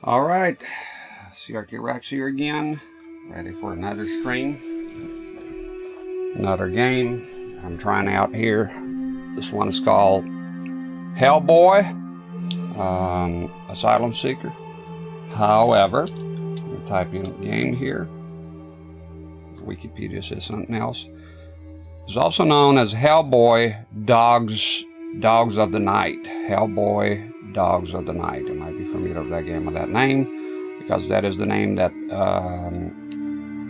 Alright, CRT-rex here again, ready for another stream, another game I'm trying out here. This one is called Hellboy, Asylum Seeker. However, I'm going to type in game here. Wikipedia says something else. It's also known as Hellboy Dogs of the Night. Hellboy Dogs of the Night. You might be familiar with that game with that name, because that is the name that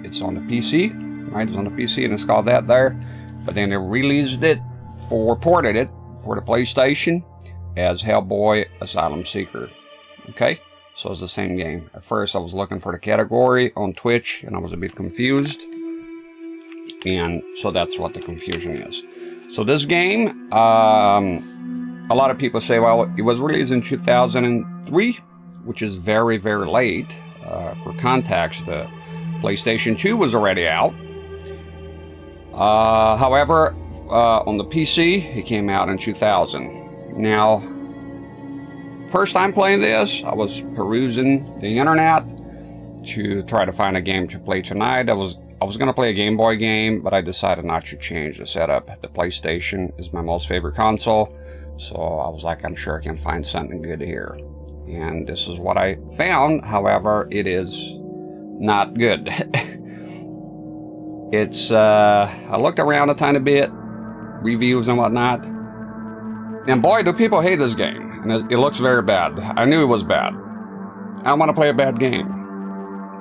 it's on the PC, right? It's on the PC and it's called that there. But then they released it ported it for the PlayStation as Hellboy Asylum Seeker. Okay, so it's the same game. At first I was looking for the category on Twitch and I was a bit confused, and so that's what the confusion is. So this game, a lot of people say, well, it was released in 2003, which is very, very late. For context, the PlayStation 2 was already out. However, on the PC, it came out in 2000. Now, first time playing this, I was perusing the internet to try to find a game to play tonight. I was going to play a Game Boy game, but I decided not to change the setup. The PlayStation is my most favorite console, so I was like, I'm sure I can find something good here. And this is what I found. However, it is not good. It's, I looked around a tiny bit, reviews and whatnot, and boy, do people hate this game. And it looks very bad. I knew it was bad. I don't want to play a bad game.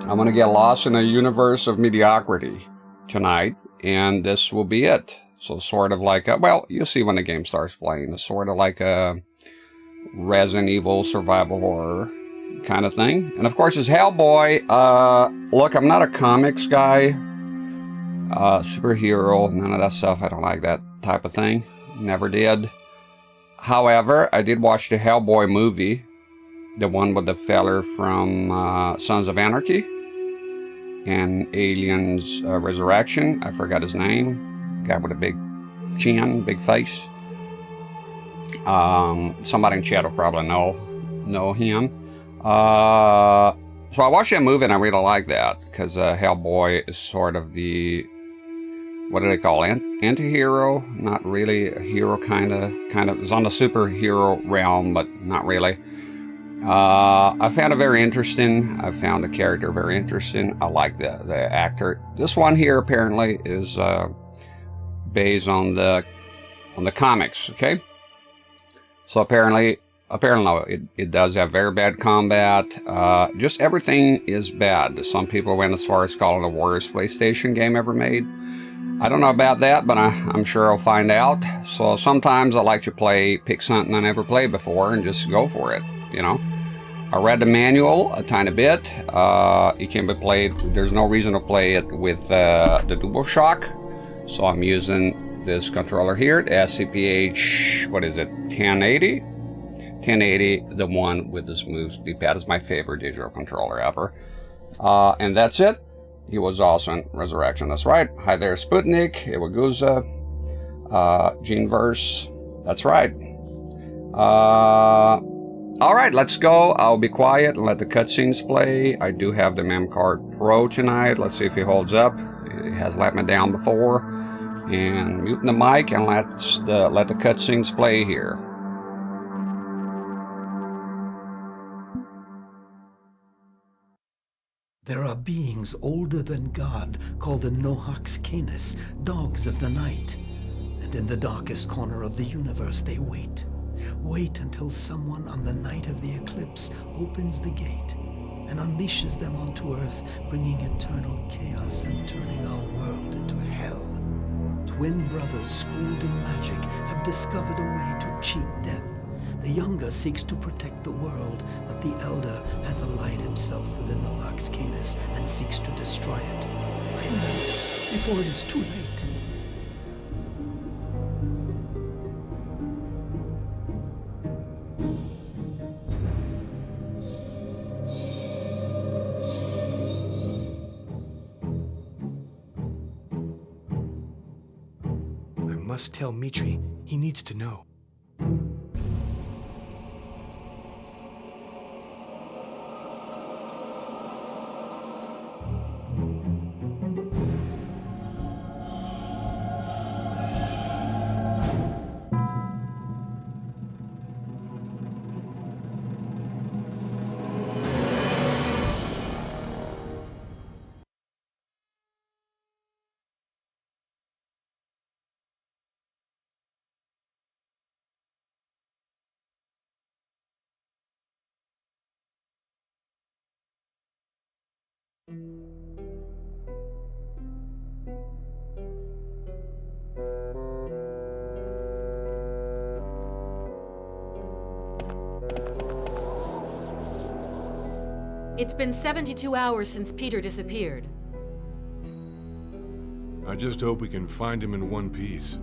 I'm going to get lost in a universe of mediocrity tonight, and this will be it. So sort of like, well, you'll see when the game starts playing. It's sort of like a Resident Evil survival horror kind of thing. And of course, it's Hellboy. Look, I'm not a comics guy, superhero, none of that stuff. I don't like that type of thing. Never did. However, I did watch the Hellboy movie, the one with the feller from Sons of Anarchy and Aliens Resurrection. I forgot his name. Guy with a big chin, big face. Somebody in chat will probably know him. So I watched that movie and I really like that, because Hellboy is sort of the, what do they call it? Anti-hero? Not really a hero, kind of. It's on the superhero realm, but not really. I found it very interesting. I found the character very interesting. I like the actor. This one here apparently is based on the comics. Okay, so apparently no, it does have very bad combat. Just everything is bad. Some people went as far as calling it the worst PlayStation game ever made. I don't know about that, but I'm sure I'll find out. So sometimes I like to pick something I never played before and just go for it, you know. I read the manual a tiny bit. It can be played, there's no reason to play it with the DualShock. So I'm using this controller here, the SCPH, what is it, 1080? 1080, the one with the smooth D-pad, is my favorite digital controller ever. And that's it. He was also in Resurrection, that's right. Hi there, Sputnik, Iwagusa, Geneverse, that's right. Alright, let's go. I'll be quiet and let the cutscenes play. I do have the MemCard Pro tonight. Let's see if he holds up. It has let me down before. And muting the mic and let the cutscenes play here. There are beings older than God called the Nohax Canis, dogs of the night. And in the darkest corner of the universe they wait. Wait until someone on the night of the eclipse opens the gate and unleashes them onto Earth, bringing eternal chaos and turning our world into hell. Twin brothers schooled in magic have discovered a way to cheat death. The younger seeks to protect the world, but the elder has allied himself with the Nohax Canis and seeks to destroy it. Find them before it is too late. I must tell Mitri. He needs to know. It's been 72 hours since Peter disappeared. I just hope we can find him in one piece.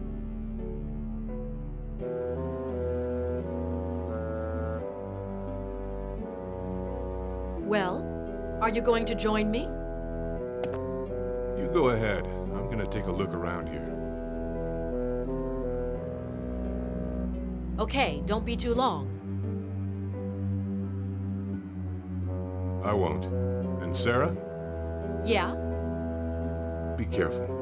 Well, are you going to join me? You go ahead. I'm gonna take a look around here. Okay, don't be too long. I won't. And Sarah? Yeah? Be careful.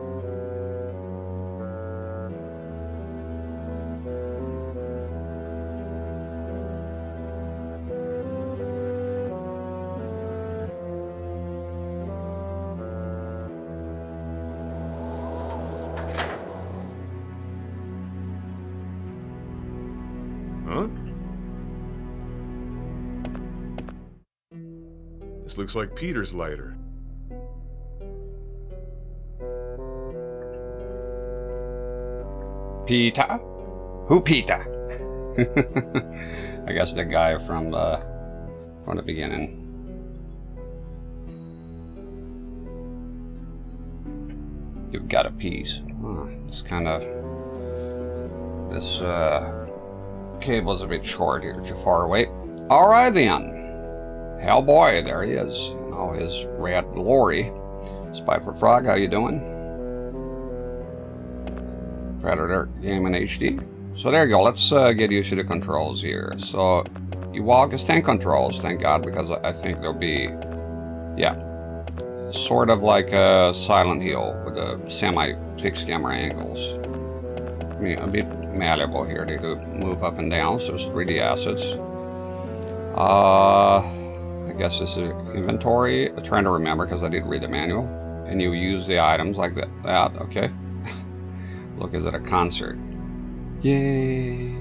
Huh? This looks like Peter's lighter. Peter? Who Peter? I guess the guy from the beginning. You've got a piece. Huh, it's kind of... This cable's a bit short here, too far away. Alright then. Hellboy, there he is. You know, his red lorry. Spiper Frog, how you doing? Predator Game in HD. So there you go. Let's get used to the controls here. So you walk as 10 controls, thank God, because I think there'll be, yeah, sort of like a Silent Hill with a semi-fixed camera angles. I mean, a bit malleable here. They do move up and down, so it's 3D assets. I guess this is inventory. I'm trying to remember because I did read the manual. And you use the items like that. Okay. Look, is it a concert? Yay!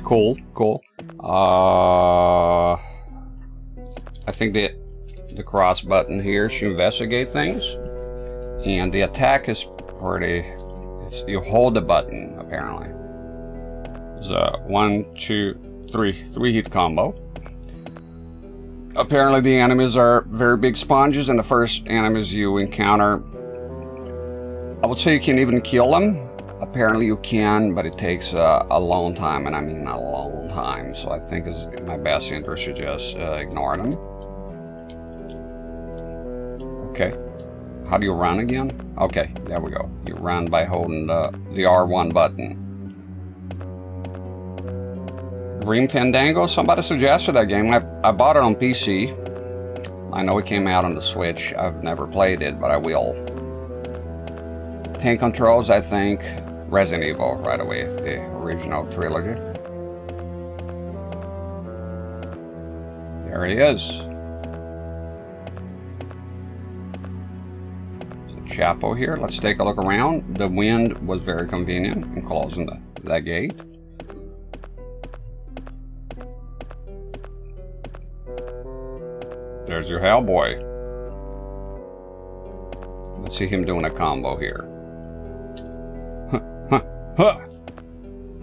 Cool, cool. I think the cross button here should investigate things, and the attack is pretty. You hold the button apparently. It's a 1, 2, 3 hit combo. Apparently the enemies are very big sponges, and the first enemies you encounter, I would say you can even kill them. Apparently you can, but it takes a long time, and I mean a long time. So I think it's in my best interest to just ignore them. Okay. How do you run again? Okay, there we go. You run by holding the R1 button. Grim Fandango? Somebody suggested that game. I bought it on PC. I know it came out on the Switch. I've never played it, but I will. 10 controls, I think. Resident Evil right away, the original trilogy. There he is. There's a chapel here. Let's take a look around. The wind was very convenient in closing that gate. There's your Hellboy. Let's see him doing a combo here. Huh, huh,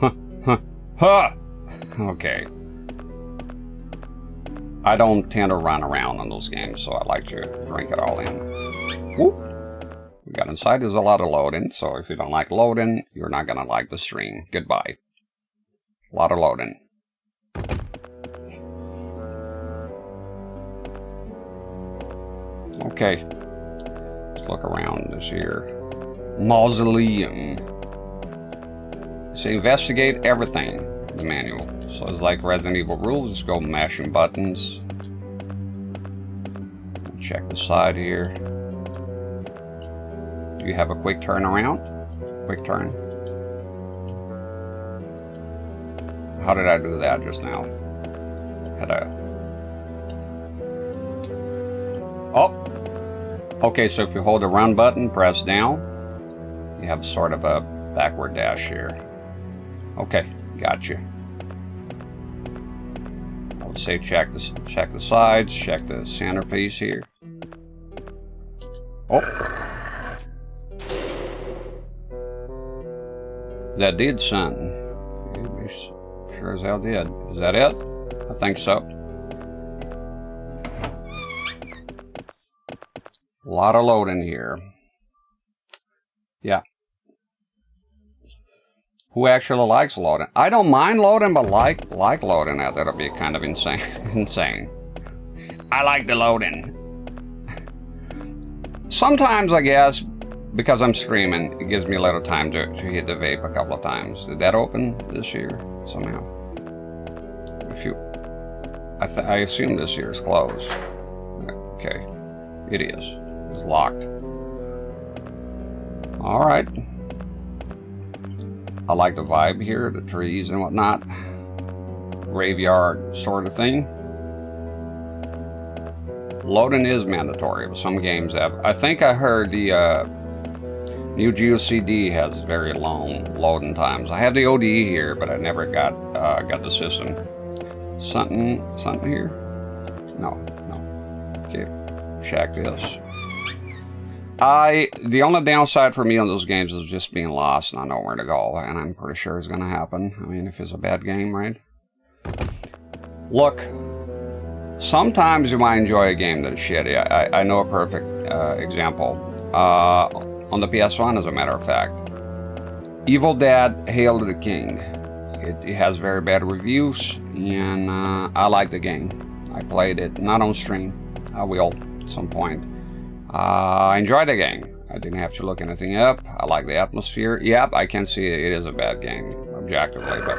huh, huh, huh. Okay. I don't tend to run around on those games, so I like to drink it all in. Whoop. We got inside. There's a lot of loading, so if you don't like loading, you're not gonna like the stream. Goodbye. A lot of loading. Okay. Let's look around this here. Mausoleum. So investigate everything, the manual. So it's like Resident Evil rules, just go mashing buttons. Check the side here. Do you have a quick turn around? Quick turn. How did I do that just now? Had a... Oh! Okay, so if you hold the run button, press down, you have sort of a backward dash here. Okay, gotcha. I would say check the sides, check the centerpiece here. Oh, that did something. It sure as hell did. Is that it? I think so. A lot of loading here. Yeah. Who actually likes loading? I don't mind loading, but like loading that. That'll be kind of insane. Insane. I like the loading. Sometimes, I guess, because I'm streaming, it gives me a little time to hit the vape a couple of times. Did that open this year somehow? If you, I assume this year is closed. Okay, it is. It's locked. All right. I like the vibe here, the trees and whatnot. Graveyard sort of thing. Loading is mandatory, but some games have. I think I heard the new GeoCD has very long loading times. I have the ODE here, but I never got the system. Something here? No. Okay, check this. The only downside for me on those games is just being lost and I know where to go, and I'm pretty sure it's gonna happen. I mean, if it's a bad game, right? Look, sometimes you might enjoy a game that's shitty. I know a perfect example. On the PS1, as a matter of fact. Evil Dead, Hail to the King. It has very bad reviews, and I like the game. I played it, not on stream. I will at some point. I enjoyed the game. I didn't have to look anything up. I like the atmosphere. Yep, I can see it is a bad game, objectively, but...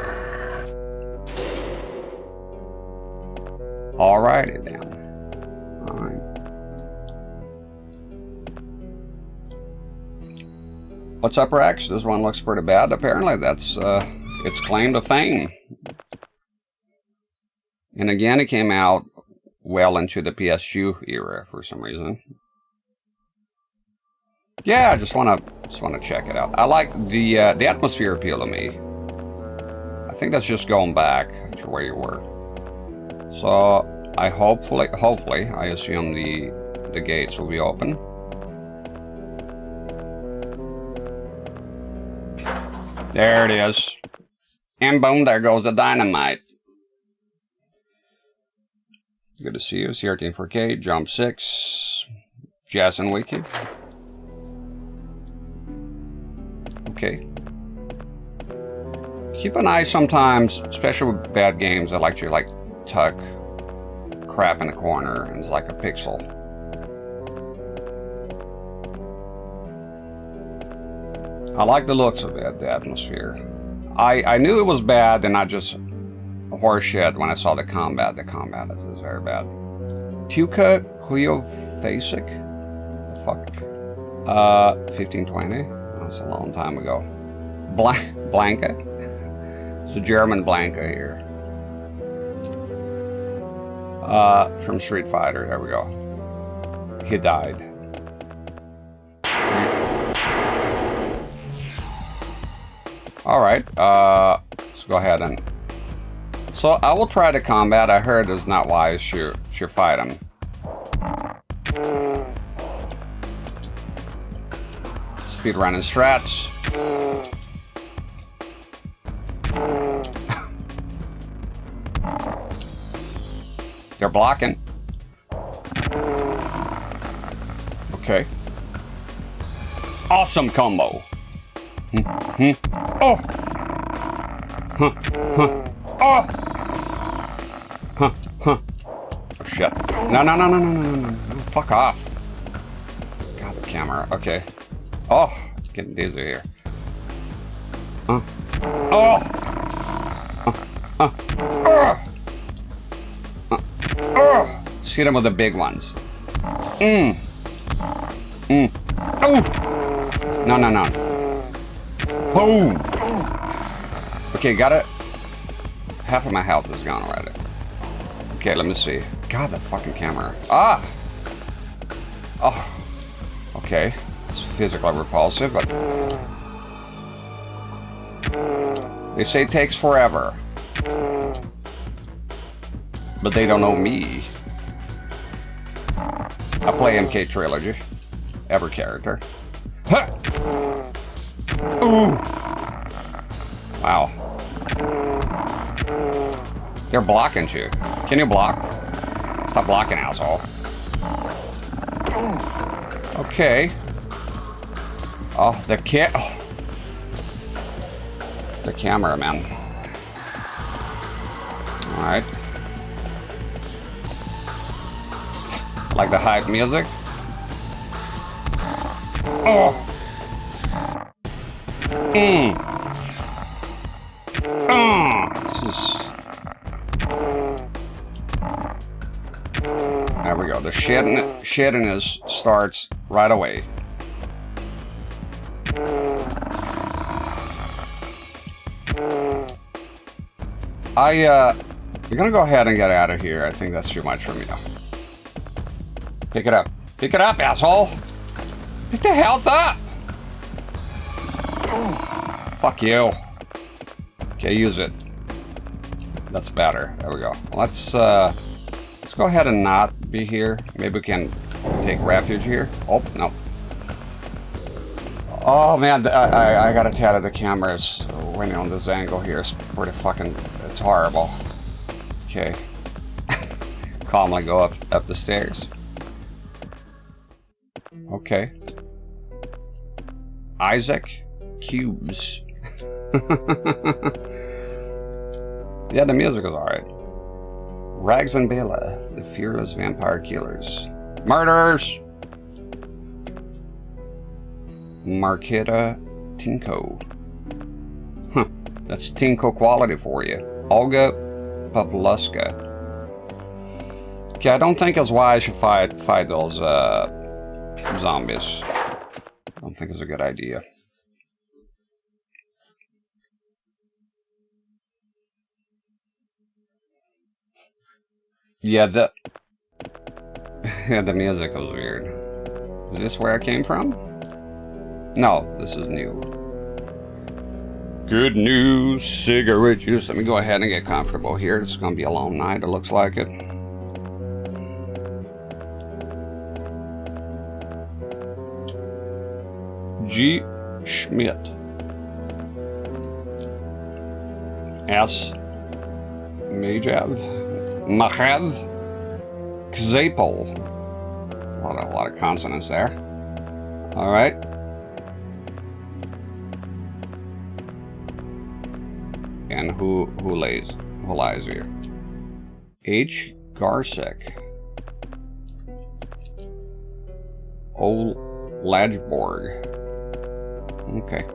Alrighty then. Alright. What's up, Rex? This one looks pretty bad. Apparently that's its claim to fame. And again, it came out well into the PS2 era for some reason. Yeah, I just wanna check it out. I like the atmosphere appeal to me. I think that's just going back to where you were. So I hopefully I assume the gates will be open. There it is. And boom, there goes the dynamite. Good to see you. CRT-4K, Jump 6, Jazz and Wiki. Okay. Keep an eye sometimes, especially with bad games, I like to tuck crap in the corner and it's like a pixel. I like the looks of it, the atmosphere. I knew it was bad and I just horseshit when I saw the combat. The combat is very bad. Tuca Cleophasic? The fuck? 1520? That's a long time ago. Blanca? It's a German Blanca here. From Street Fighter, there we go. He died. Alright, let's go ahead and... So, I will try the combat. I heard it's not wise to fight him. Speedrunning strats. They're blocking. Okay. Awesome combo. Oh! Oh! Oh shit. No. Fuck off. God, the camera. Okay. Oh, getting dizzy here. Oh! Just hit him with the big ones. Oh! No. Boom! Okay, got it. Half of my health is gone already. Okay, let me see. God, the fucking camera. Ah! Oh. Okay. It's physically repulsive, but... They say it takes forever. But they don't know me. I play MK Trilogy. Every character. Huh! Ooh! Wow. They're blocking you. Can you block? Stop blocking, asshole. Okay. Oh, the cameraman. All right. Like the hype music. Oh. This is. There we go. The shittiness starts right away. You're gonna go ahead and get out of here. I think that's too much for me now. Pick it up. Pick it up, asshole! Pick the health up! Fuck you. Okay, use it. That's better. There we go. Let's go ahead and not be here. Maybe we can take refuge here. Oh, no. Oh man, I gotta tell you, the camera is winning on this angle here. It's pretty fucking, it's horrible. Okay. Calmly go up the stairs. Okay. Isaac Cubes. Yeah, the music is alright. Rags and Bela, the fearless vampire killers. Murders! Marketa Tinko. Huh, that's Tinko quality for you. Olga Pavluska. Okay, I don't think it's wise to fight those zombies. I don't think it's a good idea. Yeah, the music was weird. Is this where I came from? No, this is new. Good news, cigarette juice. Let me go ahead and get comfortable here. It's gonna be a long night, it looks like it. G. Schmidt. S. Majev. Machev. Kzapel. A lot of consonants there. All right. And who lies here? H. Garsek. O. Lajborg. Okay.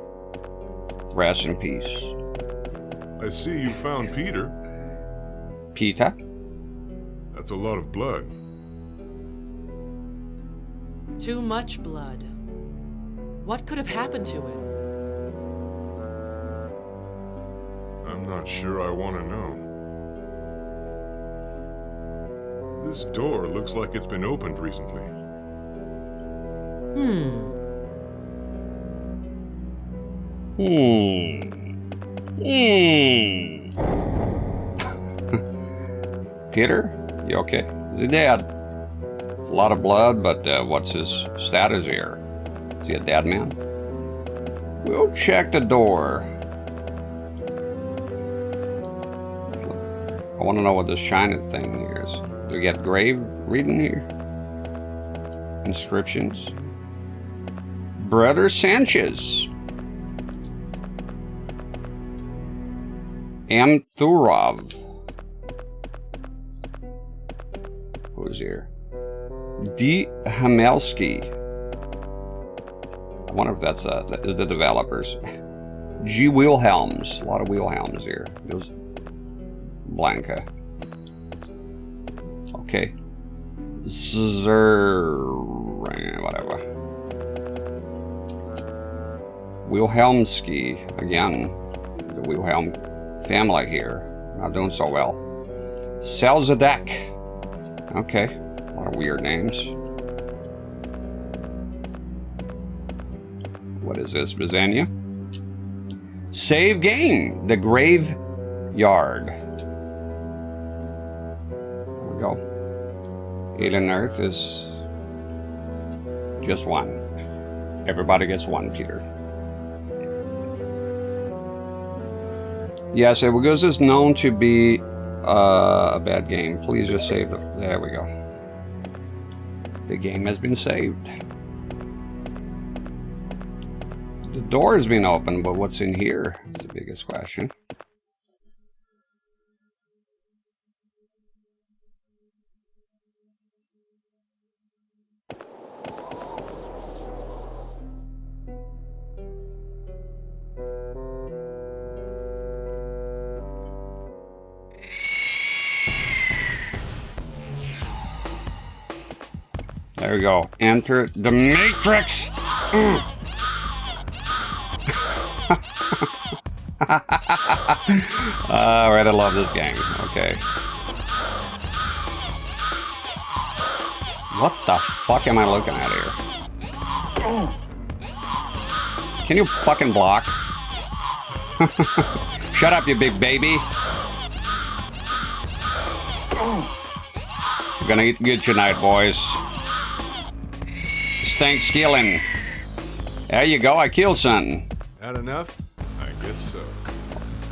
Rest in peace. I see you found Peter. Peter? That's a lot of blood. Too much blood. What could have happened to it? I'm not sure I want to know. This door looks like it's been opened recently. Peter? You okay? Is he dead? It's a lot of blood, but what's his status here? Is he a dead man? We'll check the door. I want to know what this shining thing here is. Do we get grave reading here? Inscriptions. Brother Sanchez. M. Thurov. Who's here? D. Hamelski. I wonder if that is the developers. G. Wilhelms. A lot of Wilhelms here. There's Blanca. Okay. Whatever. Wilhelmski. Again. The Wilhelm family here. Not doing so well. Selzadek. Okay. A lot of weird names. What is this? Bizania? Save game. The Graveyard. There we go. Alien Earth is just one. Everybody gets one, Peter. Yes, it was just known to be a bad game. Please just save the... There we go. The game has been saved. door has been opened, but what's in here? That's the biggest question. There we go. Enter the Matrix. Alright, I love this game. Okay. What the fuck am I looking at here? Can you fucking block? Shut up, you big baby. We're gonna eat good tonight, boys. Stank skilling. There you go, I killed something. Not enough? I guess so.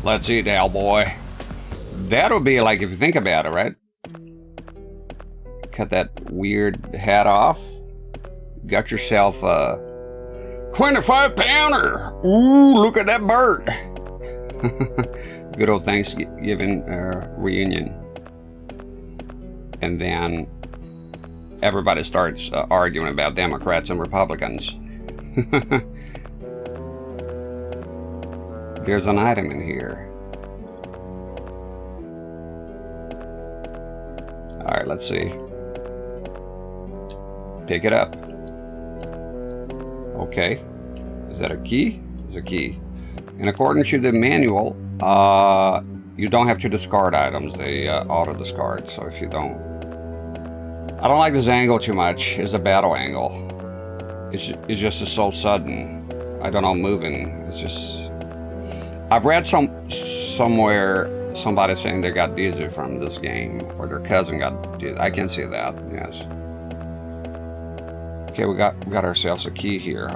Let's eat, Hellboy. That would be like, if you think about it, right? Cut that weird hat off. Got yourself a 25-pounder. Ooh, look at that bird. Good old Thanksgiving reunion. And then everybody starts arguing about Democrats and Republicans. There's an item in here. Alright, let's see. Pick it up. Okay. Is that a key? It's a key. In accordance to the manual, you don't have to discard items. They auto-discard, so if you don't... I don't like this angle too much. It's a battle angle. It's just so sudden. I don't know, moving. It's just... I've read somewhere somebody saying they got dizzy from this game, or their cousin got dizzy. I can see that, yes. Okay, we got ourselves a key here.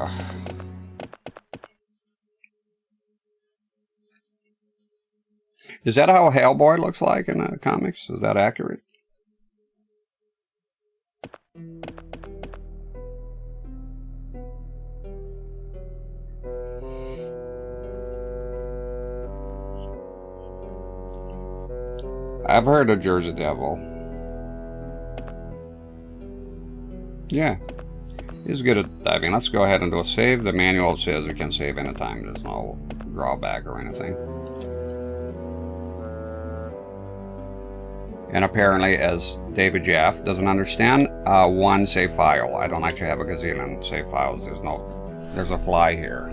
Is that how Hellboy looks like in the comics? Is that accurate? I've heard of Jersey Devil. Yeah. He's good at diving. Let's go ahead and do a save. The manual says you can save anytime. There's no drawback or anything. And apparently, as David Jaff doesn't understand, one save file. I don't actually have a gazillion save files. There's a fly here.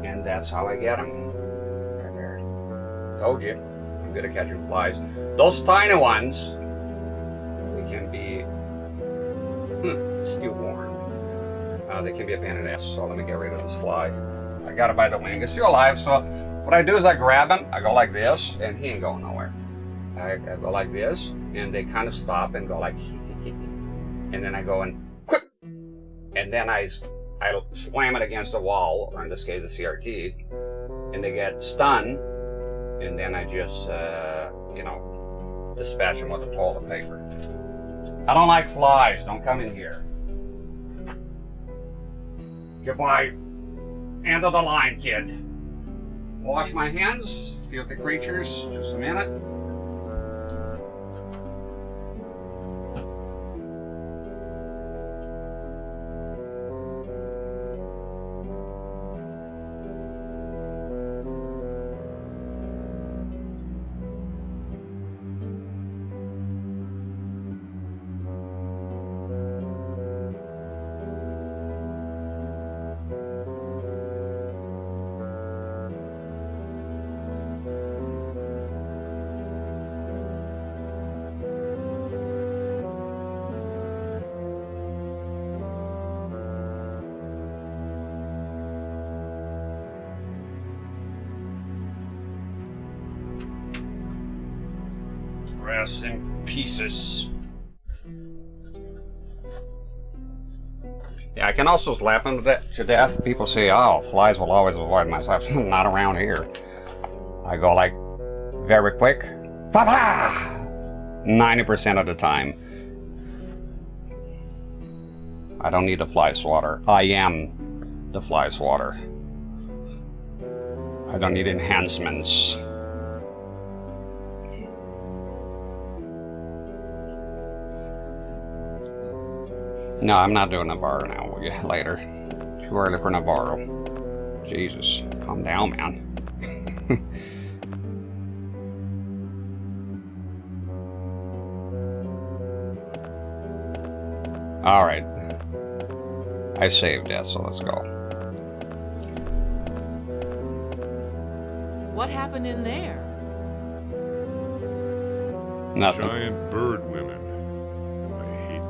And that's how I get them. Right there. Told you. I'm good at catching flies. Those tiny ones, they can be still warm. They can be a pain in the ass, so let me get rid of this fly. I got it by the wing. It's still alive, so what I do is I grab him, I go like this, and he ain't going nowhere. I go like this, and they kind of stop and go like, and then I go and quick, and then I slam it against the wall, or in this case a CRT, and they get stunned, and then I just, you know, dispatch them with the toilet paper. I don't like flies. Don't come in here. Goodbye. End of the line, kid. Wash my hands, filthy creatures. Just a minute. In pieces. Yeah, I can also slap them to death. People say, oh, flies will always avoid myself. Not around here. I go like very quick. 90% of the time. I don't need the fly swatter. I am the fly swatter. I don't need enhancements. No, I'm not doing Navarro now. We'll get later. Too early for Navarro. Jesus, calm down, man. All right. I saved that, so let's go. What happened in there? Nothing. Giant bird women. I hate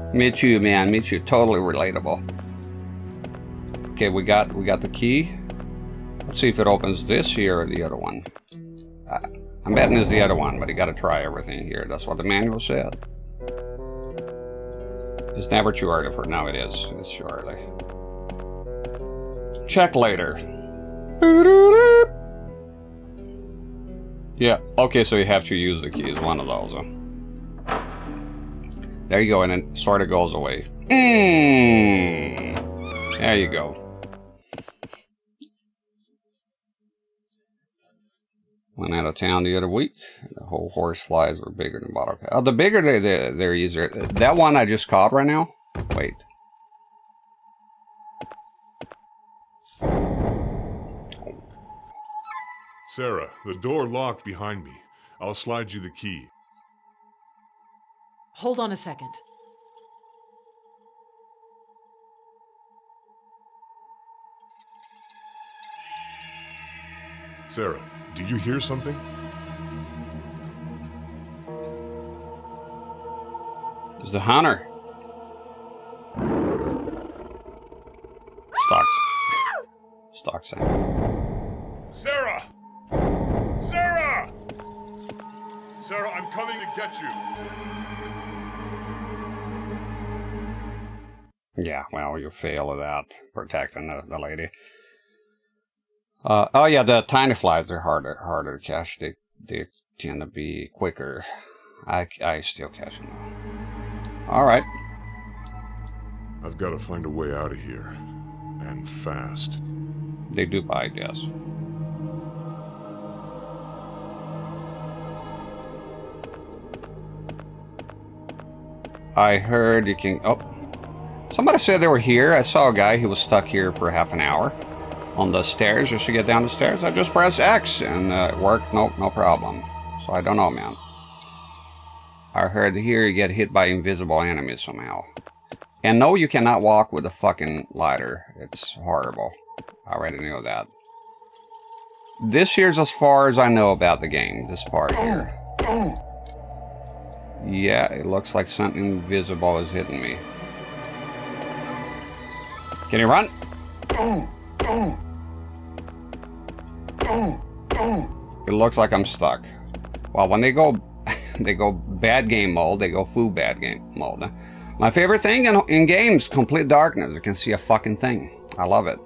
them. Me too, man. Me too. Totally relatable. Okay, we got the key. Let's see if it opens this here or the other one. I'm betting it's the other one, but you got to try everything here. That's what the manual said. It's never too early for now. It is. It's too early. Check later. Yeah. Okay, so you have to use the keys. One of those. There you go, and it sort of goes away. There you go. Went out of town the other week. The whole horse flies were bigger than bottle cap. Oh, the bigger they're easier. That one I just caught right now. Wait. Sarah, the door locked behind me. I'll slide you the key. Hold on a second. Sarah, do you hear something? It's the hunter. Stocks. Sarah! Sarah! Sarah, I'm coming to get you. Yeah, well, you fail at that, protecting the lady. Oh yeah, the tiny flies are harder to catch. They tend to be quicker. I still catch them though. All right. I've got to find a way out of here, and fast. They do bite, yes. I heard you can. Oh, somebody said they were here. I saw a guy who was stuck here for half an hour. On the stairs, just to get down the stairs, I just pressed X and it worked. Nope, no problem. So I don't know, man. I heard here you get hit by invisible enemies somehow. And no, you cannot walk with a fucking lighter. It's horrible. I already knew that. This here's as far as I know about the game, this part here. Yeah, it looks like something invisible is hitting me. Can you run? It looks like I'm stuck. Well, when they go bad game mode, they go full bad game mode. My favorite thing in games, complete darkness. You can see a fucking thing. I love it.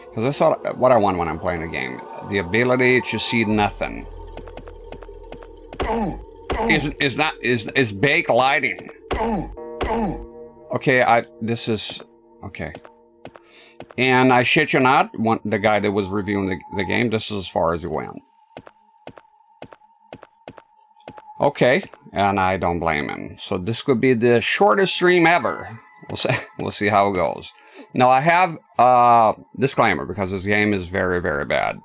Because that's what I want when I'm playing a game. The ability to see nothing. Is bake lighting. Okay, this is okay. And I shit you not, the guy that was reviewing the game, this is as far as he went. Okay, and I don't blame him. So this could be the shortest stream ever. We'll see how it goes. Now I have a disclaimer because this game is very, very bad.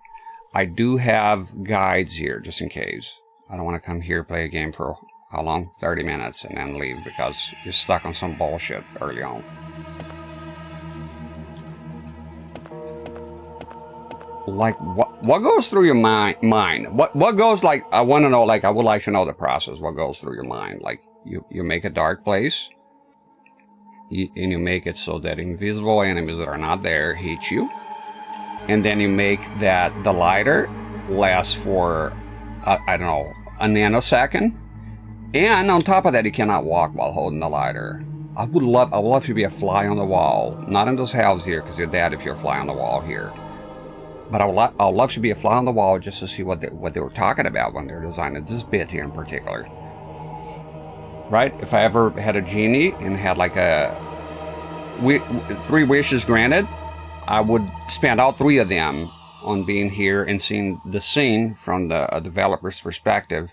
I do have guides here just in case. I don't want to come here play a game for how long? 30 minutes and then leave because you're stuck on some bullshit early on. Like what goes through your mind? What goes like? I want to know. Like I would like to know the process. What goes through your mind? Like you make a dark place, and you make it so that invisible enemies that are not there hit you, and then you make that the lighter lasts for I don't know, a nanosecond, and on top of that you cannot walk while holding the lighter. I would love to be a fly on the wall, not in this house here because you're dead if you're a fly on the wall here. But I would love to be a fly on the wall just to see what they were talking about when they were designing this bit here in particular. Right? If I ever had a genie and had like a 3 wishes granted, I would spend all 3 of them on being here and seeing the scene from a developer's perspective,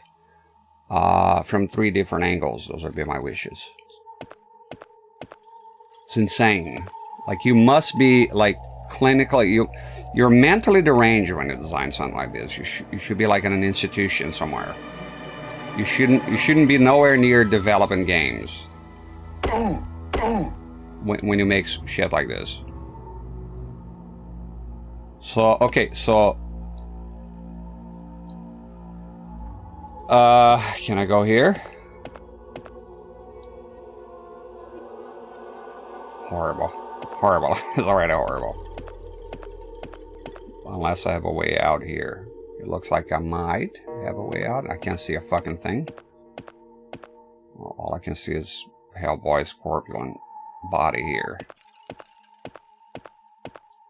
from 3 different angles. Those would be my wishes. It's insane. Like, you must be like clinically, you're mentally deranged when you design something like this. You should be like in an institution somewhere. You shouldn't be nowhere near developing games when you make shit like this. So okay, so can I go here? Horrible. Horrible. It's already horrible. Unless I have a way out here. It looks like I might have a way out. I can't see a fucking thing. Well, all I can see is Hellboy's corpulent body here.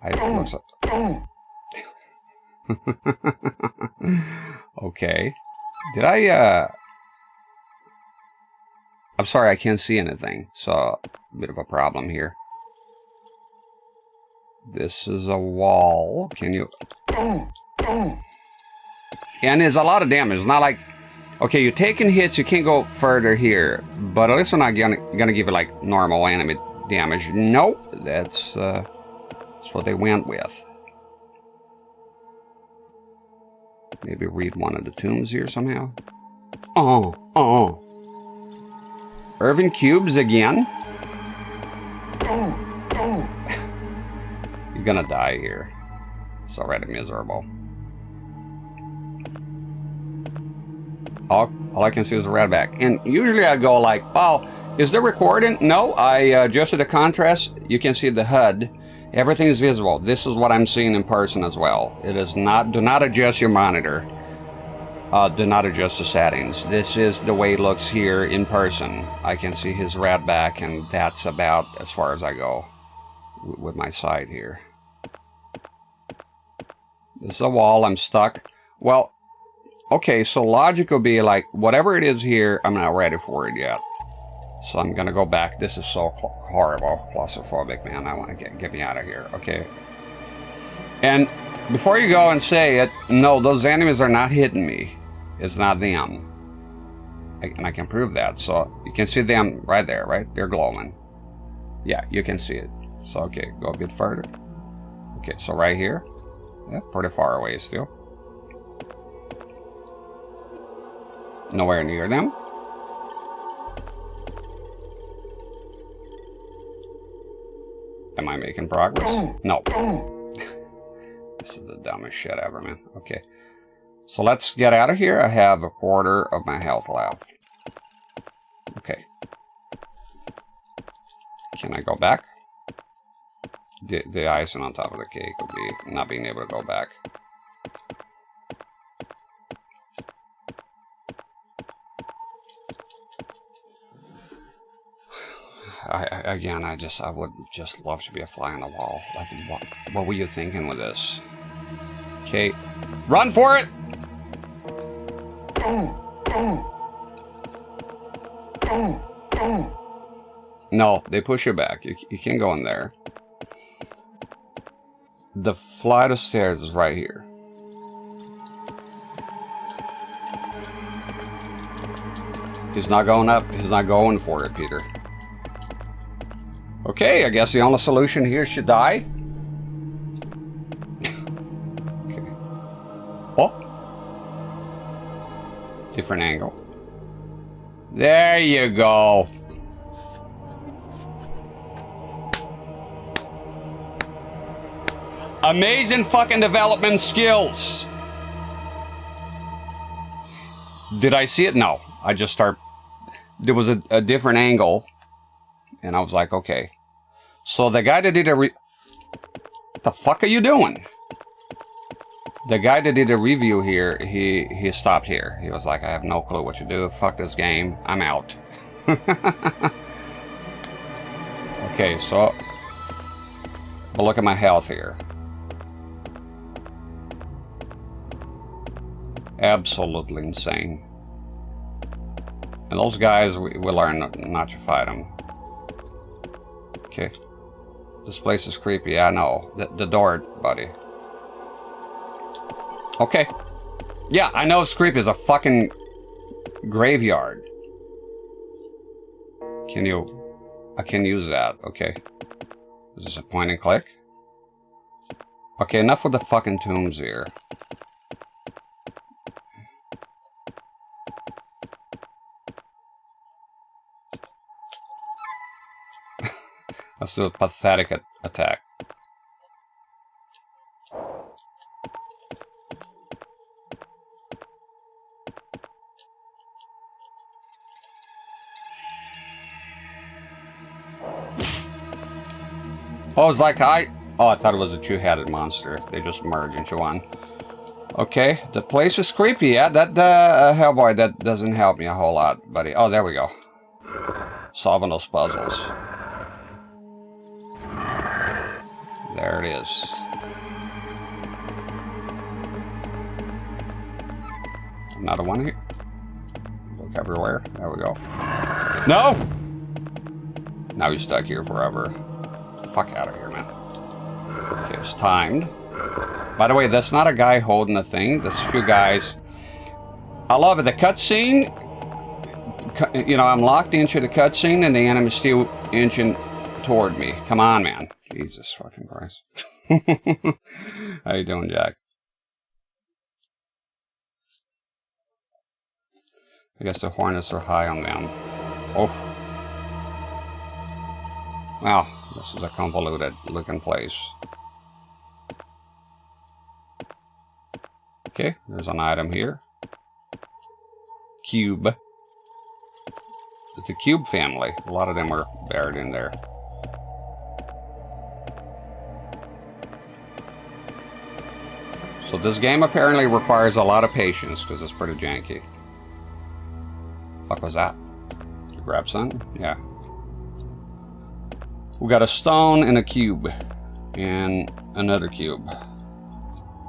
It looks like... Okay. Did I, I'm sorry, I can't see anything. So, a bit of a problem here. This is a wall. Can you... And there's a lot of damage. It's not like... Okay, you're taking hits, you can't go further here. But at least we're not gonna give it like normal enemy damage. Nope. That's what they went with. Maybe read one of the tombs here somehow. Irvin Cubes again? You're gonna die here. It's already miserable. All I can see is the red back. And usually I'd go like, oh, is there recording? No, I adjusted the contrast. You can see the HUD. Everything is visible. This is what I'm seeing in person as well. It is not, do not adjust your monitor. Do not adjust the settings. This is the way it looks here in person. I can see his red back, and that's about as far as I go with my sight here. This is a wall. I'm stuck. Well, okay, so logic will be like, whatever it is here, I'm not ready for it yet. So I'm gonna go back. This is so horrible. Claustrophobic, man. I want to get me out of here. Okay. And before you go and say it, no, those enemies are not hitting me. It's not them. And I can prove that. So you can see them right there, right? They're glowing. Yeah, you can see it. So, okay, go a bit further. Okay, so right here. Yeah, pretty far away still. Nowhere near them. Am I making progress? No. This is the dumbest shit ever, man. Okay. So let's get out of here. I have a quarter of my health left. Okay. Can I go back? The icing on top of the cake would be not being able to go back. Again, I would just love to be a fly on the wall. Like, what were you thinking with this? Okay, run for it! No, they push you back. You can't go in there. The flight of stairs is right here. He's not going up. He's not going for it, Peter. Okay, I guess the only solution here is to die. Okay. Oh. Different angle. There you go. Amazing fucking development skills. Did I see it? No. I just start. There was a different angle. And I was like, okay. So the guy that did what the fuck are you doing? The guy that did a review here, he stopped here. He was like, I have no clue what to do. Fuck this game. I'm out. Okay, so but look at my health here. Absolutely insane. And those guys, we learn not to fight them. Okay. This place is creepy, I know. The door, buddy. Okay. Yeah, I know it's creepy. It's a fucking graveyard. Can you... I can use that, okay. Is this a point and click? Okay, enough with the fucking tombs here. Let's do a pathetic attack. Oh, it's like oh, I thought it was a two-headed monster. They just merge into one. Okay, the place is creepy. Yeah, that Hellboy, that doesn't help me a whole lot, buddy. Oh, there we go. Solving those puzzles. There it is. Another one here. Look everywhere. There we go. No! Now he's stuck here forever. Fuck out of here, man. Okay, it's timed. By the way, that's not a guy holding a thing. That's two guys. I love it. The cutscene, you know, I'm locked into the cutscene and the enemy's still inching toward me. Come on, man. Jesus fucking Christ. How you doing, Jack? I guess the hornets are high on them. Oh. Wow, this is a convoluted looking place. Okay, there's an item here. Cube. It's the cube family. A lot of them are buried in there. So this game apparently requires a lot of patience because it's pretty janky. Fuck was that? Did you grab something? Yeah. We got a stone and a cube. And another cube.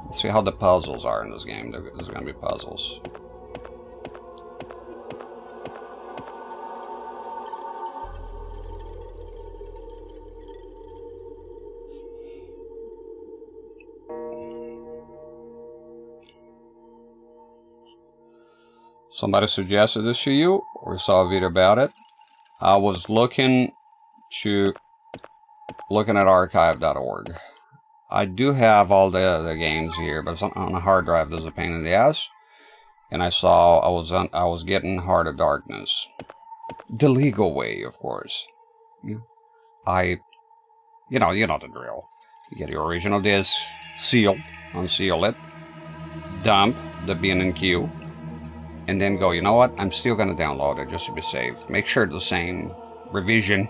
Let's see how the puzzles are in this game. There's going to be puzzles. Somebody suggested this to you, or saw a video about it. I was looking at archive.org. I do have all the games here, but it's on a hard drive. There's a pain in the ass. And I saw I was getting Heart of Darkness, the legal way, of course. You know the drill. You get your original disc, sealed, unseal it, dump the bin and queue, and then go, you know what? I'm still gonna download it just to be safe. Make sure it's the same revision.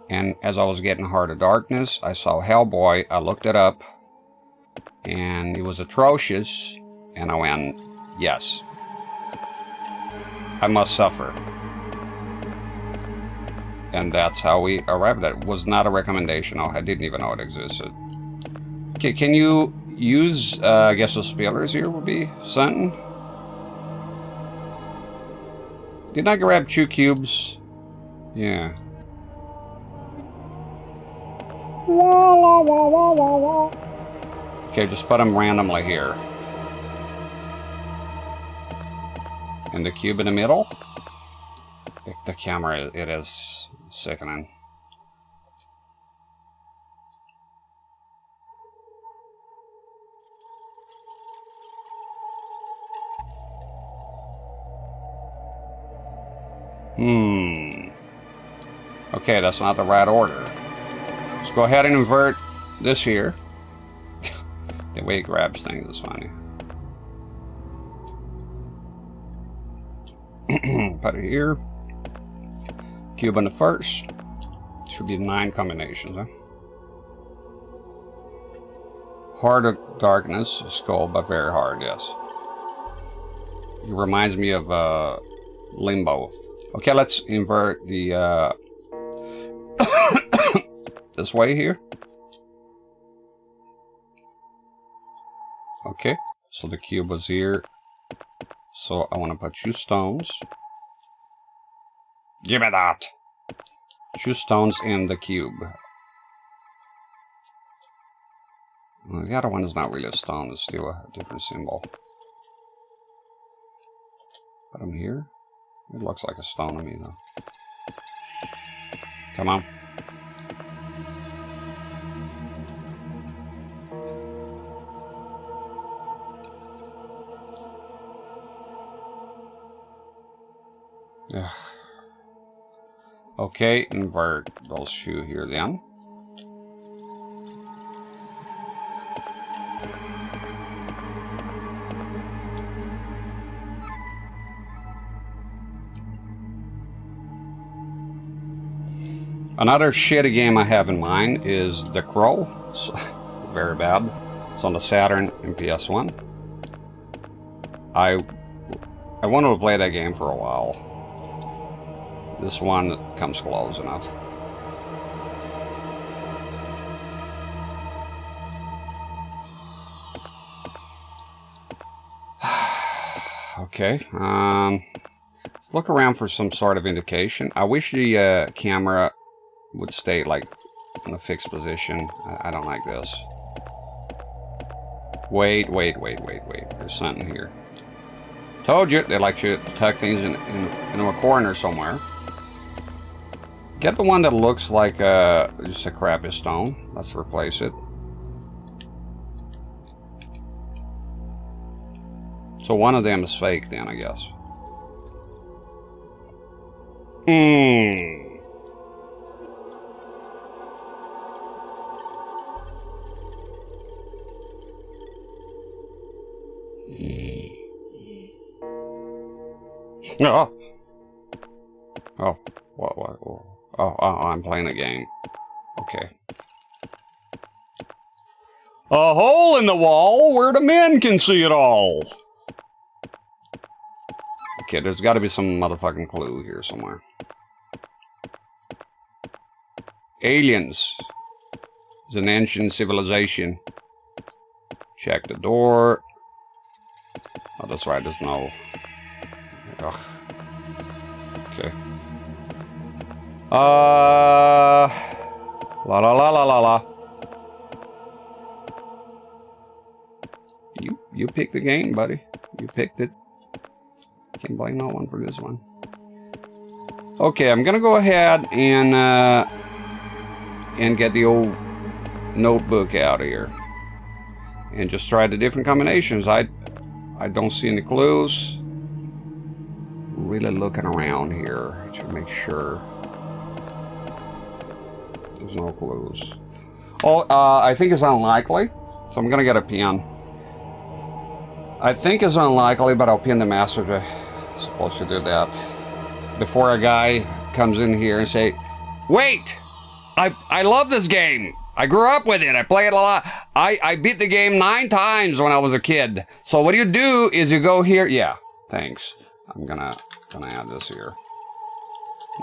And as I was getting Heart of Darkness, I saw Hellboy. I looked it up, and it was atrocious. And I went, yes, I must suffer. And that's how we arrived at it. It was not a recommendation. I didn't even know it existed. Okay, can you use, I guess the spillers here would be something? Didn't I grab 2 cubes? Yeah. Okay, just put them randomly here. And the cube in the middle? The camera, it is sickening. Okay, that's not the right order. Let's go ahead and invert this here. The way he grabs things is funny. Put it here. Cube on the first. Should be 9 combinations, huh? Heart of Darkness, skull, but very hard, yes. It reminds me of Limbo. Okay, let's invert the this way here. Okay, So the cube was here. So I want to put 2 stones. Give me that! 2 stones in the cube. Well, the other one is not really a stone, it's still a different symbol. But I'm here. It looks like a stone to me, though. Come on. Ugh. Okay, invert those 2 here then. Another shitty game I have in mind is The Crow. Very bad. It's on the Saturn and PS1. I wanted to play that game for a while. This one comes close enough. Okay, let's look around for some sort of indication. I wish the camera would stay like in a fixed position. I don't like this. Wait. There's something here. Told you, they like to tuck things in a corner somewhere. Get the one that looks like just a crappy stone. Let's replace it. So one of them is fake then, I guess. Oh. What? Oh, I'm playing a game. Okay. A hole in the wall where the men can see it all. Okay, there's got to be some motherfucking clue here somewhere. Aliens. It's an ancient civilization. Check the door. Oh, that's right, there's no... Ugh. Okay. La la la la la la. You picked the game, buddy. You picked it. Can't blame no one for this one. Okay, I'm gonna go ahead and get the old notebook out of here and just try the different combinations. I don't see any clues. Really looking around here to make sure there's no clues. Oh, I think it's unlikely, so I'm gonna get a pen. I think it's unlikely, but I'll pin the master to supposed to do that before a guy comes in here and say, "Wait, I love this game. I grew up with it. I play it a lot. I beat the game 9 times when I was a kid." So what you do is you go here. Yeah, thanks. I'm gonna add this here.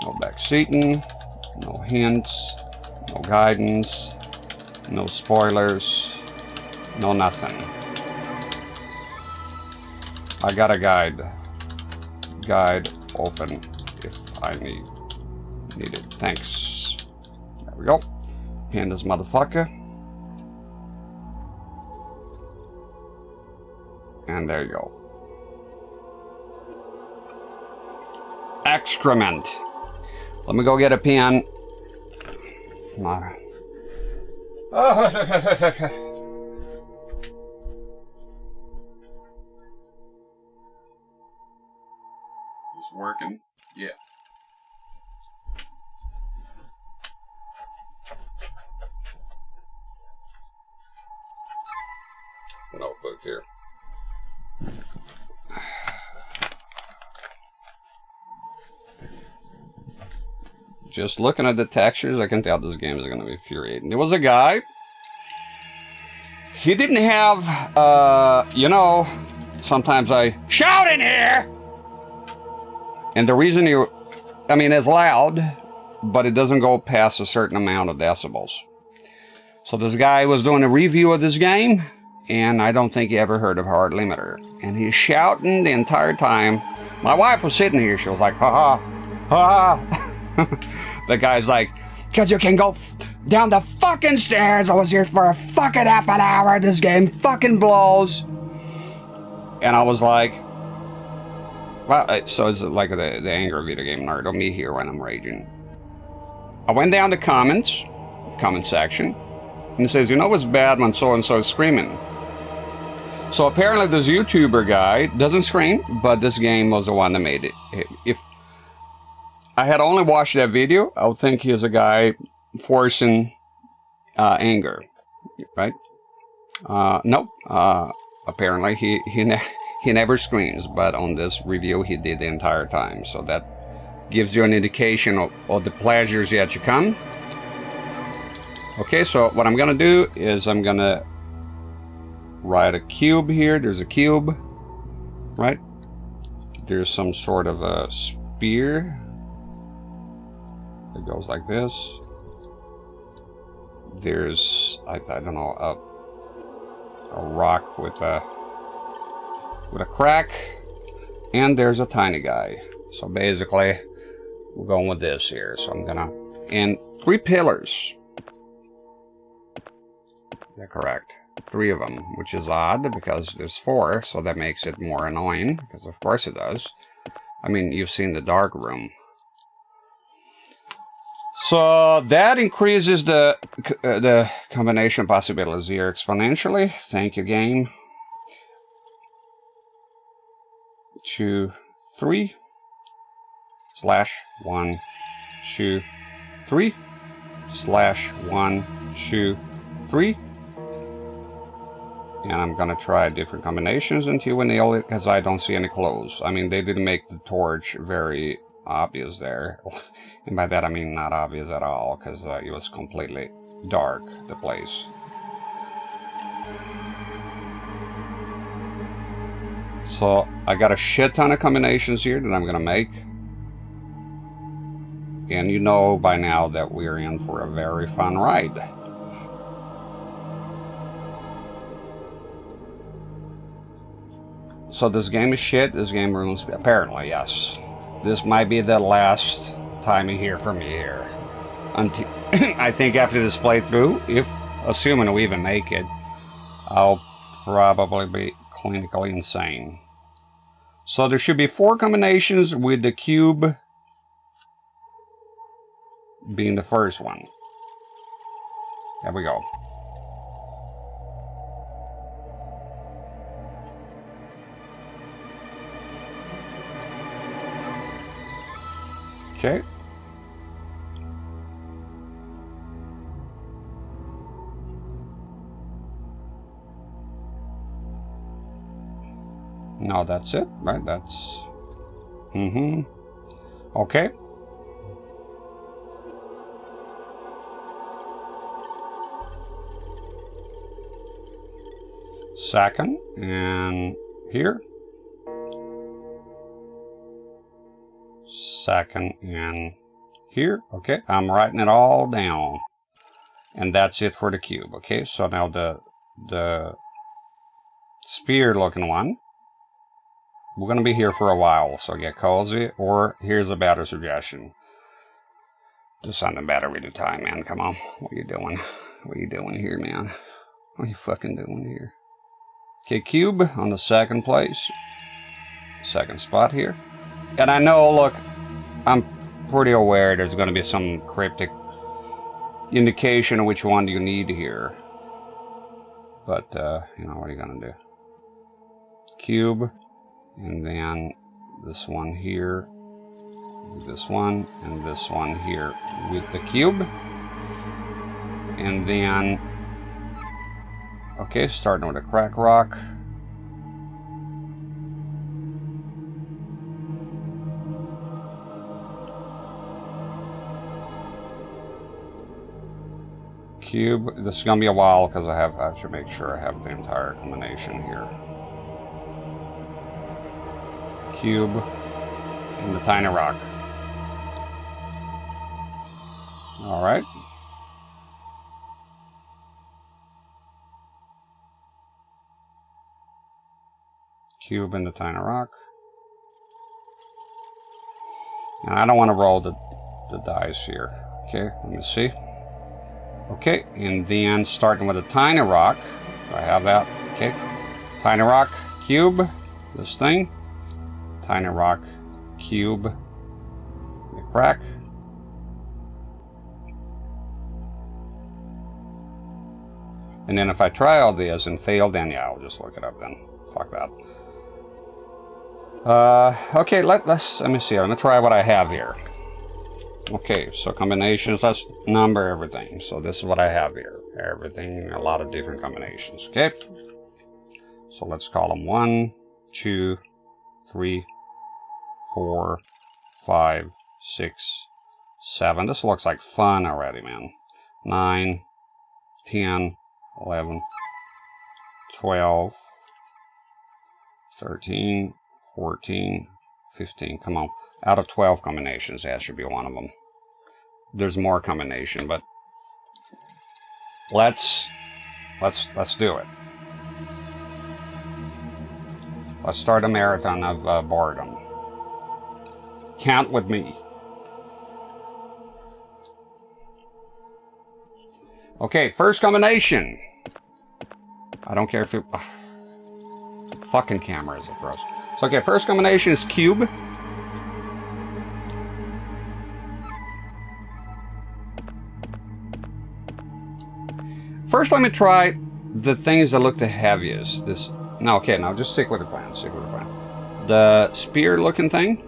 No backseating, no hints, no guidance, no spoilers, no nothing. I got a guide. Guide open if I need it. Thanks. There we go. Pin this motherfucker. And there you go. Excrement. Let me go get a pen. It's working? Yeah. Notebook here. Just looking at the textures, I can tell this game is going to be infuriating. There was a guy. He didn't have, you know, sometimes I shout in here. And the reason it's loud, but it doesn't go past a certain amount of decibels. So this guy was doing a review of this game. and I don't think he ever heard of hard limiter. And he's shouting the entire time. My wife was sitting here. She was like, ha ha, ha. The guy's like, because you can go down the fucking stairs. I was here for a fucking half an hour. This game fucking blows. And I was like, well, so it's like the angry video game nerd of me here when I'm raging. I went down the comment section, and it says, you know what's bad when so-and-so is screaming? So apparently this YouTuber guy doesn't scream, but this game was the one that made it. If I had only watched that video, I would think he is a guy forcing anger, right? Nope. Apparently he never screams, but on this review he did the entire time. So that gives you an indication of the pleasures yet to come. Okay, so what I'm gonna do is I'm gonna write a cube here. There's a cube, right? There's some sort of a spear. It goes like this. There's, I don't know, a rock with a crack, and there's a tiny guy. So basically, we're going with this here. So I'm gonna, and 3 pillars. Is that correct? 3 of them, which is odd because there's 4, so that makes it more annoying, because of course it does. I mean, you've seen the dark room. So that increases the combination possibilities here exponentially. Thank you, game. 2, 3 / 1, 2, 3 / 1, 2, 3. And I'm gonna try different combinations until we nail it, because I don't see any clothes. I mean, they didn't make the torch very obvious there. And by that I mean not obvious at all, because it was completely dark, the place. So I got a shit ton of combinations here that I'm gonna make. And you know by now that we're in for a very fun ride. So this game is shit, this game ruins me. Apparently, yes. This might be the last time you hear from me here. Until I think after this playthrough, if assuming we even make it, I'll probably be clinically insane. So there should be 4 combinations, with the cube being the first one. There we go. Okay. No, that's it, right? That's... Okay. Second, and here. Second, and here. Okay, I'm writing it all down. And that's it for the cube, okay? So now the spear looking one, we're gonna be here for a while, so get cozy. Or here's a better suggestion: do something better with your time, man. Come on, what are you doing? What are you doing here, man? What are you fucking doing here? Okay, cube on the second place, second spot here. And I know, look, I'm pretty aware there's gonna be some cryptic indication of which one do you need here, but you know, what are you gonna do? Cube, and then this one here, this one, and this one here with the cube. And then, okay, starting with a crack rock. Cube. This is gonna be a while because I should make sure I have the entire combination here. Cube and the tiny rock. All right. cube and the tiny rock. And I don't want to roll the dice here. Okay, let me see. Okay, and then starting with a tiny rock. Do I have that? Okay. Tiny rock, cube, this thing. Tiny rock, cube, the crack. And then if I try all this and fail, then yeah, I'll just look it up then. Fuck that. Okay, let me see. I'm gonna try what I have here. Okay, so combinations, let's number everything. So this is what I have here. Everything, a lot of different combinations, okay? So let's call them 1, 2, 3, 4, 5, 6, 7. This looks like fun already, man. 9, 10, 11, 12, 13, 14, 15. Come on. Out of 12 combinations, that should be one of them. There's more combination, but let's do it. Let's start a marathon of boredom. Count with me. Okay, first combination. I don't care if it... fucking camera is gross. So, okay, first combination is cube. First, let me try the things that look the heaviest. This... No, okay, now just stick with the plan. Stick with the plan. The spear-looking thing.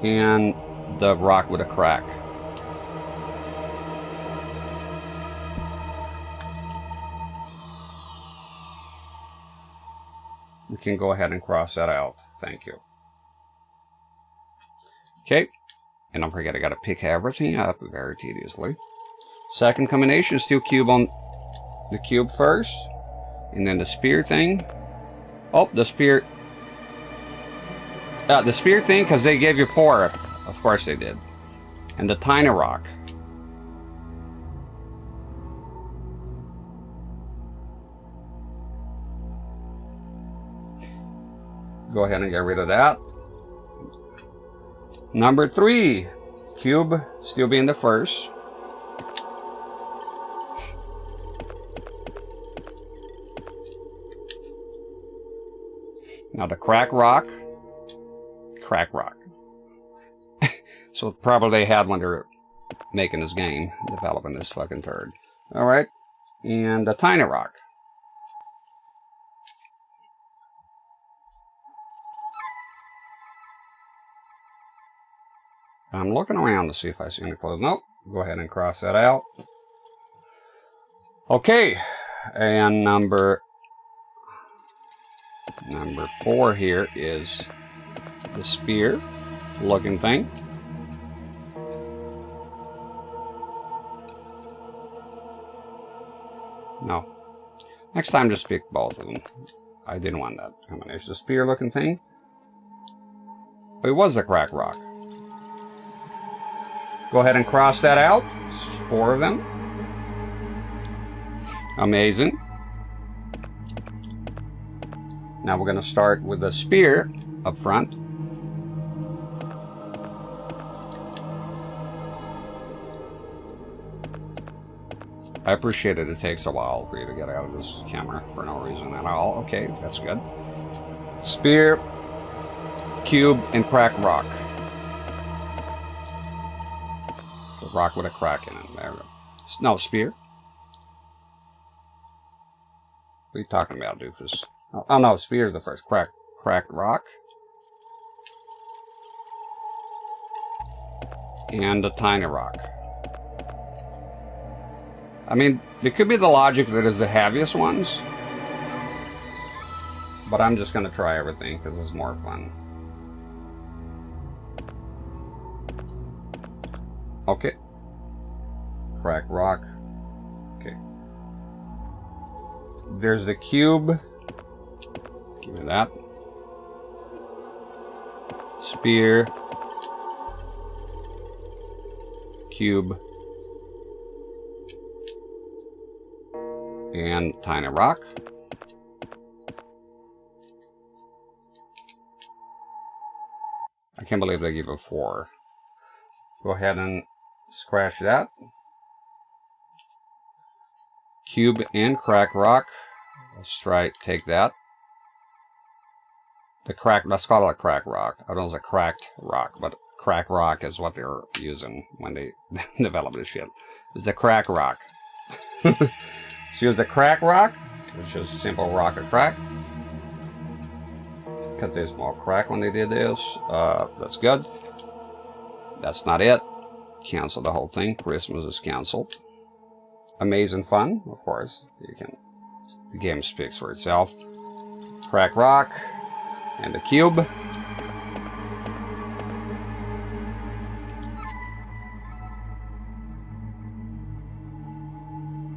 And the rock with a crack. We can go ahead and cross that out. Thank you. Okay. And don't forget, I got to pick everything up very tediously. Second combination, still cube on the cube first. And then the spear thing. Oh, the spear. The spear thing, because they gave you 4. Of course they did. And the tiny rock. Go ahead and get rid of that. Number 3. Cube still being the first. Now the crack rock. Crack rock. So probably they had when they were making this game, developing this fucking turd. Alright. And the tiny rock. I'm looking around to see if I see any clothes. Nope. Go ahead and cross that out. Okay. And number 4 here is the spear looking thing. No. Next time just pick both of them. I didn't want that combination. The spear looking thing. But it was a crack rock. Go ahead and cross that out. 4 of them. Amazing. Now we're going to start with the spear up front. I appreciate it. It takes a while for you to get out of this camera for no reason at all. Okay, that's good. Spear, cube, and crack rock. The rock with a crack in it. There we go. No, spear. What are you talking about, doofus? Oh no, spear's the first. Crack rock. And the tiny rock. I mean, it could be the logic that is the heaviest ones. But I'm just going to try everything because it's more fun. Okay. Crack rock. Okay. There's the cube. Give me that. Spear. Cube. And tiny rock. I can't believe they give a 4. Go ahead and scratch that. Cube and crack rock. Let's try take that. The crack, let's call it a crack rock. I don't know if it's a cracked rock, but crack rock is what they're using when they develop this shit. It's the crack rock. So use the crack rock, which is simple rock or crack. Cut this small crack when they did this. That's good. That's not it. Cancel the whole thing. Christmas is canceled. Amazing fun, of course. You can. The game speaks for itself. Crack rock and the cube.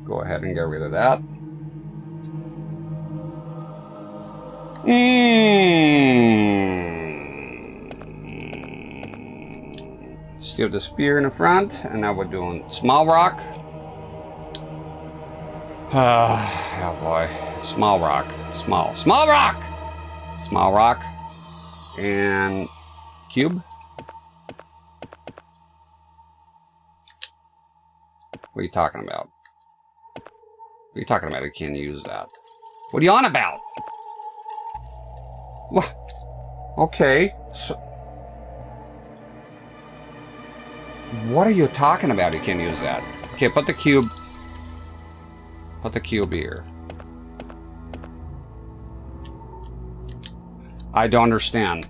Go ahead and get rid of that. Still the spear in the front, and now we're doing small rock. Oh boy, small rock, small rock, small rock, and cube. What are you talking about? What are you talking about? I can't use that. What are you on about? What? Okay. So, what are you talking about? You can't use that. Okay, put the cube. Put the cube here. I don't understand.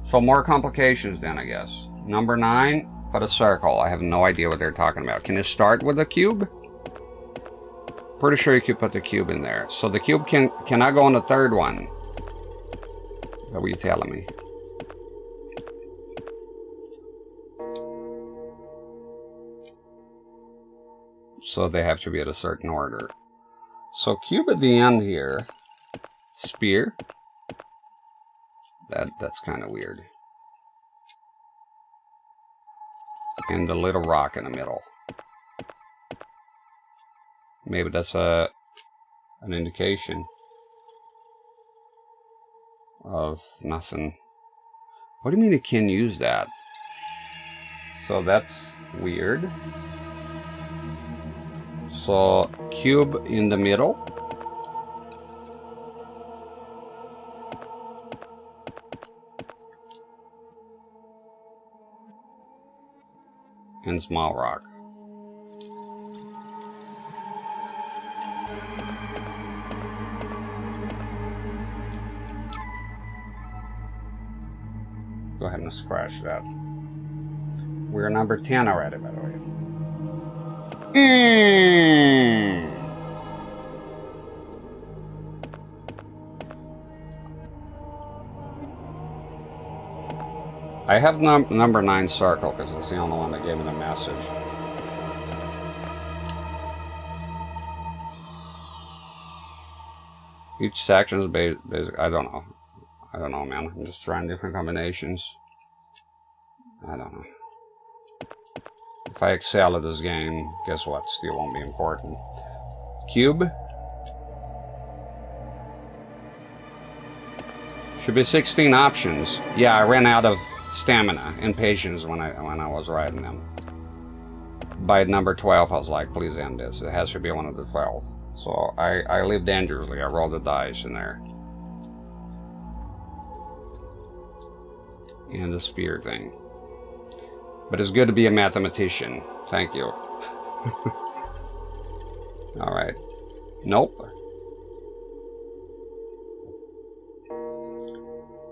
So more complications then, I guess. Number 9, put a circle. I have no idea what they're talking about. Can you start with a cube? Pretty sure you could put the cube in there. So the cube cannot go on the third one. Is that what you're telling me? So they have to be at a certain order. So cube at the end here. Spear. That's kind of weird. And the little rock in the middle. Maybe that's an indication of nothing. What do you mean you can use that? So that's weird. So cube in the middle. And small rock. Go ahead and scratch that. We're number 10 already, by the way. I have number 9 circle because it's the only one that gave me the message. Each section is basic. I don't know. I don't know, man. I'm just trying different combinations. I don't know. If I excel at this game, guess what? Still won't be important. Cube. Should be 16 options. Yeah, I ran out of stamina and patience when I was writing them. By number 12, I was like, please end this. It has to be one of the 12. So I live dangerously. I rolled the dice in there. And the spear thing. But it's good to be a mathematician. Thank you. Alright. Nope.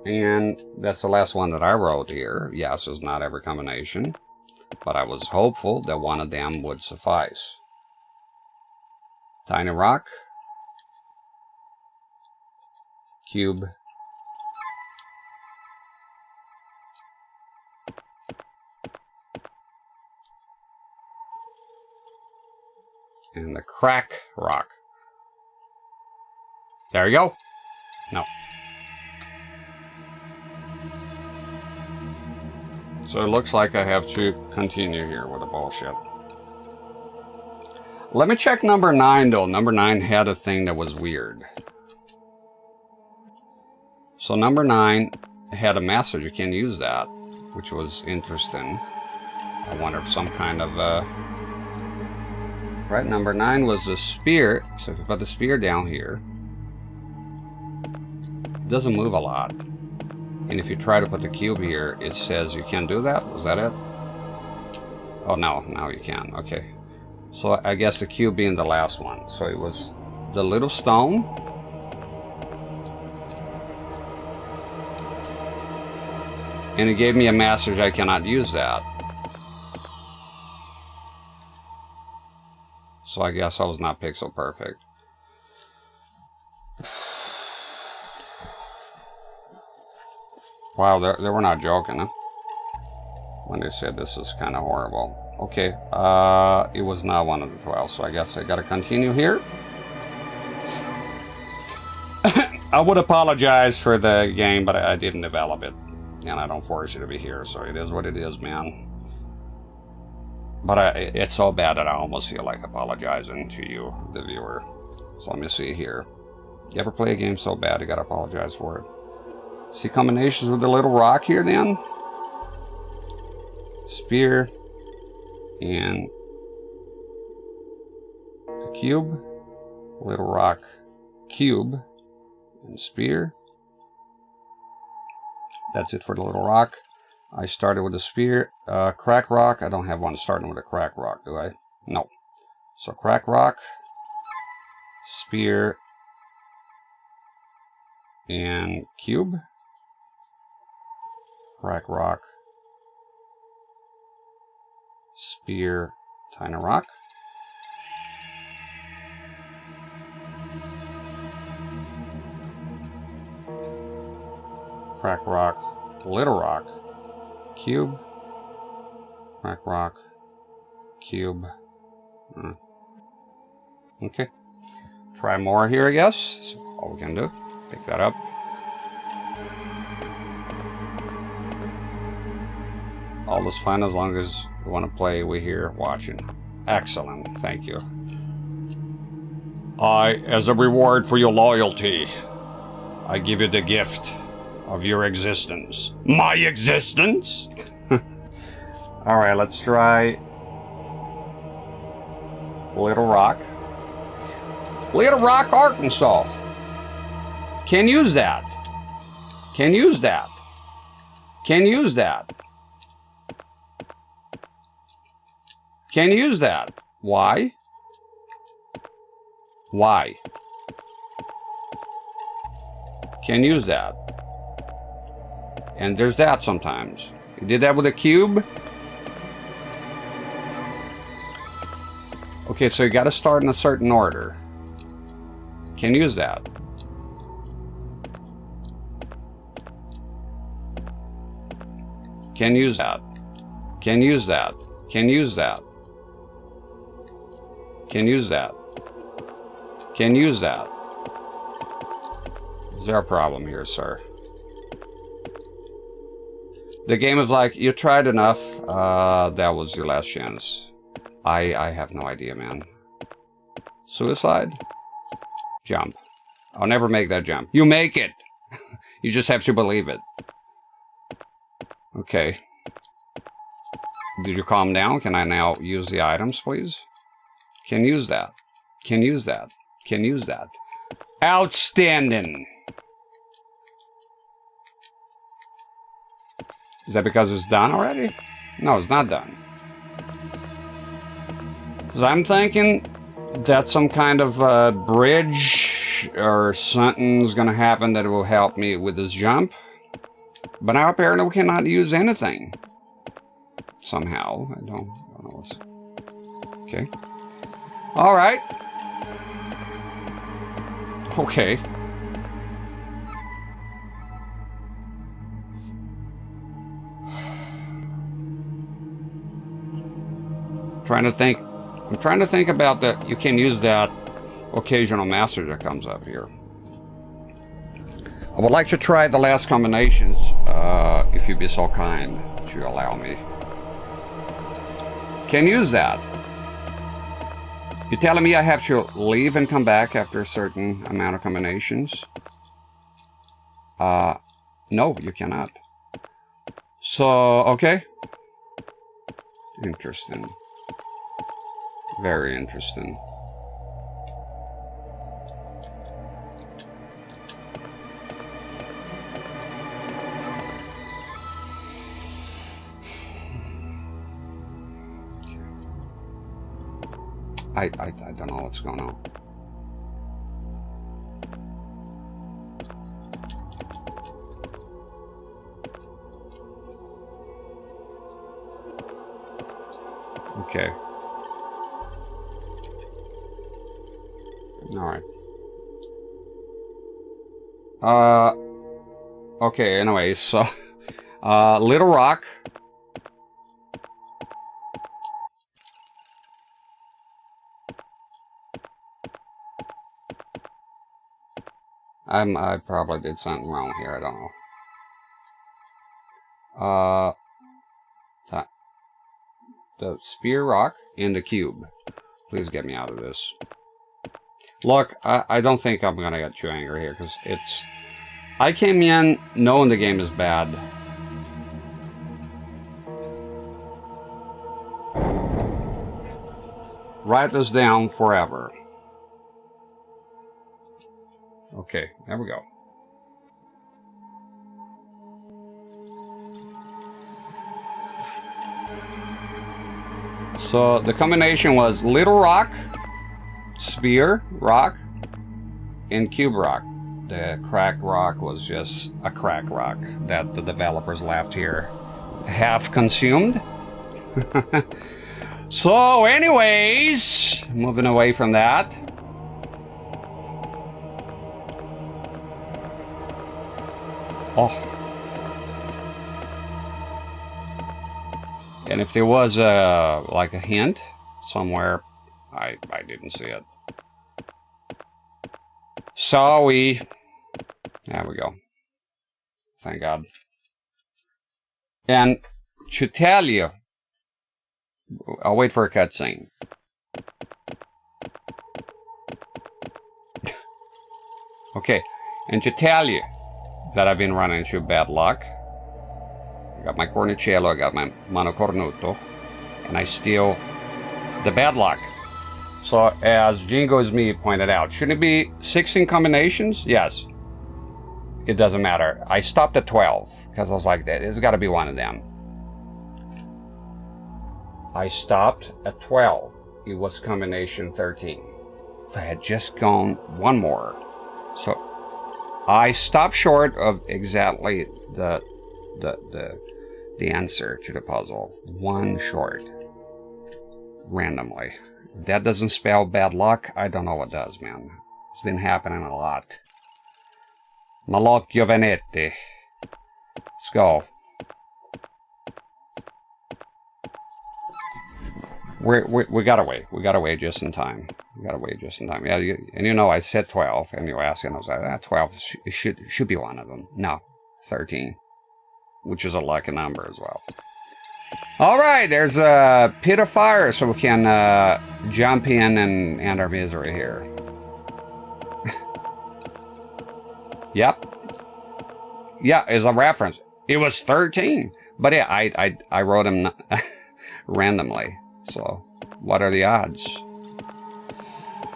And that's the last one that I wrote here. Yes, it's not every combination. But I was hopeful that one of them would suffice. Tiny rock. Cube. And the crack rock. There you go. No. So it looks like I have to continue here with the bullshit. Let me check number 9 though. Number 9 had a thing that was weird. So number 9 had a message. You can use that, which was interesting. I wonder if some kind of right, number 9 was a spear. So if you put the spear down here, it doesn't move a lot. And if you try to put the cube here, it says you can't do that. Was that it? Oh no, now you can. Okay. So I guess the cube being the last one. So it was the little stone. And it gave me a message I cannot use that. So I guess I was not pixel perfect. Wow, they were not joking, huh? When they said this is kind of horrible. Okay, it was not one of the 12, so I guess I gotta continue here. I would apologize for the game, but I didn't develop it. And I don't force you to be here, so it is what it is, man. But it's so bad that I almost feel like apologizing to you, the viewer. So let me see here. You ever play a game so bad you gotta apologize for it? See combinations with the little rock here then? Spear and a cube, little rock, cube, and spear. That's it for the little rock. I started with a spear, crack rock. I don't have one starting with a crack rock, do I? No. So crack rock, spear, and cube. Crack rock, spear, tiny rock. Crack rock, little rock, cube, crack rock, cube. Okay. Try more here, I guess. That's all we can do. Pick that up. All is fine as long as you want to play. We're here watching. Excellent. Thank you. As a reward for your loyalty, I give you the gift of your existence. My existence? Alright, let's try Little Rock. Little Rock, Arkansas. Can use that. Can use that. Can use that. Can use that. Why? Why? Can use that. And there's that sometimes. You did that with a cube. Okay, so you got to start in a certain order. Can use that. Can use that. Can use that. Can use that. Can use that. Can use that. Is there a problem here, sir? The game is like, you tried enough, that was your last chance. I have no idea, man. Suicide? Jump. I'll never make that jump. You make it! You just have to believe it. Okay. Did you calm down? Can I now use the items, please? Can use that. Can use that. Can use that. Outstanding! Is that because it's done already? No, it's not done. Because I'm thinking that some kind of bridge or something's going to happen that will help me with this jump. But now apparently we cannot use anything. Somehow. I don't know what's... Okay. Alright. Okay. I'm trying to think about that. You can use that occasional message that comes up here. I would like to try the last combinations, if you'd be so kind to allow me. Can use that. You're telling me I have to leave and come back after a certain amount of combinations? No, you cannot. So, okay. Interesting. Very interesting. I don't know what's going on. Okay. All right. Okay, anyway, so Little Rock. I probably did something wrong here, I don't know. The spear rock and the cube. Please get me out of this. Look, I don't think I'm gonna get too angry here, because it's... I came in knowing the game is bad. Write this down forever. Okay, there we go. So the combination was Little Rock, Spear Rock, and Cube Rock. The cracked rock was just a crack rock that the developers left here half consumed. So anyways, moving away from that. Oh. And if there was like a hint somewhere, I didn't see it. Sorry. There we go. Thank God. And to tell you, I'll wait for a cutscene. Okay, and to tell you that I've been running into bad luck. I got my cornicello, I got my mano cornuto, and I steal the bad luck. So, as Jingo's Me pointed out, shouldn't it be 16 combinations? Yes. It doesn't matter. I stopped at 12, because I was like, there's got to be one of them. I stopped at 12. It was combination 13. If I had just gone one more. So, I stopped short of exactly the answer to the puzzle. One short. Randomly. If that doesn't spell bad luck, I don't know what does, man. It's been happening a lot. Malocchio Venetti. Let's go. We gotta wait. We gotta wait just in time. We gotta wait just in time. Yeah, and you know I said 12, and you asked, and I was like, 12 should be one of them. No, 13, which is a lucky number as well. All right, there's a pit of fire, so we can jump in and end our misery here. Yep. Yeah, as a reference, it was 13, but yeah, I wrote them randomly. So, what are the odds?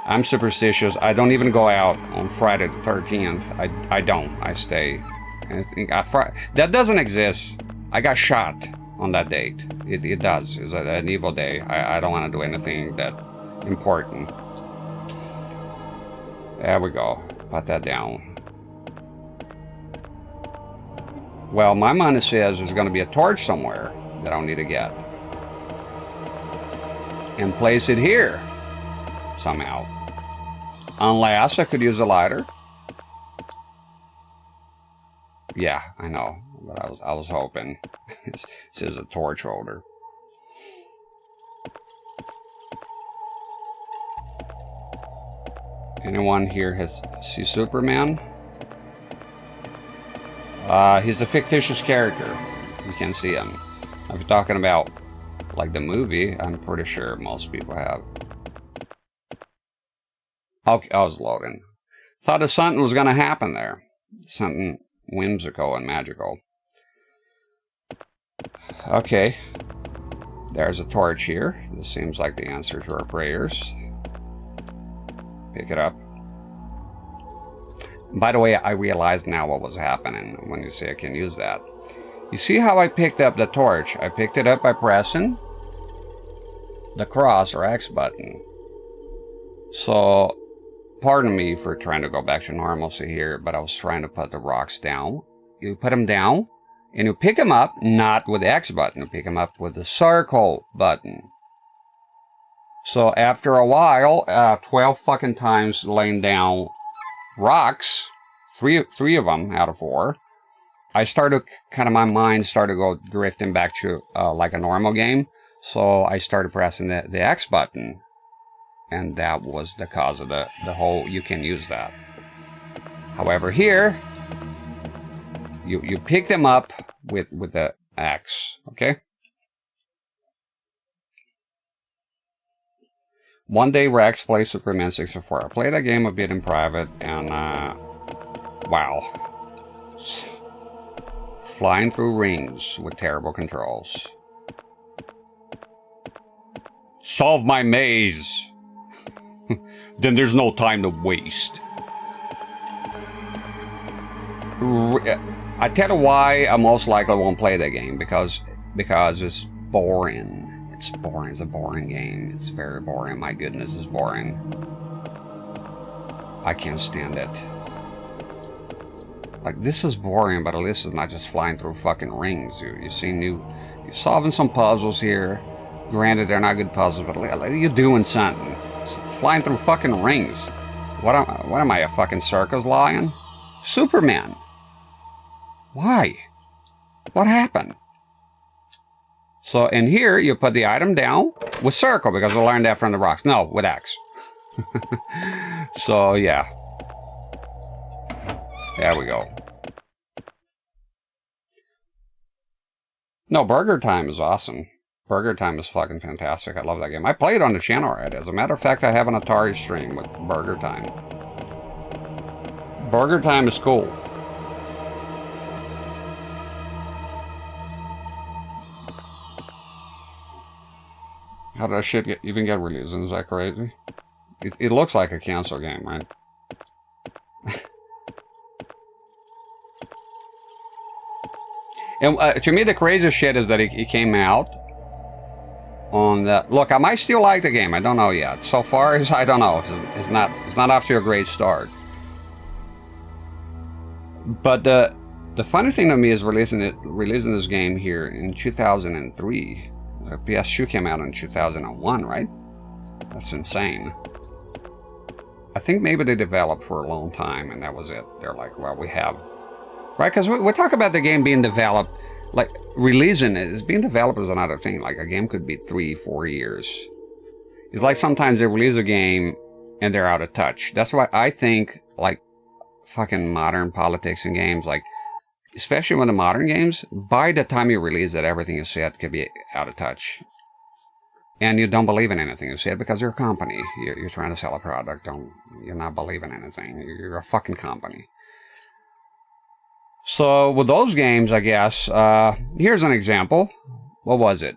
I'm superstitious. I don't even go out on Friday the 13th. I don't. I stay. And that doesn't exist. I got shot on that date. It does. It's an evil day. I don't want to do anything that important. There we go. Put that down. Well, my mind says there's going to be a torch somewhere that I'll need to get. And place it here. Somehow. Unless I could use a lighter. Yeah, I know. But I was hoping. It says a torch holder. Anyone here has see Superman? He's a fictitious character. You can see him. If you're talking about like the movie, I'm pretty sure most people have. Okay, I was loading. Thought that something was going to happen there. Something whimsical and magical. Okay. There's a torch here. This seems like the answer to our prayers. Pick it up. By the way, I realized now what was happening when you say I can use that. You see how I picked up the torch? I picked it up by pressing the cross or X button. So, pardon me for trying to go back to normalcy here, but I was trying to put the rocks down. You put them down, and you pick them up, not with the X button. You pick them up with the circle button. So after a while, 12 fucking times laying down rocks, three of them out of 4, I started, kind of my mind started to go drifting back to like a normal game. So I started pressing the X button. And that was the cause of the whole, you can use that. However, here, you pick them up with the X, okay? One day Rex plays Superman 64. I played that game a bit in private, and wow. Flying through rings with terrible controls. Solve my maze! Then there's no time to waste. I tell you why I most likely won't play that game, because it's boring. It's boring. It's a boring game. It's very boring. My goodness, it's boring. I can't stand it. Like, this is boring, but at least it's not just flying through fucking rings. You're solving some puzzles here. Granted, they're not good puzzles, but you're doing something. Flying through fucking rings. What am I, a fucking circus lion? Superman. Why? What happened? So in here, you put the item down with circle, because we learned that from the rocks. No, with X. So yeah. There we go. No, Burger Time is awesome. Burger Time is fucking fantastic. I love that game. I played on the channel already. As a matter of fact, I have an Atari stream with Burger Time. Burger Time is cool. How did that shit even get released? Is that crazy? It looks like a cancel game, right? And to me, the craziest shit is that it came out on the... Look, I might still like the game. I don't know yet. So far, I don't know. It's not off to a great start. But the funny thing to me is releasing this game here in 2003. The PS2 came out in 2001, right? That's insane. I think maybe they developed for a long time, and that was it. They're like, well, we have... Right? Because we talk about the game being developed, like, releasing it is being developed is another thing. Like, a game could be 3-4 years. It's like sometimes they release a game and they're out of touch. That's why I think, like, fucking modern politics and games, like, especially when the modern games, by the time you release it, everything you said could be out of touch. And you don't believe in anything you said because you're a company. You're trying to sell a product. You're not believing anything. You're a fucking company. So with those games, I guess, here's an example. What was it?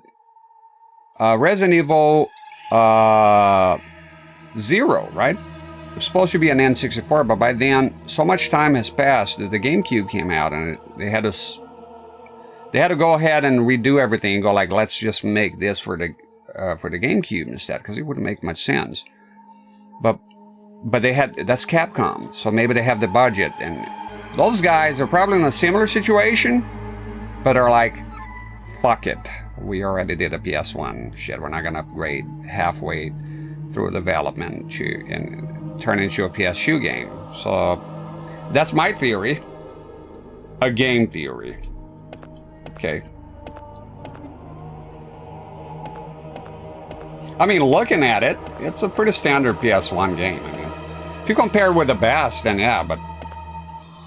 Resident Evil 0, right? It was supposed to be an N64, but by then, so much time has passed that the GameCube came out, and they had to go ahead and redo everything and go like, let's just make this for the GameCube instead, because it wouldn't make much sense. But that's Capcom, so maybe they have the budget, and those guys are probably in a similar situation, but are like, fuck it, we already did a PS1, shit, we're not gonna upgrade halfway through development and turn into a PS2 game. So that's my theory, a game theory. Okay. I mean, looking at it, it's a pretty standard PS1 game. I mean, if you compare it with the best, then yeah, but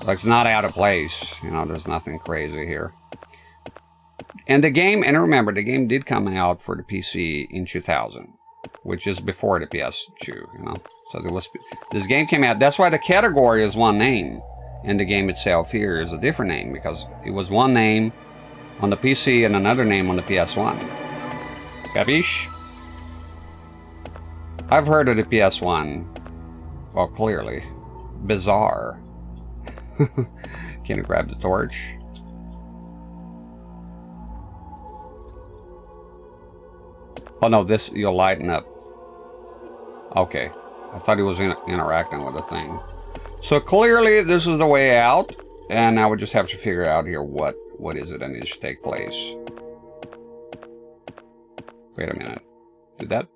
like, it's not out of place. You know, there's nothing crazy here. And the game, and remember, the game did come out for the PC in 2000. which is before the PS2, you know. So there was, this game came out, that's why the category is one name, and the game itself here is a different name, because it was one name on the PC and another name on the PS1. Capiche? I've heard of the PS1. Well, clearly. Bizarre. Can you grab the torch? Oh no, this, you'll lighten up. Okay. I thought he was interacting with the thing. So clearly this is the way out, and now we just have to figure out here what is it that needs to take place. Wait a minute. Did that?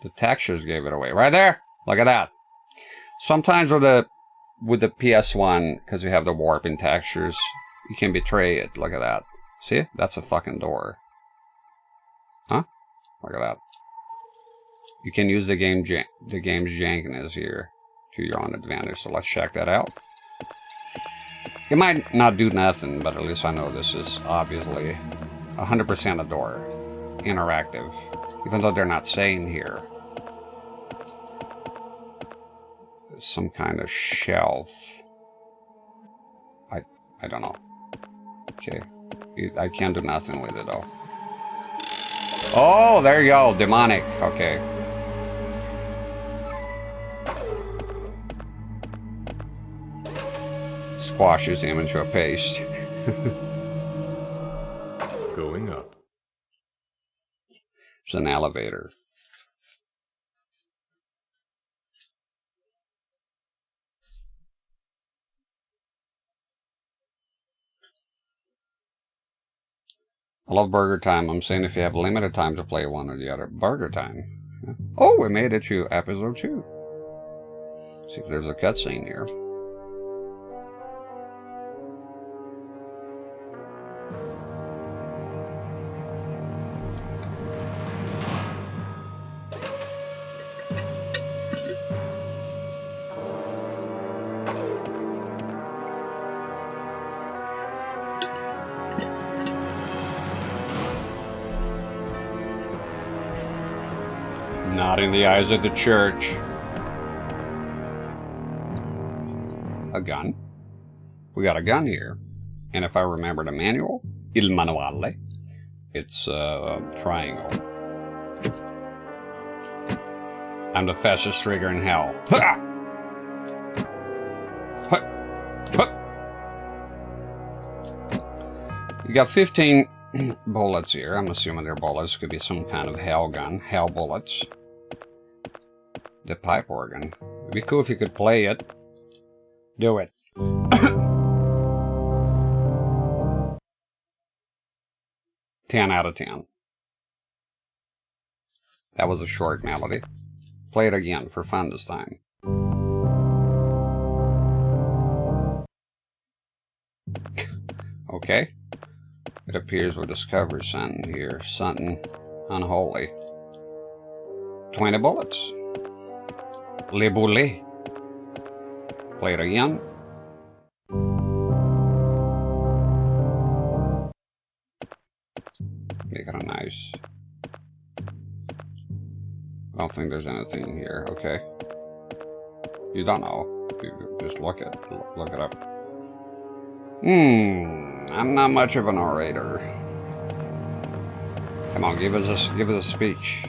The textures gave it away. Right there! Look at that. Sometimes with the PS1, because you have the warping textures, you can betray it. Look at that. See? That's a fucking door. Huh? Look at that. You can use the game's jankiness here to your own advantage. So let's check that out. It might not do nothing, but at least I know this is obviously 100% a door. Interactive. Even though they're not saying here. There's some kind of shelf. I don't know. Okay. I can't do nothing with it though. Oh, there you go. Demonic. Okay. Squashes him into a paste. Going up. It's an elevator. I love Burger Time. I'm saying if you have limited time to play one or the other. Burger Time. Yeah. Oh, we made it to episode 2. See if there's a cutscene here. Not in the eyes of the church. A gun. We got a gun here. And if I remember the manual, il manuale, it's a triangle. I'm the fastest trigger in hell. Ha! Ha! Ha! You got 15 bullets here. I'm assuming they're bullets. Could be some kind of hell gun. Hell bullets. The pipe organ. It'd be cool if you could play it. Do it. 10 out of 10. That was a short melody. Play it again for fun this time. Okay. It appears we discovered something here. Something unholy. 20 bullets. Le boulet. Play it again. Make it a nice. I don't think there's anything here. Okay. You don't know. You just look it up. I'm not much of an orator. Come on, give us a speech.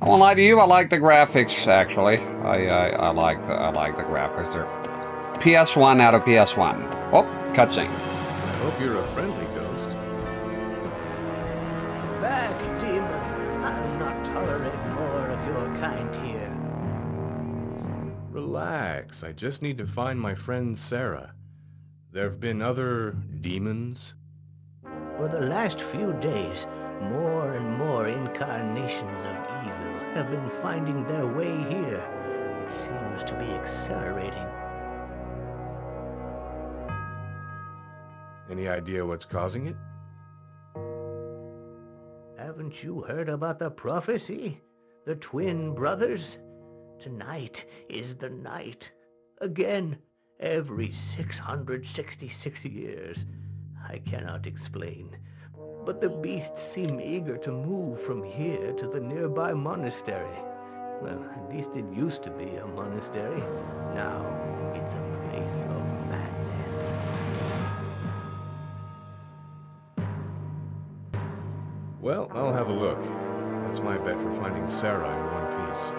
I won't lie to you. I like the graphics. Actually, I like the graphics. They're PS1 out of PS1. Oh, cutscene. I hope you're a friendly ghost. Back, demon. I'll not tolerate more of your kind here. Relax. I just need to find my friend Sarah. There have been other demons. For the last few days, more and more incarnations of evil have been finding their way here. It seems to be accelerating. Any idea what's causing it? Haven't you heard about the prophecy? The twin brothers? Tonight is the night. Again, every 666 years. I cannot explain, but the beasts seem eager to move from here to the nearby monastery. Well, at least it used to be a monastery. Now, it's a place of madness. Well, I'll have a look. That's my bet for finding Sarah in one piece.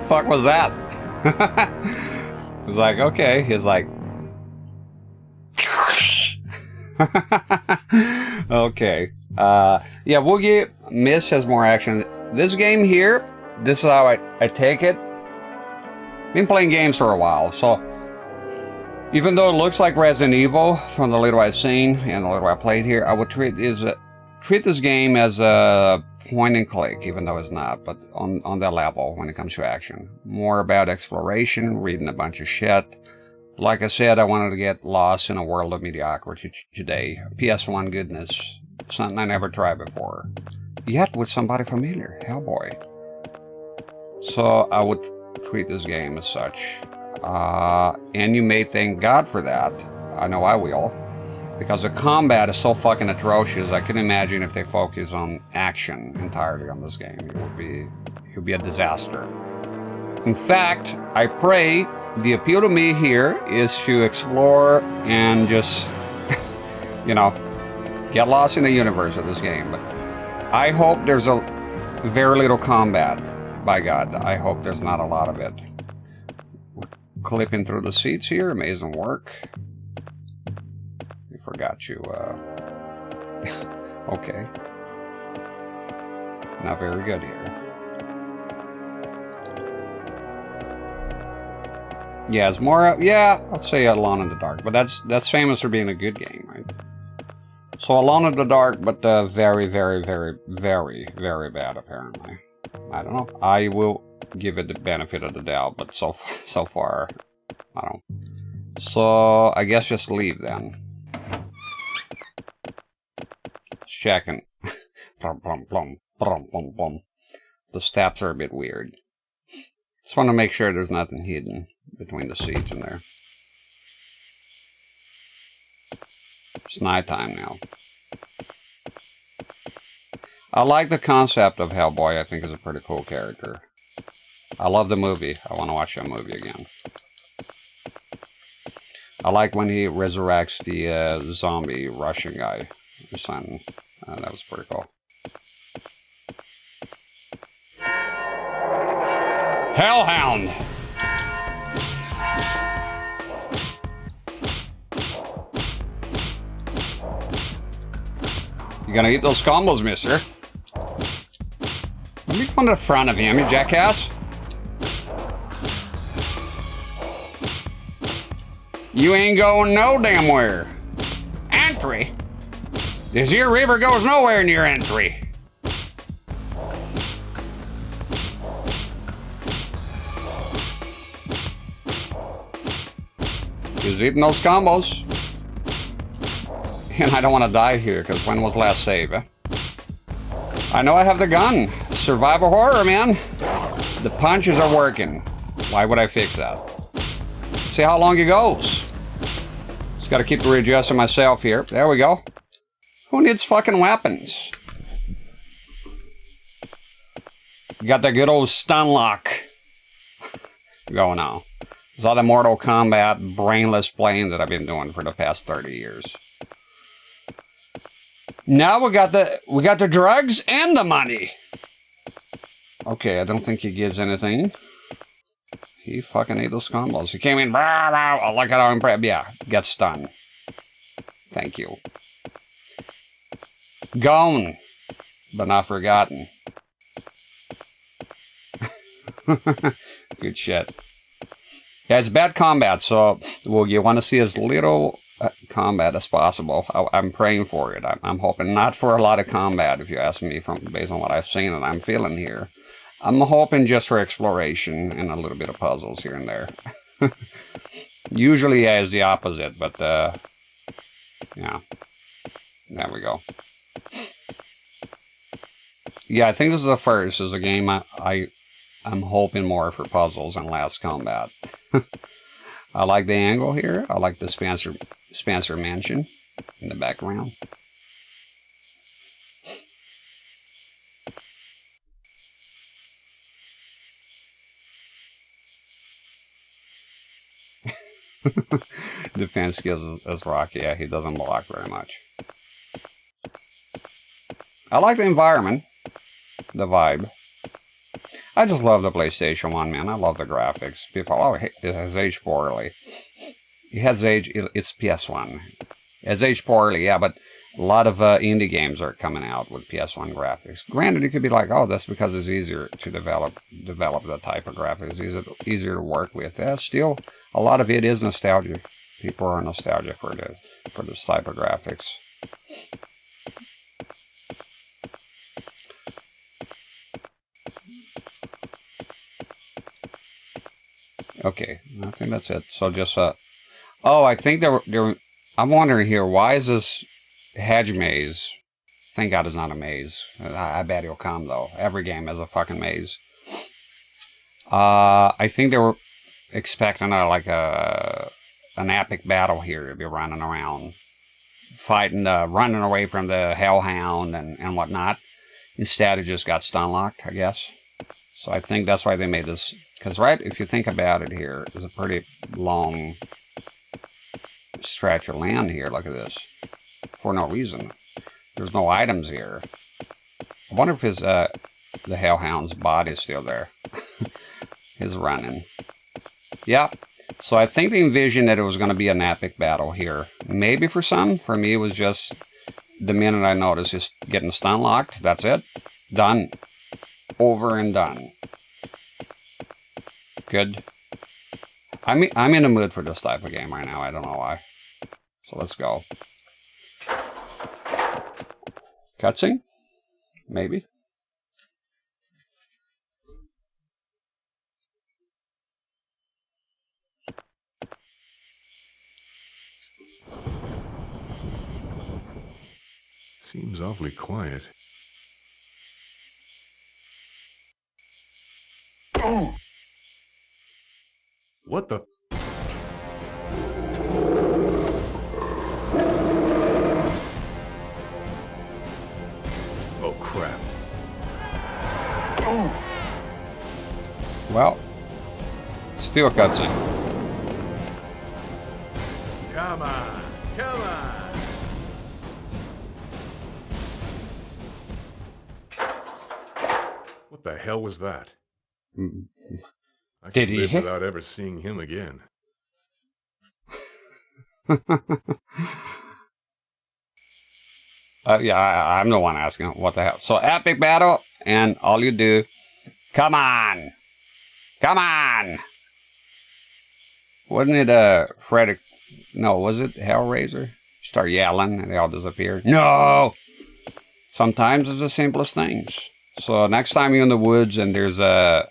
Fuck was that? It was like, okay. He's like, okay. Yeah, Woogie Miss has more action. This game here, this is how I take it. Been playing games for a while, so even though it looks like Resident Evil from the little I've seen and the little I played here, I would treat this game as a point and click, even though it's not, but on that level when it comes to action. More about exploration, reading a bunch of shit. Like I said, I wanted to get lost in a world of mediocrity today. PS1 goodness, something I never tried before. Yet with somebody familiar, Hellboy. So I would treat this game as such. And you may thank God for that. I know I will. Because the combat is so fucking atrocious, I can imagine if they focus on action entirely on this game, it would be a disaster. In fact, I pray the appeal to me here is to explore and just, you know, get lost in the universe of this game. But I hope there's a very little combat. By God, I hope there's not a lot of it. Clipping through the seats here, amazing work. We forgot you, okay. Not very good here. Yeah, it's more, yeah, I'd say Alone in the Dark, but that's famous for being a good game, right? So Alone in the Dark, but very, very, very, very, very bad, apparently. I don't know. I will give it the benefit of the doubt, but so far, I don't. So I guess just leave then. Checking. Plum, plum, plum, plum, plum, plum. The steps are a bit weird. Just want to make sure there's nothing hidden between the seats in there. It's nighttime now. I like the concept of Hellboy. I think is a pretty cool character. I love the movie. I want to watch that movie again. I like when he resurrects the zombie Russian guy. His son. That was pretty cool. Hellhound! You gonna eat those combos, mister? Let me go in the front of him, you jackass. You ain't going no damn where. Entry? This here river goes nowhere near entry. He's eating those combos. And I don't want to die here, because when was last save, eh? I know I have the gun. Survival horror, man. The punches are working. Why would I fix that? See how long it goes. Just gotta keep readjusting myself here. There we go. Who needs fucking weapons? You got that good old stun lock going on. It's all the Mortal Kombat brainless playing that I've been doing for the past 30 years. Now we got the drugs and the money. Okay, I don't think he gives anything. He fucking ate those combos. He came in, rah, rah, oh, look at how impressed. Yeah, get stunned. Thank you. Gone, but not forgotten. Good shit. Yeah, it's bad combat, so well, you want to see as little combat as possible. I'm praying for it. I'm hoping not for a lot of combat, if you ask me, based on what I've seen and I'm feeling here. I'm hoping just for exploration and a little bit of puzzles here and there. Usually, yeah, it's the opposite, but yeah, there we go. Yeah, I think this is the first. This is a game I I'm hoping more for puzzles and less combat. I like the angle here. I like the Spencer Mansion in the background. Defense skills as rock. Yeah, he doesn't block very much. I like the environment, the vibe. I just love the PlayStation 1, man. I love the graphics. People, oh, it has aged poorly. It has aged, it's PS1. It has aged poorly, yeah, but a lot of indie games are coming out with PS1 graphics. Granted, it could be like, oh, that's because it's easier to develop the type of graphics. It's easier to work with. Still, a lot of it is nostalgia. People are nostalgic for this type of graphics. Okay, I think that's it. So just oh, I think I'm wondering here, why is this hedge maze? Thank God it's not a maze. I bet he'll come though. Every game has a fucking maze. I think they were expecting an epic battle here to be running around, fighting, running away from the Hellhound and whatnot. Instead, it just got stun locked, I guess. So I think that's why they made this. Because, right, if you think about it here, there's a pretty long stretch of land here. Look at this. For no reason. There's no items here. I wonder if the Hellhound's body's still there. He's running. Yep. So I think they envisioned that it was going to be an epic battle here. Maybe for some. For me, it was just the minute I noticed just getting stun locked. That's it. Done. Over and done. Good. I'm in the mood for this type of game right now. I don't know why. So let's go. Cutscene? Maybe. Seems awfully quiet. Oh! What the? Oh, crap. Oh! Well, still cutscene. Come on! Come on! What the hell was that? I Did could he live hit? without ever seeing him again. Yeah, I'm the one asking what the hell. So epic battle, and all you do, come on, come on. Wasn't it Frederick? No, was it Hellraiser? Start yelling, and they all disappear. No. Sometimes it's the simplest things. So next time you're in the woods and there's a,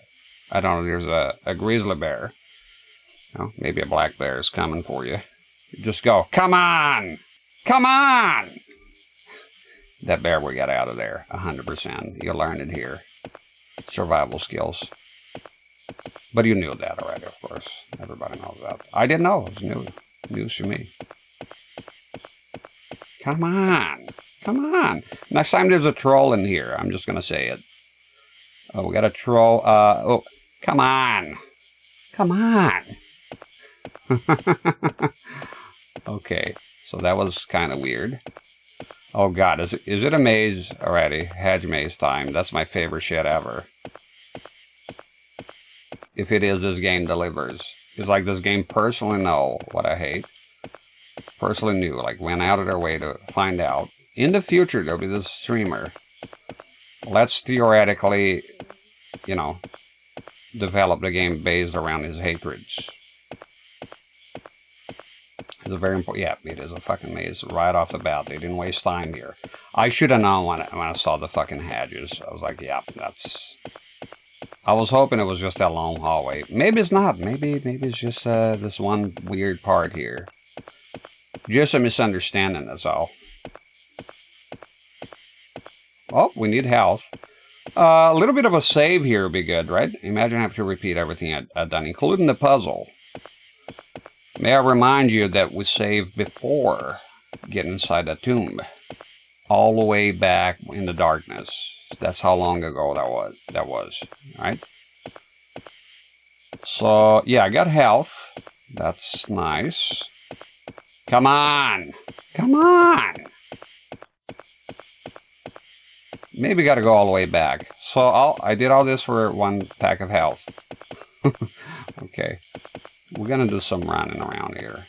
I don't know, there's a grizzly bear. You know, maybe a black bear is coming for you. You just go, come on, come on. That bear will get out of there, 100%. You'll learn it here. Survival skills. But you knew that already, of course. Everybody knows that. I didn't know. It was new. News to me. Come on. Come on. Next time there's a troll in here, I'm just going to say it. Oh, we got a troll. Oh, come on. Come on. Okay. So that was kind of weird. Oh God, is it a maze already? Hedge maze time. That's my favorite shit ever. If it is, this game delivers. It's like this game personally know what I hate. Personally knew, like went out of their way to find out. In the future, there'll be this streamer. Let's theoretically, you know, develop the game based around his hatreds. It's a very important, yeah, it is a fucking maze right off the bat. They didn't waste time here. I should have known when I saw the fucking hedges. I was like, yeah, that's... I was hoping it was just that long hallway. Maybe it's not. Maybe it's just this one weird part here. Just a misunderstanding, that's all. Oh, we need health. A little bit of a save here would be good, right? Imagine having to repeat everything I'd done, including the puzzle. May I remind you that we saved before getting inside that tomb. All the way back in the darkness. That's how long ago that was, right? So, yeah, I got health. That's nice. Come on! Come on! Maybe got to go all the way back. So I did all this for 1 pack of health. Okay. We're going to do some running around here.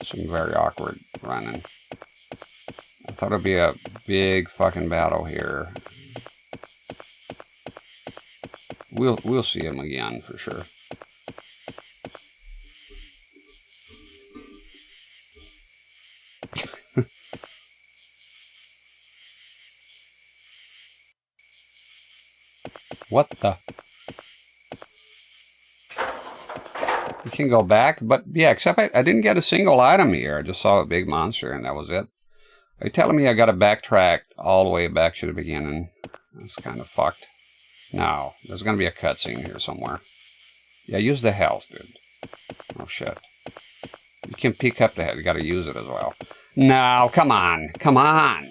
Some very awkward running. I thought it'd be a big fucking battle here. We'll see him again for sure. What the? You can go back, but yeah, except I didn't get a single item here. I just saw a big monster and that was it. Are you telling me I got to backtrack all the way back to the beginning? That's kind of fucked. No, there's going to be a cutscene here somewhere. Yeah, use the health, dude. Oh, shit. You can pick up the health. You got to use it as well. No, come on. Come on.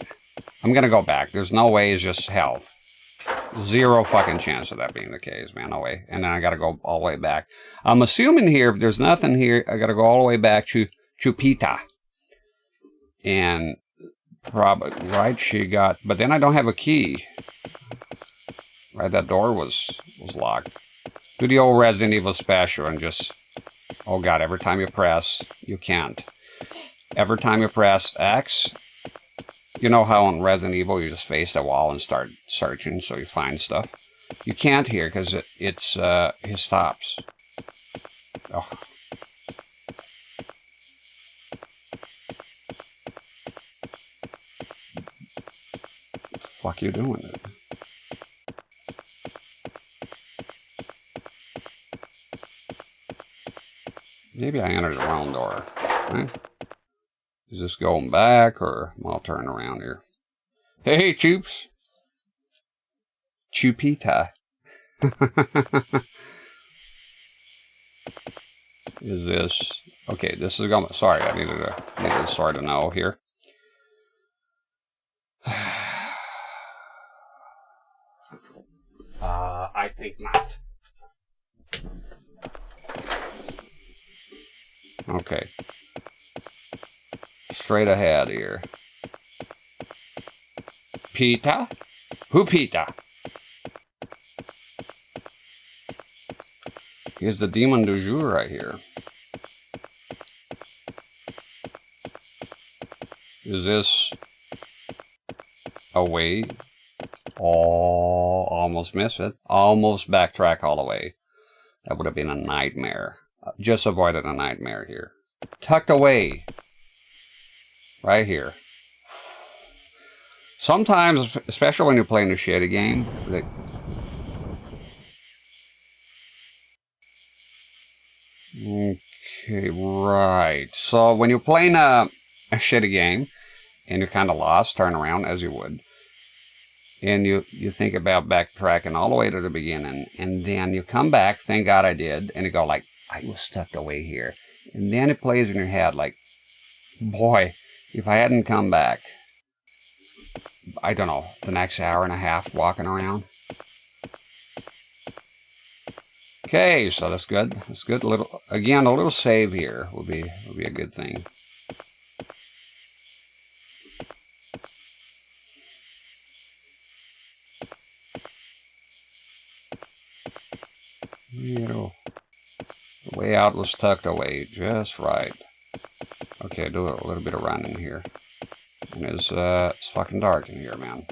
I'm going to go back. There's no way it's just health. Zero fucking chance of that being the case, man. No way. And then I got to go all the way back. I'm assuming here, if there's nothing here, I got to go all the way back to Chupita. And probably, right, she got... But then I don't have a key. Right, that door was locked. Do the old Resident Evil special and just... Oh god, every time you press, you can't. Every time you press X... You know how on Resident Evil you just face the wall and start searching so you find stuff? You can't here because it stops. Oh. What the fuck are you doing, dude? Maybe I entered the wrong door. Right? Is this going back, or I'll turn around here? Hey, Choops! Chupita. Is this... Okay, this is going... Sorry, I needed to sort of know here. I think not. Okay. Straight ahead here. Pita? Who Pita? Here's the demon du jour right here. Is this a way? Oh, almost missed it. Almost backtrack all the way. That would have been a nightmare. Just avoided a nightmare here. Tucked away. Right here. Sometimes, especially when you're playing a shitty game, okay, right. So when you're playing a shitty game and you're kind of lost, turn around as you would, and you think about backtracking all the way to the beginning, and then you come back, thank God I did, and you go like, I was tucked away here, and then it plays in your head like, boy, if I hadn't come back, I don't know, the next hour and a half walking around. Okay, so that's good. That's good. A little save here will be a good thing. You know, the way out was tucked away just right. Okay, do a little bit of running here. And it's fucking dark in here, man.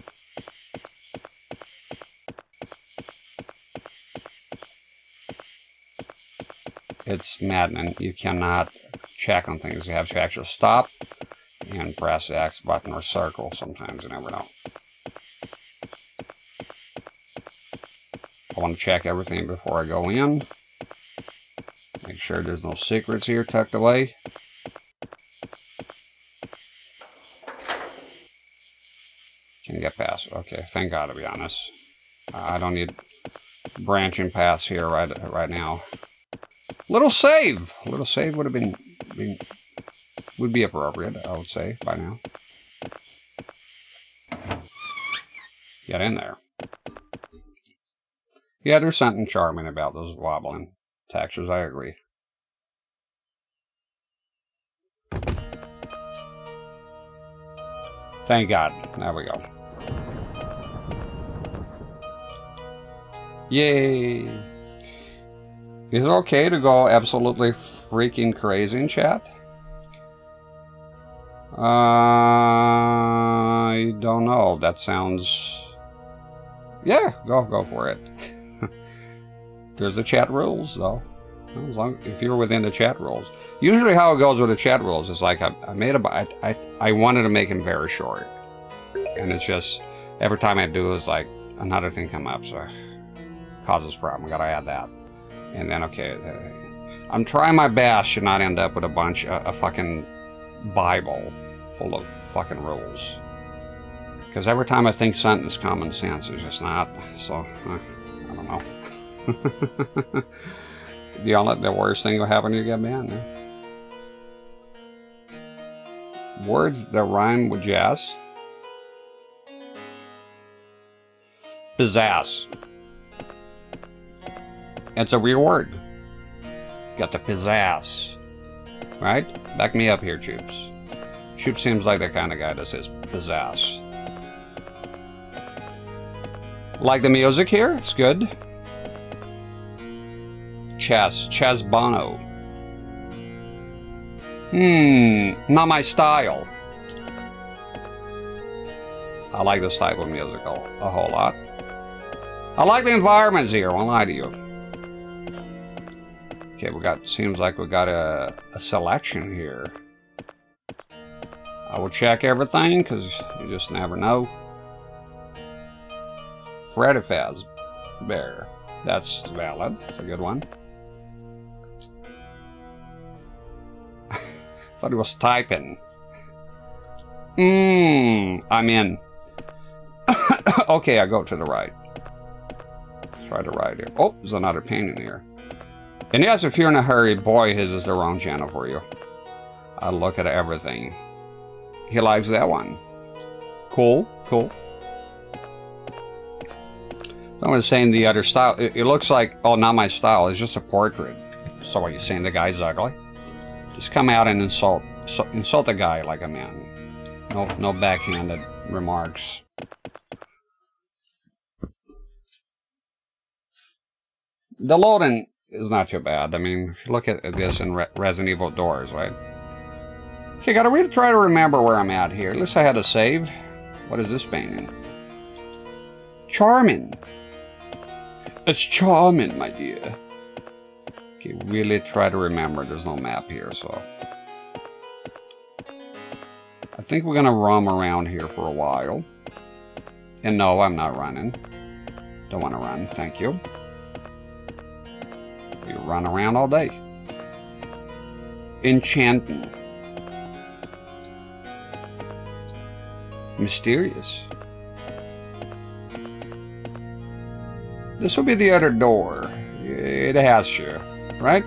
It's maddening. You cannot check on things. You have to actually stop and press the X button or circle. Sometimes you never know. I want to check everything before I go in. Make sure there's no secrets here tucked away. Can get past. Okay, thank God, to be honest. I don't need branching paths here right now. Little save would have would be appropriate, I would say, by now. Get in there. Yeah, there's something charming about those wobbling textures, I agree. Thank God. There we go. Yay! Is it okay to go absolutely freaking crazy in chat? I don't know. That sounds... Yeah, go for it. There's the chat rules, though. As long if you're within the chat rules. Usually how it goes with the chat rules is like I wanted to make them very short. And it's just, every time I do is like another thing come up, so it causes problem. I gotta add that. And then, okay, I'm trying my best to not end up with a bunch of a fucking Bible full of fucking rules. Because every time I think something is common sense, it's just not. So, I don't know. The worst thing will happen, you get banned. Yeah. Words that rhyme with jazz. Pizzazz. It's a real word. Got the pizzazz. Right? Back me up here, Choops. Choops seems like the kind of guy that says pizzazz. Like the music here? It's good. Chaz Bono. Not my style. I like this type of music a whole lot. I like the environments here, I won't lie to you. Okay, seems like we got a selection here. I will check everything, because you just never know. Freddy Fazbear. That's valid. That's a good one. Thought he was typing. I'm in. Okay, I go to the right. Try the right here. Oh, there's another painting here. And yes, if you're in a hurry, boy, his is the wrong channel for you. I look at everything. He likes that one. Cool. I was saying the other style. It looks like, oh, not my style. It's just a portrait. So are you saying the guy's ugly? Just come out and insult the guy like a man. No backhanded remarks. The loading is not too bad. I mean, if you look at this in Resident Evil Doors, right? Okay, gotta really try to remember where I'm at here. At least I had a save. What is this painting? Charming. It's charming, my dear. Okay, really try to remember. There's no map here, so... I think we're gonna roam around here for a while. And no, I'm not running. Don't want to run, thank you. We run around all day. Enchanting. Mysterious. This will be the other door. It has to, right?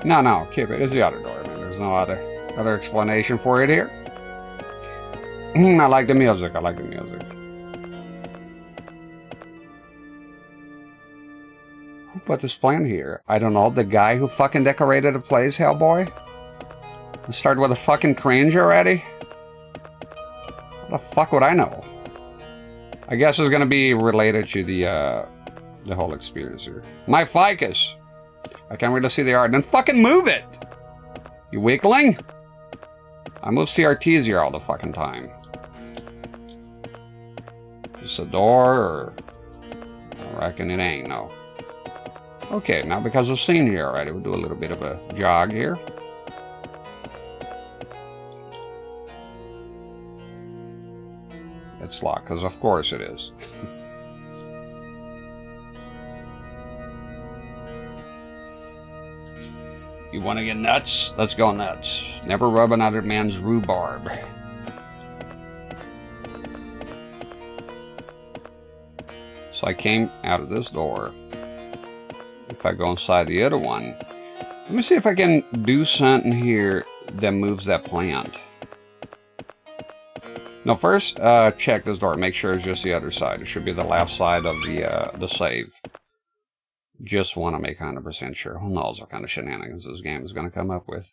No, keep it. It's the other door. I mean, there's no other explanation for it here. I like the music. Who put this plan here? I don't know. The guy who fucking decorated the place, Hellboy? Let's start with a fucking cringe already? What the fuck would I know? I guess it's gonna be related to the whole experience here. My ficus! I can't wait to see the art. Then fucking move it! You weakling? I move CRTs here all the fucking time. Is this a door, or... I reckon it ain't, no. Okay, now because we've seen here already, we'll do a little bit of a jog here. It's locked, because of course it is. You want to get nuts? Let's go nuts. Never rub another man's rhubarb. So I came out of this door. If I go inside the other one, let me see if I can do something here that moves that plant. No, first check this door. Make sure it's just the other side. It should be the left side of the save. Just want to make 100% sure. Who knows what kind of shenanigans this game is going to come up with.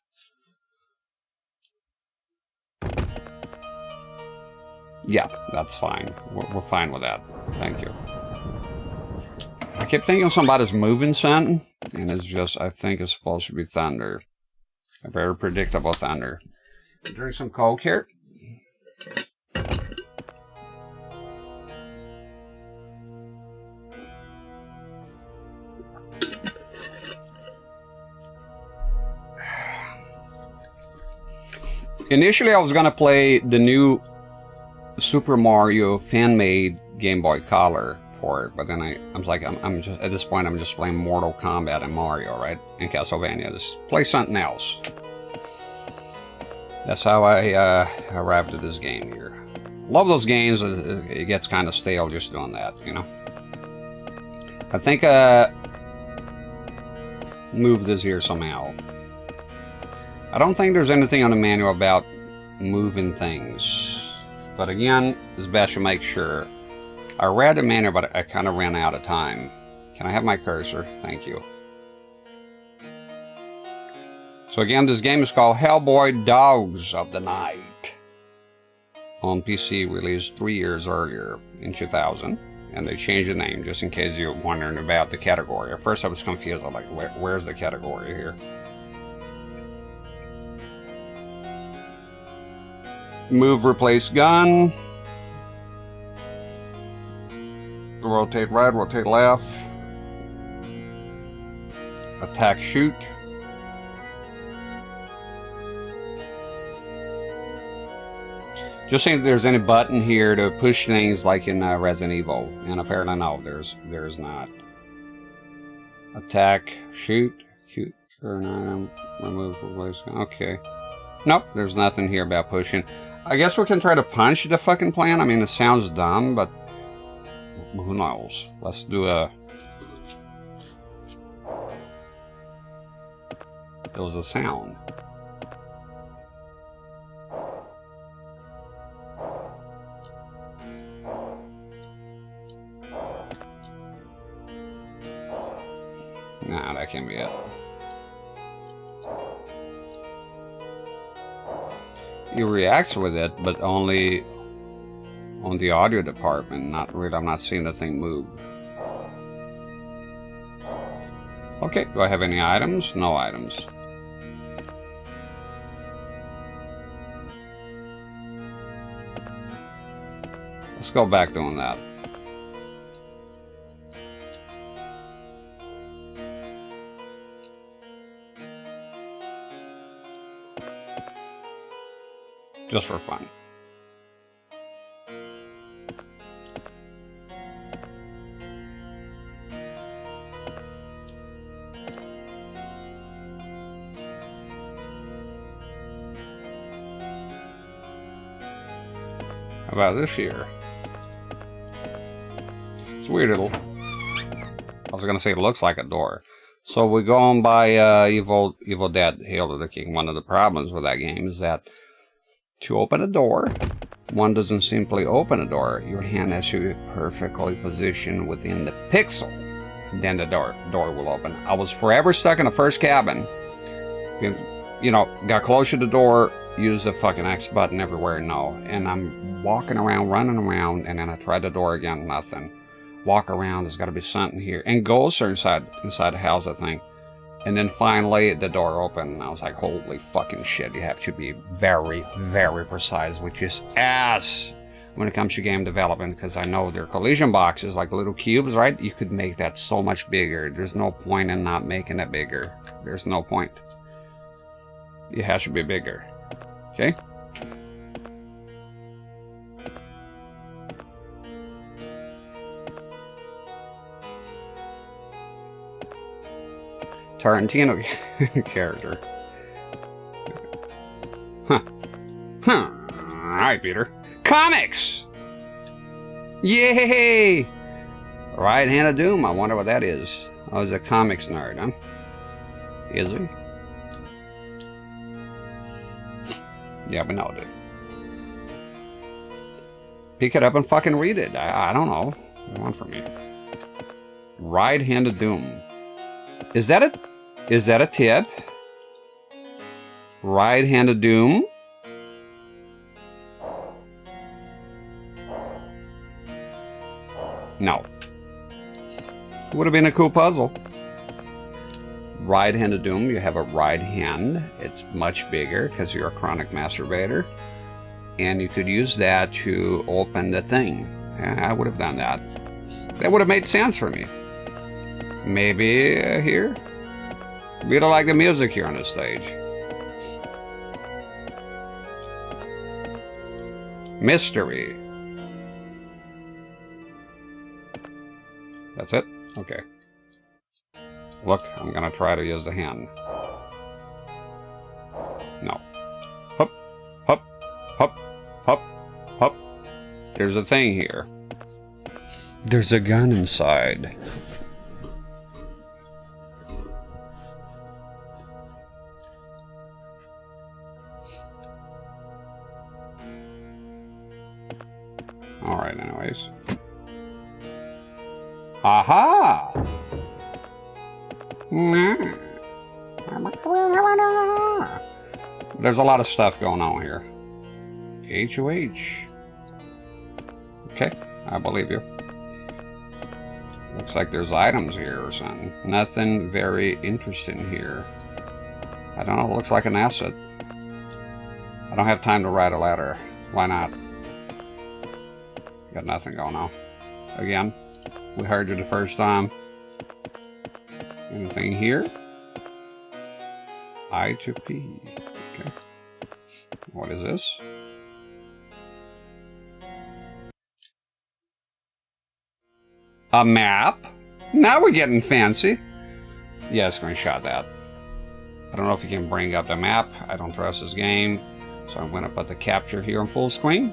Yeah, that's fine. We're fine with that. Thank you. I kept thinking somebody's moving something, and it's just, I think it's supposed to be thunder. A very predictable thunder. Drink some Coke here. Initially, I was going to play the new Super Mario fan-made Game Boy Color port, but then I was like, I'm just, at this point, I'm just playing Mortal Kombat and Mario, right? And Castlevania. Just play something else. That's how I arrived at this game here. Love those games. It gets kind of stale just doing that, you know? I think move this here somehow. I don't think there's anything on the manual about moving things. But again, it's best to make sure. I read the manual, but I kind of ran out of time. Can I have my cursor? Thank you. So again, this game is called Hellboy Dogs of the Night. On PC, released 3 years earlier in 2000. And they changed the name, just in case you're wondering about the category. At first I was confused. I'm like, where's the category here? Move, replace gun. Rotate right, rotate left. Attack, shoot. Just seeing if there's any button here to push things like in Resident Evil. And apparently no, there's not. Attack, shoot, turn item, remove, replace gun. Okay. Nope, there's nothing here about pushing. I guess we can try to punch the fucking plant. I mean, it sounds dumb, but who knows? Let's do a... There was a sound. Nah, that can't be it. He reacts with it, but only on the audio department. Not really. I'm not seeing the thing move. Okay, do I have any items? No items. Let's go back doing that. Just for fun. How about this here? It's weird. I was gonna say it looks like a door. So we go on by Evil Dead: Hail to the King. One of the problems with that game is that to open a door, one doesn't simply open a door. Your hand has to be perfectly positioned within the pixel. Then the door will open. I was forever stuck in the first cabin. You know, got close to the door, used the fucking X button everywhere, no. And I'm walking around, running around, and then I tried the door again, nothing. Walk around, there's got to be something here. And ghosts are inside the house, I think. And then finally, the door opened, and I was like, holy fucking shit, you have to be very, very precise, which is ass when it comes to game development, because I know they're collision boxes, like little cubes, right? You could make that so much bigger. There's no point in not making it bigger. There's no point. It has to be bigger. Okay? Tarantino character. Huh. Alright, Peter. Comics! Yay! Right Hand of Doom. I wonder what that is. Oh, he's a comics nerd, huh? Is he? Yeah, but no, dude. Pick it up and fucking read it. I don't know. What do you want from me? Right Hand of Doom. Is that a tip? Right Hand of Doom? No. Would have been a cool puzzle. Right Hand of Doom, you have a right hand. It's much bigger because you're a chronic masturbator. And you could use that to open the thing. Yeah, I would have done that. That would have made sense for me. Maybe here? We don't like the music here on the stage. Mystery. That's it? Okay. Look, I'm gonna try to use the hand. No. Hup, hup, hup, hup, hup. There's a thing here. There's a gun inside. Alright, anyways. Aha! There's a lot of stuff going on here. HOH. Okay, I believe you. Looks like there's items here or something. Nothing very interesting here. I don't know, it looks like an asset. I don't have time to write a letter. Why not? Got nothing going on. Again, we heard you the first time. Anything here? I to P. Okay. What is this? A map? Now we're getting fancy. Yeah, screenshot that. I don't know if you can bring up the map. I don't trust this game. So I'm going to put the capture here on full screen.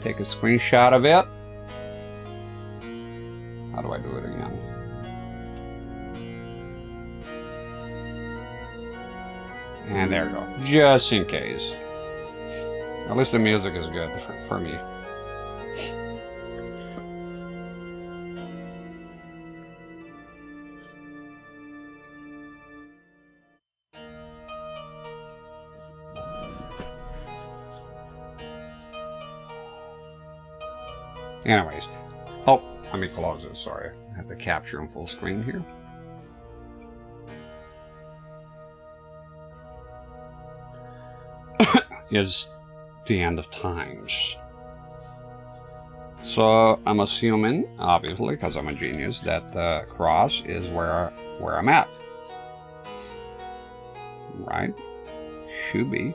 Take a screenshot of it. How do I do it again? And there we go. Just in case. At least the music is good for me. Anyways. Oh, let me close this. Sorry. I have to capture in full screen here. Is the end of times. So I'm assuming, obviously, because I'm a genius, that the cross is where I'm at. Right? Should be.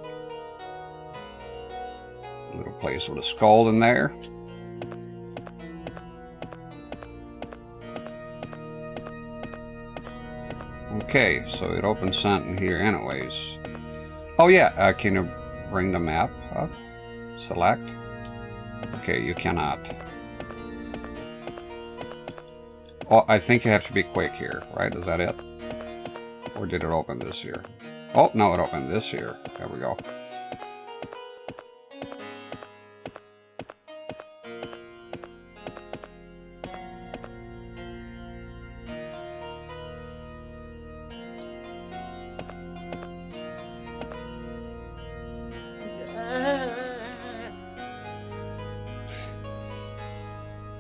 A little place with a skull in there. Okay, so it opens something here anyways. Oh yeah, can you bring the map up? Select. Okay, you cannot. Oh, I think you have to be quick here, right? Is that it? Or did it open this here? Oh, no, it opened this here. There we go.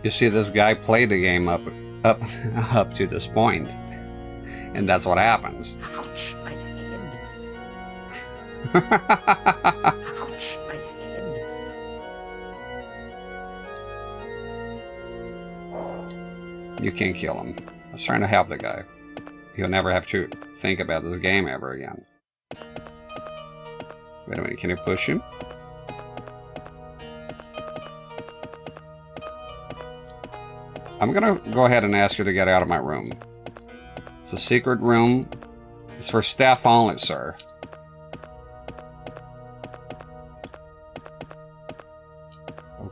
You see, this guy played the game up to this point, and that's what happens. Ouch, my head. Ouch, my head. You can't kill him. I was trying to help the guy. He'll never have to think about this game ever again. Wait a minute, can you push him? I'm gonna go ahead and ask you to get out of my room. It's a secret room. It's for staff only, sir.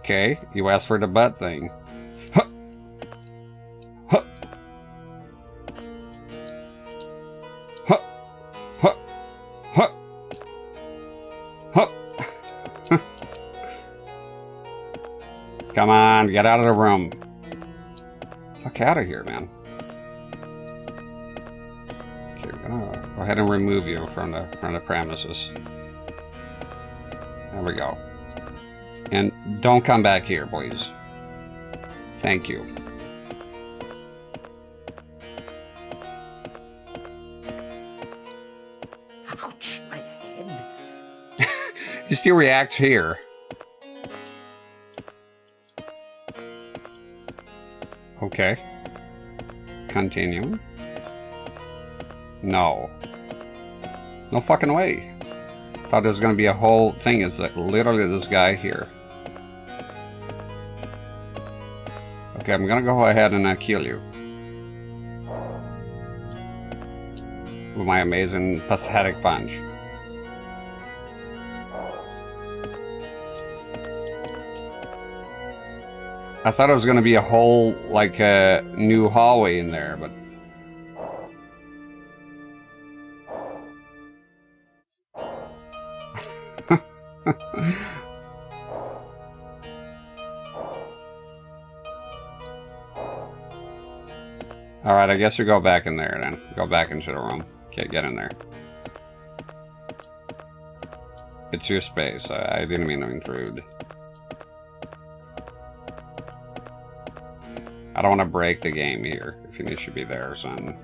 Okay, you asked for the butt thing. Huh. Huh. Huh. Huh. Huh. Huh. Come on, get out of the room. Fuck out of here, man. Okay, we're gonna go ahead and remove you from the premises. There we go. And don't come back here, please. Thank you. Ouch, my head. He still reacts here. Okay. Continue. No. No fucking way. Thought there was gonna be a whole thing. It's like literally this guy here. Okay, I'm gonna go ahead and kill you. With my amazing pathetic punch. I thought it was gonna be a whole, like, new hallway in there, but... Alright, I guess we go back in there then. Go back into the room. Okay, get in there. It's your space. I didn't mean to intrude. I don't want to break the game here. If you should be there, son.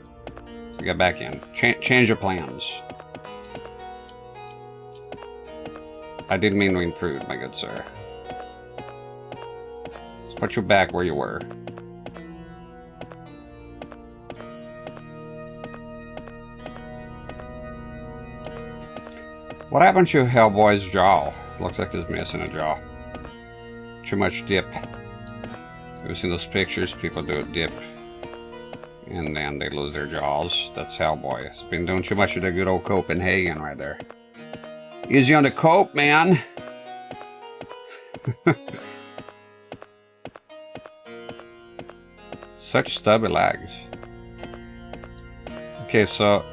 So get back in. Change your plans. I didn't mean to intrude, my good sir. Let's put you back where you were. What happened to Hellboy's jaw? Looks like he's missing a jaw. Too much dip. You've seen those pictures, people do a dip and then they lose their jaws. That's Hellboy. He's been doing too much of the good old Copenhagen right there. Easy on the cope, man. Such stubby legs. Okay, so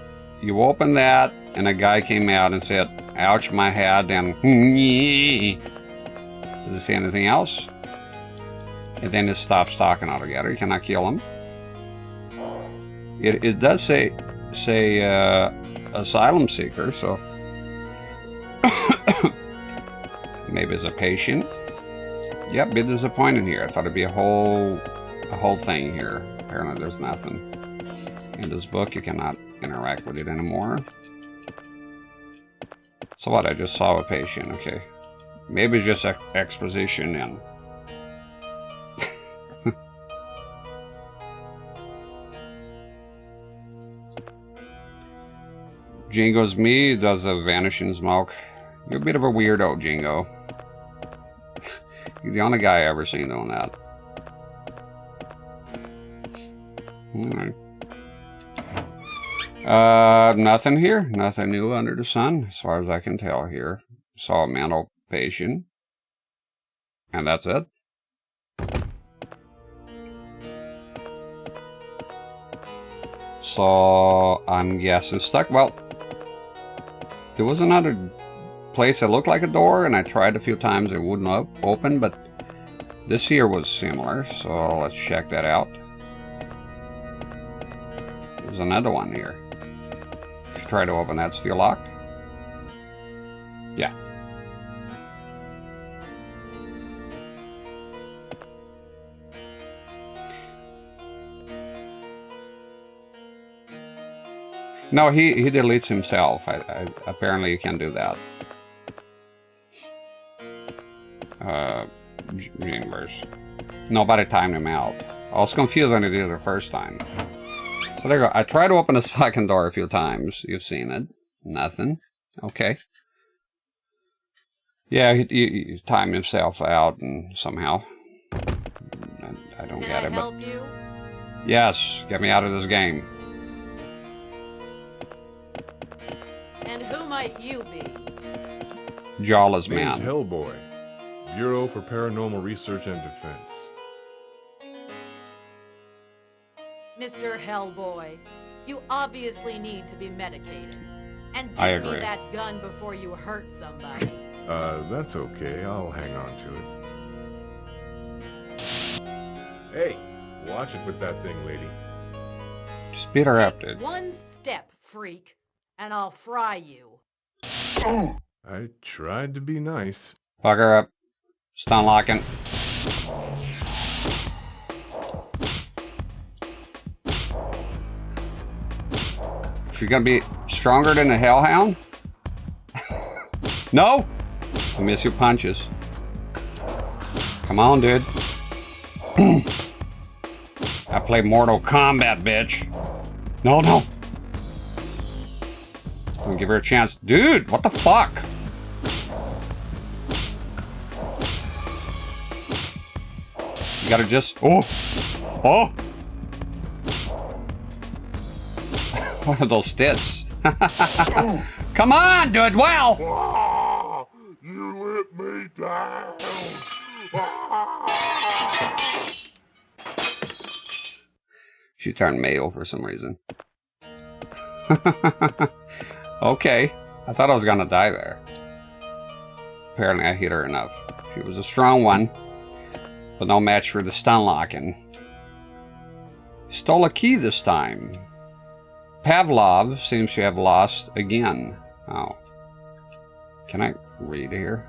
you open that and a guy came out and said, ouch my head, and does he say anything else? And then it stops talking altogether. You cannot kill him. It does say Asylum Seeker, so maybe it's a patient. Yep, bit disappointed here. I thought it'd be a whole thing here. Apparently there's nothing. In this book you cannot interact with it anymore. So what, I just saw a patient, okay. Maybe it's just exposition and... Jingo's me does a vanishing smoke. You're a bit of a weirdo, Jingo. You're the only guy I ever seen doing that. Alright. Nothing here. Nothing new under the sun, as far as I can tell here. Saw a mental patient. And that's it. So, I'm guessing stuck. Well, there was another place that looked like a door, and I tried a few times. It wouldn't open, but this here was similar. So, let's check that out. There's another one here. Try to open that, still locked? Yeah. No, he deletes himself. Apparently you can do that. Universe. Nobody timed him out. I was confused when he did it the first time. So there you go. I tried to open this fucking door a few times. You've seen it. Nothing. Okay. Yeah, he timed himself out and somehow. I don't get it, but... Can I help you? Yes, get me out of this game. And who might you be? Jawless Name's man. Hellboy. Bureau for Paranormal Research and Defense. Mr. Hellboy, you obviously need to be medicated. And I give me agree. that gun before you hurt somebody. That's okay. I'll hang on to it. Hey, watch it with that thing, lady. Speed her up, dude. One step, freak, and I'll fry you. I tried to be nice. Fuck her up. Stun locking. She's gonna be stronger than the Hellhound? No! You miss your punches. Come on, dude. I play Mortal Kombat, bitch. No, no. Don't give her a chance. Dude, what the fuck? You gotta just... Oh! Oh! What are those stits? Come on, dude, well! Ah, you let me down! Ah. She turned male for some reason. Okay. I thought I was gonna die there. Apparently I hit her enough. She was a strong one, but no match for the stun locking. Stole a key this time. Pavlov seems to have lost again. Oh. Can I read here?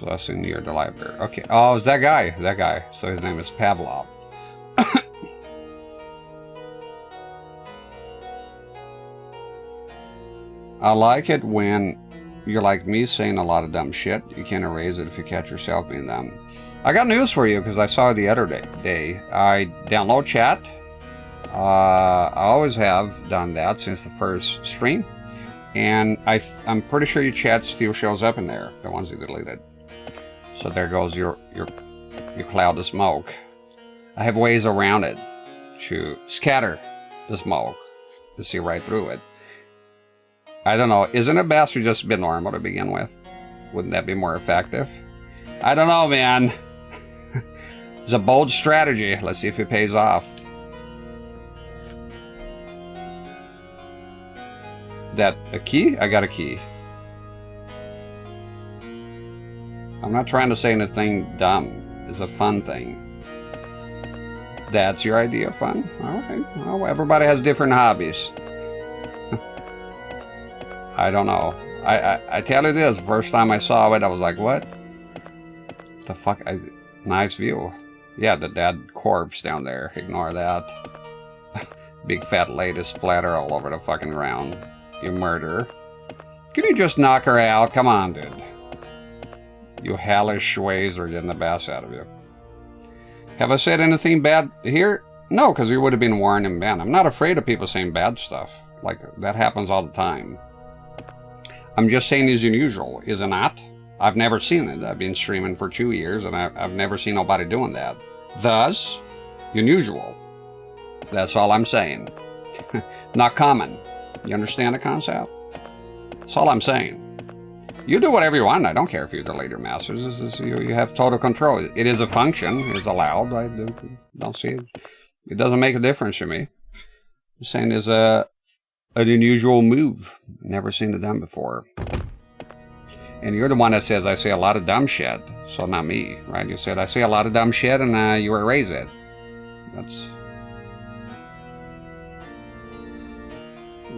So that's near the library. Okay. Oh, it's that guy. That guy. So his name is Pavlov. I like it when you're like me saying a lot of dumb shit. You can't erase it if you catch yourself being dumb. I got news for you because I saw it the other day. I download chat. I always have done that since the first stream. And I'm pretty sure your chat still shows up in there, the ones you deleted. So there goes your cloud of smoke. I have ways around it to scatter the smoke to see right through it. I don't know. Isn't it best to just be normal to begin with? Wouldn't that be more effective? I don't know, man. It's a bold strategy. Let's see if it pays off. That a key? I got a key. I'm not trying to say anything dumb. It's a fun thing. That's your idea of fun? Okay. Well, everybody has different hobbies. I don't know. I tell you this, first time I saw it, I was like, what? The fuck? Nice view. Yeah, the dead corpse down there. Ignore that. Big fat lady splatter all over the fucking ground. You murderer. Can you just knock her out? Come on, dude. You hellish ways are getting the best out of you. Have I said anything bad here? No, because you would have been warned and banned. I'm not afraid of people saying bad stuff. Like, that happens all the time. I'm just saying it's unusual, is it not? I've never seen it. I've been streaming for 2 years, and I've never seen nobody doing that. Thus, unusual. That's all I'm saying. Not common. You understand the concept? That's all I'm saying. You do whatever you want. I don't care if you're the leader masters. You have total control. It is a function. It's allowed. I don't see it. It doesn't make a difference to me. I'm saying it's an unusual move. Never seen it done before. And you're the one that says I say a lot of dumb shit. So not me, right? You said I say a lot of dumb shit and you erase it. That's...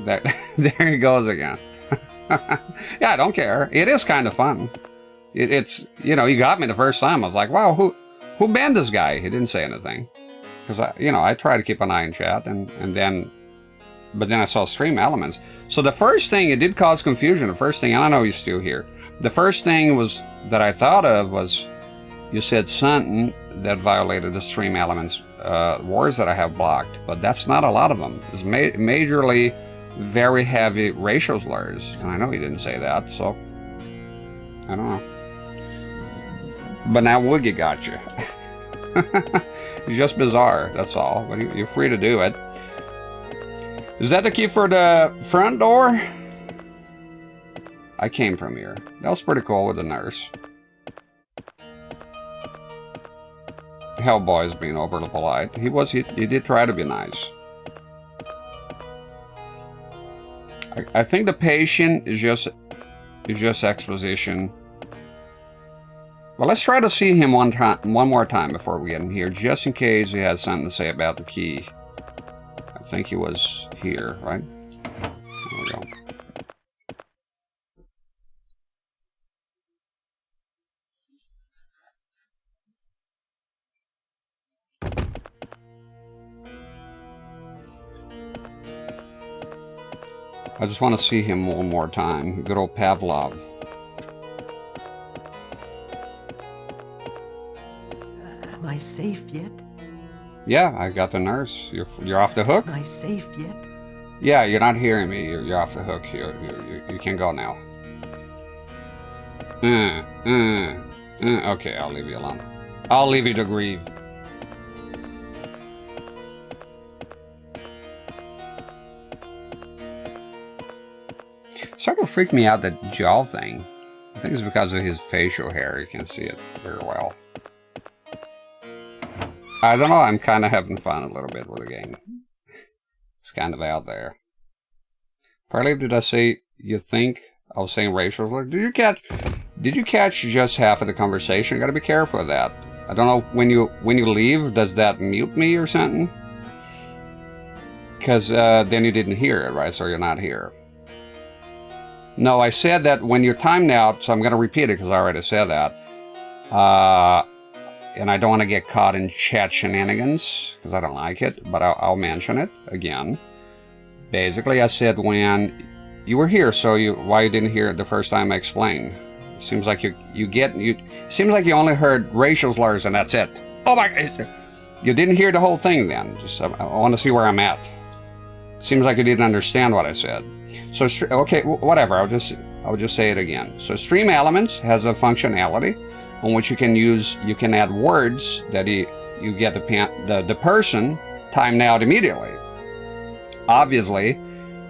That, there he goes again. Yeah, I don't care. It is kind of fun. It's, you know, you got me the first time. I was like, wow, who banned this guy? He didn't say anything. Because, I try to keep an eye in chat. But then I saw stream elements. So the first thing, it did cause confusion. The first thing, and I know you're still here. The first thing was that I thought of was you said something that violated the stream elements words that I have blocked. But that's not a lot of them. It's majorly very heavy racial slurs. And I know he didn't say that, so I don't know. But now Woogie got you. It's just bizarre, that's all. But you're free to do it. Is that the key for the front door? I came from here. That was pretty cool with the nurse. Hellboy's being overly polite. He did try to be nice. I think the patient is just exposition. Well, let's try to see him one more time before we get him here, just in case he has something to say about the key. I think he was here, right? There we go. I just want to see him one more time. Good old Pavlov. Am I safe yet? Yeah, I got the nurse. You're off the hook? Am I safe yet? Yeah, you're not hearing me. You're off the hook. You can go now. Okay, I'll leave you alone. I'll leave you to grieve. Sort of freaked me out, that jaw thing. I think it's because of his facial hair. You can see it very well. I don't know, I'm kind of having fun a little bit with the game. It's kind of out there. Partly, did I say you think I was saying racial slurs? Did you catch just half of the conversation? You gotta be careful with that. I don't know, when you leave, does that mute me or something? Because then you didn't hear it, right? So you're not here. No, I said that when you're timed out, so I'm going to repeat it because I already said that. And I don't want to get caught in chat shenanigans because I don't like it, but I'll mention it again. Basically, I said when you were here, so why you didn't hear it the first time I explained. Seems like seems like you only heard racial slurs and that's it. Oh my God! You didn't hear the whole thing then. Just I want to see where I'm at. Seems like you didn't understand what I said. So, okay, whatever, I'll just say it again. So Stream Elements has a functionality on which you can add words that you get the person timed out immediately. Obviously,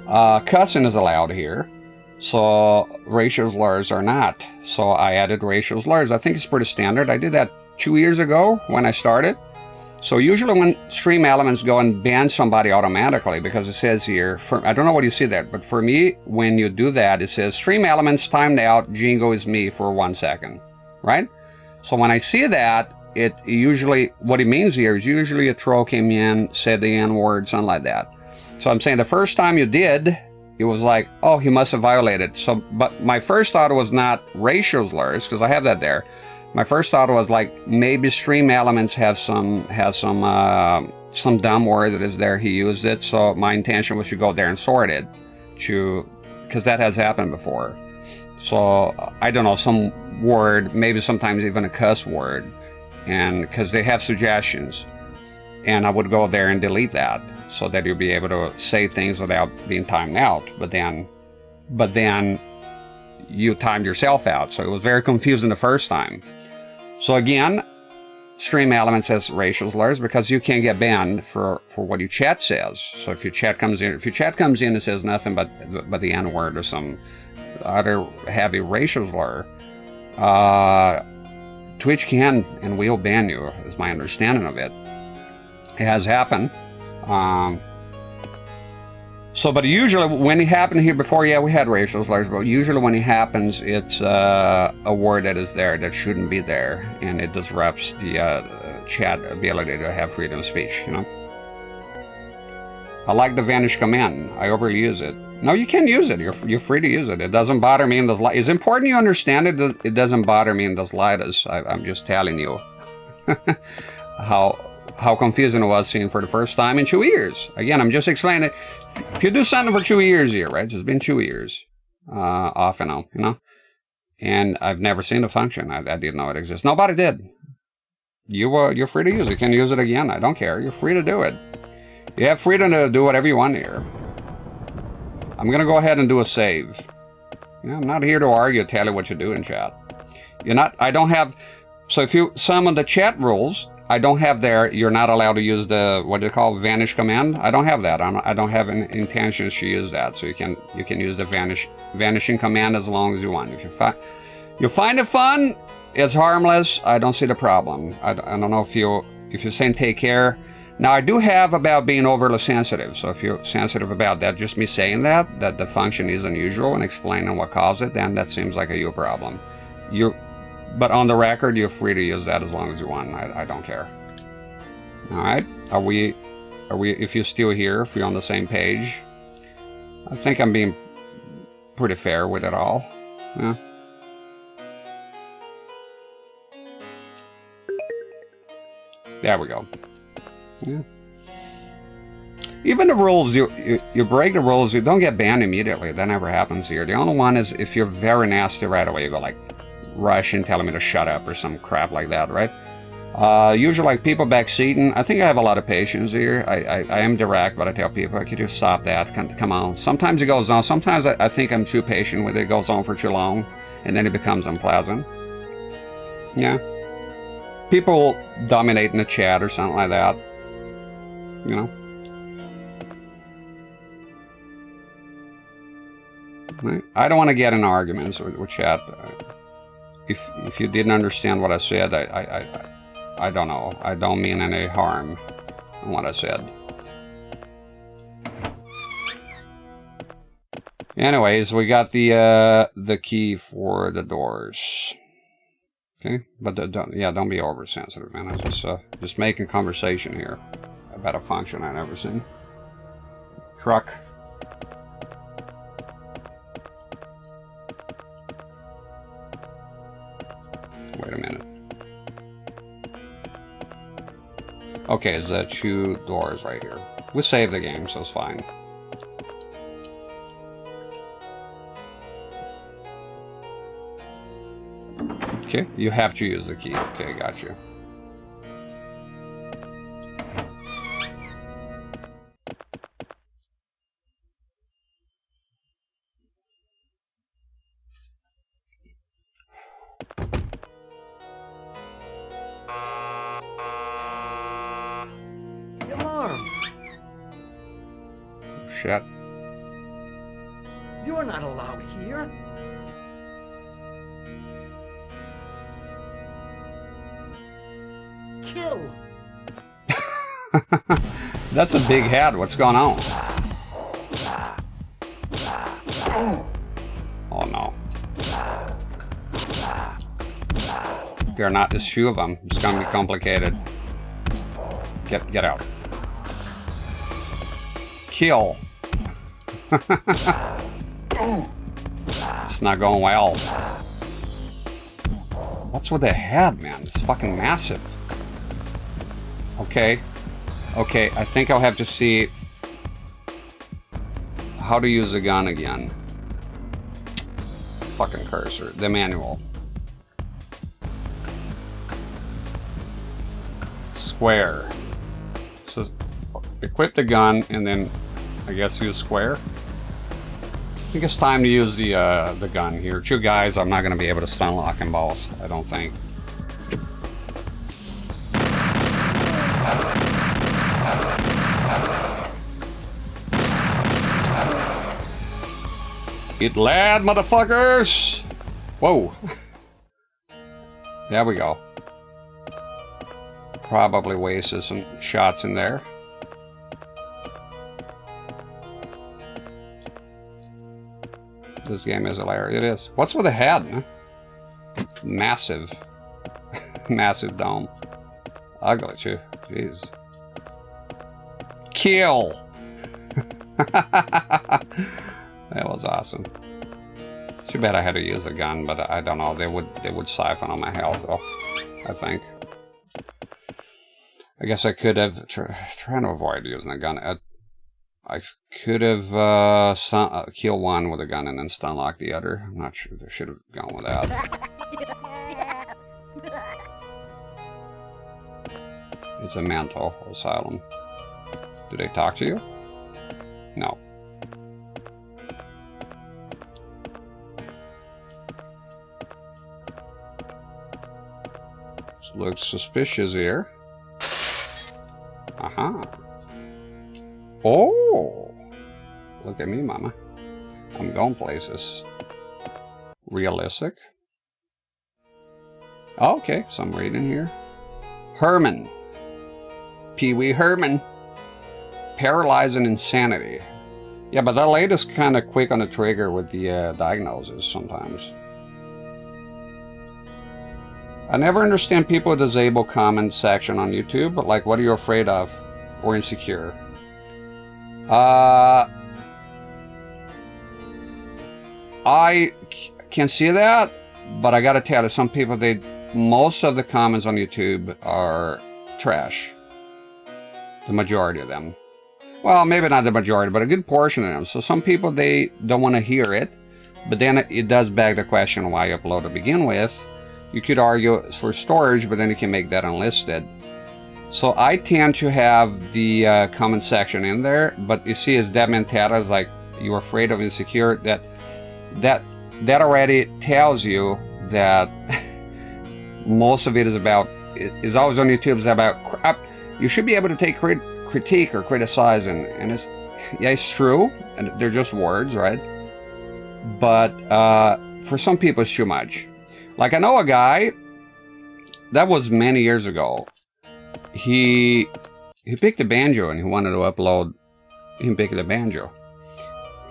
cussing is allowed here, so racial slurs are not. So I added racial slurs. I think it's pretty standard. I did that 2 years ago when I started. So usually when Stream Elements go and ban somebody automatically, because it says here, I don't know what you see there, but for me, when you do that, it says Stream Elements timed out, Jingo is me for 1 second, right? So when I see that, it usually, what it means here is usually a troll came in, said the N-word, something like that. So I'm saying the first time you did, it was like, oh, he must have violated. So, but my first thought was not racial slurs, because I have that there. My first thought was like maybe Stream Elements has some dumb word that is there. He used it, so my intention was to go there and sort it, because that has happened before. So I don't know, some word, maybe sometimes even a cuss word, and because they have suggestions, and I would go there and delete that so that you'll be able to say things without being timed out. But then you timed yourself out, so it was very confusing the first time. So again, Stream Elements has racial slurs because you can't get banned for what your chat says. So if your chat comes in, and says nothing but the N-word or some other heavy racial slur, Twitch can and will ban you, is my understanding of it. It has happened. But usually when it happened here before, yeah, we had racial slurs, but usually when it happens, it's a word that is there that shouldn't be there, and it disrupts the chat ability to have freedom of speech, you know? I like the vanish command. I overly use it. No, you can use it. You're free to use it. It doesn't bother me in the slightest. It's important you understand it. It doesn't bother me in the slightest. I'm just telling you how confusing it was seeing for the first time in 2 years. Again, I'm just explaining it. If you do something for 2 years here, right? It's been 2 years, off and on, you know? And I've never seen the function. I didn't know it exists. Nobody did. You're free to use it. You can use it again. I don't care. You're free to do it. You have freedom to do whatever you want here. I'm going to go ahead and do a save. I'm not here to argue, tell you what you do in chat. I don't have... So if you summon the chat rules, I don't have there, you're not allowed to use the, what do you call, vanish command? I don't have that. I don't have any intentions to use that. So you can use the vanishing command as long as you want. If you find it fun, it's harmless, I don't see the problem. I don't know if you're saying take care. Now I do have about being overly sensitive. So if you're sensitive about that, just me saying that the function is unusual and explaining what caused it, then that seems like a you problem. But on the record, you're free to use that as long as you want. I don't care. All right. Are we? If you're still here, if we're on the same page, I think I'm being pretty fair with it all. Yeah. There we go. Yeah. Even the rules, you break the rules, you don't get banned immediately. That never happens here. The only one is if you're very nasty right away, you go like rush and telling me to shut up or some crap like that, right? Usually like people backseating, I think I have a lot of patience here. I am direct, but I tell people, could you stop that? Come on. Sometimes it goes on. Sometimes I think I'm too patient with it. It goes on for too long, and then it becomes unpleasant. Yeah. People dominate in the chat or something like that. You know? Right? I don't want to get in arguments with chat. If you didn't understand what I said, I don't know. I don't mean any harm in what I said. Anyways, we got the key for the doors. Okay, but don't be oversensitive, man. I'm just making conversation here about a function I've never seen. Truck. Wait a minute. Okay, there's 2 doors right here. We saved the game, so it's fine. Okay, you have to use the key. Okay, got you. Shit. You're not allowed here. Kill. That's a big head. What's going on? Oh no. They're not. There's 2 of them. It's gonna be complicated. Get out. Kill. It's not going well. What's with the head, man? It's fucking massive. Okay. Okay, I think I'll have to see how to use the gun again. Fucking cursor. The manual. Square. So equip the gun and then I guess use square. I think it's time to use the gun here. 2 guys, I'm not going to be able to stun lock them both, I don't think. Get lad, motherfuckers! Whoa. There we go. Probably wasted some shots in there. This game is hilarious. It is. What's with the head? Huh? Massive. Massive dome. Ugly too. Jeez. Kill! That was awesome. Too bad I had to use a gun, but I don't know. They would siphon on my health, though. I think. I guess I could have trying to avoid using a gun. I could have killed one with a gun and then stun lock the other. I'm not sure. They should have gone with that. It's a mental asylum. Do they talk to you? No. This looks suspicious here. Uh-huh. Oh! Look at me, mama. I'm going places. Realistic. Okay, so I'm reading here. Herman. Pee-wee Herman. Paralyzing insanity. Yeah, but that latest kind of quick on the trigger with the diagnosis sometimes. I never understand people who disable comment section on YouTube, but like, what are you afraid of or insecure? I can see that, but I gotta tell you, some people, most of the comments on YouTube are trash. The majority of them. Well, maybe not the majority, but a good portion of them. So some people, they don't want to hear it, but then it does beg the question why you upload to begin with. You could argue it's for storage, but then you can make that unlisted. So I tend to have the comment section in there, but you see, as Dead Man Tata is like, you're afraid of insecure, that already tells you that most of it is about, is always on YouTube, is about, you should be able to take critique or criticize, and it's, yeah, it's true, and they're just words, right? But for some people it's too much. Like, I know a guy, that was many years ago, he picked a banjo and he wanted to upload him picking the banjo,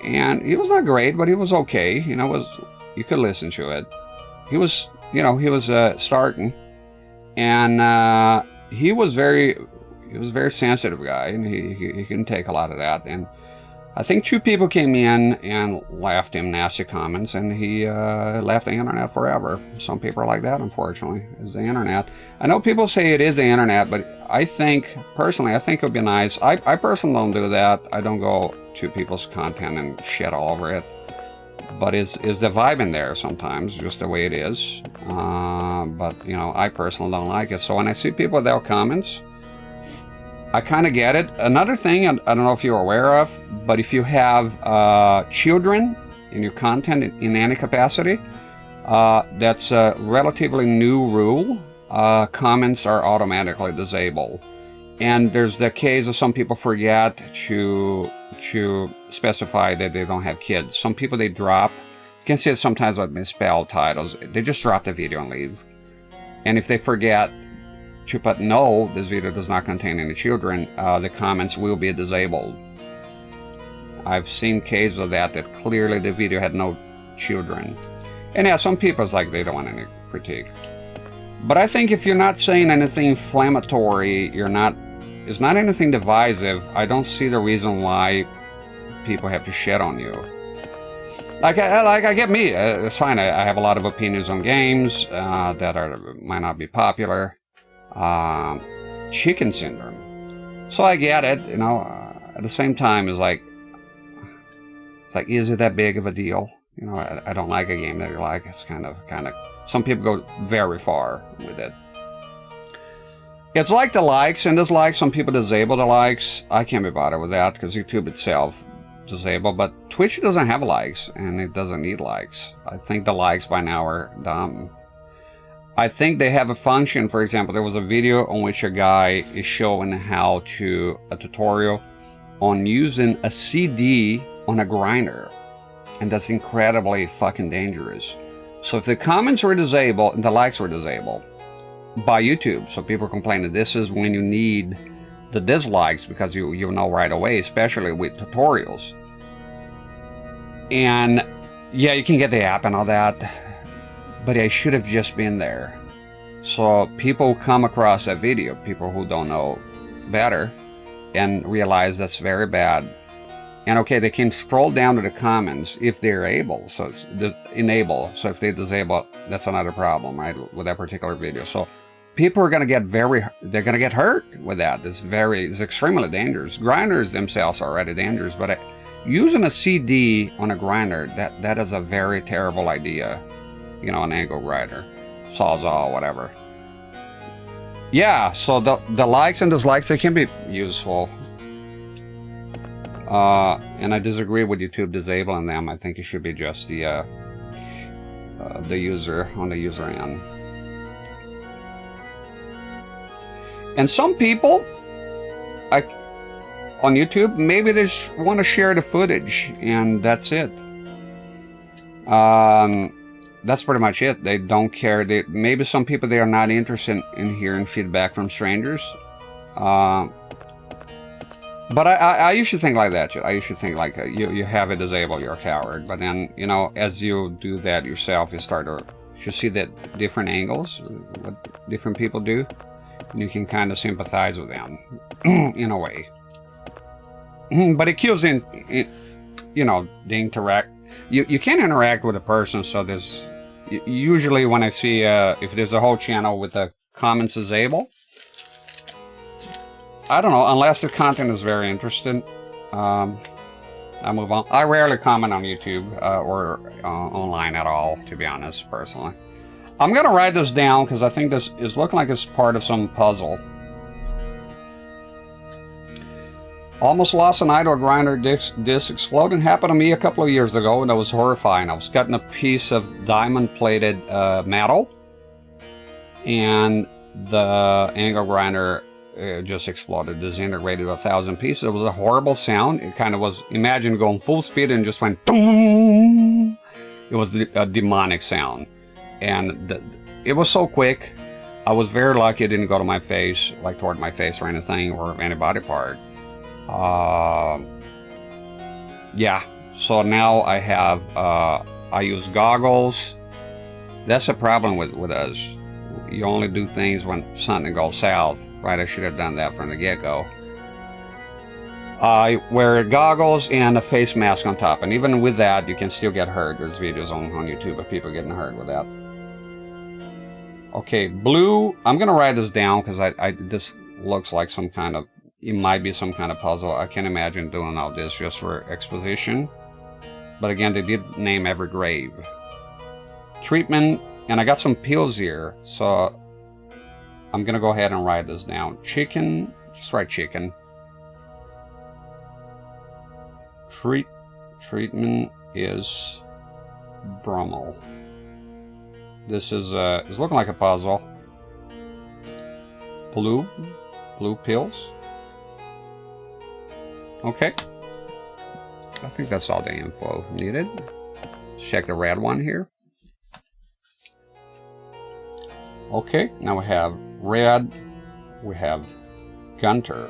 and he was not great, but he was okay, you know, you could listen to it. He was, you know, he was starting, and he was a very sensitive guy, and he couldn't take a lot of that. And I think 2 people came in and left him nasty comments, and he left the internet forever. Some people are like that, unfortunately, is the internet. I know people say it is the internet, but I think, personally, I think it would be nice. I personally don't do that. I don't go to people's content and shit all over it. But is the vibe in there sometimes, just the way it is. But, you know, I personally don't like it. So when I see people without comments, I kind of get it. Another thing, I don't know if you're aware of, but if you have children in your content in any capacity, that's a relatively new rule. Comments are automatically disabled. And there's the case of some people forget to specify that they don't have kids. Some people, they drop, you can see it sometimes with misspelled titles, they just drop the video and leave. And if they forget to put no, this video does not contain any children, the comments will be disabled. I've seen cases of that clearly the video had no children. And yeah, some people, it's like they don't want any critique. But I think if you're not saying anything inflammatory, it's not anything divisive, I don't see the reason why people have to shit on you. Like I get me, it's fine, I have a lot of opinions on games that might not be popular. Chicken syndrome. So I get it, you know, at the same time, it's like, is it that big of a deal? You know, I don't like a game that you like. It's kind of, some people go very far with it. It's like the likes and dislikes. Some people disable the likes. I can't be bothered with that because YouTube itself disabled, but Twitch doesn't have likes and it doesn't need likes. I think the likes by now are dumb. I think they have a function. For example, there was a video on which a guy is showing a tutorial on using a CD on a grinder, and that's incredibly fucking dangerous. So if the comments were disabled and the likes were disabled by YouTube, so people complain that this is when you need the dislikes because you know right away, especially with tutorials. And yeah, you can get the app and all that, but I should have just been there. So people come across that video, people who don't know better, and realize that's very bad. And okay, they can scroll down to the comments if they're able, so it's enable. So if they disable, that's another problem, right, with that particular video. So people are going to get they're going to get hurt with that. It's extremely dangerous. Grinders themselves are already dangerous, but using a CD on a grinder, that is a very terrible idea. You know, an angle grinder, sawzall, whatever. Yeah, so the likes and dislikes, they can be useful. And I disagree with YouTube disabling them. I think it should be just the user on the user end. And some people, on YouTube. Maybe they just want to share the footage, and that's it. That's pretty much it. They don't care. Maybe some people, they are not interested in hearing feedback from strangers. But I usually think like that. I usually think like you have it disabled, you're a coward. But then, you know, as you do that yourself, you start to see that different angles, what different people do, and you can kind of sympathize with them in a way. But it kills you know, the interact. You can't interact with a person, so there's usually when I see if there's a whole channel with the comments disabled, I don't know, unless the content is very interesting, I move on. I rarely comment on YouTube or online at all, to be honest, personally. I'm gonna write this down because I think this is looking like it's part of some puzzle. Almost lost an idle grinder disc exploding. Happened to me a couple of years ago, and it was horrifying. I was cutting a piece of diamond-plated metal, and the angle grinder just exploded, disintegrated 1,000 pieces. It was a horrible sound. It kind of was, imagine going full speed and just went boom. It was a demonic sound, and it was so quick. I was very lucky it didn't go to my face, like toward my face or anything, or any body part. Yeah, so now I have I use goggles. That's the problem with us. You only do things when something goes south, right? I should have done that from the get-go. I wear goggles and a face mask on top, and even with that you can still get hurt. There's videos on YouTube of people getting hurt with that. Okay, blue, I'm gonna write this down because this looks like some kind of, it might be some kind of puzzle. I can't imagine doing all this just for exposition. But again, they did name every grave. Treatment, and I got some pills here, so I'm gonna go ahead and write this down. Chicken, just write chicken. Treatment is Brummel. This is it's looking like a puzzle. Blue pills. Okay. I think that's all the info needed. Let's check the red one here. Okay, now we have red, we have Gunter.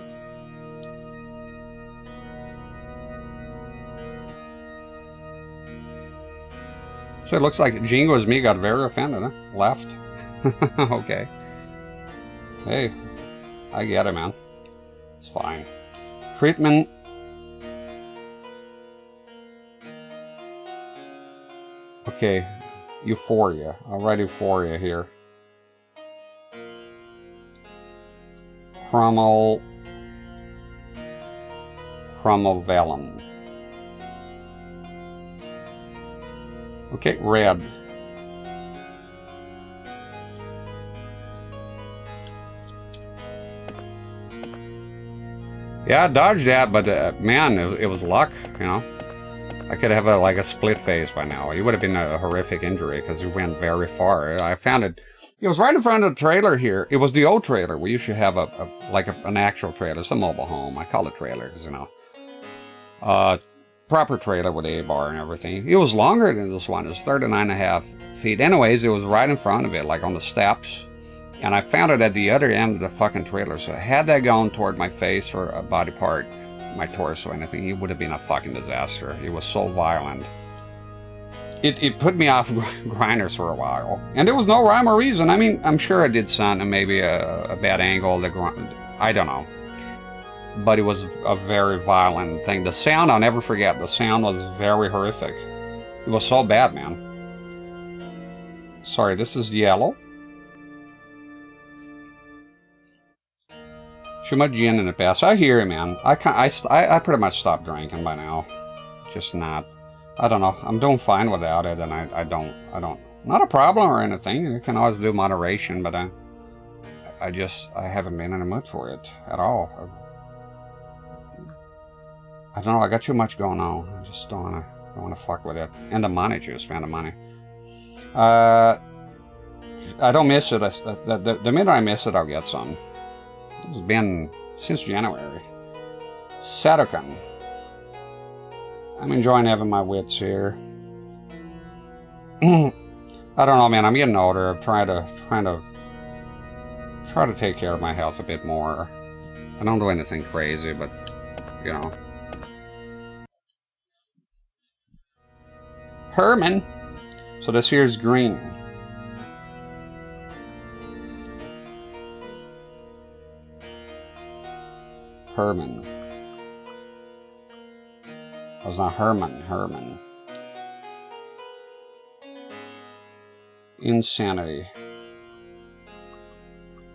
So it looks like Jingo as me got very offended, huh? Left. Okay. Hey, I get it, man. It's fine. Treatment. Okay, Euphoria. I'll write Euphoria here. Chromovalin. Okay, red. Yeah, I dodged that, but man, it was luck, you know. I could have like a split face by now. It would have been a horrific injury because it went very far. I found it. It was right in front of the trailer here. It was the old trailer. We used to have an actual trailer. It's a mobile home. I call it trailers, you know. Proper trailer with a bar and everything. It was longer than this one. It's 39.5 feet. Anyways, it was right in front of it, like on the steps. And I found it at the other end of the fucking trailer. So had that gone toward my face or a body part, my torso or anything, it would have been a fucking disaster. It was so violent. It put me off grinders for a while. And there was no rhyme or reason. I mean, I'm sure I did something, maybe a bad angle. I don't know. But it was a very violent thing. The sound, I'll never forget. The sound was very horrific. It was so bad, man. Sorry, this is yellow. Too much gin in the past. I hear you, man. I pretty much stopped drinking by now. Just not. I don't know. I'm doing fine without it, and I don't. Not a problem or anything. You can always do moderation, but I haven't been in the mood for it at all. I don't know. I got too much going on. I just don't wanna fuck with it. And the money too. Spend the money. I don't miss it. The minute I miss it, I'll get some. It's been since January. Sadokan. I'm enjoying having my wits here. I don't know, man. I'm getting older. I'm trying to take care of my health a bit more. I don't do anything crazy, but you know. Herman. So this here is green. Herman. That was not Herman. Herman. Insanity.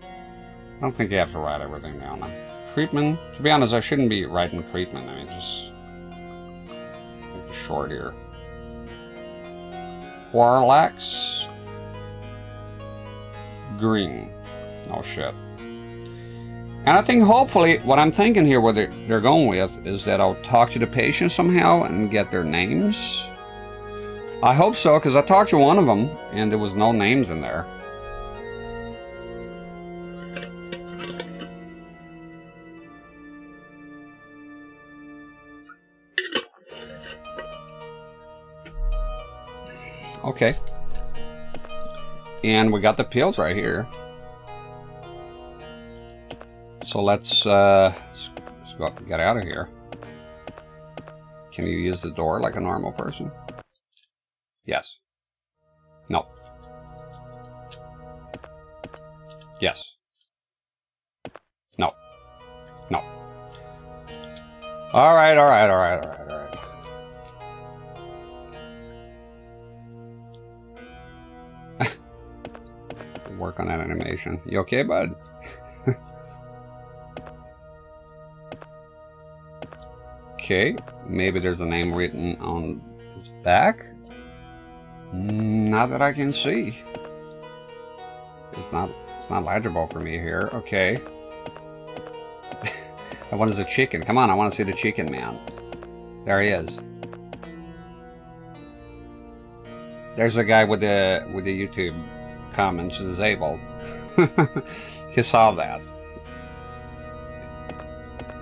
I don't think you have to write everything down. Treatment. To be honest, I shouldn't be writing treatment. I mean, just make it short here. Warlax. Green. Oh shit. And I think hopefully what I'm thinking here, what they're going with, is that I'll talk to the patient somehow and get their names. I hope so, because I talked to one of them and there was no names in there. Okay. And we got the pills right here. So let's go get out of here. Can you use the door like a normal person? Yes. No. Yes. No. No. All right. Work on that animation. You okay, bud? Okay, maybe there's a name written on his back. Not that I can see. It's not legible for me here. Okay. That one is a chicken. Come on, I want to see the chicken man. There he is. There's a guy with the YouTube comments disabled. He saw that.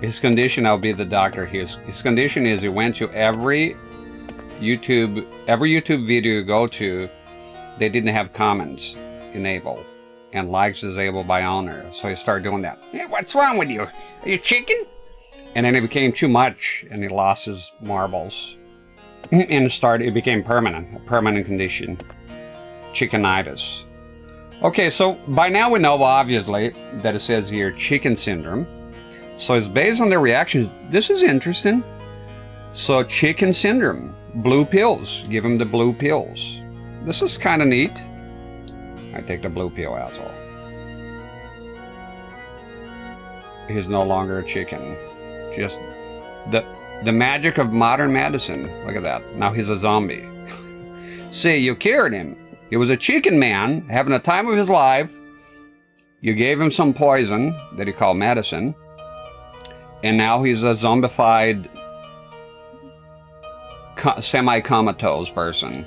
His condition, I'll be the doctor. His condition is he went to every YouTube video you go to, they didn't have comments enabled and likes disabled by owner. So he started doing that. Hey, what's wrong with you? Are you chicken? And then it became too much and he lost his marbles. And it became permanent, a permanent condition. Chickenitis. Okay, so by now we know obviously that it says here chicken syndrome. So it's based on their reactions. This is interesting. So chicken syndrome, blue pills. Give him the blue pills. This is kind of neat. I take the blue pill, asshole. He's no longer a chicken. Just the magic of modern medicine. Look at that. Now he's a zombie. See, you cured him. He was a chicken man having a time of his life. You gave him some poison that he called medicine. And now he's a zombified, semi-comatose person.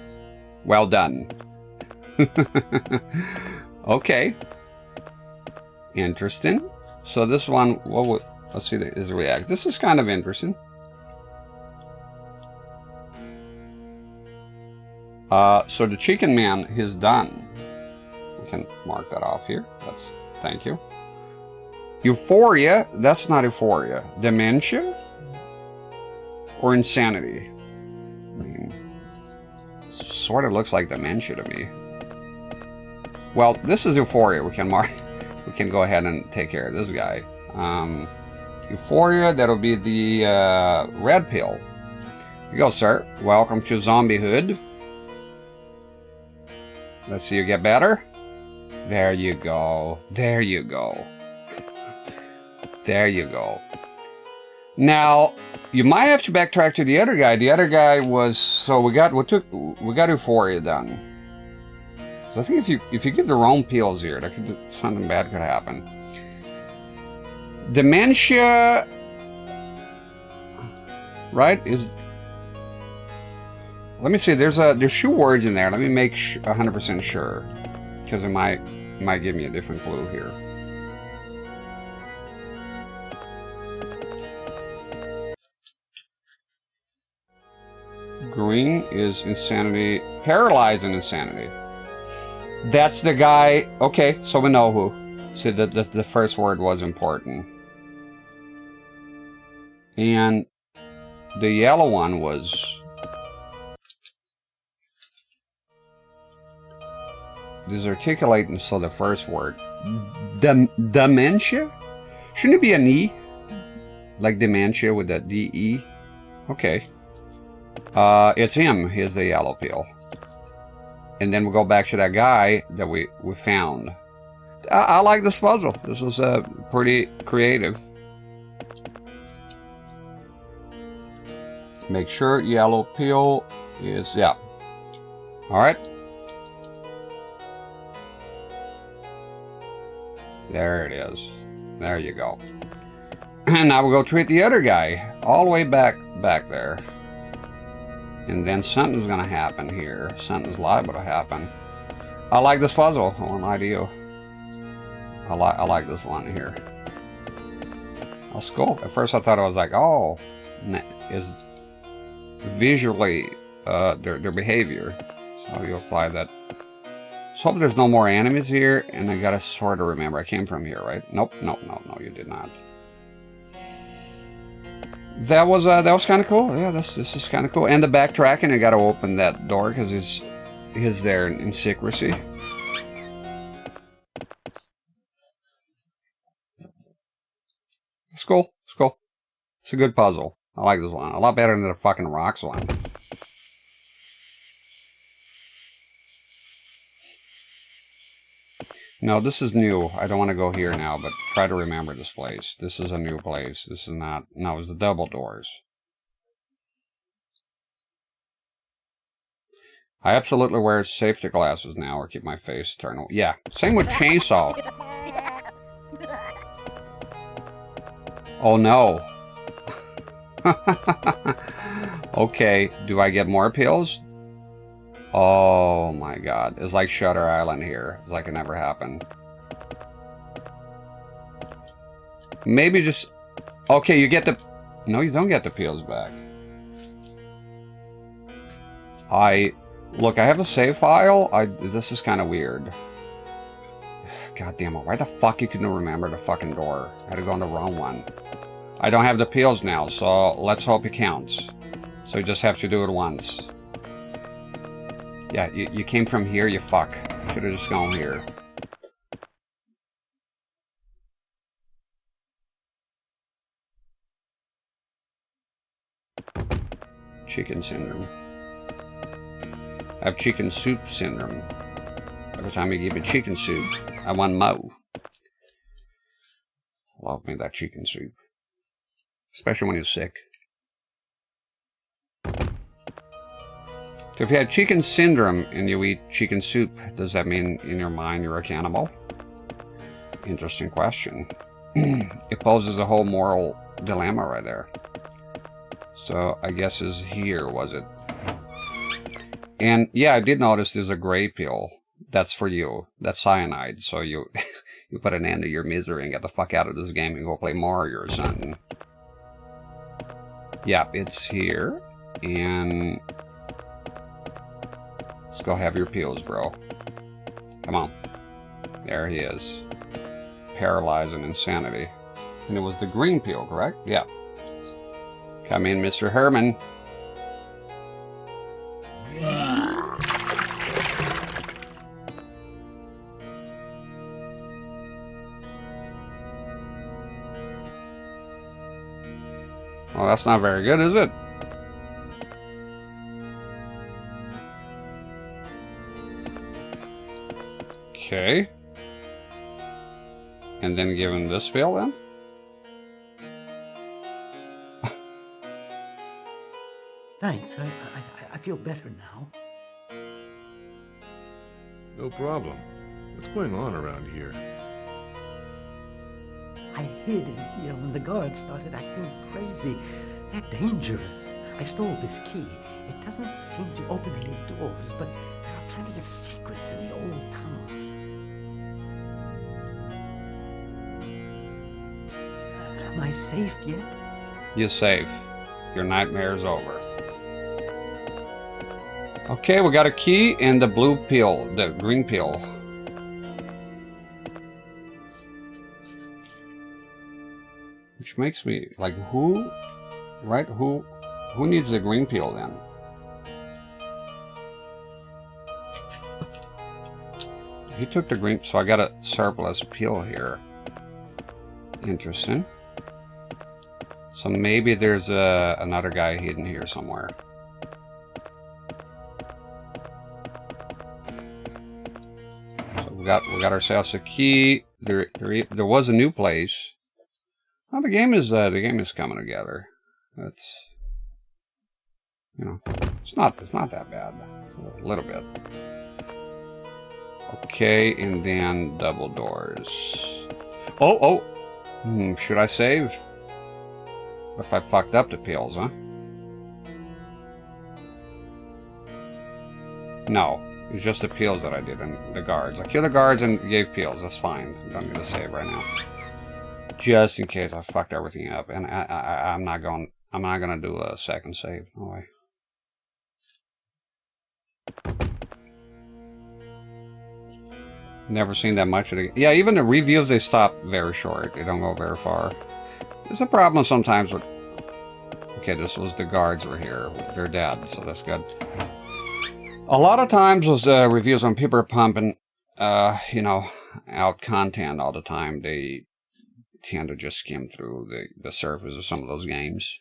Well done. Okay. Interesting. So this one, let's see his react. This is kind of interesting. So the chicken man is done. We can mark that off here. Thank you. Euphoria, that's not euphoria. Dementia? Or insanity? I mean, sort of looks like dementia to me. Well, this is euphoria. We can go ahead and take care of this guy. Euphoria, that'll be the red pill. Here you go, sir. Welcome to zombiehood. Let's see you get better. There you go. There you go. There you go. Now, you might have to backtrack to the other guy. The other guy was, so we got euphoria done. So I think if you give the wrong pills here, something bad could happen. Dementia, right? Let me see. There's 2 words in there. Let me make 100% sure, because it might give me a different clue here. green is insanity. Paralyzed and insanity. That's the guy. Okay, so we know who. See, the first word was important. And the yellow one was... disarticulating, so the first word. Dementia? Shouldn't it be an E? Like dementia with that D-E? Okay. It's him. Here's the yellow pill. And then we'll go back to that guy that we found. I like this puzzle. This was pretty creative. Make sure yellow pill is... yeah. Alright. There it is. There you go. And now we'll go treat the other guy. All the way back there. And then something's gonna happen here. Something's liable to happen. I like this puzzle. I won't lie to you. I like this one here. That's cool. At first I thought I was like, oh, is visually their behavior. So you apply that. So hope there's no more enemies here, and I gotta sort of remember I came from here, right? Nope, no, you did not. That was kind of cool. Yeah, this is kind of cool. And the backtracking, I got to open that door because he's there in secrecy. It's cool. It's cool. It's a good puzzle. I like this one a lot better than the fucking rocks one. No, this is new. I don't want to go here now, but try to remember this place. This is a new place. This is not... no, it's the double doors. I absolutely wear safety glasses now or keep my face turned... yeah, same with chainsaw. Oh no. Okay, do I get more pills? Oh my god. It's like Shutter Island here. It's like it never happened. Maybe just... okay, you get the... no, you don't get the pills back. Look, I have a save file. This is kind of weird. God damn it. Why the fuck you couldn't remember the fucking door? I had to go on the wrong one. I don't have the pills now, so let's hope it counts. So you just have to do it once. Yeah, you came from here, you fuck. Should have just gone here. Chicken syndrome. I have chicken soup syndrome. Every time you give me chicken soup, I want mo. Love me that chicken soup. Especially when you're sick. So if you have chicken syndrome and you eat chicken soup, does that mean in your mind you're a cannibal? Interesting question. It poses a whole moral dilemma right there. So I guess is here, was it? And yeah, I did notice there's a gray pill. That's for you. That's cyanide. So you you put an end to your misery and get the fuck out of this game and go play Mario or something. Yeah, it's here. And let's go have your pills, bro. Come on. There he is. Paralyzed and insanity. And it was the green pill, correct? Yeah. Come in, Mr. Herman. Well, that's not very good, is it? Okay. And then give him this pill, then? Thanks. I feel better now. No problem. What's going on around here? I hid in here when the guards started acting crazy. They're dangerous. I stole this key. It doesn't seem to open any doors, but there are plenty of secrets in the old tunnels. Am I safe yet? You're safe. Your nightmare's over. Okay, we got a key and the blue pill, the green pill. Which makes me, like, who, right, who needs the green pill then? He took the green, so I got a surplus pill here. Interesting. So maybe there's another guy hidden here somewhere. So we got ourselves a key. There was a new place. Well, the game is coming together. It's, you know, it's not that bad. It's a little bit. Okay, and then double doors. Oh. Should I save? What if I fucked up the pills, huh? No, it's just the pills that I did and the guards. I killed the guards and gave pills. That's fine. I don't need to save right now. Just in case I fucked everything up, and I'm not gonna do a second save. No way. Never seen that much of it. Yeah, even the reviews, they stop very short. They don't go very far. There's a problem sometimes with... Okay, this was the guards were here. They're dead, so that's good. A lot of times those reviews when people are pumping, you know, out content all the time, they tend to just skim through the surface of some of those games.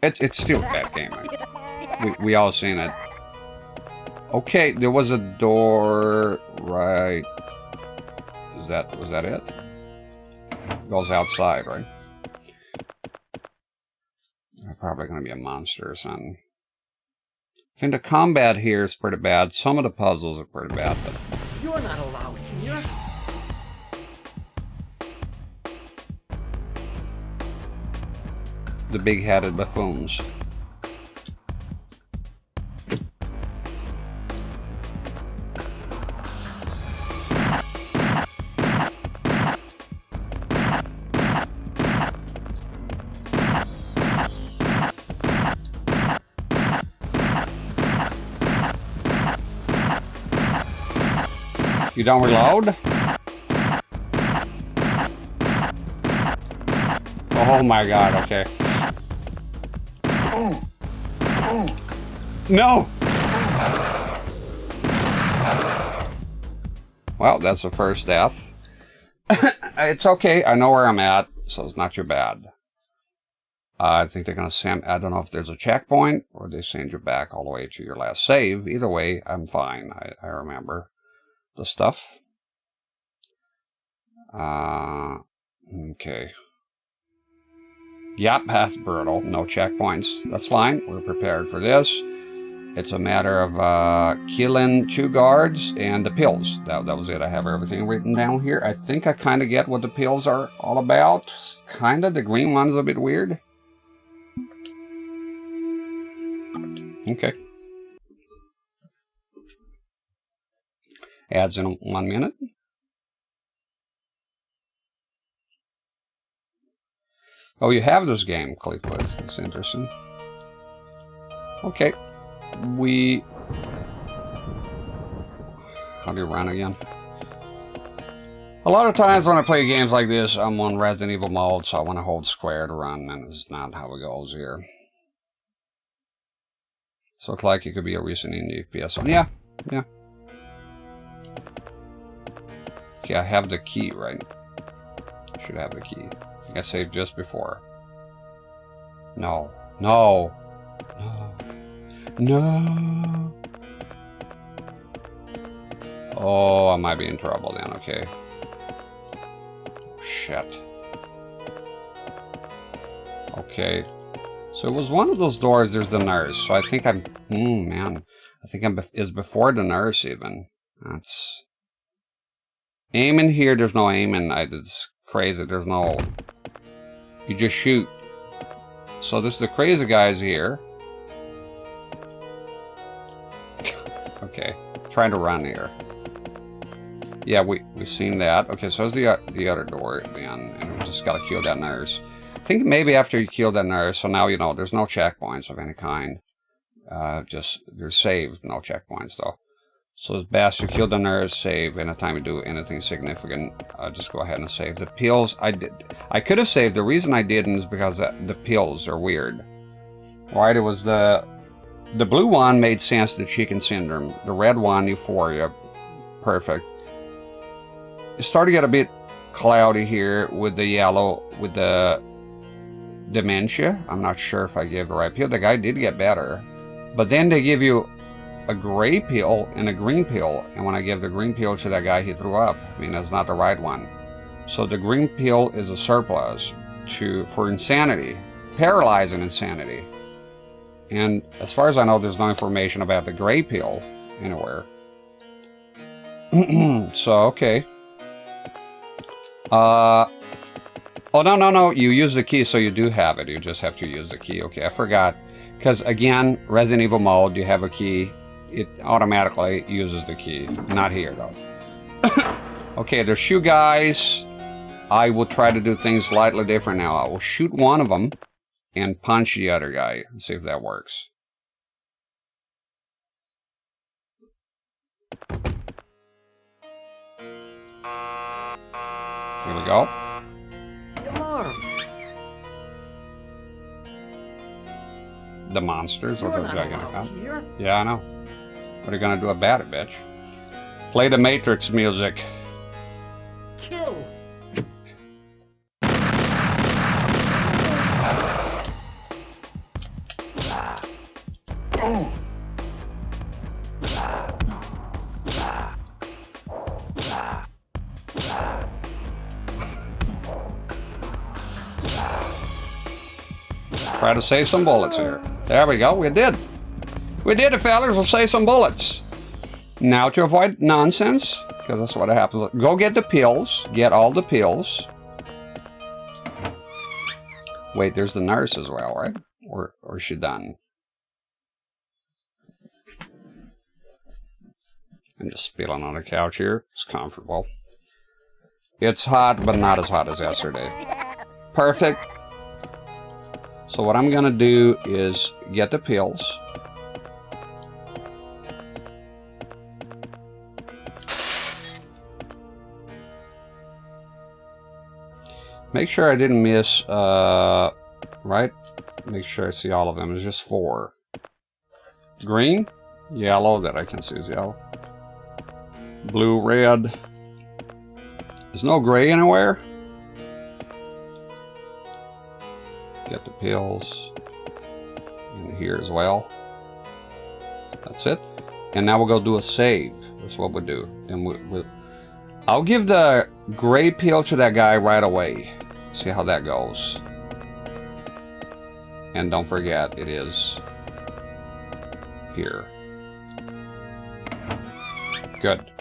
It's still a bad game, right? We all seen it. Okay, there was a door right. Was that it? It goes outside, right? There's probably gonna be a monster or something. I think the combat here is pretty bad. Some of the puzzles are pretty bad, but You're not allowed here. the big-headed buffoons. You don't reload? Oh my god, okay. No! Well, that's the first death. It's okay, I know where I'm at, so it's not too bad. I think they're gonna send, I don't know if there's a checkpoint, or they send you back all the way to your last save. Either way, I'm fine, I remember the stuff. Okay. Yep, that's brutal. No checkpoints. That's fine. We're prepared for this. It's a matter of killing 2 guards and the pills. That was it. I have everything written down here. I think I kind of get what the pills are all about. Kind of. The green one's a bit weird. Okay. Adds in 1 minute. Oh, you have this game, Cliffwood. That's interesting. Okay. How do you run again? A lot of times when I play games like this, I'm on Resident Evil mode, so I want to hold square to run, and it's not how it goes here. So it looks like it could be a recent indie PS1. Yeah. Okay, I have the key, right? Should have the key. I think I saved just before. No. Oh, I might be in trouble then, okay. Shit. Okay. So it was one of those doors, there's the nurse. So I think I'm, man. I think is before the nurse even. That's... Aiming here, there's no aiming. It's crazy, there's no... You just shoot. So this is the crazy guys here. Okay, trying to run here. Yeah, we've seen that. Okay, so there's the other door then, and we just gotta kill that nurse. I think maybe after you kill that nurse, so now you know there's no checkpoints of any kind. Just they're saved, no checkpoints though. So it's best to kill the nurse, save anytime you do anything significant. Just go ahead and save. The pills I could have saved. The reason I didn't is because the pills are weird. Right? It was the blue one made sense, the chicken syndrome. The red one, euphoria, perfect. It started to get a bit cloudy here with the yellow, with the dementia. I'm not sure if I gave the right pill. The guy did get better, but then they give you a gray pill and a green pill, and when I gave the green pill to that guy, he threw up. I mean, that's not the right one. So the green pill is a surplus for insanity, paralyzing insanity. And as far as I know, there's no information about the gray pill anywhere. So okay. Oh, no. You use the key, so you do have it. You just have to use the key. Okay, I forgot. Because, again, Resident Evil mode, you have a key. It automatically uses the key. Not here, though. Okay, there's shoe guys. I will try to do things slightly different now. I will shoot one of them and punch the other guy. See if that works. Here we go. The monsters or the gigantic. Yeah, I know. What are you gonna do about it, bitch? Play the Matrix music. Kill. Try to save some bullets here. There we go. We did. We did it, fellas. We'll save some bullets. Now to avoid nonsense, because that's what happens. Go get the pills. Get all the pills. Wait, there's the nurse as well, right? Or is she done? I'm just spilling on the couch here. It's comfortable. It's hot, but not as hot as yesterday. Perfect. So what I'm gonna do is get the pills. Make sure I didn't miss, right? Make sure I see all of them. It's just 4. Green, yellow, that I can see is yellow. Blue, red. There's no gray anywhere. Get the pills in here as well. That's it. And now we'll go do a save. That's what we'll do. And I'll give the gray pill to that guy right away. See how that goes. And don't forget, it is here. Good.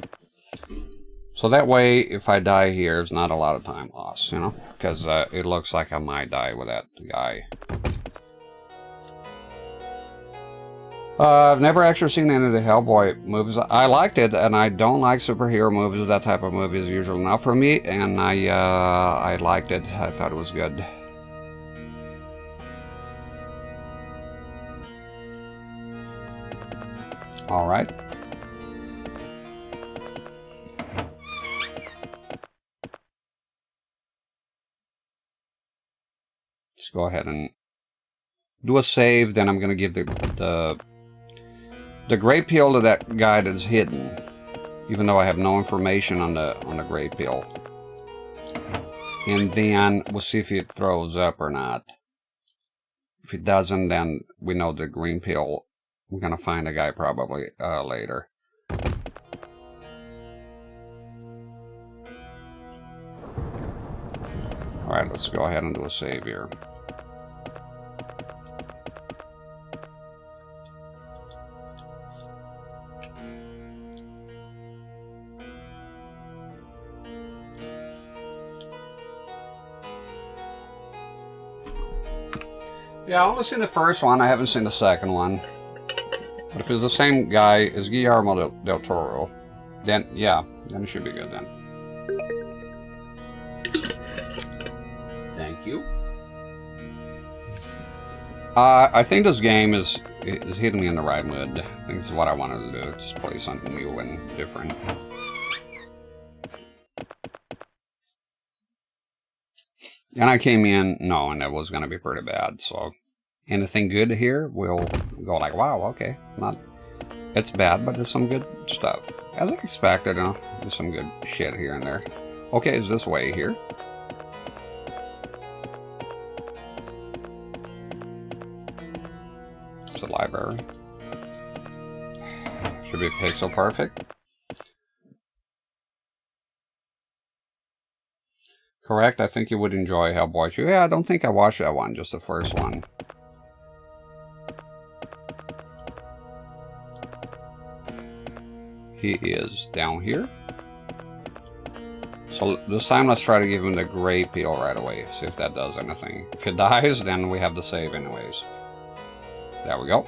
So that way, if I die here, there's not a lot of time lost, you know? Because it looks like I might die with that guy. I've never actually seen any of the Hellboy movies. I liked it, and I don't like superhero movies. That type of movie is usually not for me, and I liked it. I thought it was good. All right. Let's go ahead and do a save. Then I'm going to give the gray pill to that guy that's hidden, even though I have no information on the gray pill. And then we'll see if it throws up or not. If it doesn't, then we know the green pill. We're going to find the guy probably later. Alright, let's go ahead and do a save here. Yeah, I've only seen the first one. I haven't seen the second one. But if it's the same guy as Guillermo del Toro, then yeah, then it should be good then. Thank you. I think this game is hitting me in the right mood. I think this is what I wanted to do. Just play something new and different. And I came in knowing it was going to be pretty bad. So anything good here, we'll go like, wow, okay. It's bad, but there's some good stuff. As I expected, there's some good shit here and there. Okay, is this way here? It's a library. Should be pixel perfect. Correct, I think you would enjoy Hellboy 2. Yeah, I don't think I watched that one, just the first one. He is down here. So this time let's try to give him the gray peel right away. See if that does anything. If he dies, then we have the save anyways. There we go.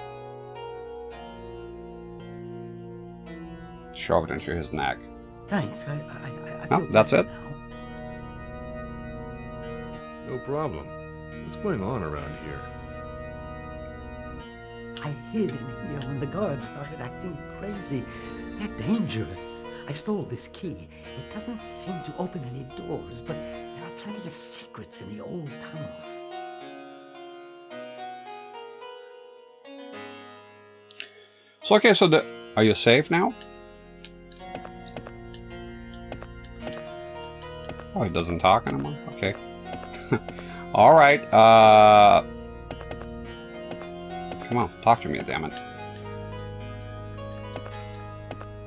Shove it into his neck. Thanks. No, that's it. No problem. What's going on around here? I hid in here when the guards started acting crazy. They're dangerous. I stole this key. It doesn't seem to open any doors, but there are plenty of secrets in the old tunnels. So okay, so are you safe now? Oh, he doesn't talk anymore? Okay. Alright, come on, talk to me, damn it.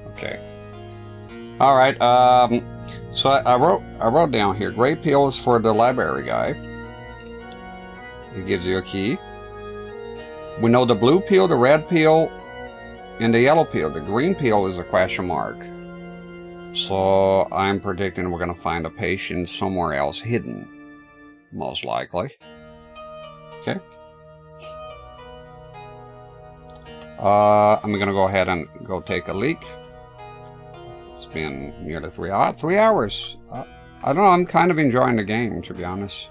Okay. Alright, so I wrote down here, gray peel is for the library guy. It gives you a key. We know the blue peel, the red peel, and the yellow peel. The green peel is a question mark. So I'm predicting we're going to find a patient somewhere else hidden. Most likely. Okay. I'm going to go ahead and go take a leak. It's been nearly 3 hours. I don't know, I'm kind of enjoying the game, to be honest.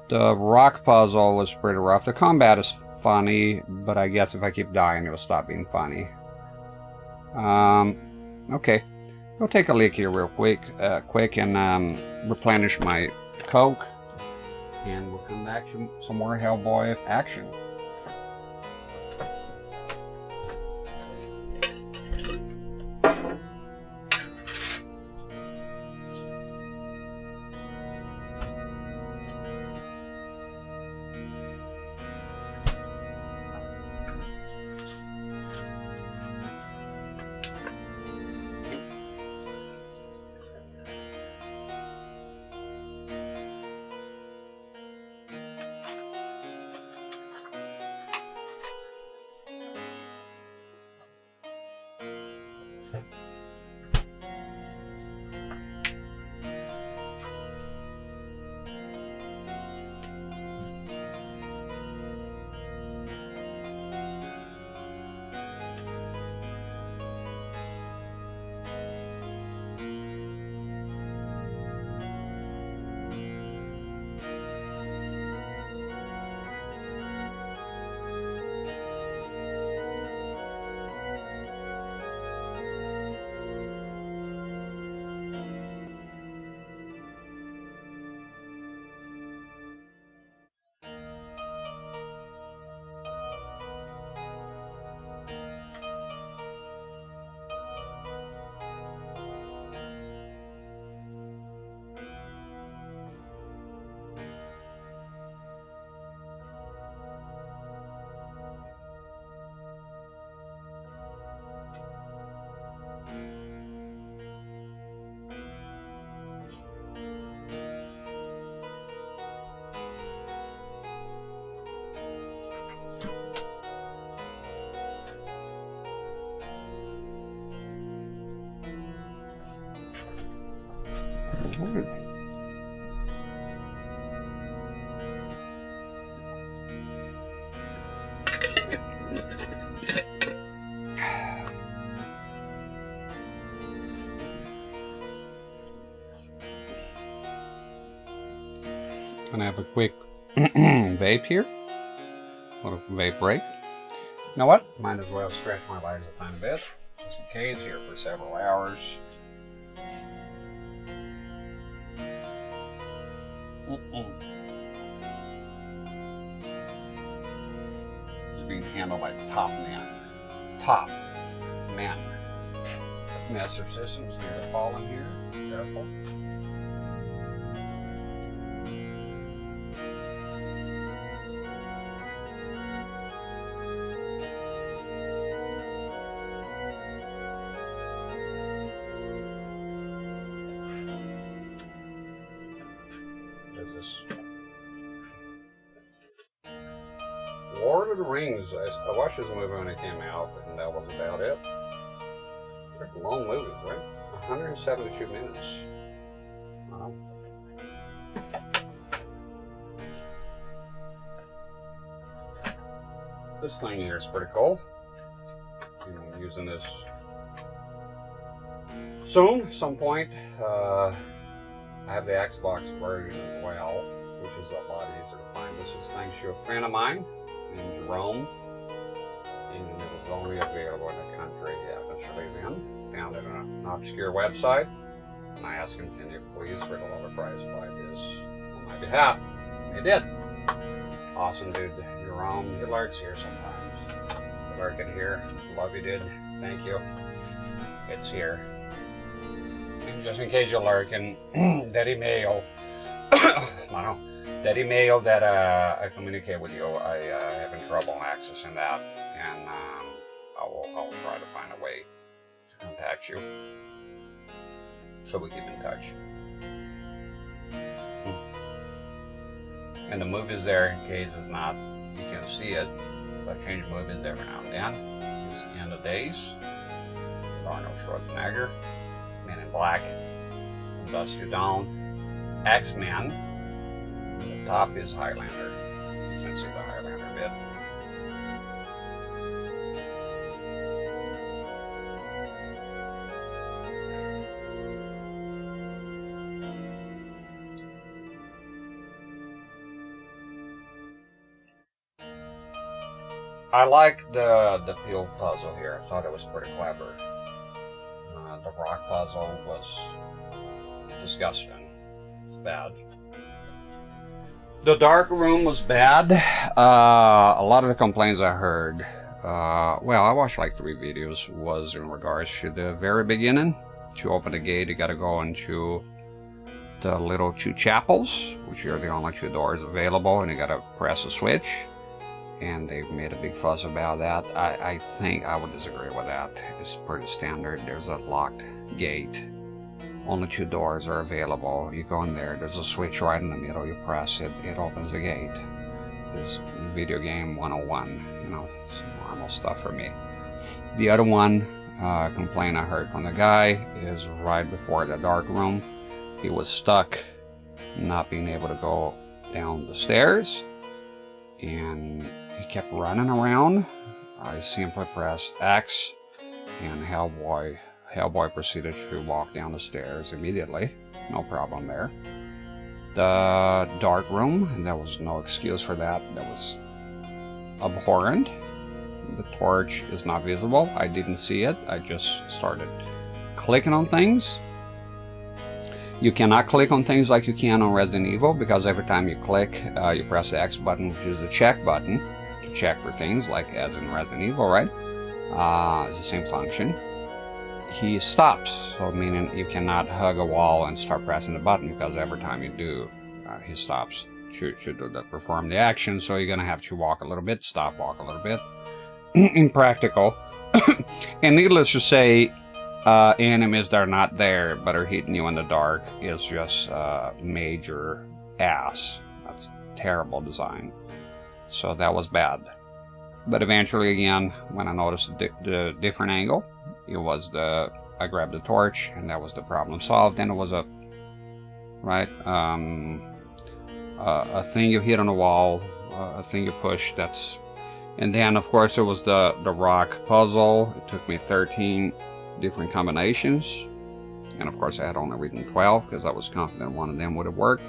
The rock puzzle was pretty rough. The combat is funny, but I guess if I keep dying, it'll stop being funny. Okay. Go take a leak here real quick, and replenish my Coke. And we'll come back to some more Hellboy action. Gonna have a quick vape here. little vape break. You know what? Might as well stretch my legs a tiny bit. Just in case, here for several hours. It's being handled by top men. Top men. Master Systems near the fallen here. Careful. Lord of the Rings. I watched this movie when it came out, and that was about it. Pretty long movies, right? 172 minutes. Wow. This thing here is pretty cool. I'm using this soon, some point. I have the Xbox version as well, which is a lot easier to find. This is thanks to a friend of mine in Jerome, and it was only available in the country he happens to live in. Found it on an obscure website, and I asked him, can you please, for the lower price, buy this on my behalf? He did. Awesome dude, Jerome. He lurks here sometimes. You lurking here. Love you, dude. Thank you. It's here. And just in case you're lurking, that email, that email that I communicate with you, I having trouble accessing that, and I will try to find a way to contact you so we keep in touch. And the movie's there in case it's not, you can see it. So I change movies every now and then. It's End of Days with Arnold Schwarzenegger, Men in Black, From Dusk to Dawn, X-Men. The top is Highlander. You can see the Highlander bit. I like the field puzzle here. I thought it was pretty clever. The rock puzzle was disgusting. It's bad. The dark room was bad. A lot of the complaints I heard, well, I watched like 3 videos, was in regards to the very beginning. To open the gate, you gotta go into the little 2 chapels, which are the only 2 doors available, and you gotta press a switch. And they've made a big fuss about that. I think I would disagree with that. It's pretty standard. There's a locked gate. Only 2 doors are available. You go in there, there's a switch right in the middle, you press it, it opens the gate. It's video game 101, you know, some normal stuff for me. The other one, complaint I heard from the guy is right before the dark room. He was stuck, not being able to go down the stairs, and he kept running around. I simply pressed X, and Hellboy proceeded to walk down the stairs immediately. No problem there. The dark room, and there was no excuse for that. That was abhorrent. The torch is not visible. I didn't see it. I just started clicking on things. You cannot click on things like you can on Resident Evil, because every time you click, you press the X button, which is the check button, to check for things, like as in Resident Evil, right? It's the same function. He stops, so meaning you cannot hug a wall and start pressing the button, because every time you do, he stops to perform the action, so you're going to have to walk a little bit, stop, walk a little bit. Impractical. And needless to say, enemies that are not there but are hitting you in the dark is just major ass. That's terrible design. So that was bad. But eventually, again, when I noticed the different angle, it was I grabbed the torch, and that was the problem solved. And it was a thing you hit on the wall, a thing you push. And then of course there was the rock puzzle. It took me 13 different combinations, and of course I had only written 12 because I was confident one of them would have worked.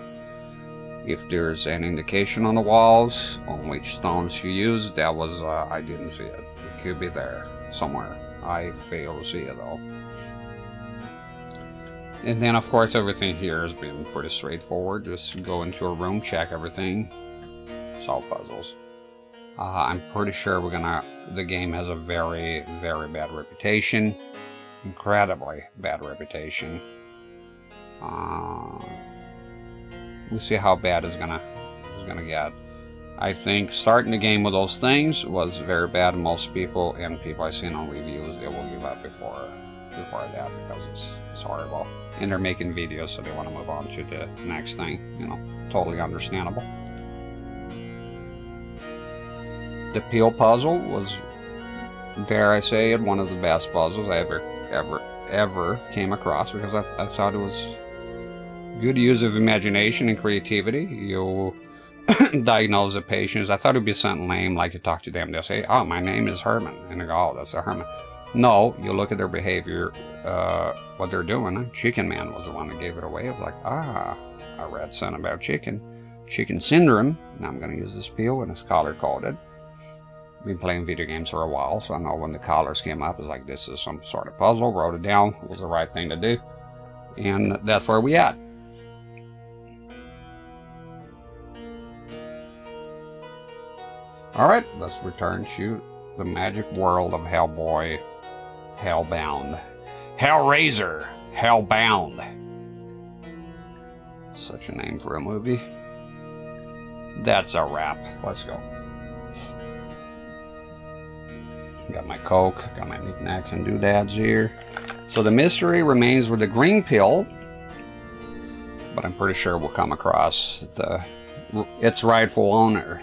If there's an indication on the walls on which stones you use, that was, I didn't see it. It could be there somewhere. I failed to see it though. And then of course everything here has been pretty straightforward. Just go into a room, check everything, solve puzzles. I'm pretty sure the game has a very, very bad reputation. Incredibly bad reputation. We'll see how bad it's gonna get. I think starting the game with those things was very bad. Most people and people I've seen on reviews, they will give up before that because it's horrible. And they're making videos, so they want to move on to the next thing. You know, totally understandable. The peel puzzle was, dare I say it, one of the best puzzles I ever came across, because I thought it was good use of imagination and creativity. You diagnose the patients. I thought it'd be something lame, like you talk to them, they'll say, "Oh, my name is Herman," and they go, "Oh, that's a Herman." No, you look at their behavior, what they're doing. Chicken Man was the one that gave it away. I was like, I read something about chicken syndrome. Now I'm going to use this peel, and it's color coded. Been playing video games for a while, so I know when the colors came up, it's like, this is some sort of puzzle. Wrote it down. It was the right thing to do, and that's where we at. Alright, let's return to the magic world of Hellboy, Hellbound. Hellraiser, Hellbound. Such a name for a movie. That's a wrap. Let's go. Got my Coke, got my knickknacks and doodads here. So the mystery remains with the green pill, but I'm pretty sure we'll come across its rightful owner.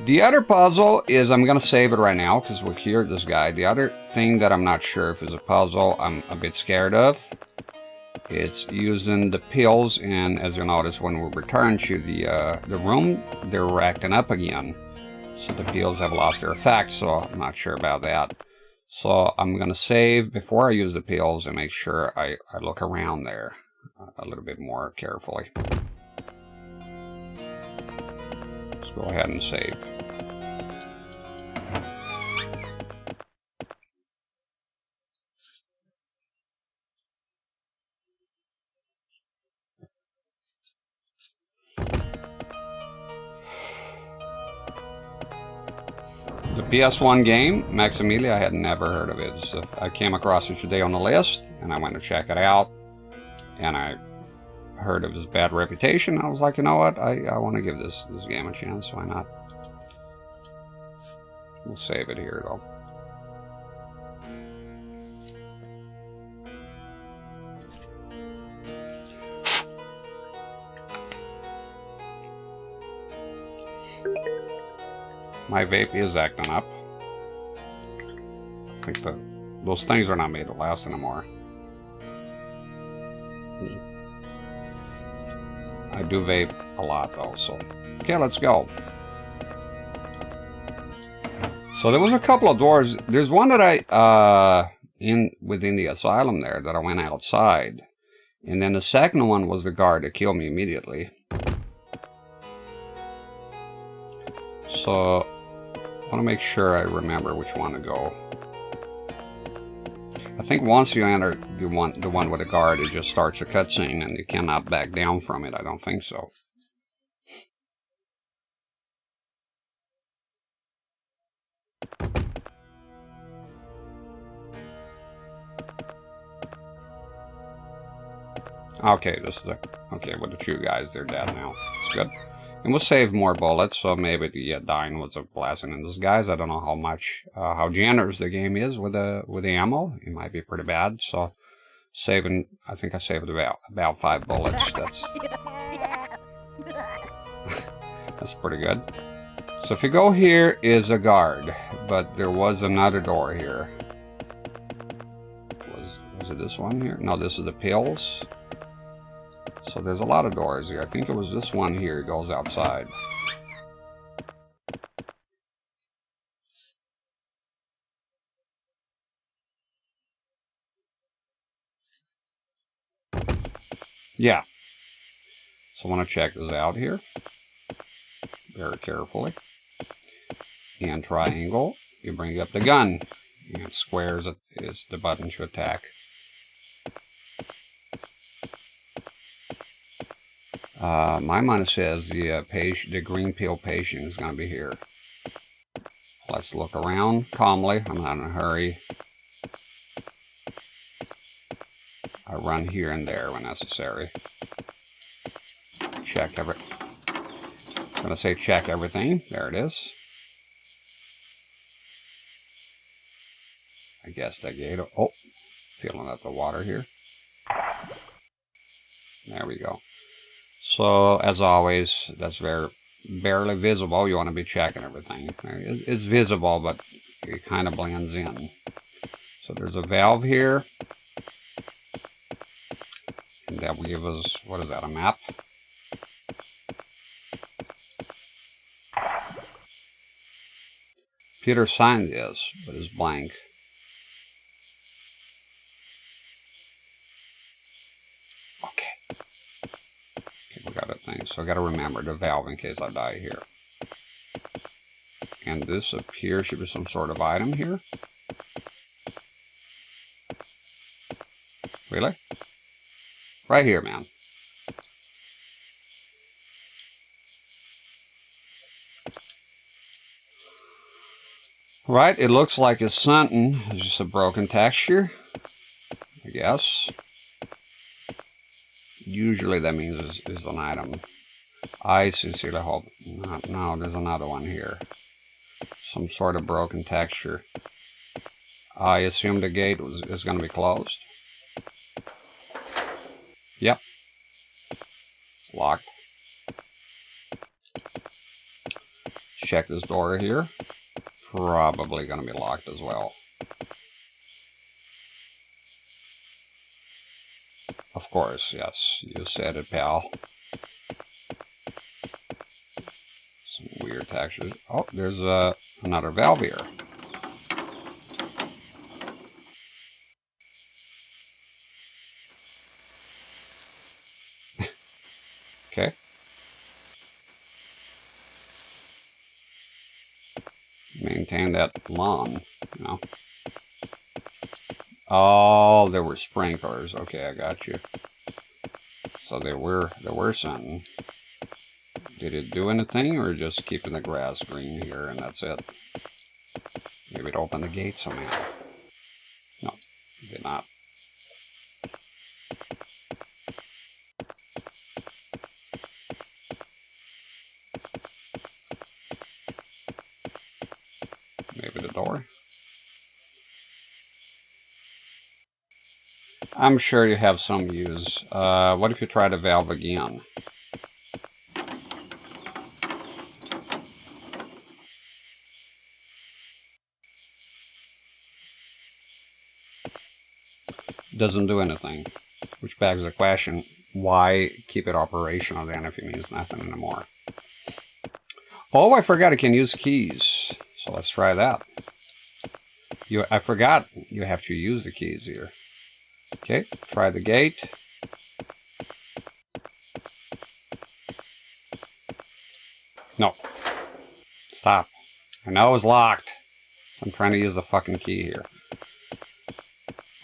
The other puzzle is, I'm going to save it right now because we cured this guy. The other thing that I'm not sure if is a puzzle, I'm a bit scared of. It's using the pills, and as you notice, when we return to the room, they're acting up again. So the pills have lost their effect, so I'm not sure about that. So I'm going to save before I use the pills and make sure I look around there a little bit more carefully. Let's go ahead and save. The PS1 game, Maximilia, I had never heard of it. So I came across it today on the list, and I went to check it out, and I heard of his bad reputation. I was like, you know what, I want to give this game a chance, why not? We'll save it here, though. My vape is acting up. I think those things are not made to last anymore. I do vape a lot though, so. Okay, let's go. So there was a couple of doors. There's one that I, within the asylum there, that I went outside. And then the second one was the guard that killed me immediately. So I want to make sure I remember which one to go. I think once you enter the one with the guard, it just starts a cutscene and you cannot back down from it. I don't think so. Okay, this is okay with the two guys. They're dead now. It's good. And we'll save more bullets, so maybe the dying was a blessing in disguise. I don't know how much, how generous the game is with the ammo. It might be pretty bad. So saving, I think I saved about 5 bullets. That's pretty good. So if you go here is a guard, but there was another door here. Was it this one here? No, this is the pills. So there's a lot of doors here. I think it was this one here. It goes outside. Yeah. So I want to check this out here very carefully. And triangle, you bring up the gun. And squares is the button to attack. My mind says the green pill patient is going to be here. Let's look around calmly. I'm not in a hurry. I run here and there when necessary. Check I'm going to say check everything. There it is. I guess that gate. Oh, filling up the water here. There we go. So, as always, that's barely visible. You want to be checking everything. It's visible, but it kind of blends in. So there's a valve here. And that will give us, what is that, a map? Peter signed this, but it's blank. Okay, we got a thing. So I got to remember the valve in case I die here. And this appears to be some sort of item here. Really? Right here, man. Right, it looks like it's something. It's just a broken texture, I guess. Usually that means it's an item. I sincerely hope not. No, there's another one here. Some sort of broken texture. I assume the gate is going to be closed. Yep. It's locked. Check this door here. Probably going to be locked as well. Of course, yes. You said it, pal. Some weird textures. Oh, there's another valve here. Okay. Maintain that lawn, you know. Oh, there were sprinklers. Okay, I got you. So there were something. Did it do anything, or just keeping the grass green here and that's it? Maybe it opened the gate somehow. No, it did not. Maybe the door. I'm sure you have some use. What if you try the valve again? Doesn't do anything, which begs the question, why keep it operational then if it means nothing anymore? Oh, I forgot I can use keys, so let's try that. I forgot you have to use the keys here. Okay, try the gate. No, stop. I know it's locked. I'm trying to use the fucking key here.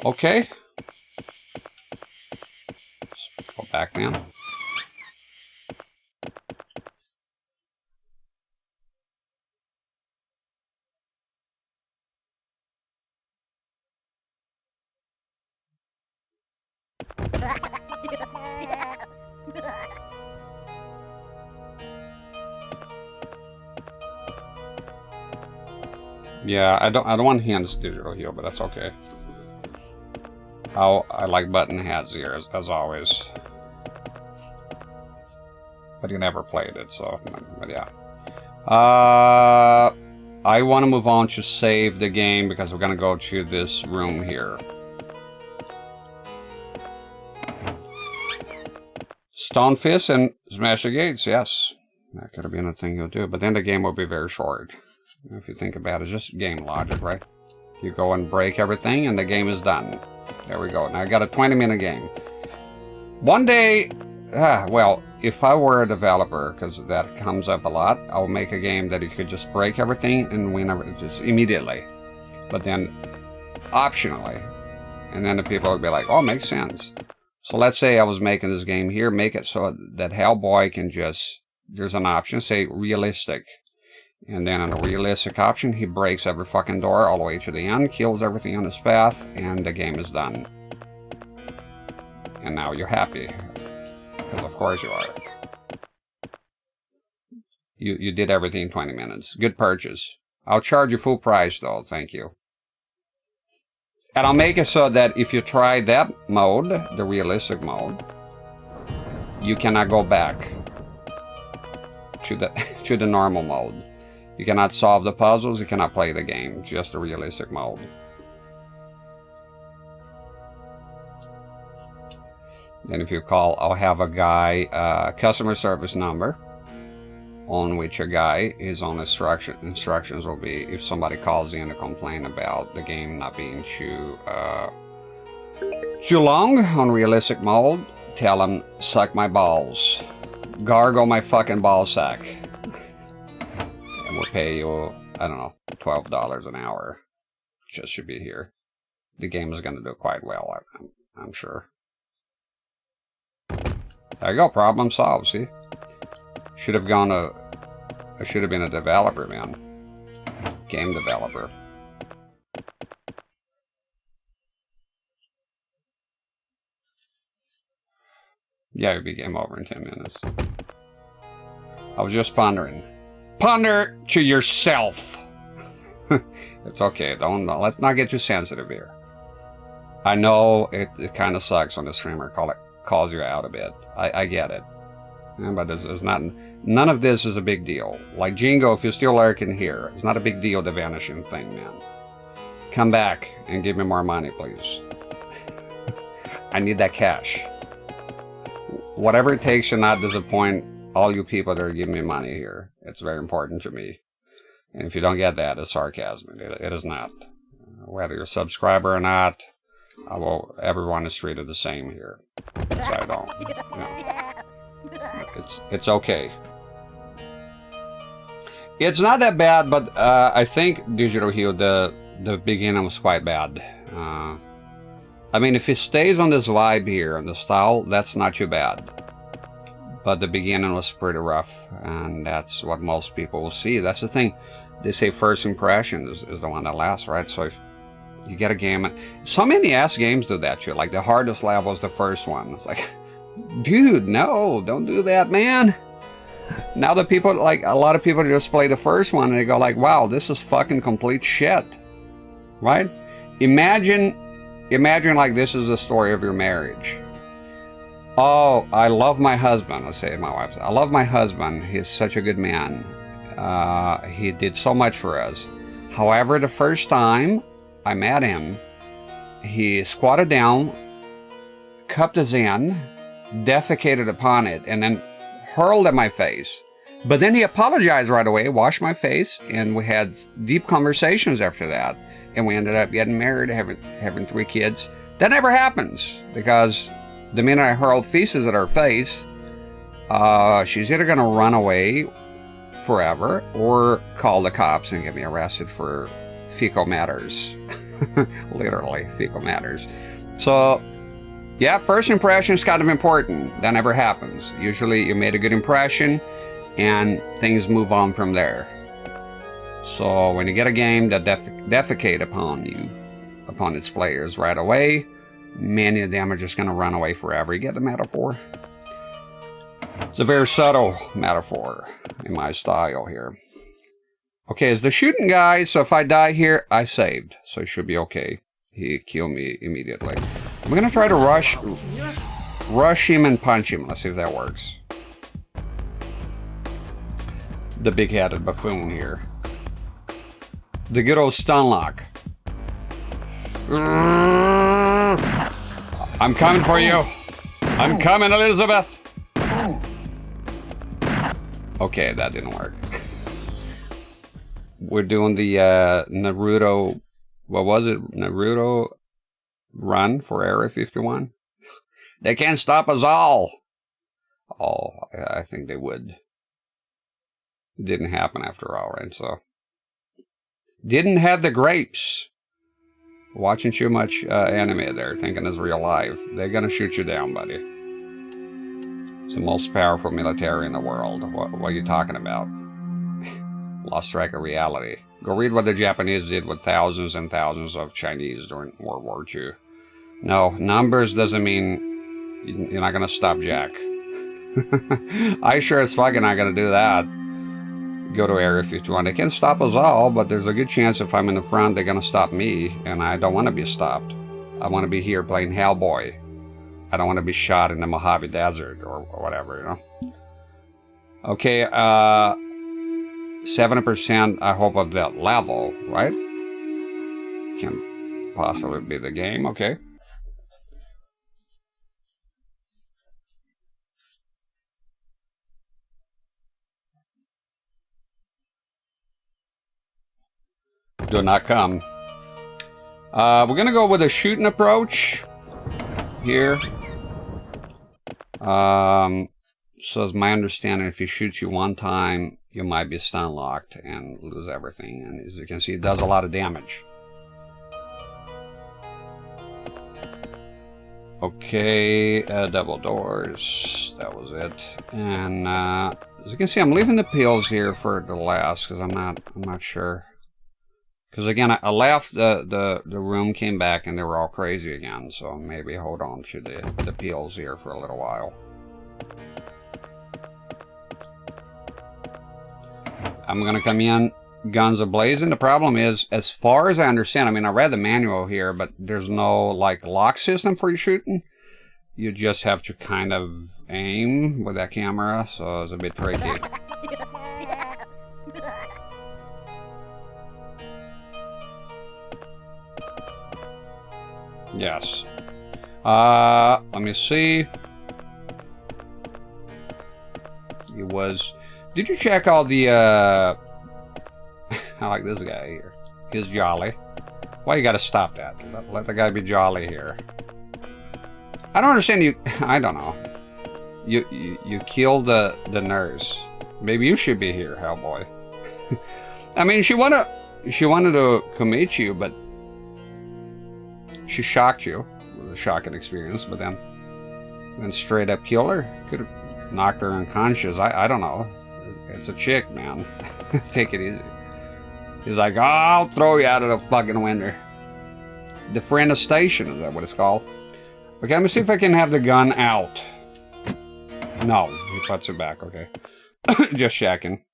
Okay. Let's go back then. Yeah, I don't want hands digital here, but that's okay. I like button heads here as always. But you never played it, so but yeah. I want to move on to save the game because we're gonna go to this room here. Stone fist and smash the gates, yes. That could have been a thing you'll do, but then the game will be very short. If you think about it, it's just game logic, right? You go and break everything and the game is done. There we go. Now I got a 20-minute game. One day, well, if I were a developer, because that comes up a lot, I'll make a game that you could just break everything and win just immediately. But then, optionally. And then the people would be like, oh, makes sense. So let's say I was making this game here, make it so that Hellboy can just, there's an option, say realistic. And then on the realistic option, he breaks every fucking door all the way to the end, kills everything on his path, and the game is done. And now you're happy. Because of course you are. You did everything in 20 minutes. Good purchase. I'll charge you full price though, thank you. And I'll make it so that if you try that mode, the realistic mode, you cannot go back to the normal mode. You cannot solve the puzzles, you cannot play the game, just the realistic mode. Then if you call, I'll have a guy, customer service number, on which a guy, his own instructions will be, if somebody calls in to complain about the game not being too long on realistic mode, tell them, suck my balls. Gargle my fucking ball sack. And we'll pay you, I don't know, $12 an hour. Just should be here. The game is going to do quite well, I'm sure. There you go, problem solved, see? Should have gone to... I should have been a developer, man. Game developer. Yeah, it'd be game over in 10 minutes. I was just pondering. Ponder to yourself! It's okay, let's not get too sensitive here. I know it kind of sucks when the streamer calls you out a bit. I get it. Yeah, but it's not, none of this is a big deal. Like Jingo, if you're still lurking here, it's not a big deal, the vanishing thing, man. Come back and give me more money, please. I need that cash. Whatever it takes to not disappoint all you people that are giving me money here. It's very important to me. And if you don't get that, it's sarcasm. It is not. Whether you're a subscriber or not, everyone is treated the same here. So I don't. You know, it's okay. It's not that bad, but I think Digital Hue, the beginning was quite bad. I mean, if it stays on this vibe here, on the style, that's not too bad. But the beginning was pretty rough, and that's what most people will see. That's the thing. They say first impression is the one that lasts, right? So if you get a game, and so many ass games do that too. Like the hardest level is the first one. It's like, dude, no, don't do that, man. Now the people, like a lot of people just play the first one and they go like, wow, this is fucking complete shit, right? Imagine like this is the story of your marriage. Oh, I love my husband. Let's say my wife. I love my husband. He's such a good man. He did so much for us. However, the first time I met him, he squatted down, cupped his hand, defecated upon it, and then hurled at my face. But then he apologized right away, washed my face, and we had deep conversations after that. And we ended up getting married, having 3 kids. That never happens, because the minute I hurled feces at her face, she's either going to run away forever or call the cops and get me arrested for fecal matters. Literally, fecal matters. So, yeah, first impression is kind of important. That never happens. Usually you made a good impression and things move on from there. So when you get a game that defecate upon you, upon its players right away, many of them are just going to run away forever. You get the metaphor? It's a very subtle metaphor in my style here. Okay, it's the shooting guy, so if I die here, I saved. So it should be okay. He killed me immediately. I'm going to try to rush him and punch him. Let's see if that works. The big-headed buffoon here. The good old stun lock. I'm coming for you. I'm coming, Elizabeth. Okay, that didn't work. We're doing the Naruto, what was it? Naruto run for Area 51. They can't stop us all. all. I think they would. It didn't happen after all, right? So, didn't have the grapes. Watching too much anime there, thinking it's real life. They're gonna shoot you down, buddy. It's the most powerful military in the world. What are you talking about? Lost track of reality. Go read what the Japanese did with thousands and thousands of Chinese during World War II. No, numbers doesn't mean you're not gonna stop Jack. I sure as fucking not gonna do that. Go to Area 51. They can stop us all, but there's a good chance if I'm in the front, they're gonna stop me, and I don't want to be stopped. I want to be here playing Hellboy. I don't want to be shot in the Mojave Desert or whatever, you know. Okay, 70%, I hope, of that level, right? Can't possibly be the game, okay. Do not come. We're gonna go with a shooting approach here. So as my understanding, if he shoots you one time, you might be stun locked and lose everything. And as you can see, it does a lot of damage. Okay, double doors. That was it. And as you can see, I'm leaving the pills here for the last because I'm not sure. Because again, I left the room, came back, and they were all crazy again. So maybe hold on to the pills here for a little while. I'm gonna come in, guns a-blazing. The problem is, as far as I understand, I mean, I read the manual here, but there's no like lock system for your shooting. You just have to kind of aim with that camera, so it's a bit tricky. Yes. Let me see. It was... Did you check all the, I like this guy here. He's jolly. Why you gotta stop that? Let the guy be jolly here. I don't understand you... I don't know. You killed the nurse. Maybe you should be here, Hellboy. I mean, she wanted to commit you, but... She shocked you. It was a shocking experience, but then straight up kill her. Could have knocked her unconscious. I don't know. It's a chick, man. Take it easy. He's like, oh, I'll throw you out of the fucking window. Defenestation, is that what it's called? Okay, let me see if I can have the gun out. No, he puts it back, okay. Just checking.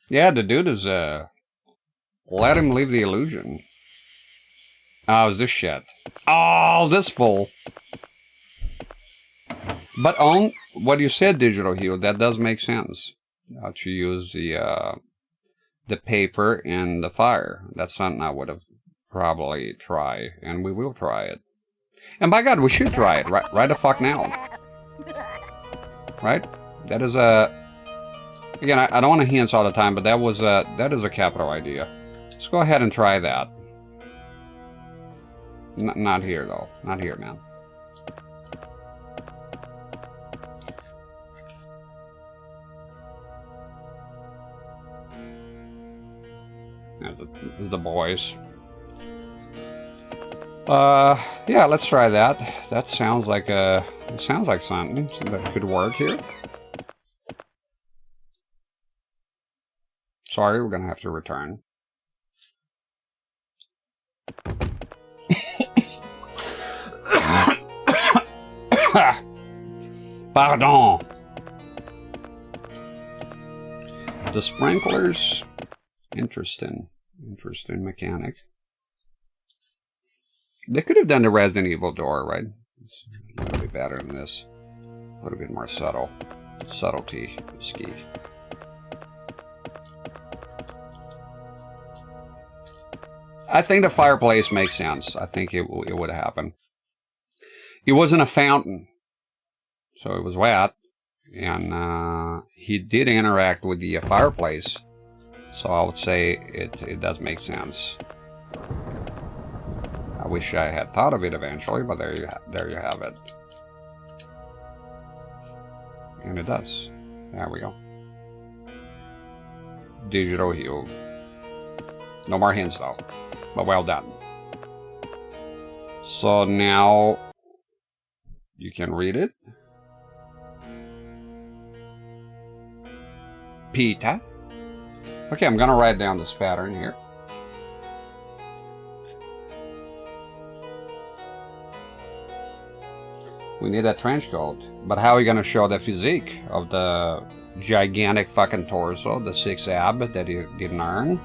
Yeah, the dude is, let him leave the illusion. Oh, is this shit? Oh, this fool. But on what you said, Digital Hue, that does make sense. To use the paper and the fire. That's something I would have probably tried, and we will try it. And by God, we should try it right the fuck now. Right? That is a... Again, I don't want to hints all the time, but that is a capital idea. Let's go ahead and try that. Not here, though. Not here, man. There's the boys. Yeah, let's try that. That sounds like something that could work here. Sorry, we're gonna have to return. Pardon. The sprinklers. Interesting mechanic. They could have done the Resident Evil door, right? It's a little bit better than this. A little bit more subtle. Subtlety is key. I think the fireplace makes sense. I think it would happen. It wasn't a fountain, so it was wet, and he did interact with the fireplace. So I would say it does make sense. I wish I had thought of it eventually, but there you have it. And it does. There we go. Digital hue. No more hints though, but well done. So now you can read it. Peter. Okay, I'm gonna write down this pattern here. We need a trench coat, but how are you gonna show the physique of the gigantic fucking torso, the 6 ab that you didn't earn,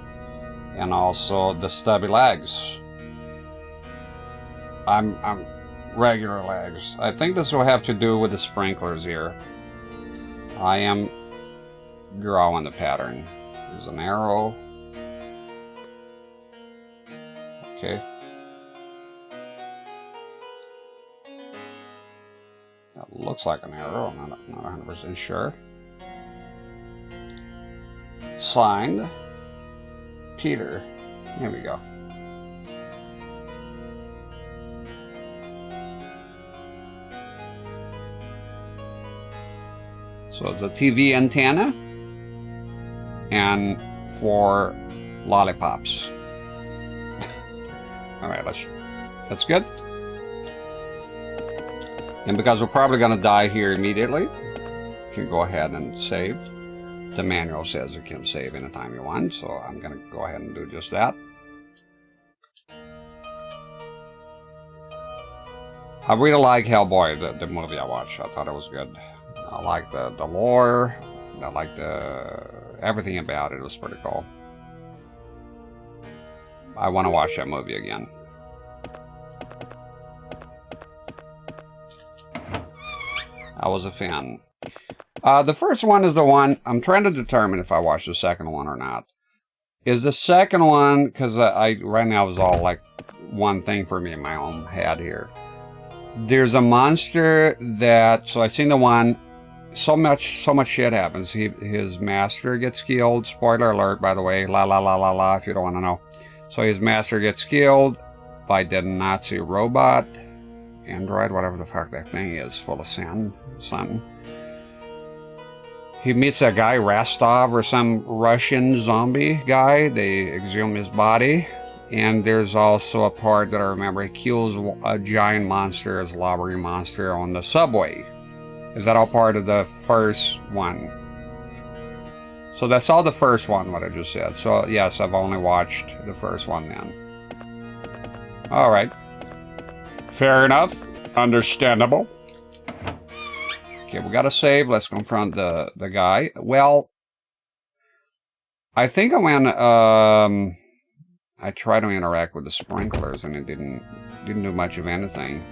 and also the stubby legs? I'm regular legs. I think this will have to do with the sprinklers here. I am drawing the pattern. There's an arrow. Okay. That looks like an arrow. I'm not 100% sure. Signed, Peter. Here we go. So it's a TV antenna and 4 lollipops. All right, that's good. And because we're probably going to die here immediately, you can go ahead and save. The manual says you can save anytime you want, so I'm going to go ahead and do just that. I really like Hellboy, the movie I watched. I thought it was good. I like the lore. I like everything about it. It was pretty cool. I want to watch that movie again. I was a fan. The first one is the one I'm trying to determine if I watch the second one or not. Is the second one, because right now it's all like one thing for me in my own head here. There's a monster that, so I've seen the one. So much shit happens. His master gets killed. Spoiler alert, by the way. La la la la la. If you don't want to know. So his master gets killed by the Nazi robot, android, whatever the fuck that thing is, full of sin, something. He meets a guy, Rostov, or some Russian zombie guy. They exhume his body. And there's also a part that I remember. He kills a giant monster, a slobbery monster, on the subway. Is that all part of the first one? So that's all the first one, what I just said. So yes, I've only watched the first one then. Alright. Fair enough. Understandable. Okay, we gotta save. Let's confront the guy. Well, I think I went, I tried to interact with the sprinklers and it didn't do much of anything.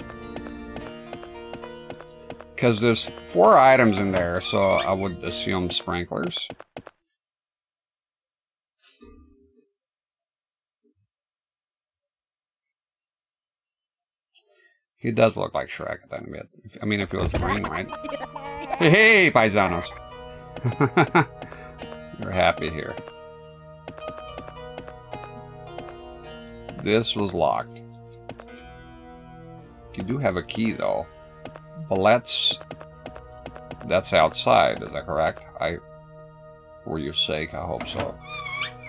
Because there's 4 items in there, so I would assume sprinklers. He does look like Shrek a tiny bit. I mean, if he was green, right? Hey, paisanos! You're happy here. This was locked. You do have a key, though. But that's outside, is that correct? For your sake, I hope so.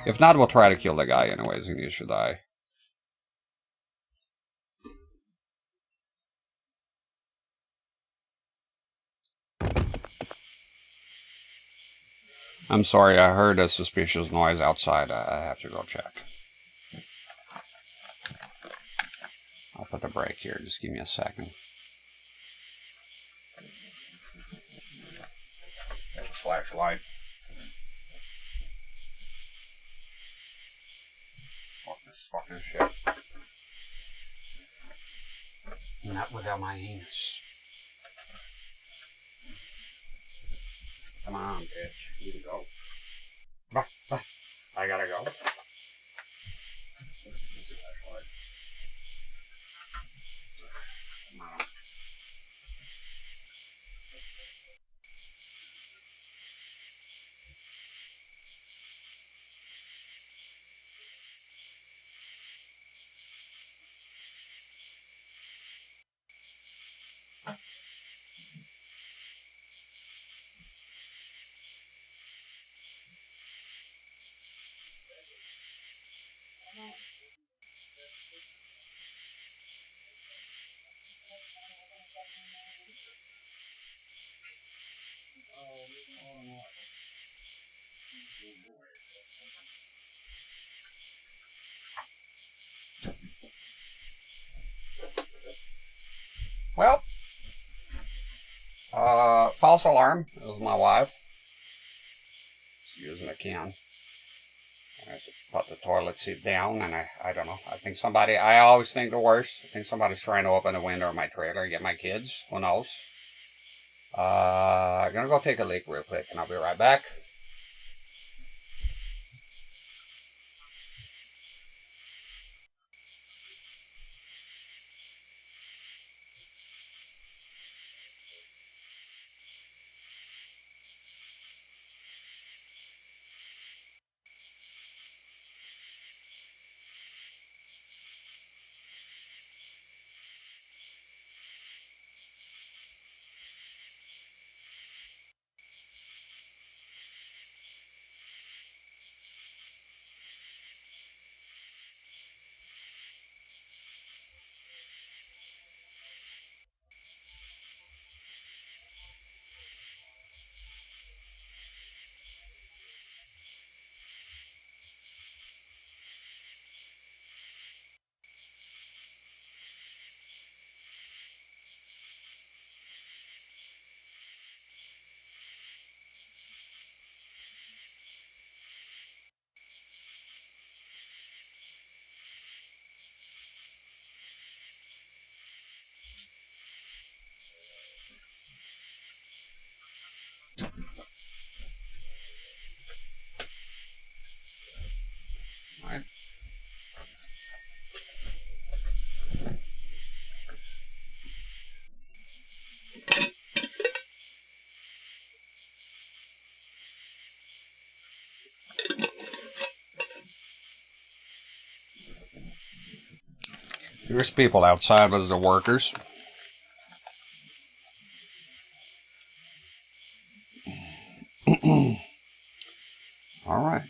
If not, we'll try to kill the guy anyways, and he should die. I'm sorry, I heard a suspicious noise outside. I have to go check. I'll put the brake here, just give me a second. Get the flashlight. Fuck this shit. Not without my anus. Come on, bitch. You can go. Bah. I gotta go. Come on. False alarm. It was my wife. She's using a can. I just put the toilet seat down, and I don't know. I think somebody, I always think the worst. I think somebody's trying to open the window of my trailer and get my kids. Who knows? I'm gonna go take a leak real quick, and I'll be right back. Alright. There's people outside with the workers. Alright.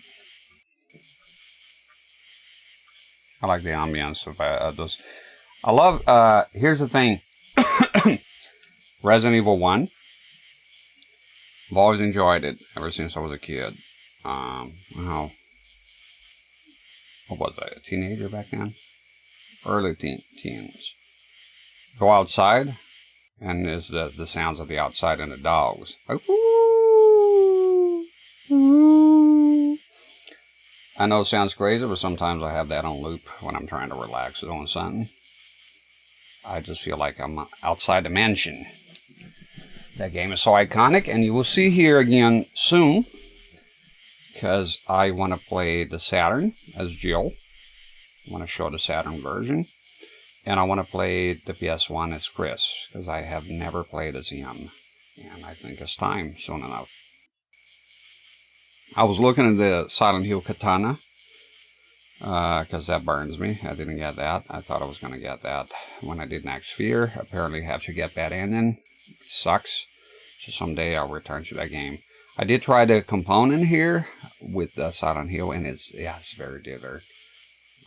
I like the ambience of those. I love, here's the thing. Resident Evil 1. I've always enjoyed it ever since I was a kid. Wow. What was I, a teenager back then? Early teens. Go outside, and there's the sounds of the outside and the dogs. Like, woo, woo. I know it sounds crazy, but sometimes I have that on loop when I'm trying to relax doing something. I just feel like I'm outside the mansion. That game is so iconic, and you will see here again soon, because I want to play the Saturn as Jill. I want to show the Saturn version. And I want to play the PS1 as Chris, because I have never played as him. And I think it's time soon enough. I was looking at the Silent Hill Katana, because that burns me. I didn't get that. I thought I was going to get that when I did Next Fear. Apparently I have to get that in. Sucks. So someday I'll return to that game. I did try the component here with Silent Hill, and it's very different.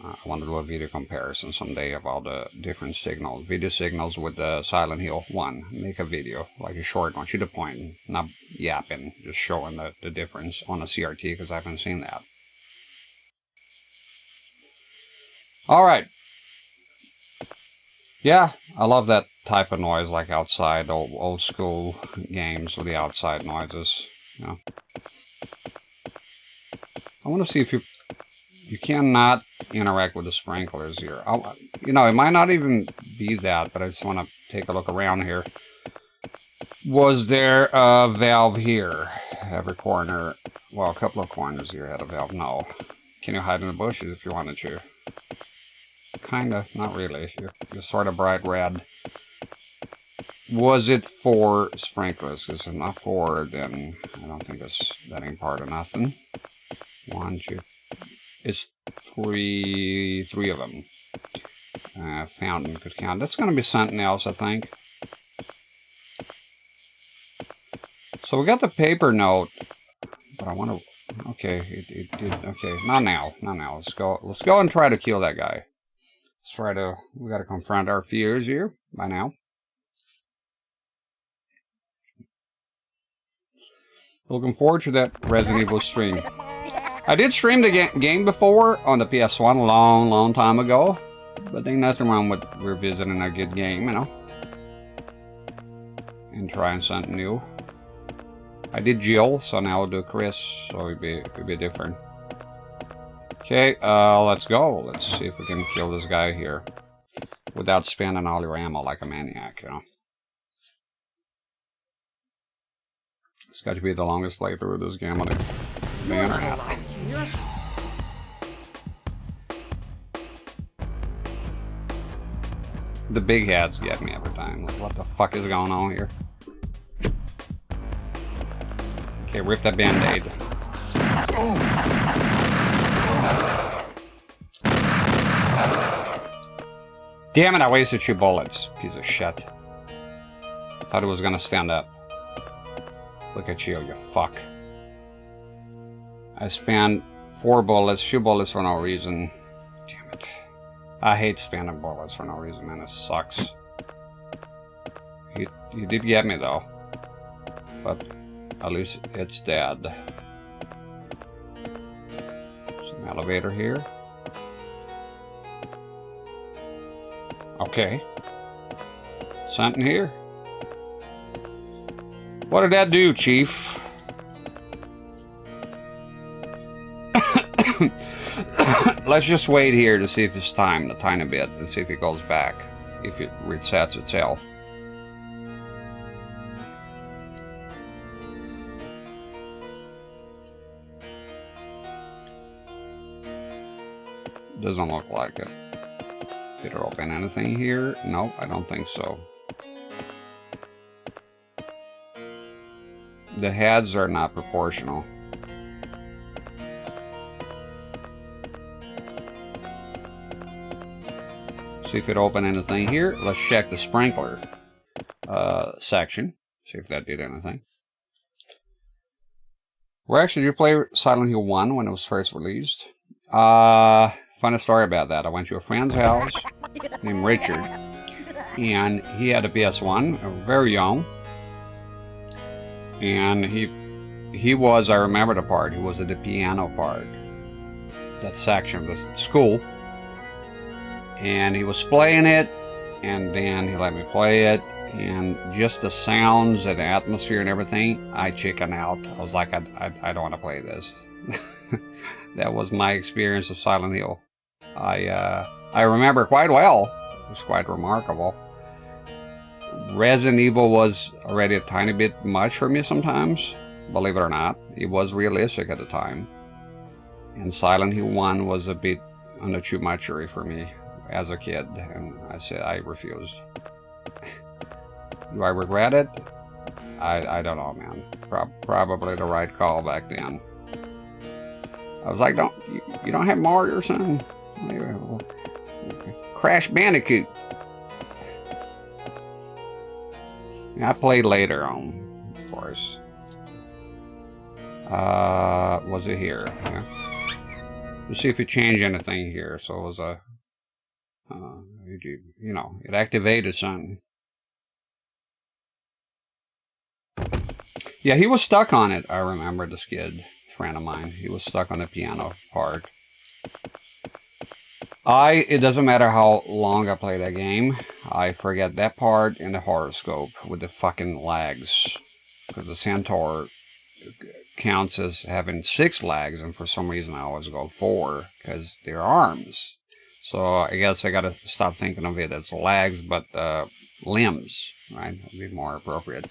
I want to do a video comparison someday of all the different signals, video signals with the Silent Hill 1. Make a video, like a short one, to the point, not yapping, just showing the difference on a CRT, because I haven't seen that. Alright. Yeah, I love that type of noise, like outside, old school games with the outside noises. You know. I want to see if you cannot interact with the sprinklers here. You know, it might not even be that, but I just want to take a look around here. Was there a valve here? Every corner, well, a couple of corners here had a valve. No. Can you hide in the bushes if you wanted to? Kinda, not really. You're sort of bright red. Was it for sprinklers? Because if not for, then I don't think that ain't part of nothing. 1, 2. It's three of them. Fountain could count. That's going to be something else, I think. So we got the paper note, but I want to. Okay, it did. Okay, not now. Let's go and try to kill that guy. Let's try to. We got to confront our fears here by now. Looking forward to that Resident Evil stream. I did stream the game before on the PS1 a long time ago, but ain't nothing wrong with revisiting a good game, you know. and try something new. I did Jill, so now I'll do Chris, so it'll be different. Okay, let's go. Let's see if we can kill this guy here without spending all your ammo like a maniac, you know. It's got to be the longest playthrough of this game on the internet. The big heads get me every time. Like, what the fuck is going on here? Okay, rip that band-aid. Damn it, I wasted 2 bullets. Piece of shit. Thought it was gonna stand up. Look at you, you fuck. I spent 4 bullets, 2 bullets for no reason. Damn it. I hate spending bullets for no reason, man. It sucks. You did get me, though. But at least it's dead. Some elevator here. Okay. Something here. What did that do, Chief? Let's just wait here to see if it's timed a tiny bit and see if it goes back, if it resets itself. Doesn't look like it. Did it open anything here? Nope, I don't think so. The heads are not proportional. See if it opened anything here. Let's check the sprinkler section. See if that did anything. Where actually did you play Silent Hill 1 when it was first released? Funny story about that. I went to a friend's house named Richard, and he had a PS1, very young. And he was, I remember the part, he was at the piano part, that section of the school. And he was playing it, and then he let me play it, and just the sounds and the atmosphere and everything, I chickened out. I was like, I don't want to play this. That was my experience of Silent Hill. I remember quite well. It was quite remarkable. Resident Evil was already a tiny bit much for me sometimes, believe it or not. It was realistic at the time. And Silent Hill 1 was a bit on the too muchery for me as a kid, and I said I refused. Do I regret it? I don't know, man. Probably the right call back then. I was like, you don't have Mario or something? Crash Bandicoot. I played later on, of course. Was it here? Yeah. Let's see if it changed anything here. So it was a, you know, it activated something. Yeah, he was stuck on it. I remember this kid, friend of mine. He was stuck on the piano part. It doesn't matter how long I play that game, I forget that part and the horoscope with the fucking legs. Because the Centaur counts as having 6 legs, and for some reason I always go 4, because they're arms. So I guess I gotta stop thinking of it as legs, but limbs, right? That'd be more appropriate.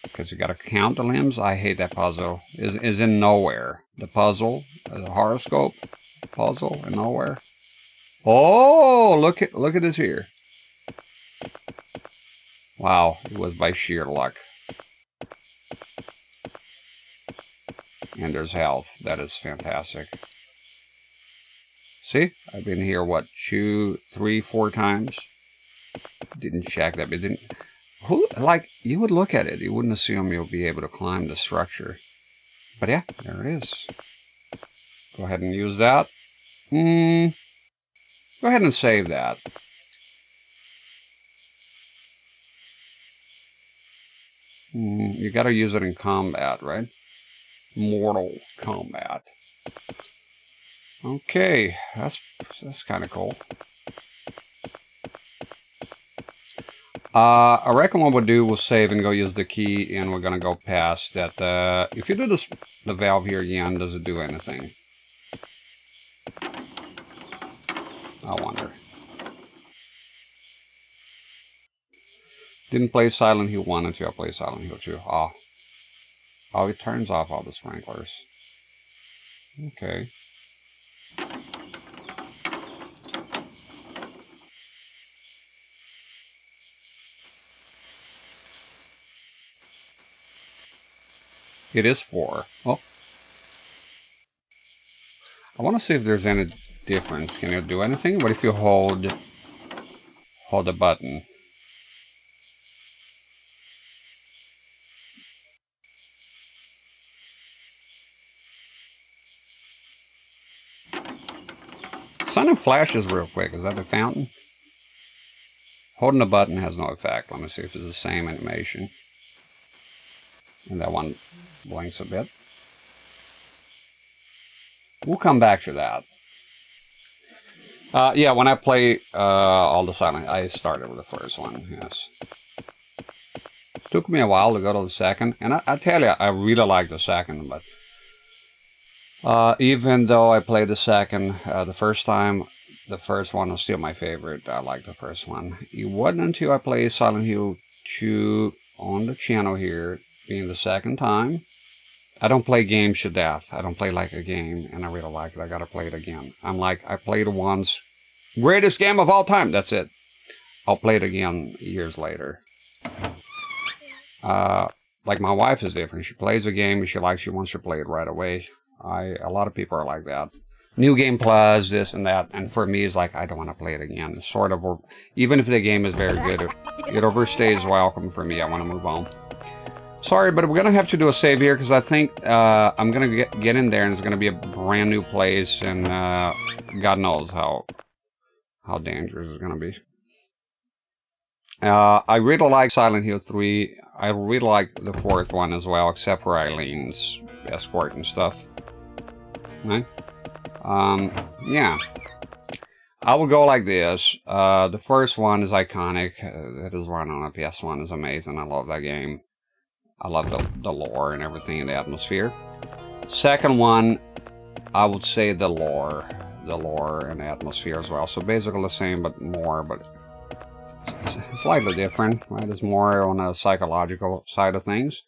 Because you gotta count the limbs. I hate that puzzle. Is in nowhere. The puzzle, the horoscope puzzle in nowhere. Oh, look at this here. Wow, it was by sheer luck. And there's health. That is fantastic. See, I've been here, what, 2, 3, 4 times? Didn't check that, but didn't. Like, you would look at it, you wouldn't assume you'll be able to climb the structure. But yeah, there it is. Go ahead and use that. Go ahead and save that. You gotta use it in combat, right? Mortal Kombat. Okay, that's kind of cool. I reckon what we'll do, we'll save and go use the key, and we're gonna go past that. If you do this, the valve here again, does it do anything? I wonder. Didn't play Silent Hill 1 until I played Silent Hill 2. Oh, it turns off all the sprinklers. Okay. It is 4. Oh. I want to see if there's any difference. Can you do anything? What if you hold the button? Something flashes real quick. Is that the fountain? Holding the button has no effect. Let me see if it's the same animation. And that one blinks a bit. We'll come back to that. Yeah, when I play all the Silent, I started with the first one, yes. Took me a while to go to the second, and I tell you, I really like the second, but even though I played the second the first time, the first one was still my favorite. I like the first one. It wasn't until I played Silent Hill 2 on the channel here, being the second time. I don't play games to death. I don't play like a game, and I really like it. I gotta play it again. I'm like, I played it once. Greatest game of all time. That's it. I'll play it again years later. Like my wife is different. She plays a game and she wants to play it right away. A lot of people are like that. New game plus this and that, and for me it's like I don't want to play it again. It's sort of, even if the game is very good, it overstays welcome for me. I want to move on. Sorry, but we're gonna have to do a save here because I think I'm gonna get in there and it's gonna be a brand new place, and God knows how dangerous it's gonna be. I really like Silent Hill 3. I really like the fourth one as well, except for Eileen's escort and stuff. Right? Yeah. I will go like this. The first one is iconic. It is run on a PS1. It's amazing. I love that game. I love the lore and everything in the atmosphere. Second one, I would say the lore and the atmosphere as well. So basically the same, but more, but slightly different, right? It's more on a psychological side of things.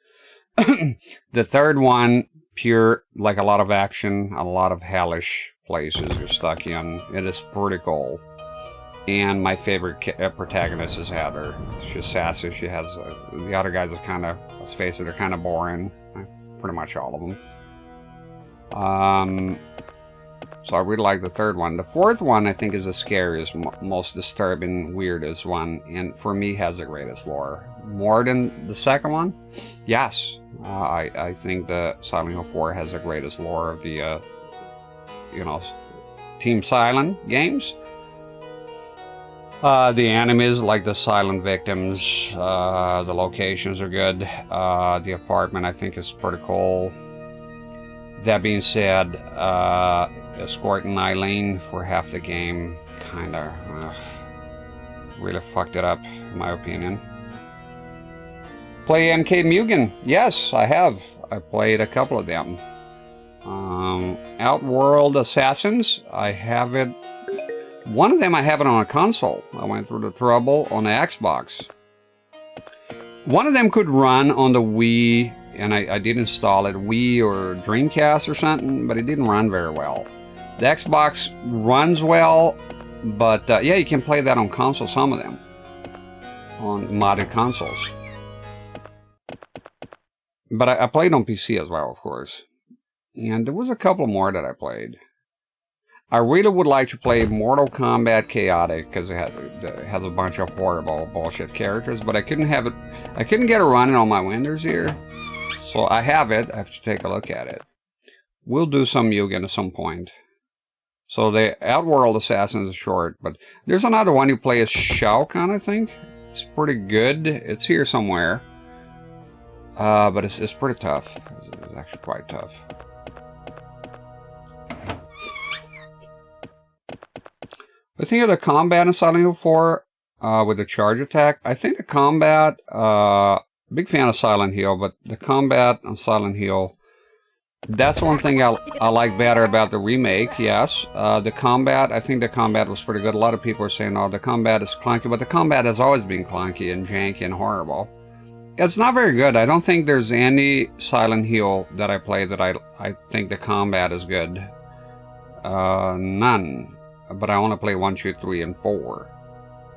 The third one, pure, like a lot of action, a lot of hellish places you're stuck in. It is pretty cool. And my favorite protagonist is Heather. She's sassy. She has the other guys are kind of, let's face it, they're kind of boring. Pretty much all of them. So I really like the third one. The fourth one I think is the scariest, most disturbing, weirdest one, and for me has the greatest lore. More than the second one? Yes. I think the Silent Hill 4 has the greatest lore of the, Team Silent games. The enemies, like the silent victims, the locations are good. The apartment, I think, is pretty cool. That being said, escorting Eileen for half the game kinda really fucked it up, in my opinion. Play MK Mugen? Yes, I have. I played a couple of them. Outworld Assassins, I have it. One of them I have it on a console. I went through the trouble on the Xbox. One of them could run on the Wii, and I did install it, Wii or Dreamcast or something, but it didn't run very well. The Xbox runs well, but yeah, you can play that on console, some of them, on modded consoles. But I played on PC as well, of course. And there was a couple more that I played. I really would like to play Mortal Kombat Chaotic because it has a bunch of horrible bullshit characters, but I couldn't have it. I couldn't get it running on my Windows here, so I have it. I have to take a look at it. We'll do some Mugen at some point. So the Outworld Assassins is short, but there's another one you play as Shao Kahn, I think. It's pretty good. It's here somewhere, but it's pretty tough. It's actually quite tough. I think of the combat in Silent Hill 4, with the charge attack. I think the combat, big fan of Silent Hill, but the combat on Silent Hill, that's one thing I like better about the remake, yes. The combat, I think the combat was pretty good. A lot of people are saying, oh, the combat is clunky, but the combat has always been clunky and janky and horrible. It's not very good. I don't think there's any Silent Hill that I play that I think the combat is good. None. But I want to play 1, 2, 3, and 4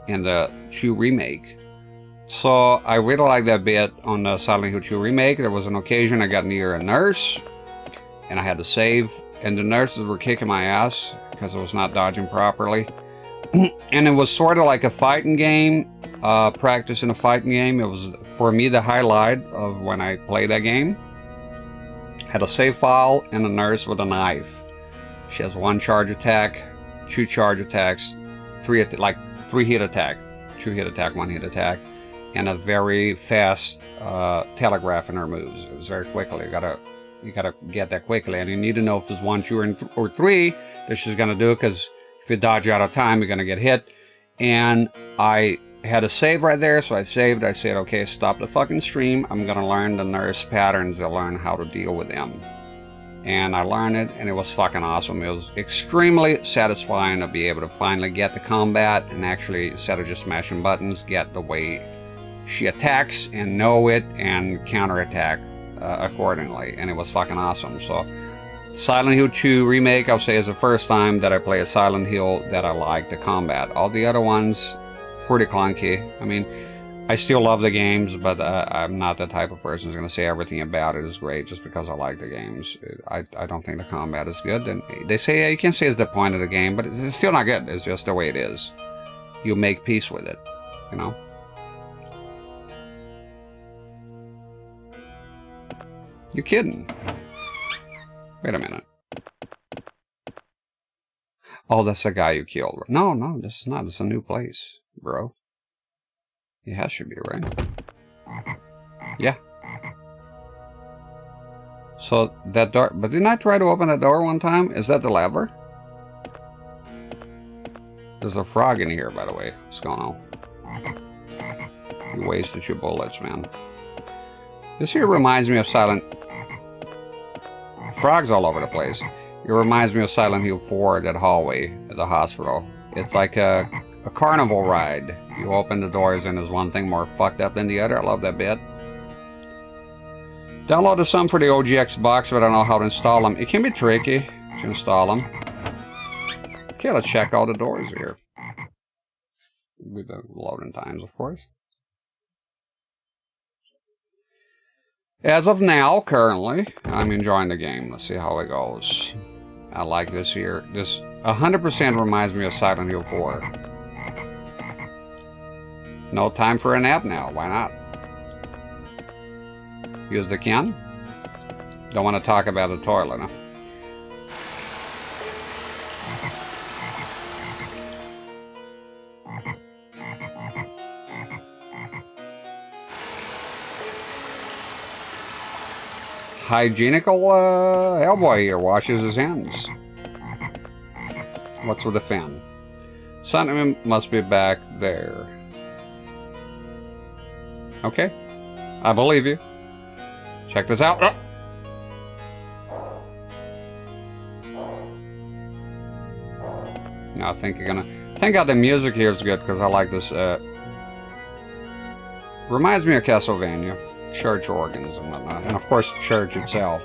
in the 2 remake. So I really like that bit on the Silent Hill 2 remake. There was an occasion I got near a nurse, and I had to save, and the nurses were kicking my ass because I was not dodging properly. And it was sort of like a fighting game, practice in a fighting game. It was, for me, the highlight of when I played that game. Had a save file and a nurse with a knife. She has 1 charge attack, 2 charge attacks, 3 hit attack, 2 hit attack, 1 hit attack, and a very fast telegraph in her moves. It was very quickly. You gotta get that quickly, and you need to know if there's 1, 2, or 3 that she's gonna do, because if you dodge out of time, you're gonna get hit. And I had a save right there, so I saved. I said, okay, stop the fucking stream. I'm gonna learn the nurse patterns and learn how to deal with them. And I learned it, and it was fucking awesome. It was extremely satisfying to be able to finally get the combat and actually, instead of just smashing buttons, get the way she attacks and know it and counterattack accordingly. And it was fucking awesome. So Silent Hill 2 remake, I'll say, is the first time that I play a Silent Hill that I like the combat. All the other ones, pretty clunky. I mean, I still love the games, but I'm not the type of person who's going to say everything about it is great just because I like the games. I don't think the combat is good. And they say, yeah, you can say it's the point of the game, but it's still not good. It's just the way it is. You make peace with it, you know? You're kidding. Wait a minute. Oh, that's the guy you killed. No, this is not. It's a new place, bro. Yeah, it should be, right? Yeah. So, that door... But didn't I try to open that door one time? Is that the lever? There's a frog in here, by the way. What's going on? You wasted your bullets, man. This here reminds me of Silent... Frogs all over the place. It reminds me of Silent Hill 4, that hallway at the hospital. It's like a carnival ride. You open the doors and there's one thing more fucked up than the other. I love that bit. Downloaded some for the OG Xbox, but I don't know how to install them. It can be tricky to install them. Okay, let's check all the doors here. With the loading times, of course. As of now, currently, I'm enjoying the game. Let's see how it goes. I like this here. This 100% reminds me of Silent Hill 4. No time for a nap now. Why not? Use the can. Don't want to talk about the toilet, huh? Hygienical Hellboy here washes his hands. What's with the fan? Something must be back there. Okay, I believe you. Check this out. Now I think you're gonna... Thank God the music here is good, because I like this. Reminds me of Castlevania. Church organs and whatnot. And of course, church itself.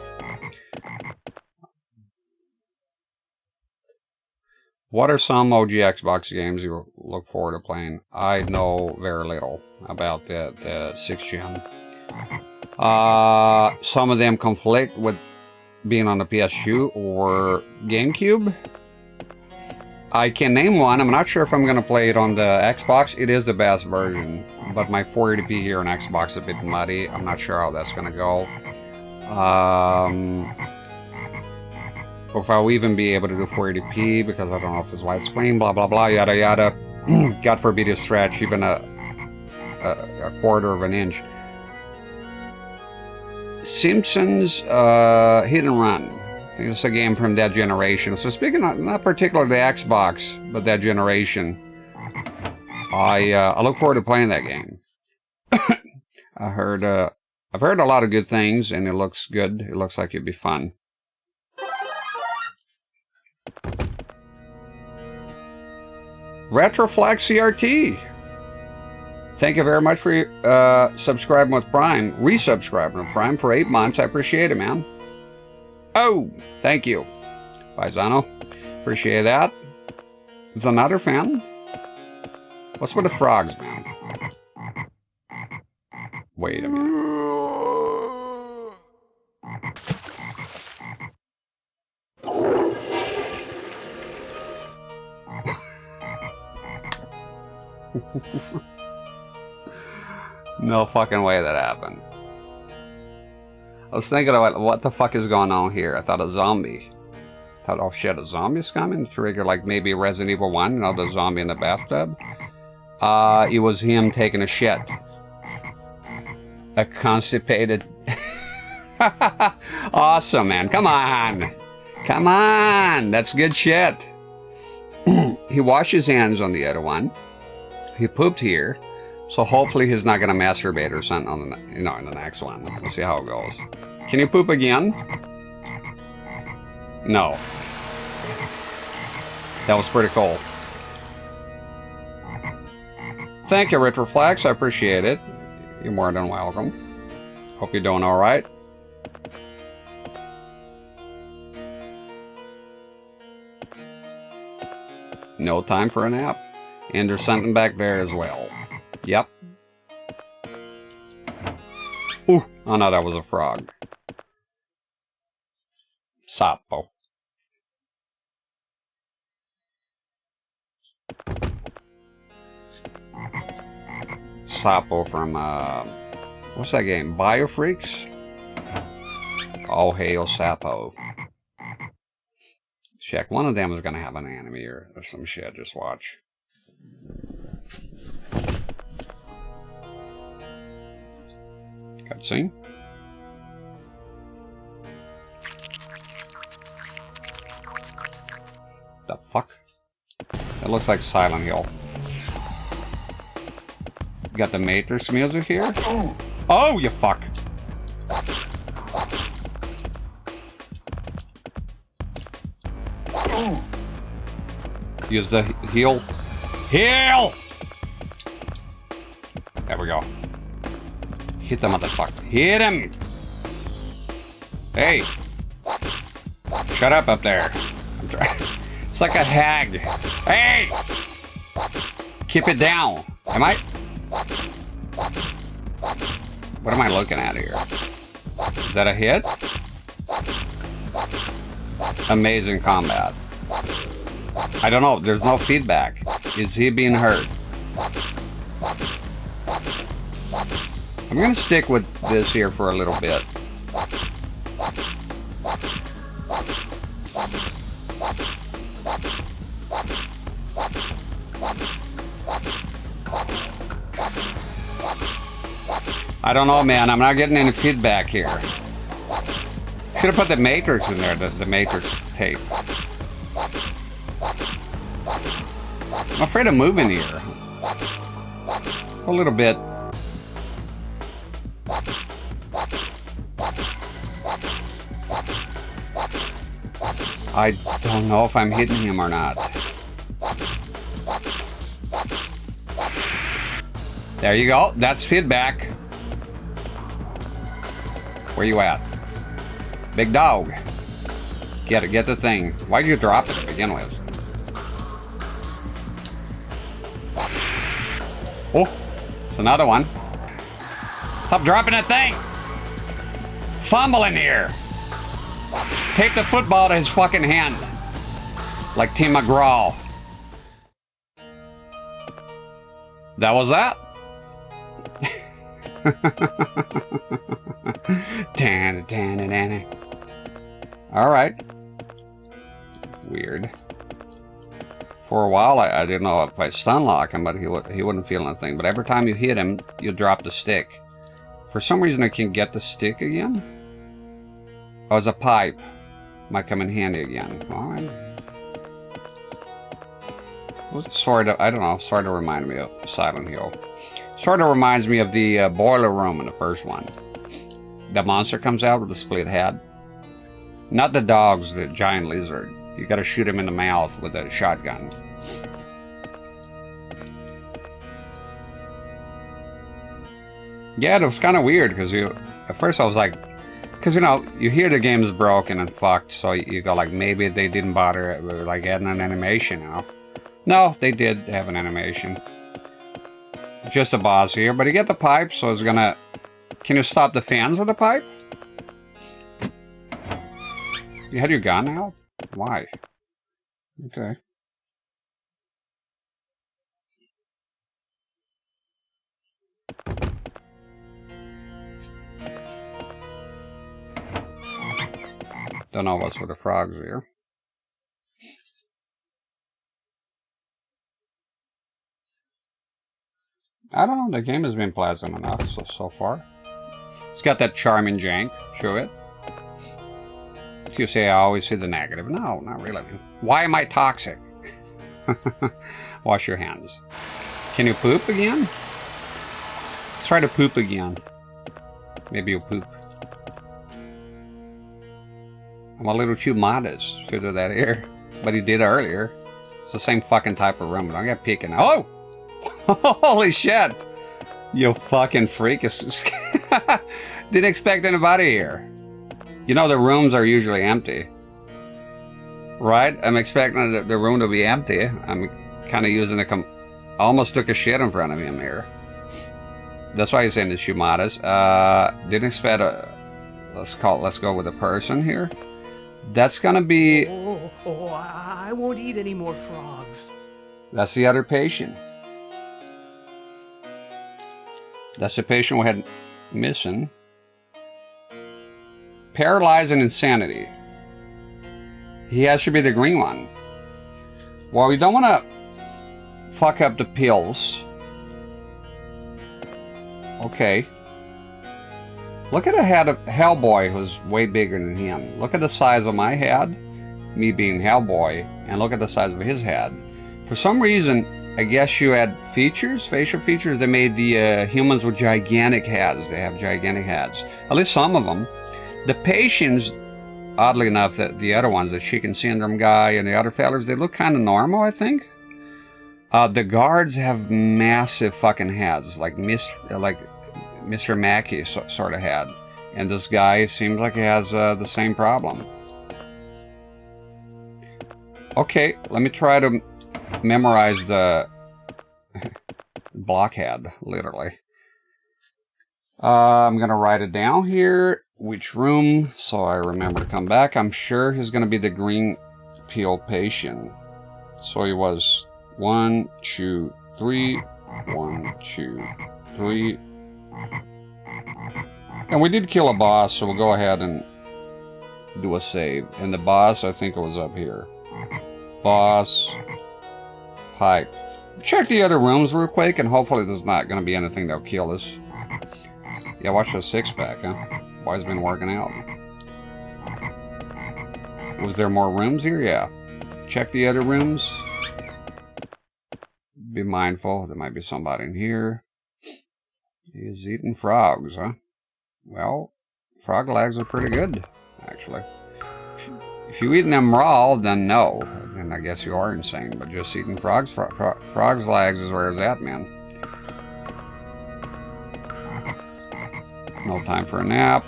What are some OG Xbox games you look forward to playing? I know very little about the 6th gen. Some of them conflict with being on the PS2 or GameCube. I can name one. I'm not sure if I'm going to play it on the Xbox. It is the best version, but my 480p here on Xbox is a bit muddy. I'm not sure how that's going to go. If I'll even be able to do 480p, because I don't know if it's widescreen, blah, blah, blah, yada, yada. God forbid you stretch even a quarter of an inch. Simpsons Hit and Run. I think it's a game from that generation. So speaking of, not particularly the Xbox, but that generation. I look forward to playing that game. I've heard a lot of good things, and it looks good. It looks like it'd be fun. Retroflex CRT. Thank you very much for subscribing with Prime, resubscribing with Prime for 8 months. I appreciate it, man. Oh, thank you, Paisano. Appreciate that. Is another fan? What's with the frogs, man? Wait a minute. No fucking way that happened. I was thinking about what the fuck is going on here. I thought a zombie. I thought, oh shit, a zombie's coming? Trigger like maybe Resident Evil 1, you know, the zombie in the bathtub. It was him taking a shit. A constipated... Awesome, man. Come on. Come on. That's good shit. He washed his hands on the other one. He pooped here. So hopefully he's not going to masturbate or something on the, you know, in the next one. We'll see how it goes. Can you poop again? No. That was pretty cool. Thank you, Retroflex. I appreciate it. You're more than welcome. Hope you're doing all right. No time for a nap. And there's something back there as well. Yep. Ooh, oh no, that was a frog. Sapo. Sapo from, what's that game? Biofreaks? All hail Sapo. Check, one of them is gonna have an enemy or some shit, just watch. Cutscene. The fuck? That looks like Silent Hill. Got the Matrix music here. Oh, you fuck! Use the heal. Heal! There we go. Hit the motherfucker. Hit him! Hey! Shut up there. It's like a hag. Hey! Keep it down. Am I? What am I looking at here? Is that a hit? Amazing combat. I don't know. There's no feedback. Is he being hurt? I'm gonna stick with this here for a little bit. I don't know, man. I'm not getting any feedback here. Should have put the Matrix in there, the Matrix tape. I'm afraid of moving here. A little bit. I don't know if I'm hitting him or not. There you go. That's feedback. Where you at? Big dog. Get it. Get the thing. Why'd you drop it to begin with? Oh, it's another one. Stop dropping that thing. Fumbling here. Take the football to his fucking hand. Like Tim McGraw. That was that. Alright. Weird. For a while, I didn't know if I stun lock him, but he wouldn't feel anything. But every time you hit him, you drop the stick. For some reason, I can get the stick again. Oh, it's a pipe. Might come in handy again. Alright. Was sort of, I don't know, sort of reminded me of Silent Hill. Sort of reminds me of the boiler room in the first one. The monster comes out with a split head. Not the dogs, the giant lizard. You gotta shoot him in the mouth with a shotgun. Yeah, it was kind of weird because at first I was like, because you know, you hear the game's broken and fucked, so you go like, maybe they didn't bother with like adding an animation, you know. No, they did have an animation. Just a boss here, but you get the pipe, so it's gonna... Can you stop the fans with the pipe? You had your gun out? Why? Okay. Don't know what's with the frogs here. I don't know, the game has been pleasant enough so far. It's got that charming jank to it. So you say I always see the negative. No, not really. Why am I toxic? Wash your hands. Can you poop again? Let's try to poop again. Maybe you'll poop. I'm a little too modest to do that here. But he did earlier. It's the same fucking type of room. Don't get picking. Oh! Holy shit! You fucking freak. Didn't expect anybody here. You know the rooms are usually empty. Right? I'm expecting the room to be empty. I'm kind of using a... almost took a shit in front of him here. That's why he's saying it's modest. Didn't expect a... Let's go with a person here. That's gonna be... I won't eat any more frogs. That's the other patient. That's the patient we had missing. Paralyzed and insanity. He has to be the green one. Well, we don't want to fuck up the pills. Okay. Look at the head of Hellboy, who's way bigger than him. Look at the size of my head, me being Hellboy, and look at the size of his head. For some reason, I guess you had features, facial features, that made the humans with gigantic heads. They have gigantic heads. At least some of them. The patients, oddly enough, the other ones, the chicken syndrome guy and the other fellas, they look kind of normal, I think. The guards have massive fucking heads, like Mr. Mackey sort of head. And this guy seems like he has the same problem. Okay, let me try to memorize the blockhead, literally. I'm gonna write it down here, which room, so I remember to come back. I'm sure he's gonna be the green peel patient. So he was 1, 2, 3, 1, 2, 3. And we did kill a boss, so we'll go ahead and do a save. And the boss, I think it was up here. Boss. Pipe. Check the other rooms real quick, and hopefully there's not going to be anything that'll kill us. Yeah, watch the six-pack, huh? Boy's been working out. Was there more rooms here? Yeah. Check the other rooms. Be mindful, there might be somebody in here. He's eating frogs, huh? Well, frog legs are pretty good, actually. If you eat them raw, then no. And I guess you are insane, but just eating frogs, frogs' legs is where it's at, man. No time for a nap.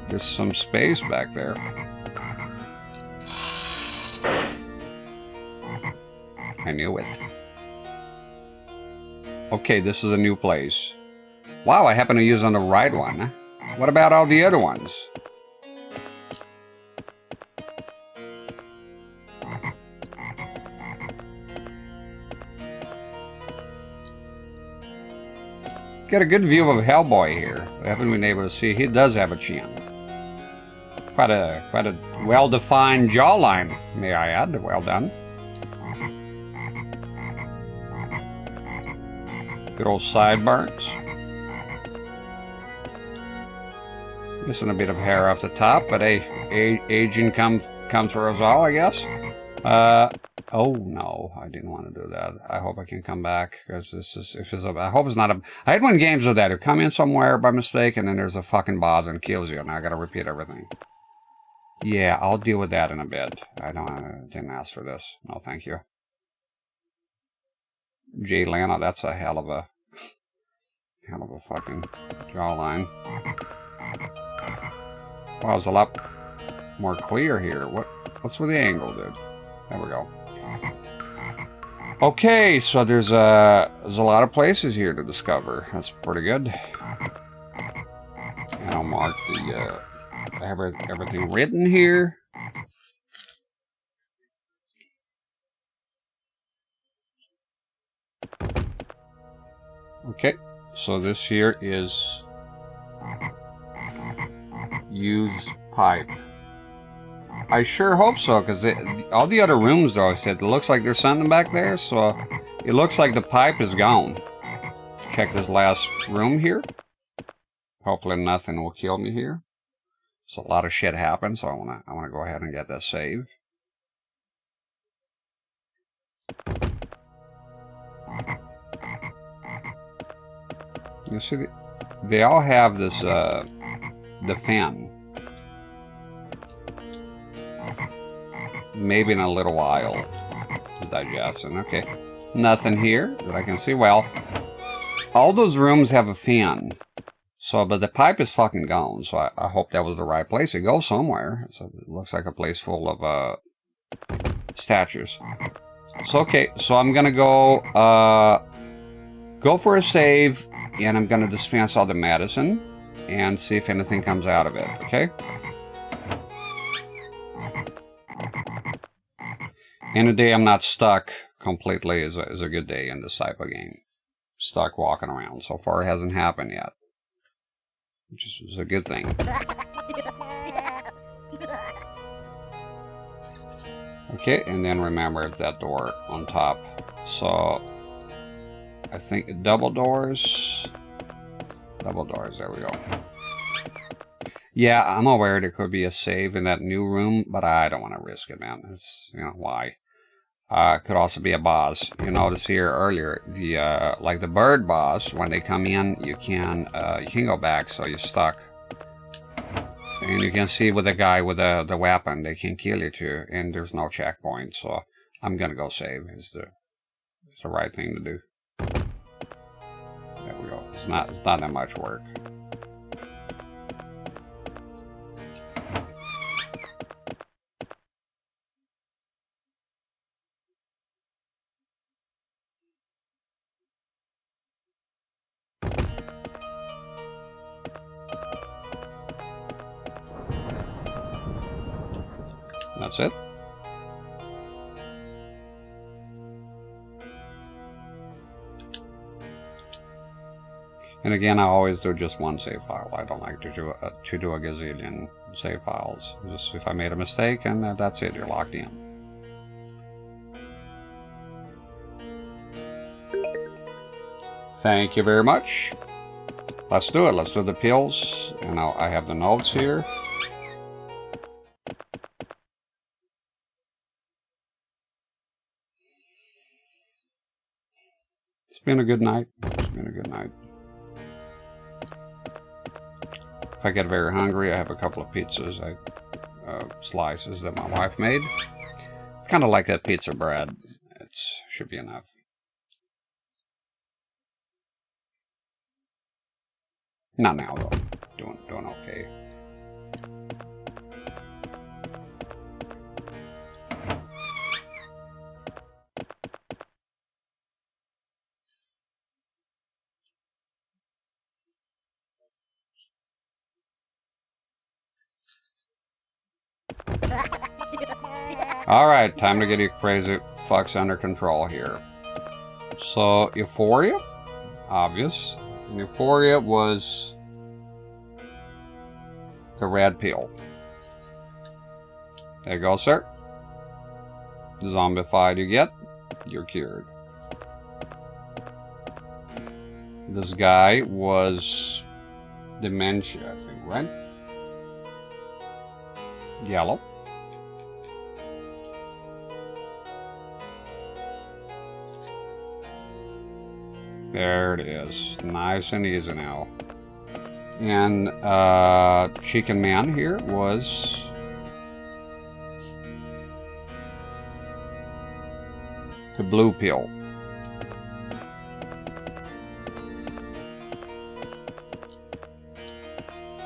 There's some space back there. I knew it. Okay, this is a new place. Wow, I happen to use on the right one. Huh? What about all the other ones? Get a good view of Hellboy here. We haven't been able to see. He does have a chin. Quite a well-defined jawline, may I add. Well done. Good old sideburns. Missing a bit of hair off the top, but hey, aging comes for us all, I guess. Oh no, I didn't want to do that. I hope I can come back, because this is, if it's a, I hope it's not a, I had one games with that, you come in somewhere by mistake and then there's a fucking boss and kills you and I gotta repeat everything. Yeah, I'll deal with that in a bit. I didn't ask for this. No, thank you. Jay Lana, that's a hell of a fucking jawline. Wow, it's a lot more clear here. What's with the angle, dude? There we go. Okay, so there's a lot of places here to discover. That's pretty good. And I'll mark the everything written here. Okay, so this here is use pipe. I sure hope so, because all the other rooms, though, I said, it looks like there's something back there, so it looks like the pipe is gone. Check this last room here. Hopefully nothing will kill me here. So a lot of shit happened, so I wanna go ahead and get that save. You see, they all have this the fan. Maybe in a little while it's digesting. Okay, nothing here that I can see. Well, all those rooms have a fan. So, but the pipe is fucking gone. So I hope that was the right place. It goes somewhere. So it looks like a place full of statues. So okay, so I'm gonna go for a save, and I'm gonna dispense all the medicine and see if anything comes out of it. Okay. And a day I'm not stuck completely is a good day in this type of game. Stuck walking around. So far it hasn't happened yet, which is a good thing. Okay, and then remember that door on top. So I think double doors, there we go. Yeah, I'm aware there could be a save in that new room, but I don't want to risk it, man. It's, you know, why? Could also be a boss. You notice here earlier, the like the bird boss, when they come in, you can go back, so you're stuck. And you can see with the guy with the weapon, they can kill you too, and there's no checkpoint. So I'm gonna go save. It's the right thing to do. There we go. It's not that much work. That's it. And again, I always do just one save file. I don't like to do a gazillion save files. Just if I made a mistake, and that's it, you're locked in. Thank you very much. Let's do it. Let's do the pills. And I have the notes here. It's been a good night. It's been a good night. If I get very hungry, I have a couple of pizzas, slices that my wife made. It's kind of like a pizza bread. It should be enough. Not now though. Doing okay. Alright, time to get you crazy fucks under control here. So, Euphoria, obvious. And Euphoria was the red pill. There you go, sir. Zombified you get, you're cured. This guy was dementia, I think, right? Yellow. There it is. Nice and easy now. And Chicken Man here was the blue pill.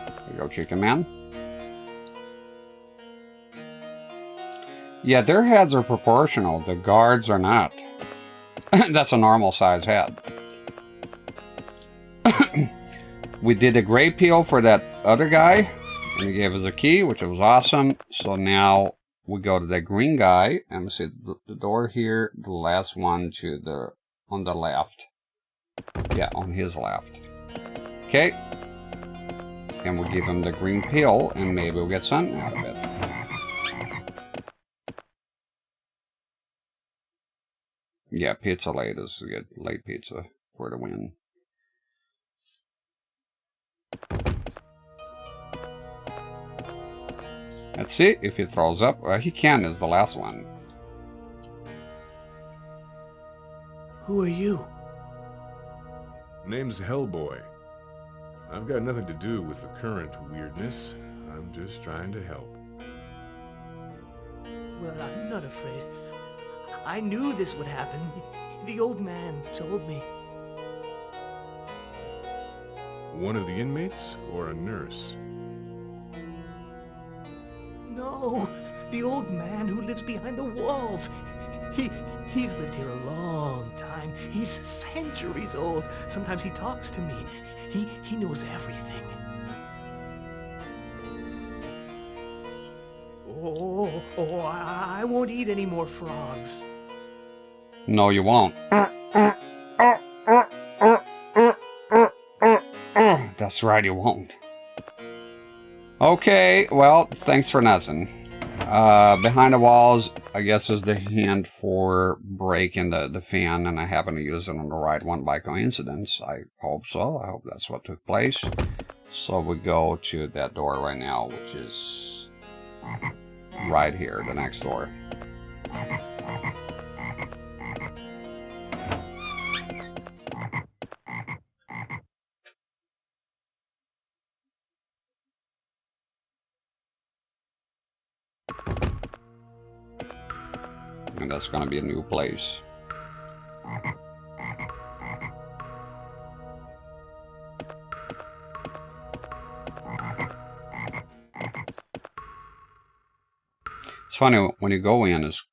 There you go, Chicken Man. Yeah, their heads are proportional. The guards are not. That's a normal size head. We did a gray peel for that other guy, and he gave us a key, which was awesome. So now we go to the green guy, and we see the door here, the last one to the on the left. Yeah, on his left. Okay. And we give him the green peel, and maybe we'll get something out of it. Yeah, pizza late is good. Late pizza for the win. Let's see if he throws up. Well, he can is the last one. Who are you? Name's Hellboy. I've got nothing to do with the current weirdness. I'm just trying to help. Well, I'm not afraid. I knew this would happen. The old man told me. One of the inmates or a nurse? No, the old man who lives behind the walls. He's lived here a long time. He's centuries old. Sometimes he talks to me. He knows everything. Oh, I won't eat any more frogs. No, you won't. That's right, you won't. Okay, well, thanks for nothing. Behind the walls, I guess, is the hint for breaking the fan, and I happen to use it on the right one by coincidence. I hope so. I hope that's what took place. So we go to that door right now, which is right here, the next door. And that's gonna be a new place. It's funny, when you go in, it's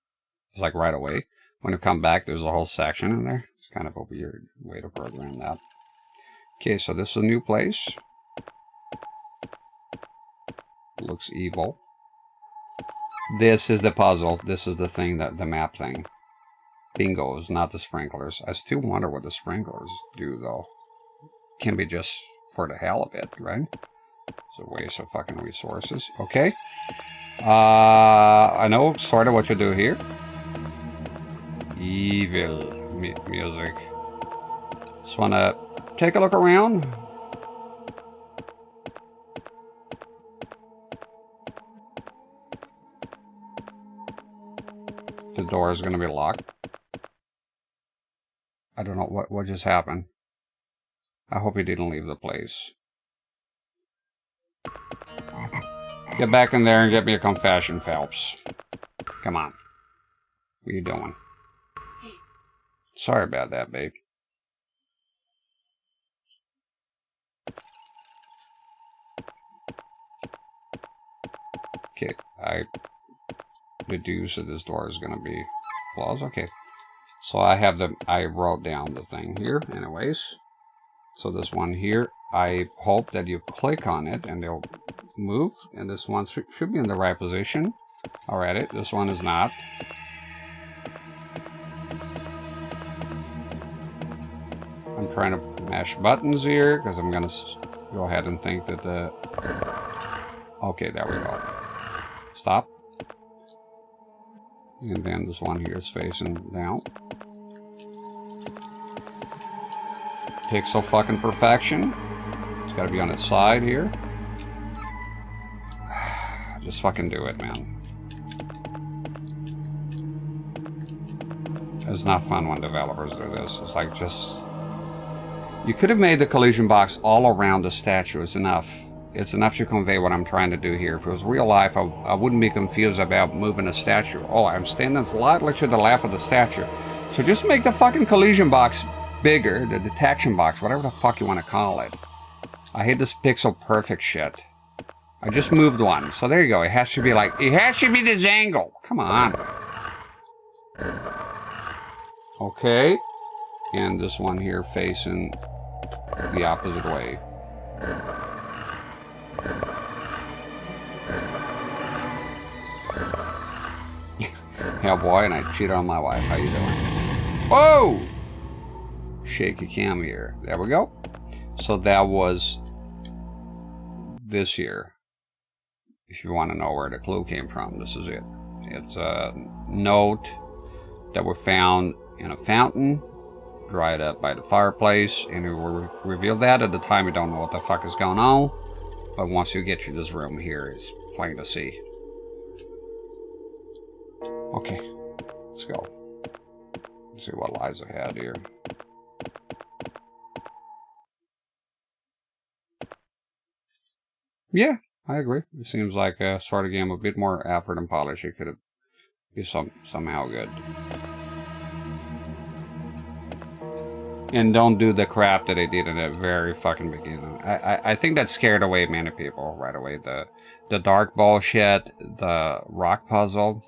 like right away. When you come back, there's a whole section in there. It's kind of a weird way to program that. Okay, so this is a new place. Looks evil. This is the puzzle. This is the thing, that the map thing. Bingos, not the sprinklers. I still wonder what the sprinklers do, though. Can be just for the hell of it, right? It's a waste of fucking resources. Okay. I know sort of what you do here. Evil music. Just wanna take a look around. The door is gonna be locked. I don't know what just happened. I hope he didn't leave the place. Get back in there and get me a confession, Phelps. Come on. What are you doing? Sorry about that, babe. Okay, I deduce that this door is going to be closed. Okay. So I wrote down the thing here anyways. So this one here, I hope that you click on it and they'll move. And this one should be in the right position. Alrighty, this one is not. I'm trying to mash buttons here because I'm going to go ahead and think that the... Okay, there we go. Stop. And then this one here is facing down. Pixel fucking perfection. It's gotta be on its side here. Just fucking do it, man. It's not fun when developers do this. It's like, just You could have made the collision box all around the statue. It's enough. It's enough to convey what I'm trying to do here. If it was real life, I wouldn't be confused about moving a statue. Oh, I'm standing slightly to the left of the statue. So just make the fucking collision box bigger, the detection box, whatever the fuck you want to call it. I hate this pixel perfect shit. I just moved one. So there you go. It has to be like, it has to be this angle. Come on. Okay. And this one here facing the opposite way. Hellboy, and I cheated on my wife. How you doing? Whoa! Shaky cam here. There we go. So that was this here. If you want to know where the clue came from, this is it. It's a note that were found in a fountain, dried up by the fireplace, and it will reveal that. At the time you don't know what the fuck is going on, but once you get to this room here, it's plain to see. Okay, let's go. Let's see what lies ahead here. Yeah, I agree. It seems like a sort of game with a bit more effort and polish. It could be somehow good. And don't do the crap that they did in the very fucking beginning. I think that scared away many people right away. The dark bullshit, the rock puzzle.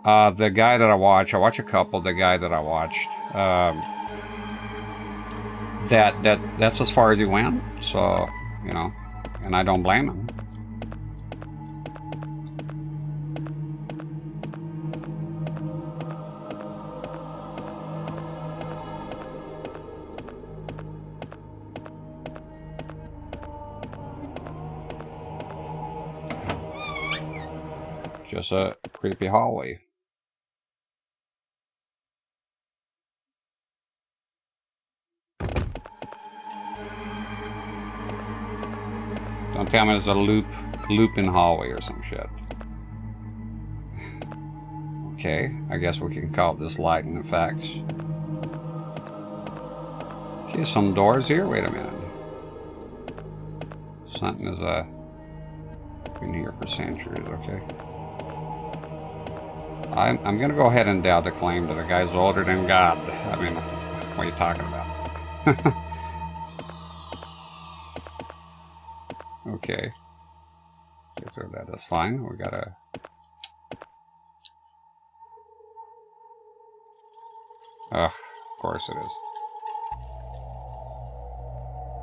The guy that I watch a couple. The guy that I watched, that's as far as he went. So, you know, and I don't blame him. Just a creepy hallway. Don't tell me there's a looping hallway or some shit. Okay, I guess we can call this lighting effects. Here's some doors here. Wait a minute. Something is been here for centuries. Okay. I'm gonna go ahead and doubt the claim that the guy's older than God. I mean, what are you talking about? Okay. Get through that. That's fine. We gotta. Ugh, of course it is.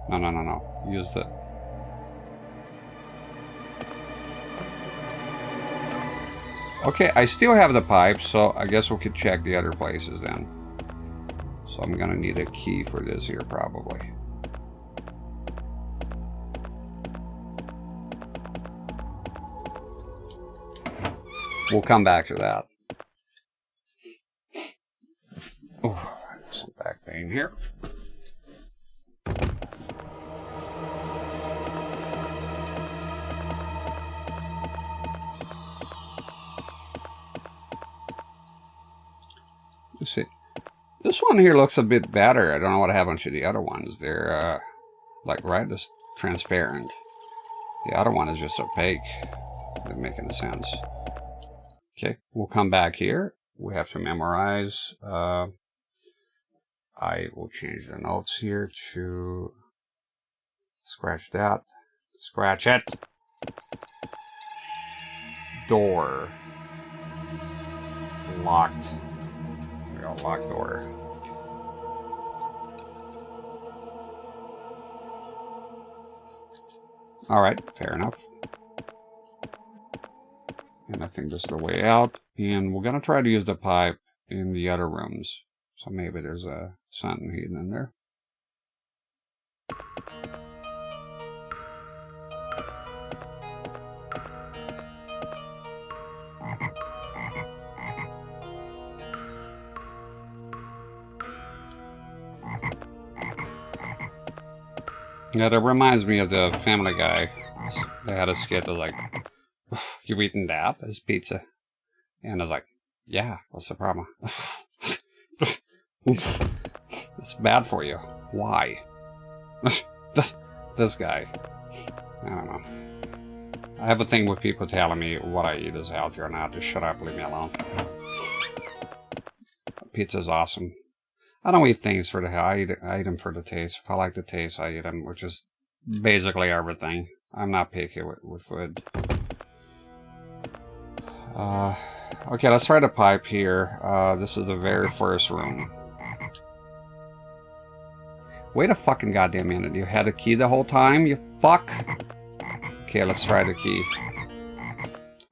No. Use the. Okay, I still have the pipe, so I guess we could check the other places then. So I'm gonna need a key for this here, probably. We'll come back to that. Oh, some back pain here. Let's see. This one here looks a bit better. I don't know what happened to the other ones. They're like right, this transparent. The other one is just opaque. Doesn't make any sense. Okay, we'll come back here. We have to memorize. I will change the notes here to scratch that. Scratch it. Door. Locked. We got locked door. Alright, fair enough. And I think this is the way out. And we're going to try to use the pipe in the other rooms. So maybe there's a something hidden in there. Yeah, that reminds me of the Family Guy. They had a skit that was like, "You eating that as pizza?" And I was like, "Yeah, what's the problem?" It's bad for you. Why? This guy. I don't know. I have a thing with people telling me what I eat is healthy or not. Just shut up, leave me alone. Pizza's awesome. I don't eat things for the hell. I eat them for the taste. If I like the taste, I eat them, which is basically everything. I'm not picky with food. Okay, let's try the pipe here. This is the very first room. Wait a fucking goddamn minute. You had a key the whole time, you fuck? Okay, let's try the key.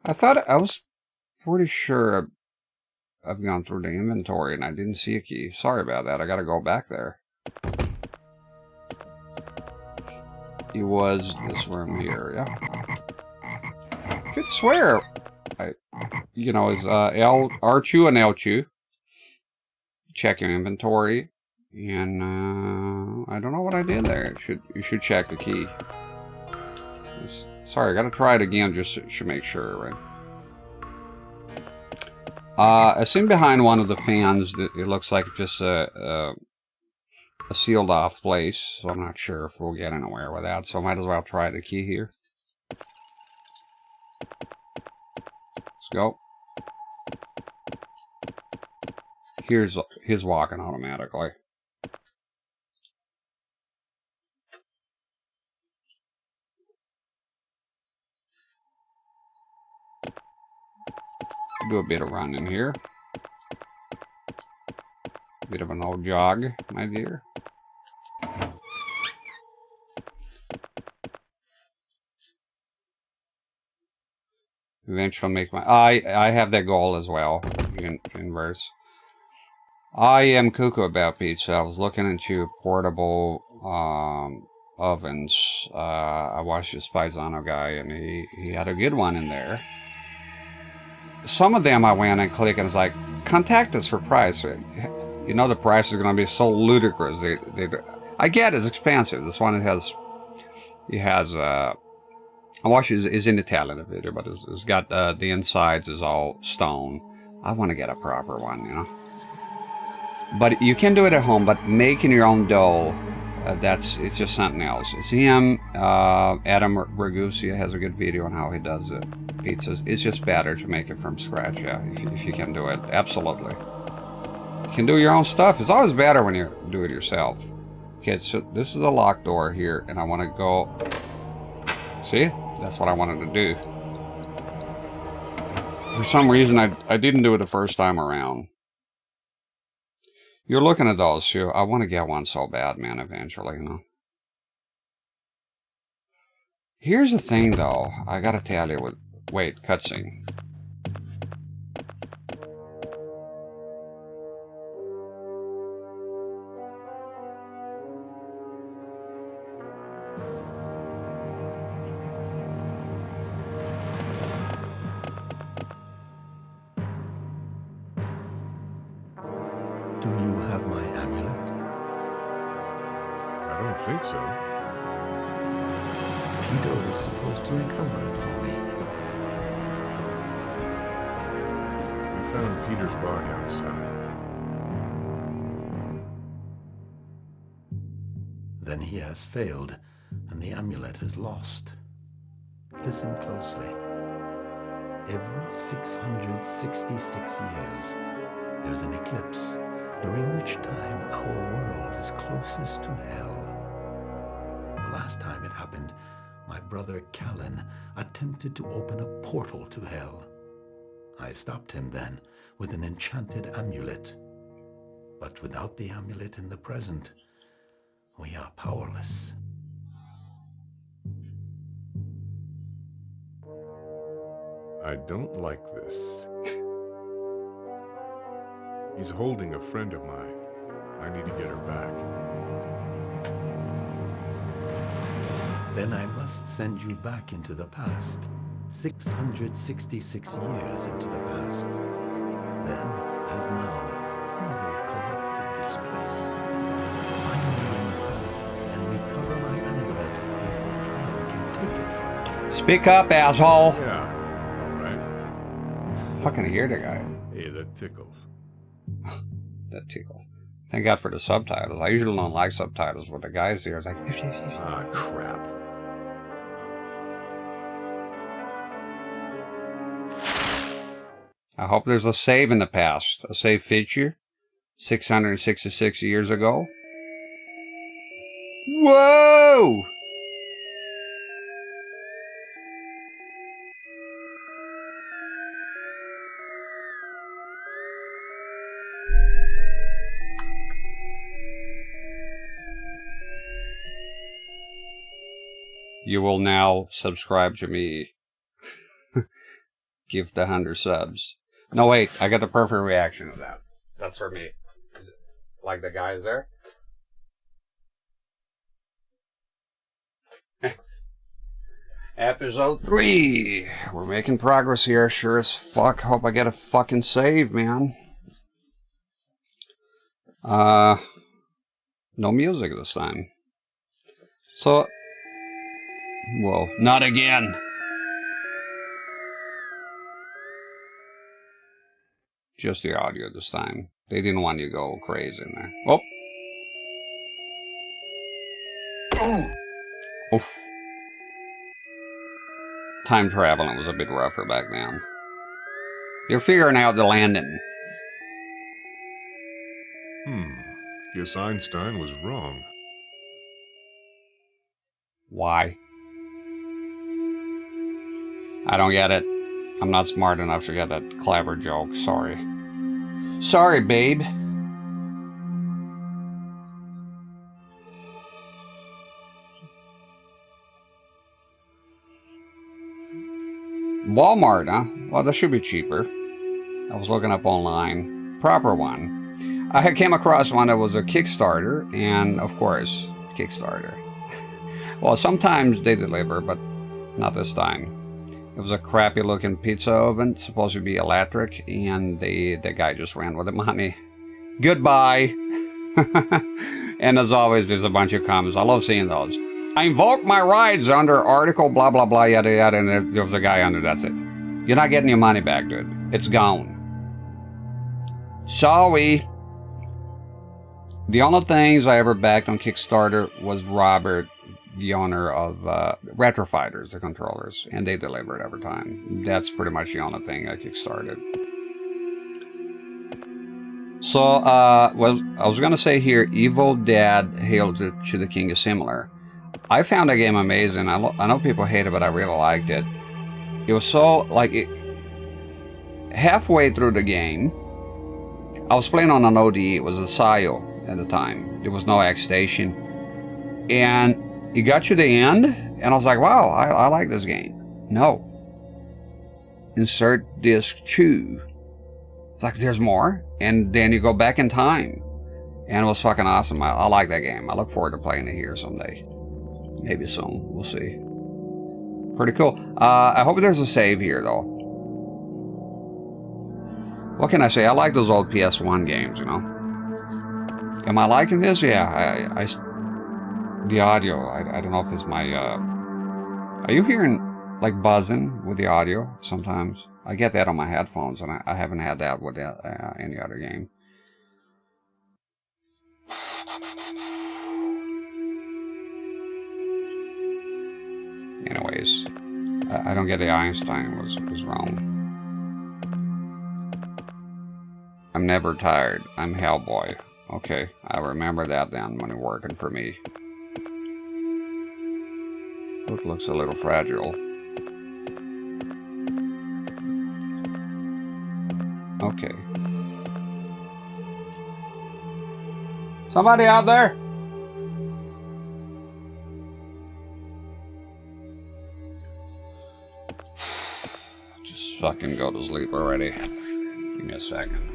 I was pretty sure I've gone through the inventory and I didn't see a key. Sorry about that. I gotta go back there. It was this room here, yeah. I could swear, you know, is R2 and L2. Check your inventory. And I don't know what I did there. You should check the key. Sorry, I gotta try it again just to make sure, right? I seen behind one of the fans that it looks like just a sealed off place, so I'm not sure if we'll get anywhere with that. So I might as well try the key here. Let's go. He's walking automatically. Do a bit of running here. Bit of an old jog, my dear. Eventually make my... I have that goal as well, inverse. I am cuckoo about pizza. I was looking into portable ovens. I watched this Paisano guy, and he had a good one in there. Some of them I went and clicked and it's like, contact us for price. You know the price is going to be so ludicrous. I get it's expensive. This one I watched is in Italian video, but it's got the insides is all stone. I want to get a proper one, you know. But you can do it at home, but making your own dough, it's just something else. It's him, Adam Ragusa has a good video on how he does it. Pizzas. It's just better to make it from scratch, yeah, if you can do it. Absolutely. You can do your own stuff. It's always better when you do it yourself. Okay, so this is the locked door here, and I want to go... See? That's what I wanted to do. For some reason, I didn't do it the first time around. You're looking at those, too. I want to get one so bad, man, eventually, you know. Here's the thing, though. I gotta tell you, wait, cutscene. Do you have my amulet? I don't think so. Peter is supposed to recover it for me. We found Peter's body outside. Then he has failed, and the amulet is lost. Listen closely. Every 666 years, there's an eclipse, during which time our world is closest to hell. The last time it happened, my brother Callan attempted to open a portal to hell. I stopped him then with an enchanted amulet. But without the amulet in the present, we are powerless. I don't like this. He's holding a friend of mine. I need to get her back. Then I must send you back into the past, 666 years into the past. Then, as now, evil corrupted this place. Find me in the past and recover my amulet before time can take it from me. Speak up, asshole! Yeah, all right. Fucking hear the guy. Hey, that tickles. That tickles. Thank God for the subtitles. I usually don't like subtitles, but the guys here is like... Ah, crap. I hope there's a save in the past. A save feature. 666 years ago. Whoa! You will now subscribe to me. Give the 100 subs. No, wait. I got the perfect reaction of that. That's for me. Like the guys there. Episode 3. We're making progress here. Sure as fuck. Hope I get a fucking save, man. No music this time. So... Whoa. Not again. Just the audio this time. They didn't want you to go crazy in there. Oh! Oof. Time traveling was a bit rougher back then. You're figuring out the landing. Guess Einstein was wrong. Why? I don't get it. I'm not smart enough to get that clever joke. Sorry. Sorry, babe. Walmart, huh? Well, that should be cheaper. I was looking up online. Proper one. I came across one that was a Kickstarter, and of course, Kickstarter. Well, sometimes they deliver, but not this time. It was a crappy looking pizza oven, supposed to be electric, and the guy just ran with the money. Goodbye. And as always, there's a bunch of comments. I love seeing those. I invoke my rights under article blah blah blah yada yada, and there was a guy under. That's it. You're not getting your money back, dude. It's gone. Sorry. The only things I ever backed on Kickstarter was Robert, the owner of Retrofighters, the controllers, and they delivered every time. That's pretty much the only thing I kickstarted. So, well, I was gonna say here, Evil Dead Hail to the King is similar. I found the game amazing. I know people hate it, but I really liked it. It was so, like, halfway through the game, I was playing on an ODE. It was a SIO at the time. There was no X station. And it got to the end, and I was like, wow, I like this game. No. Insert disc 2. It's like, there's more. And then you go back in time. And it was fucking awesome. I like that game. I look forward to playing it here someday. Maybe soon. We'll see. Pretty cool. I hope there's a save here, though. What can I say? I like those old PS1 games, you know. Am I liking this? Yeah, the audio, I don't know if it's my, are you hearing, like, buzzing with the audio sometimes? I get that on my headphones, and I haven't had that with any other game. Anyways, I don't get the Einstein was wrong. I'm never tired. I'm Hellboy. Okay, I'll remember that then when you're working for me. It looks a little fragile. Okay. Somebody out there? Just fucking go to sleep already. Give me a second.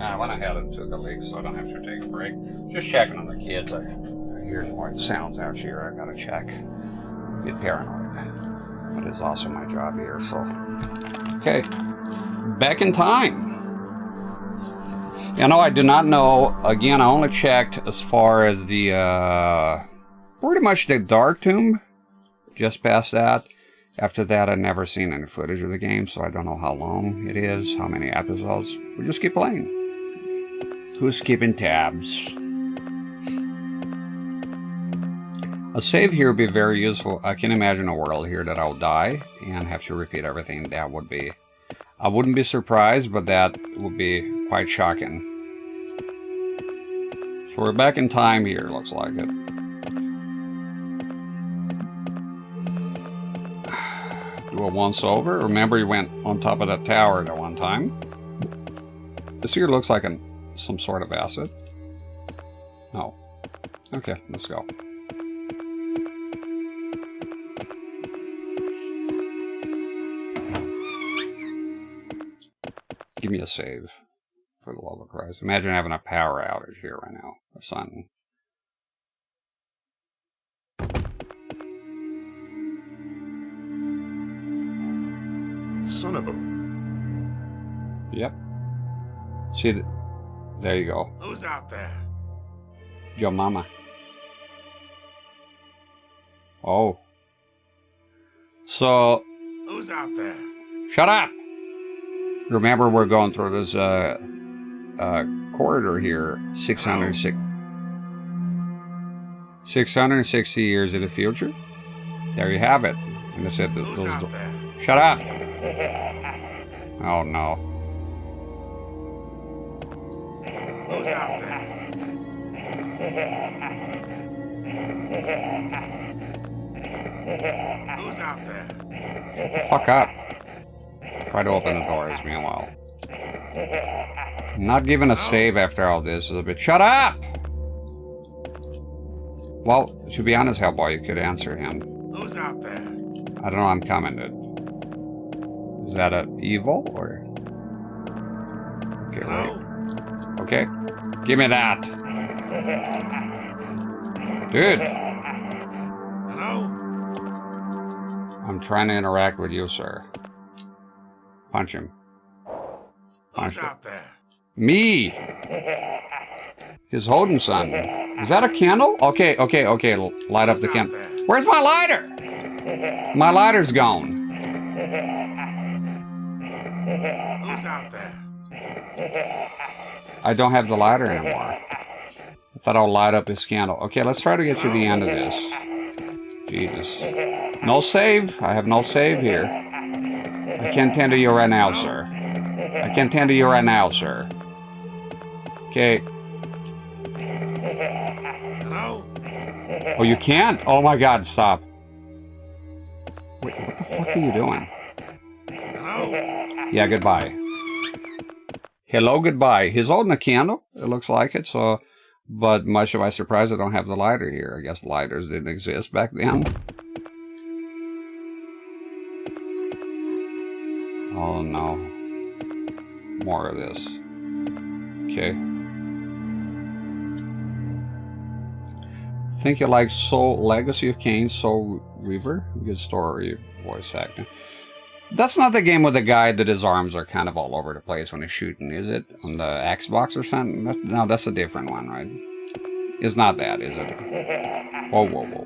I went ahead and took a leak so I don't have to take a break. Just checking on the kids. I hear more sounds out here. I gotta check. Be paranoid. But it's also my job here, so. Okay. Back in time. You know, I do not know. Again, I only checked as far as the, pretty much the Dark Tomb. Just past that. After that, I've never seen any footage of the game, so I don't know how long it is, how many episodes. We'll just keep playing. Who's keeping tabs? A save here would be very useful. I can imagine a world here that I'll die and have to repeat everything. That would be... I wouldn't be surprised, but that would be quite shocking. So we're back in time here, looks like it. Do a once over. Remember you went on top of that tower at one time. This here looks like some sort of acid. No. Okay, let's go. Give me a save, for the love of Christ. Imagine having a power outage here right now, or something. Son of a... Yep. See, there you go. Who's out there? Your mama. Oh. So... Who's out there? Shut up! Remember, we're going through this corridor here, 660 years in the future. There you have it. And I said, Who's out there? Shut up! Oh no. Who's out there? Who's out there? Shut the fuck up. Try to open the doors meanwhile. Not giving a save after all this is a bit... Shut up! Well, to be honest, Hellboy, you could answer him. Who's out there? I don't know, I'm commented. Is that an evil, or... Okay, wait. Okay. Give me that! Dude! Hello? I'm trying to interact with you, sir. Punch him. Punch Who's out there? Me! He's holding something. Is that a candle? Okay. Light up the candle. Where's my lighter? My lighter's gone. Who's out there? I don't have the lighter anymore. I thought I'll light up his candle. Okay, let's try to get to the end of this. Jesus. No save. I have no save here. I can't tend to you right now, sir. I can't tend to you right now, sir. Okay. Hello? Oh, you can't? Oh my god, stop. Wait, what the fuck are you doing? Hello? Yeah, goodbye. Hello, goodbye. He's holding a candle. It looks like it, so... But much to my surprise, I don't have the lighter here. I guess lighters didn't exist back then. Oh no. More of this. Okay. Think you like Soul Legacy of Kain, Soul Reaver? Good story, voice acting. That's not the game with the guy that his arms are kind of all over the place when he's shooting, is it? On the Xbox or something? No, that's a different one, right? It's not that, is it? Whoa.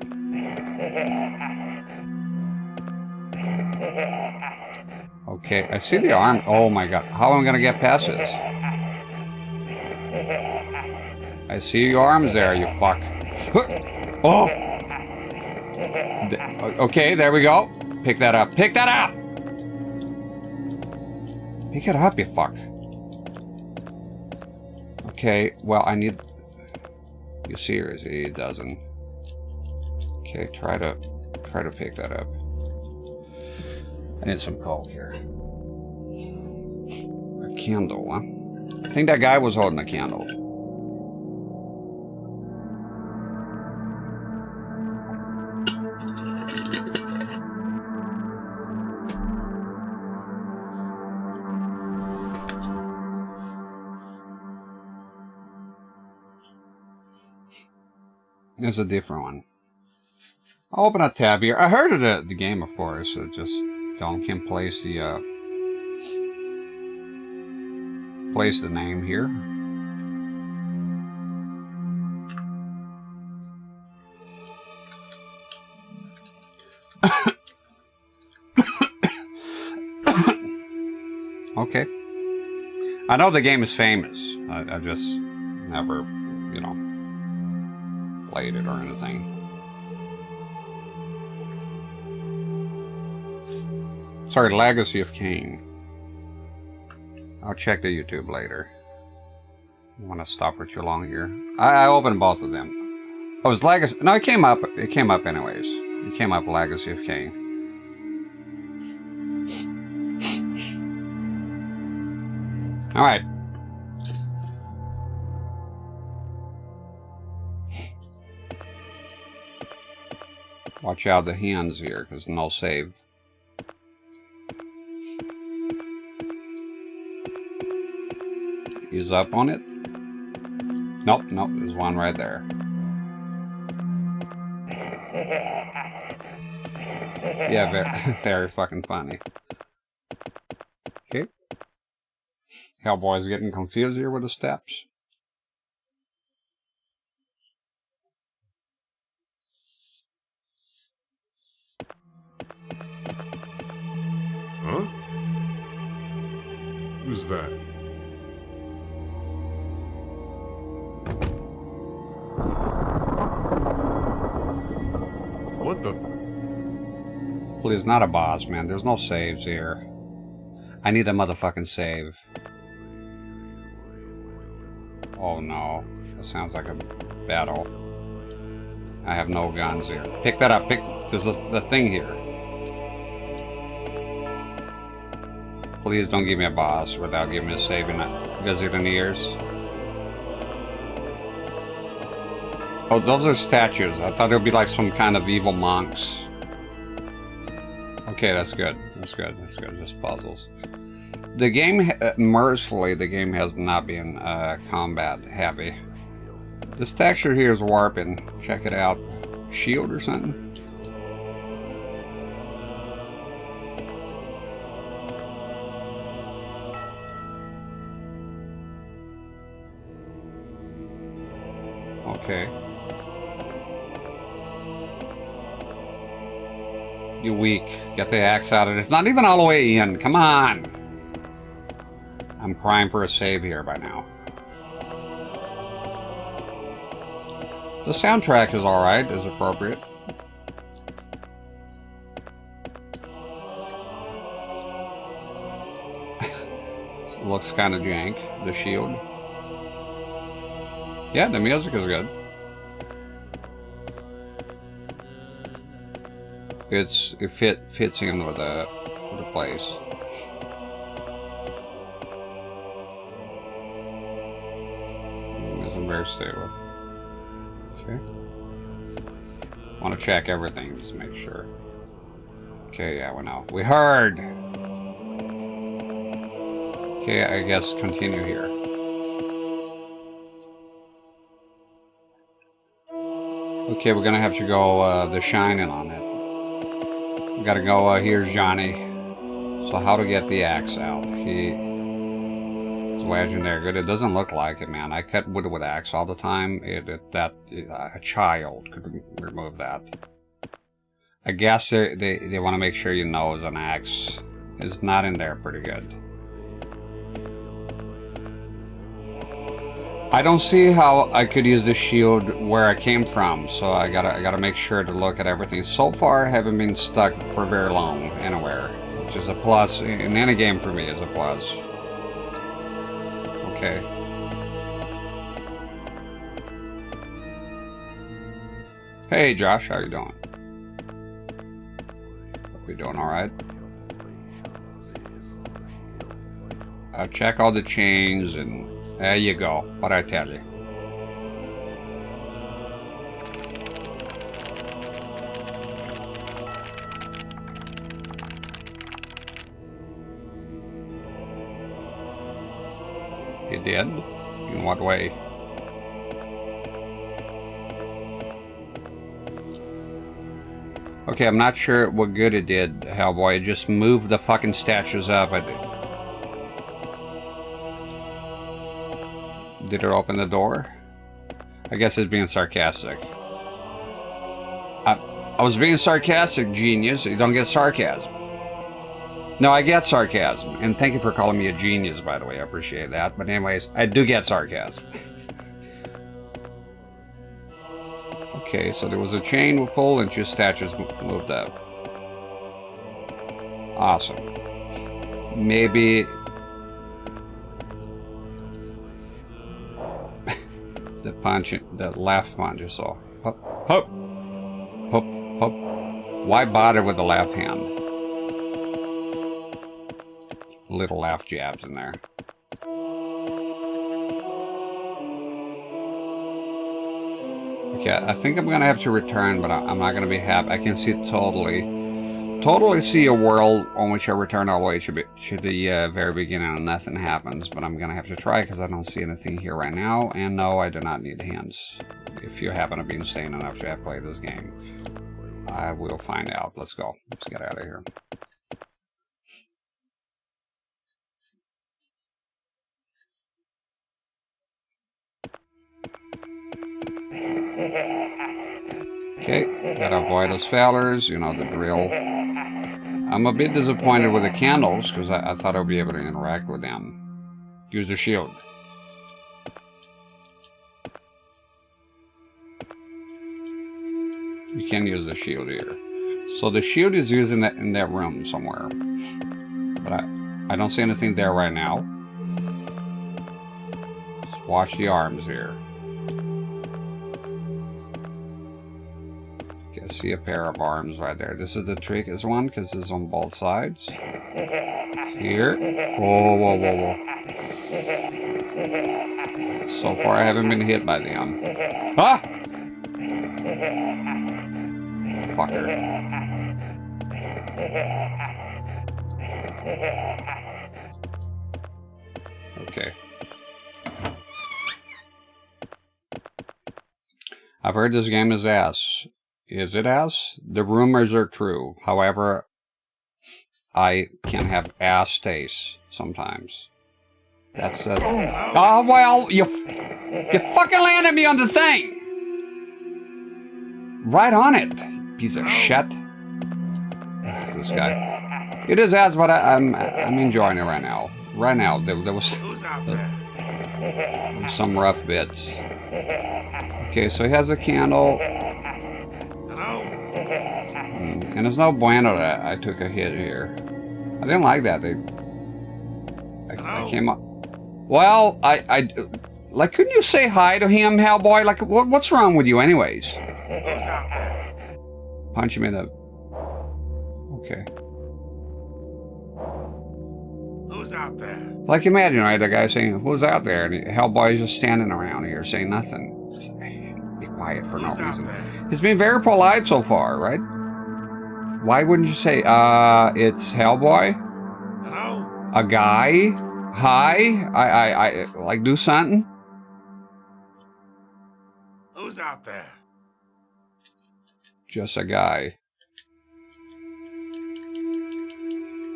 Okay, I see the arm. Oh my god. How am I going to get past this? I see your arms there, you fuck. Oh! Okay, there we go. Pick that up. Pick that up! Pick it up, you fuck. Okay, well, I need... You serious? He doesn't. Okay, try to pick that up. I need some coke here. A candle, huh? I think that guy was holding a candle. There's a different one. I'll open a tab here. I heard of the game, of course. Just can't place the name here. Okay. I know the game is famous. I just never, you know, played it or anything. Sorry, Legacy of Kain. I'll check the YouTube later. I don't want to stop for too long here. I opened both of them. Oh, it was Legacy. No, it came up. It came up anyways. It came up Legacy of Kain. All right. Watch out the hands here, because no save. He's up on it. Nope, nope, there's one right there. Yeah, very, very fucking funny. Okay. Hellboy's getting confused here with the steps. Huh? Who's that? What the? Please, not a boss, man. There's no saves here. I need a motherfucking save. Oh no. That sounds like a battle. I have no guns here. Pick that up. There's the thing here. Please don't give me a boss without giving me a save in a gazillion years. Oh, those are statues. I thought it would be like some kind of evil monks. Okay, that's good. That's good. That's good. Just puzzles. The game, mercifully, the game has not been combat heavy. This texture here is warping. Check it out. Shield or something? Okay. You weak. Get the axe out of it. It's not even all the way in. Come on. I'm crying for a save here by now. The soundtrack is alright, is appropriate. It looks kind of jank, the shield. Yeah, the music is good. It fits in with the place. Isn't very stable. Okay. Want to check everything just to make sure. Okay, yeah, we know. We heard. Okay, I guess continue here. Okay, we're gonna have to go the Shining on it. We gotta go, here's Johnny. So how to get the axe out? It's wedging there. Good, it doesn't look like it, man. I cut wood with axe all the time. A child could remove that. I guess they want to make sure you know it's an axe. It's not in there pretty good. I don't see how I could use the shield where I came from, so I gotta make sure to look at everything. So far, I haven't been stuck for very long anywhere, which is a plus. In any game for me is a plus. Okay. Hey Josh, how you doing? Hope you're doing alright. I'll check all the chains and there you go, what I tell you. You did? In what way? Okay, I'm not sure what good it did, Hellboy. It just moved the fucking statues up. Did it open the door? I guess it's being sarcastic. I was being sarcastic, genius. You don't get sarcasm. No, I get sarcasm. And thank you for calling me a genius, by the way. I appreciate that. But anyways, I do get sarcasm. Okay, so there was a chain with pull and 2 statues moved up. Awesome. Maybe... the punch, the left punch you saw. Hop, hop, hop, hop. Why bother with the left hand? Little left jabs in there. Okay, I think I'm gonna have to return, but I'm not gonna be happy. I can see totally see a world on which I return all the way to the very beginning and nothing happens, but I'm gonna have to try because I don't see anything here right now, and no, I do not need hands. If you happen to be insane enough to have played this game, I will find out. Let's go. Let's get out of here. Okay, gotta avoid those failures, you know the drill. I'm a bit disappointed with the candles because I thought I'd be able to interact with them. Use the shield. You can use the shield here. So the shield is used in that room somewhere. But I don't see anything there right now. Just watch the arms here. Okay, I see a pair of arms right there. This is the trickiest one because it's on both sides. It's here. Whoa, whoa, whoa, whoa. So far I haven't been hit by them. Ah! Fucker. Okay. I've heard this game is ass. Is it ass? The rumors are true. However, I can have ass taste sometimes. That's it. Oh, well, you fucking landed me on the thing! Right on it, piece of shit. This guy. It is ass, but I'm enjoying it right now. Right now, there was some rough bits. Okay, so he has a candle. And there's no bueno that I took a hit here. I didn't like that. I came up. Well, like, couldn't you say hi to him, Hellboy? Like, what's wrong with you, anyways? Who's out there? Punch him in the. Okay. Who's out there? Like, imagine, right? The guy saying, "Who's out there?" And Hellboy's just standing around here saying nothing. Be quiet for no reason. He's been very polite so far, right? Why wouldn't you say, it's Hellboy? Hello? A guy? Hi? I like, do something? Who's out there? Just a guy.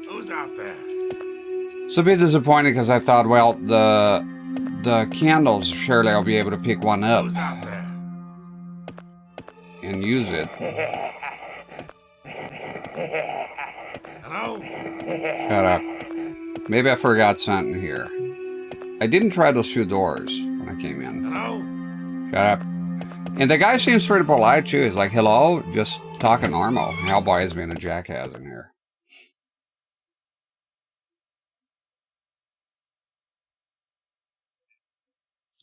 Who's out there? So a bit disappointed because I thought, well, the candles, surely I'll be able to pick one up. Who's out there? And use it. Hello? Shut up. Maybe I forgot something here. I didn't try those 2 doors when I came in. Hello? Shut up. And the guy seems pretty polite too. He's like, hello, just talking normal. Hellboy has been a jackass in here.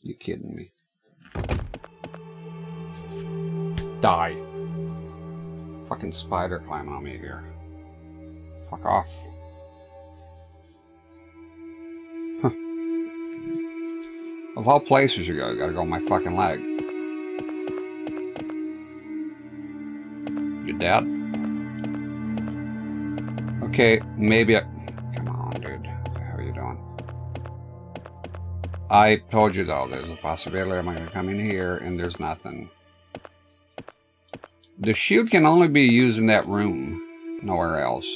You kidding me? Die. Fucking spider climbing on me here. Fuck off. Huh. Of all places you gotta go on my fucking leg. You dead? Okay, maybe I... Come on, dude. What the hell are you doing? I told you though, there's a possibility I'm gonna come in here and there's nothing. The shield can only be used in that room, nowhere else.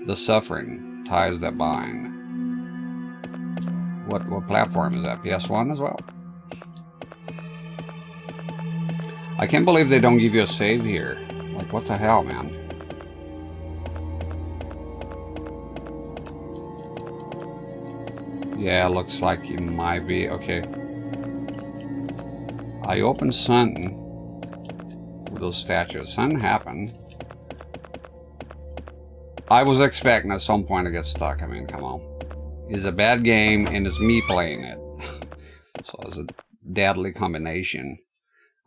The suffering ties that bind. What platform is that? PS1 as well? I can't believe they don't give you a save here. Like, what the hell, man? Yeah, looks like it might be. Okay. I opened something with those statues. Something happened. I was expecting at some point to get stuck. I mean, come on. It's a bad game, and it's me playing it. So it's a deadly combination.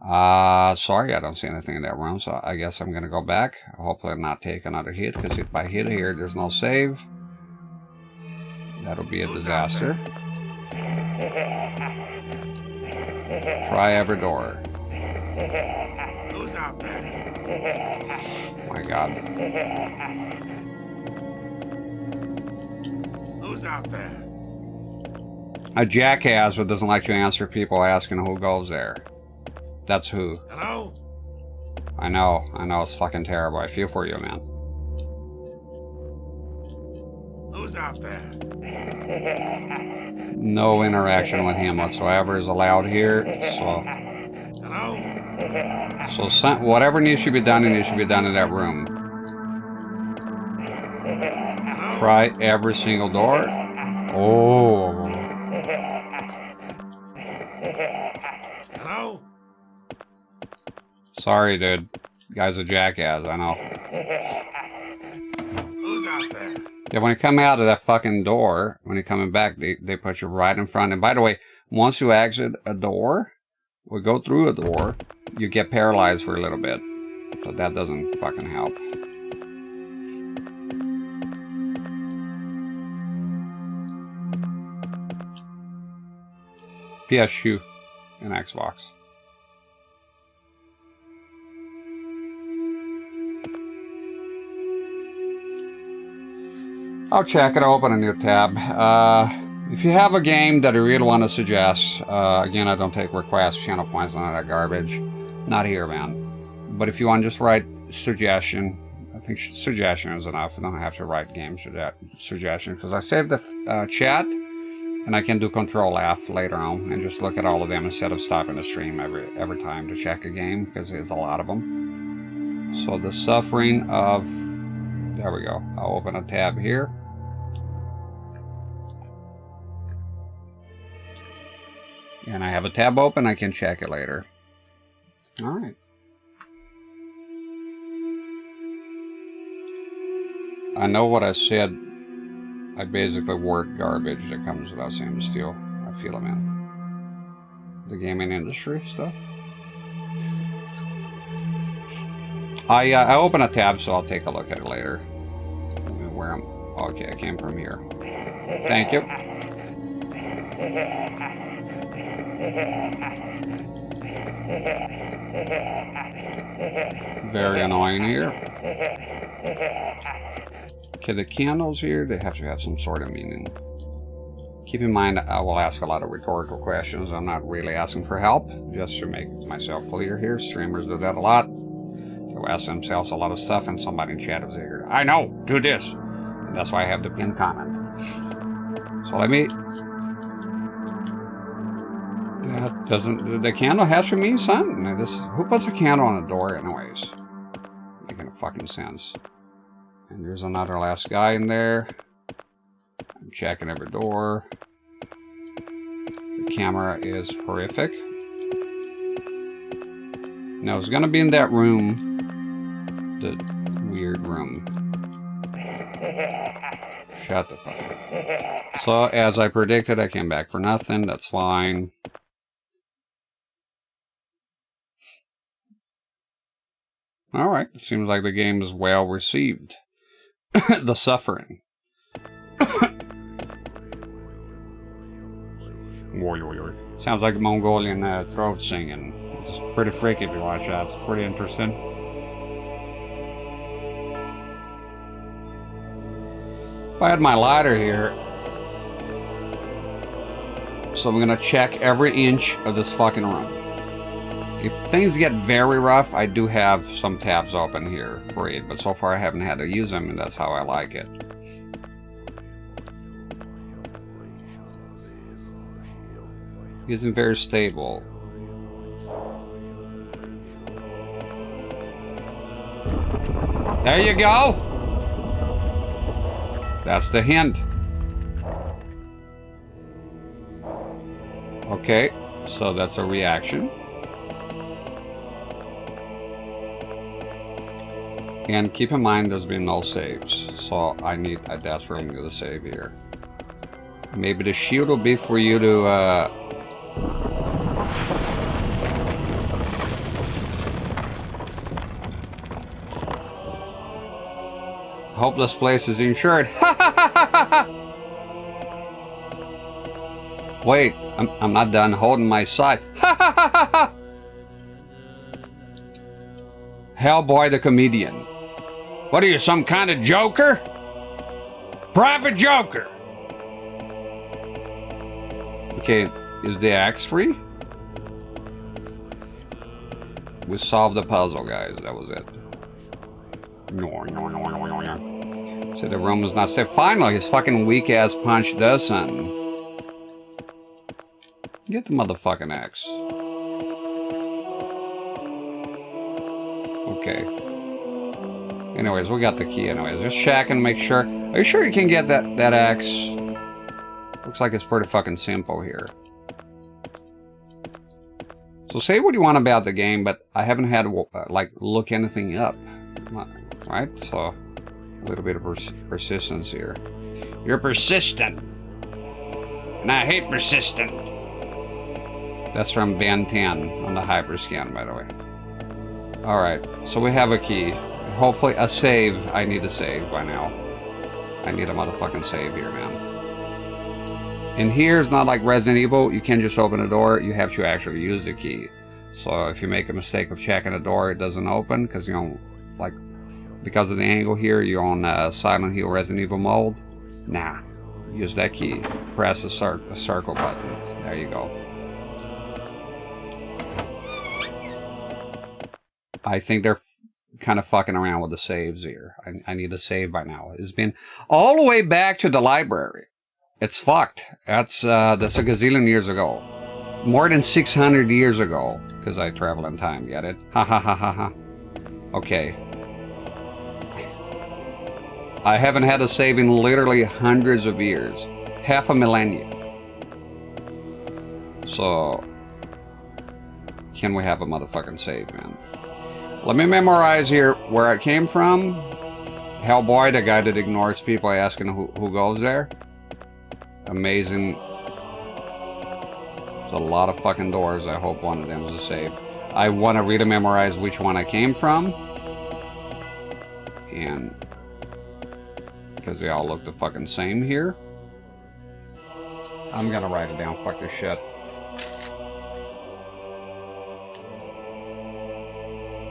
Sorry, I don't see anything in that room, so I guess I'm gonna go back. Hopefully not take another hit, because if I hit here, there's no save. That'll be a disaster. Try every door. Who's out there? My God. Who's out there? A jackass who doesn't like to answer people asking who goes there. That's who. Hello? I know, it's fucking terrible. I feel for you, man. Who's out there? No interaction with him whatsoever is allowed here, so... Hello? So whatever needs to be done, it needs to be done in that room. Hello? Try every single door. Oh. Hello? Sorry, dude. Guy's a jackass, I know. Who's out there? Yeah, when you come out of that fucking door, when you're coming back, they put you right in front. And by the way, once you exit a door, or go through a door, you get paralyzed for a little bit. So that doesn't fucking help. PS2 and Xbox. I'll check it, open a new tab. If you have a game that you really want to suggest, again, I don't take requests, channel points, none of that garbage. Not here, man. But if you want to just write suggestion, I think suggestion is enough. You don't have to write game suggestion, because I saved the chat, and I can do Ctrl F later on and just look at all of them instead of stopping the stream every time to check a game, because there's a lot of them. So the suffering of... There we go. I'll open a tab here. And I have a tab open. I can check it later. All right. I know what I said. I basically word garbage that comes without saying steal. I feel it, man. The gaming industry stuff. I open a tab, so I'll take a look at it later. Where I'm... Okay, I came from here. Thank you. Very annoying here. Okay, the candles here, they have to have some sort of meaning. Keep in mind, I will ask a lot of rhetorical questions. I'm not really asking for help, just to make myself clear here. Streamers do that a lot. They'll ask themselves a lot of stuff, and somebody in chat is here. I know, do this. And that's why I have the pinned comment. So let me... That doesn't... The candle has to mean something. Who puts a candle on a door anyways? Making fucking sense. And there's another last guy in there. I'm checking every door. The camera is horrific. Now it's gonna be in that room. The weird room. Shut the fuck up. So, as I predicted, I came back for nothing. That's fine. Alright, it seems like the game is well received. The suffering. Sounds like Mongolian throat singing. It's pretty freaky if you watch that. It's pretty interesting. If I had my lighter here, so I'm gonna check every inch of this fucking room. If things get very rough, I do have some tabs open here for it, but so far I haven't had to use them, and that's how I like it. He isn't very stable. There you go! That's the hint. Okay, so that's a reaction. And keep in mind there's been no saves, so I desperately need a save here. Maybe the shield will be for you to hope this place is insured. Wait, I'm not done holding my side. Hellboy the comedian. What are you, some kind of joker? Private joker. Okay, is the axe free? We solved the puzzle, guys. That was it. So the room was not safe. Finally, his fucking weak ass punch does something. Get the motherfucking axe. Okay. Anyways, we got the key anyways. Just check and make sure. Are you sure you can get that axe? Looks like it's pretty fucking simple here. So say what you want about the game, but I haven't had to like look anything up. Right? So a little bit of persistence here. You're persistent. And I hate persistent. That's from Ben 10 on the Hyperscan, by the way. Alright, so we have a key. Hopefully a save. I need a save by now. I need a motherfucking save here, man. And here it's not like Resident Evil. You can't just open a door. You have to actually use the key. So if you make a mistake of checking a door, it doesn't open because you don't like because of the angle here. You're on Silent Hill Resident Evil mode. Nah, use that key. Press the circle button. There you go. I think they're kind of fucking around with the saves here. I need a save by now. It's been all the way back to the library. It's fucked. That's a gazillion years ago. More than 600 years ago. Because I travel in time, get it? Ha ha ha ha ha. Okay. I haven't had a save in literally hundreds of years. Half a millennium. So, can we have a motherfucking save, man? Let me memorize here where I came from. Hellboy, the guy that ignores people asking who goes there. Amazing. There's a lot of fucking doors. I hope one of them is a save. I want to really memorize which one I came from. And because they all look the fucking same here. I'm gonna write it down. Fuck this shit.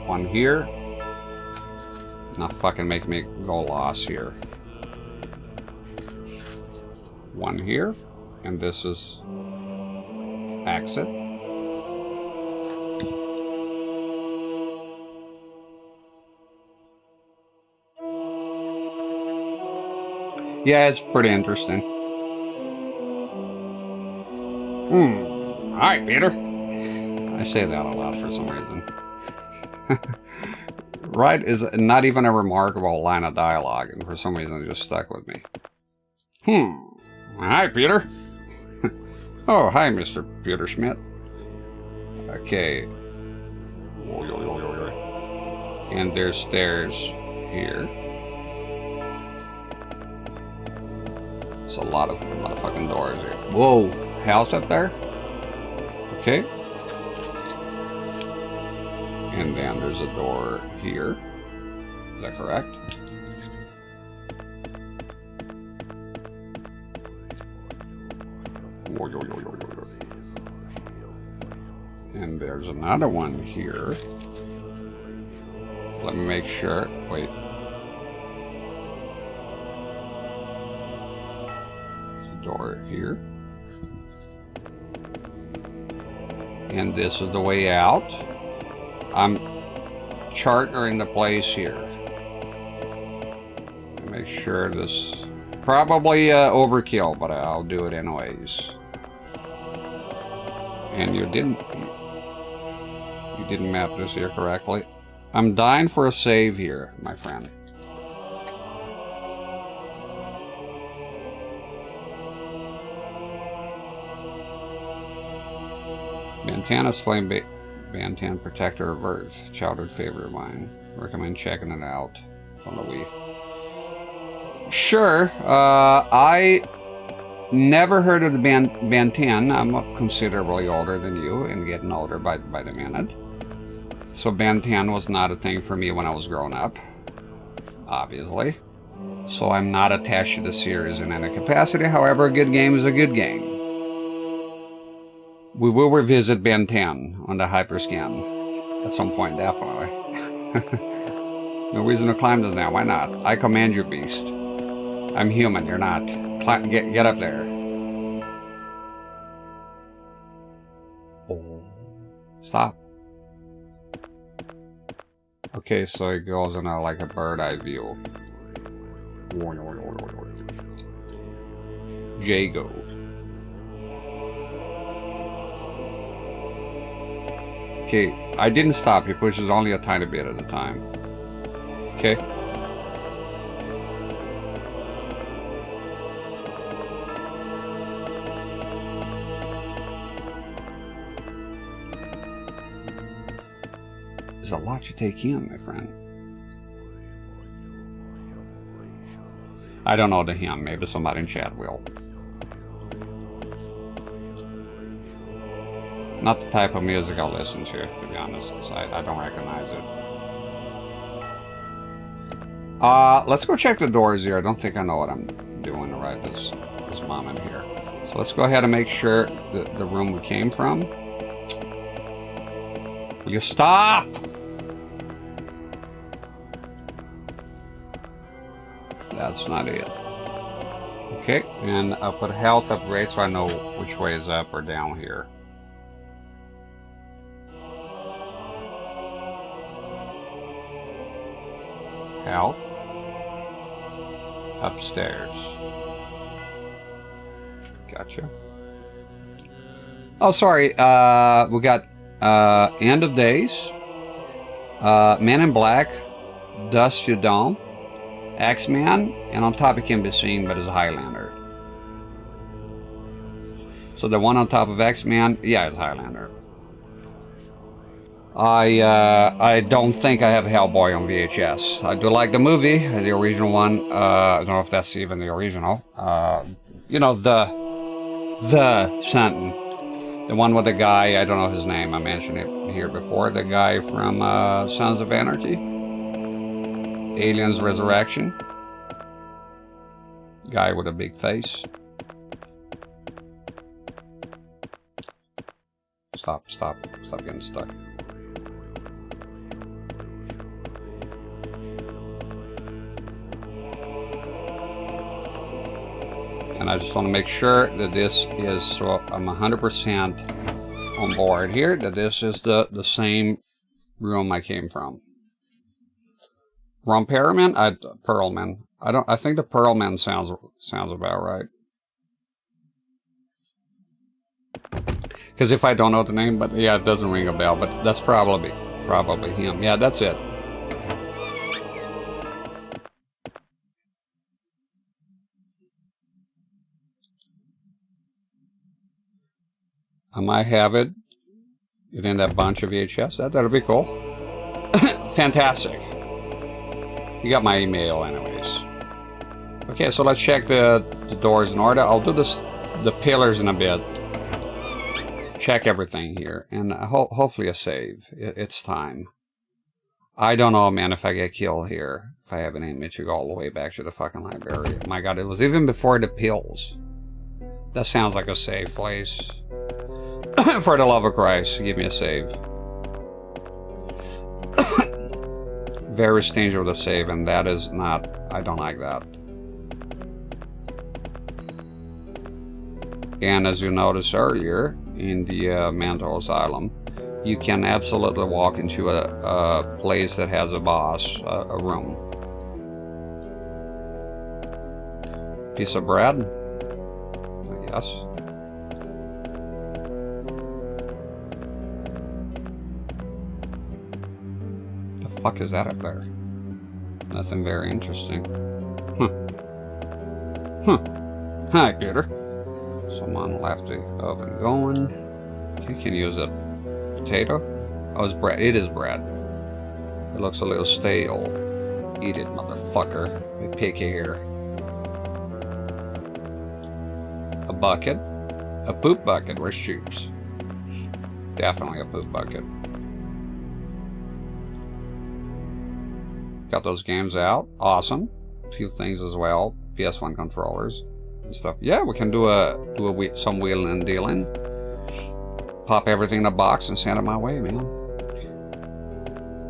One here. Not fucking make me go lost here. One here. And this is exit. Yeah, it's pretty interesting. Alright, Peter. I say that a lot for some reason. Right is not even a remarkable line of dialogue, and for some reason it just stuck with me. Hi, Peter. Oh, hi, Mr. Peter Schmidt. Okay. And there's stairs here. There's a lot of motherfucking doors here. Whoa, house up there? Okay. And then there's a door here. Is that correct? And there's another one here. Let me make sure. Wait. There's a door here. And this is the way out. I'm chartering the place here. Make sure this probably overkill, but I'll do it anyways. And you didn't map this here correctly. I'm dying for a save here, my friend. Bantan is playing Bantan Protector of Earth, childhood favorite of mine. Recommend checking it out on the Wii. Sure, I never heard of the Bantan. I'm considerably older than you and getting older by the minute. So Bantan was not a thing for me when I was growing up, obviously. So I'm not attached to the series in any capacity. However, a good game is a good game. We will revisit Bantan on the Hyperscan at some point, definitely. No reason to climb this now. Why not? I command you, beast. I'm human. You're not. Get up there. Oh. Stop. Okay, so it goes in a, like a bird eye view. Jago. Okay, I didn't stop. He pushes only a tiny bit at a time. Okay. There's a lot to take in, my friend. I don't know the hymn. Maybe somebody in chat will. Not the type of music I'll listen to be honest. So I don't recognize it. Let's go check the doors here. I don't think I know what I'm doing right this moment here. So let's go ahead and make sure the room we came from. Will you stop? That's not it. Okay, and I'll put health upgrade so I know which way is up or down here. Health. Upstairs. Gotcha. Oh, sorry. We got End of Days, Man in Black, Dust to Dawn, X-Man, and on top it can be seen but is Highlander. So the one on top of X-Man, yeah, is Highlander. I don't think I have Hellboy on VHS. I do like the movie, the original one. I don't know if that's even the original. You know, the Sentin. The one with the guy, I don't know his name, I mentioned it here before. The guy from Sons of Anarchy. Aliens Resurrection. Guy with a big face. Stop getting stuck. And I just want to make sure that this is, so I'm 100% on board here, that this is the same room I came from. Romperman? Pearlman. I think the Pearlman sounds about right. Because if I don't know the name, but yeah, it doesn't ring a bell, but that's probably him. Yeah, that's it. I might have it in that bunch of VHS. That'll be cool. Fantastic. You got my email anyways. Okay, so let's check the doors in order. I'll do the pillars in a bit. Check everything here. And hopefully a save. It's time. I don't know, man, if I get killed here. If I have an image to go all the way back to the fucking library. My god, it was even before the pills. That sounds like a safe place. For the love of Christ, give me a save. Very stingy with a save, and that is not... I don't like that. And as you noticed earlier, in the mental asylum, you can absolutely walk into a place that has a boss, a room. Piece of bread, I guess. The fuck is that up there? Nothing very interesting. Hi, Peter. Someone left the oven going. You can use a potato. Oh, it's bread. It is bread. It looks a little stale. Eat it, motherfucker. Be picky here. A bucket. A poop bucket. Where's Choops? Definitely a poop bucket. Got those games out. Awesome. A few things as well. PS1 controllers and stuff. Yeah, we can do some wheeling and dealing. Pop everything in a box and send it my way, man.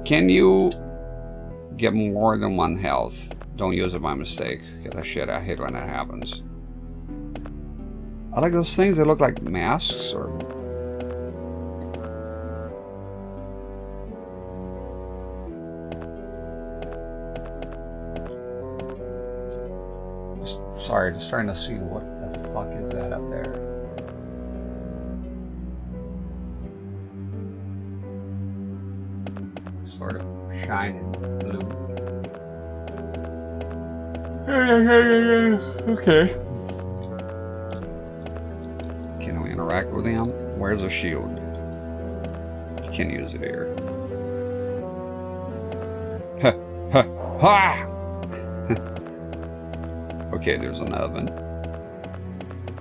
Can you get more than one health? Don't use it by mistake. Get that shit. I hate when that happens. I like those things that look like masks or... Sorry, just trying to see what the fuck is that up there. Sort of shining blue. Okay. Can we interact with him? Where's the shield? Can't use it here. Ha! Ha! Ha! Okay, there's an oven.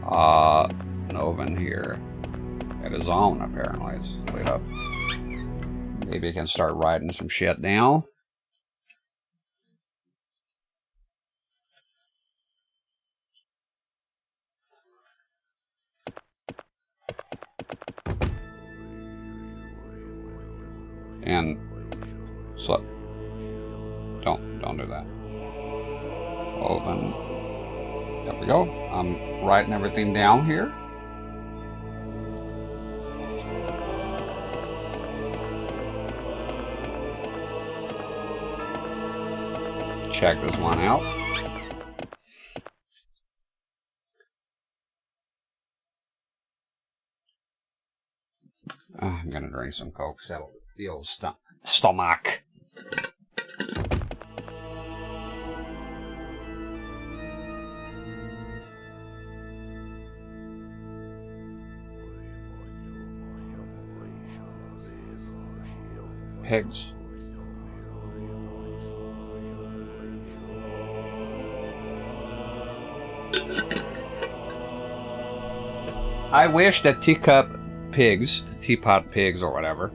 An oven here. It is on, apparently. It's lit up. Maybe I can start writing some shit down. And so don't do that. Oven. There we go. I'm writing everything down here. Check this one out. I'm gonna drink some Coke, settle the old stomach. Pigs. I wish that teacup pigs, the teapot pigs or whatever,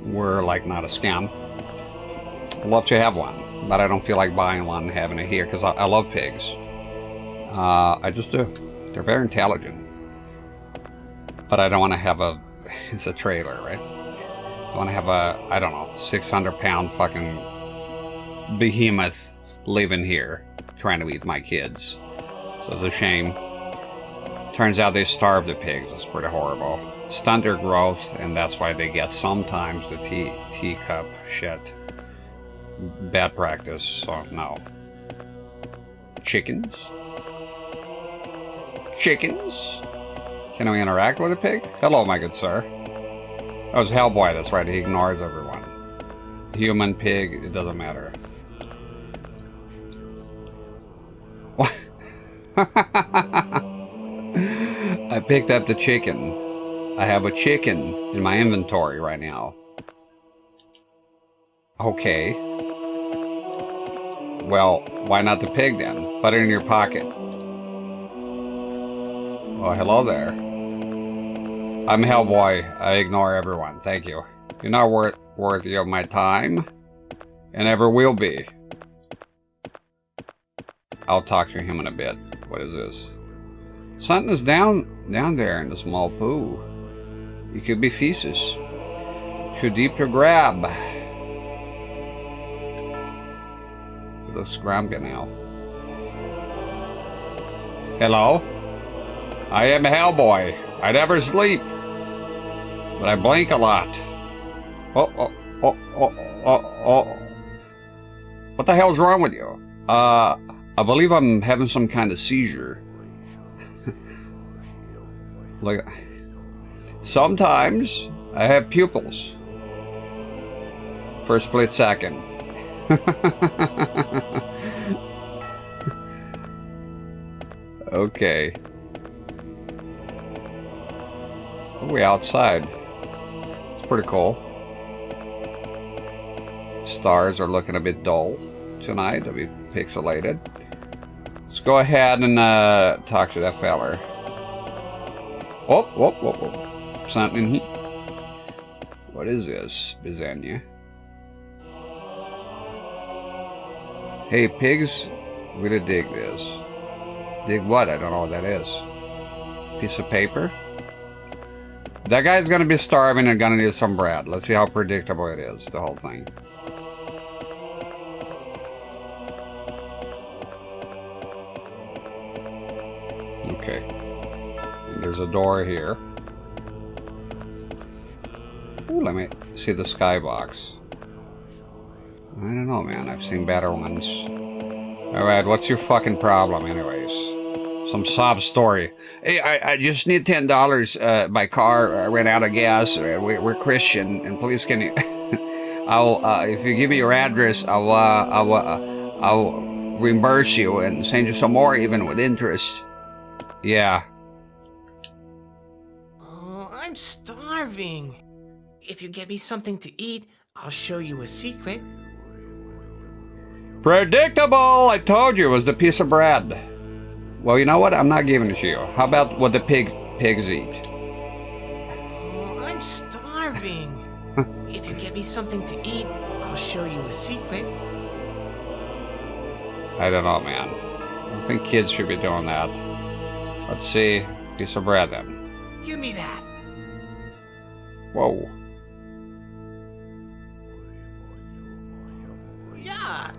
were like not a scam. I'd love to have one, but I don't feel like buying one and having it here because I love pigs. I just do. They're very intelligent. But I don't want to have it's a trailer, right? I want to have I don't know, 600-pound fucking behemoth living here trying to eat my kids. So it's a shame. Turns out they starve the pigs. It's pretty horrible. Stunt their growth, and that's why they get sometimes the teacup shit. Bad practice, so no. Chickens? Chickens? Can we interact with a pig? Hello, my good sir. Oh, it's Hellboy, that's right, he ignores everyone. Human, pig, it doesn't matter. What? I picked up the chicken. I have a chicken in my inventory right now. Okay. Well, why not the pig then? Put it in your pocket. Well, hello there. I'm Hellboy. I ignore everyone. Thank you. You're not worthy of my time. And never will be. I'll talk to him in a bit. What is this? Something is down there in the small poo. It could be feces. Too deep to grab. It looks grumpy now. Hello? I am Hellboy. I never sleep. But I blink a lot. Oh. What the hell's wrong with you? I believe I'm having some kind of seizure. Like, sometimes I have pupils for a split second. Okay. We're outside. It's pretty cool. Stars are looking a bit dull tonight, a bit pixelated. Let's go ahead and talk to that feller. Oh. Something in here. What is this, Bizania? Hey, pigs, really dig this. Dig what? I don't know what that is. Piece of paper? That guy's gonna be starving and gonna need some bread. Let's see how predictable it is, the whole thing. Okay. And there's a door here. Ooh, let me see the skybox. I don't know, man. I've seen better ones. Alright, what's your fucking problem anyways? Some sob story. Hey, I just need $10. My car ran out of gas. We're Christian, and please can you... if you give me your address, I'll reimburse you and send you some more, even with interest. Yeah. Oh, I'm starving. If you get me something to eat, I'll show you a secret. Predictable! I told you it was the piece of bread. Well, you know what? I'm not giving it to you. How about what the pigs eat? Oh, I'm starving. If you get me something to eat, I'll show you a secret. I don't know, man. I don't think kids should be doing that. Let's see. Piece of bread, then. Give me that. Whoa. Yuck!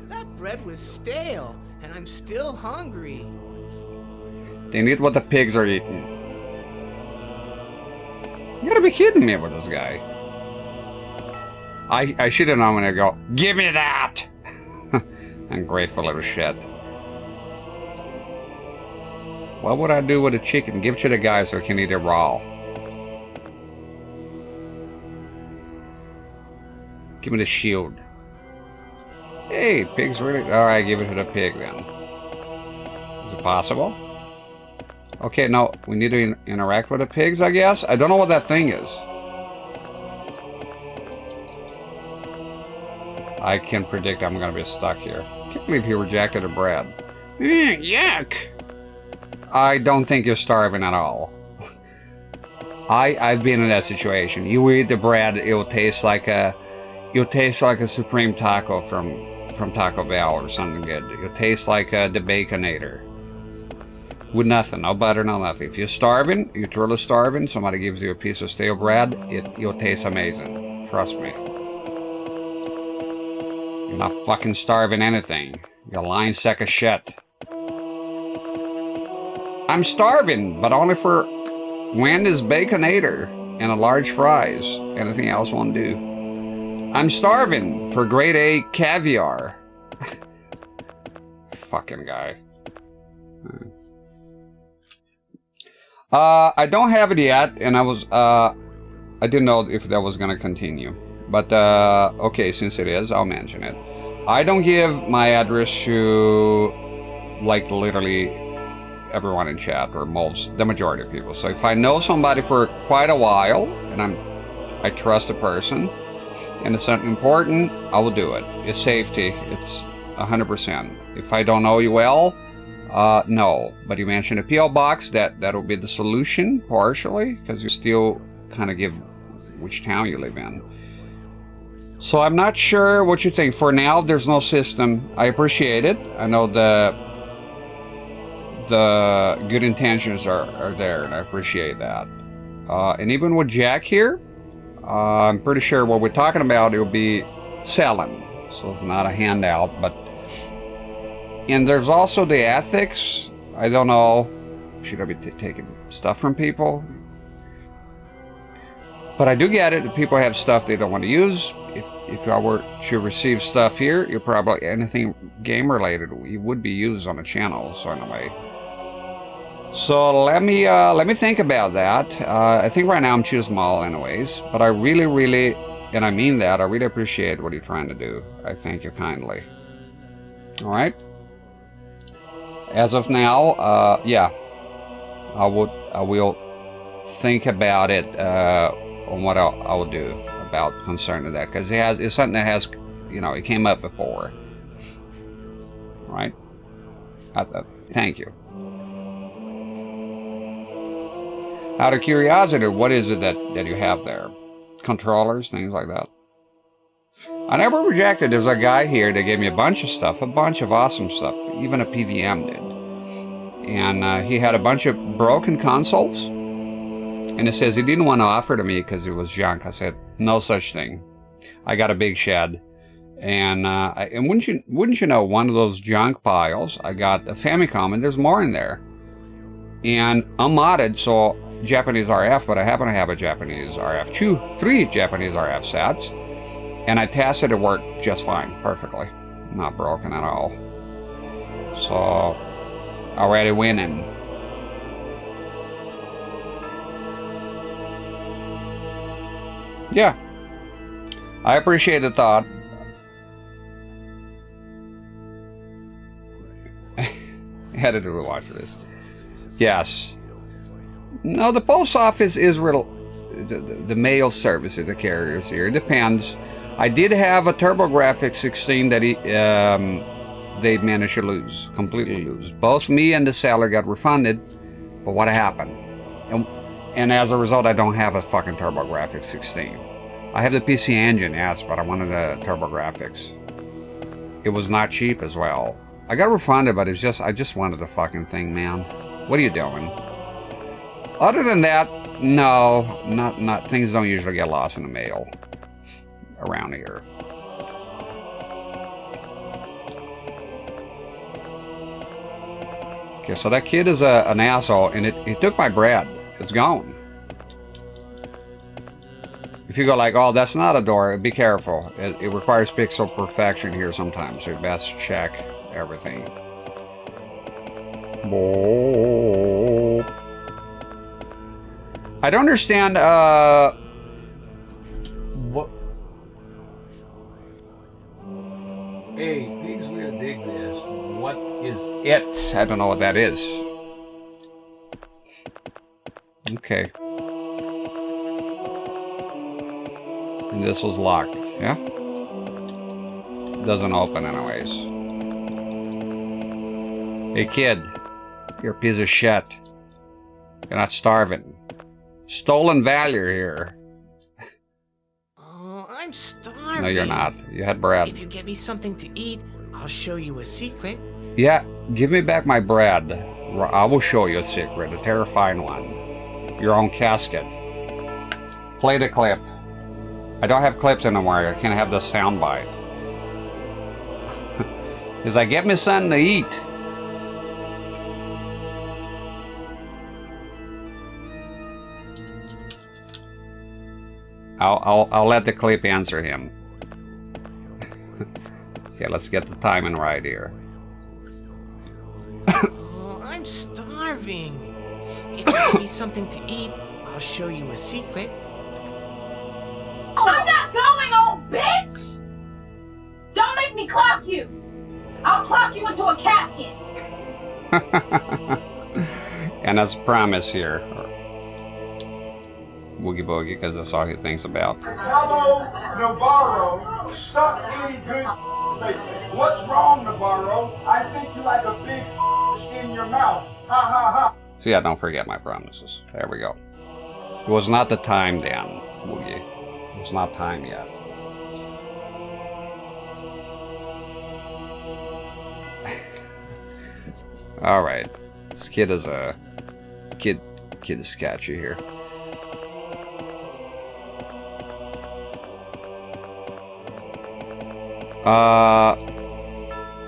That bread was stale, and I'm still hungry. They need what the pigs are eating. You gotta be kidding me with this guy. I should have known when I go, give me that! Ungrateful little shit. What would I do with a chicken? Give it to the guy so he can eat it raw. Give me the shield. Hey, pigs really... Alright, give it to the pig then. Is it possible? Okay, no, we need to interact with the pigs, I guess? I don't know what that thing is. I can predict I'm gonna be stuck here. Can't believe he rejected the bread. Yuck! I don't think you're starving at all. I've been in that situation. You eat the bread, it'll taste like a supreme taco from Taco Bell or something good. It'll taste like the Baconator. With nothing, no butter, no nothing. If you're starving, you're truly starving, somebody gives you a piece of stale bread, it'll taste amazing. Trust me. You're not fucking starving anything. You're a lying sack of shit. I'm starving, but only for Wendy's Baconator and a large fries. Anything else won't do. I'm starving for grade A caviar. Fucking guy. I don't have it yet, and I didn't know if that was gonna continue. But, okay, since it is, I'll mention it. I don't give my address to, like, literally everyone in chat, or the majority of people. So if I know somebody for quite a while, and I trust the person, and it's something important, I will do it. It's safety. It's 100%. If I don't know you well, no. But you mentioned a PO box. That'll be the solution, partially, because you still kind of give which town you live in. So I'm not sure what you think. For now, there's no system. I appreciate it. I know the good intentions are there, and I appreciate that. And even with Jack here, I'm pretty sure what we're talking about, it will be selling. So it's not a handout, but... And there's also the ethics. I don't know. Should I be taking stuff from people? But I do get it. If people have stuff they don't want to use, if I were to receive stuff here, you're probably anything game related you would be used on a channel, so anyway. So let me think about that. I think right now I'm too small anyways, but I really, and I mean that, I really appreciate what you're trying to do. I thank you kindly. Alright? As of now, yeah, I will think about it on what I will do about concerning that, because it's something that has, you know, it came up before. Right? Thank you. Out of curiosity, what is it that you have there? Controllers, things like that. I never rejected. There's a guy here that gave me a bunch of stuff, a bunch of awesome stuff. Even a PVM did. And he had a bunch of broken consoles. And it says he didn't want to offer to me because it was junk. I said, no such thing. I got a big shed. And wouldn't you know, one of those junk piles, I got a Famicom, and there's more in there. And unmodded, so Japanese RF, but I happen to have a Japanese RF, 3 Japanese RF sets. And I tested it worked just fine, perfectly. Not broken at all. So, already winning. Yeah. I appreciate the thought. Headed to watch this. Yes. No, the post office is real. The mail service of the carriers here. It depends. I did have a TurboGrafx 16 that they managed to lose, completely lose. Both me and the seller got refunded, but what happened? And as a result, I don't have a fucking TurboGrafx 16. I have the PC Engine, yes, but I wanted a TurboGrafx. It was not cheap as well. I got refunded, but I just wanted the fucking thing, man. What are you doing? Other than that, no, not things don't usually get lost in the mail around here. Okay, so that kid is an asshole, and he took my bread. It's gone. If you go like, oh, that's not a door, be careful. It requires pixel perfection here sometimes, so you best check everything. I don't understand, what? Hey, pigs will dig this. What is it? I don't know what that is. Okay. And this was locked, yeah? Doesn't open anyways. Hey kid, you're a piece of shit. You're not starving. Stolen value here. Oh, I'm starving. No, you're not. You had bread. If you get me something to eat, I'll show you a secret. Yeah, give me back my bread. I will show you a secret, a terrifying one. Your own casket. Play the clip. I don't have clips anymore. I can't have the soundbite. He's like, get me something to eat. I'll let the clip answer him. Okay, let's get the timing right here. Oh, I'm starving. If you give me something to eat, I'll show you a secret. I'm not going, old bitch! Don't make me clock you! I'll clock you into a casket! And as promised here, Woogie Boogie, because that's all he thinks about. Hello, Navarro. Suck any good statement. What's wrong, Navarro? I think you like a big in your mouth. Ha ha ha. So yeah, don't forget my promises. There we go. It was not the time then, Woogie. It was not time yet. All right, this kid is a kid is sketchy here.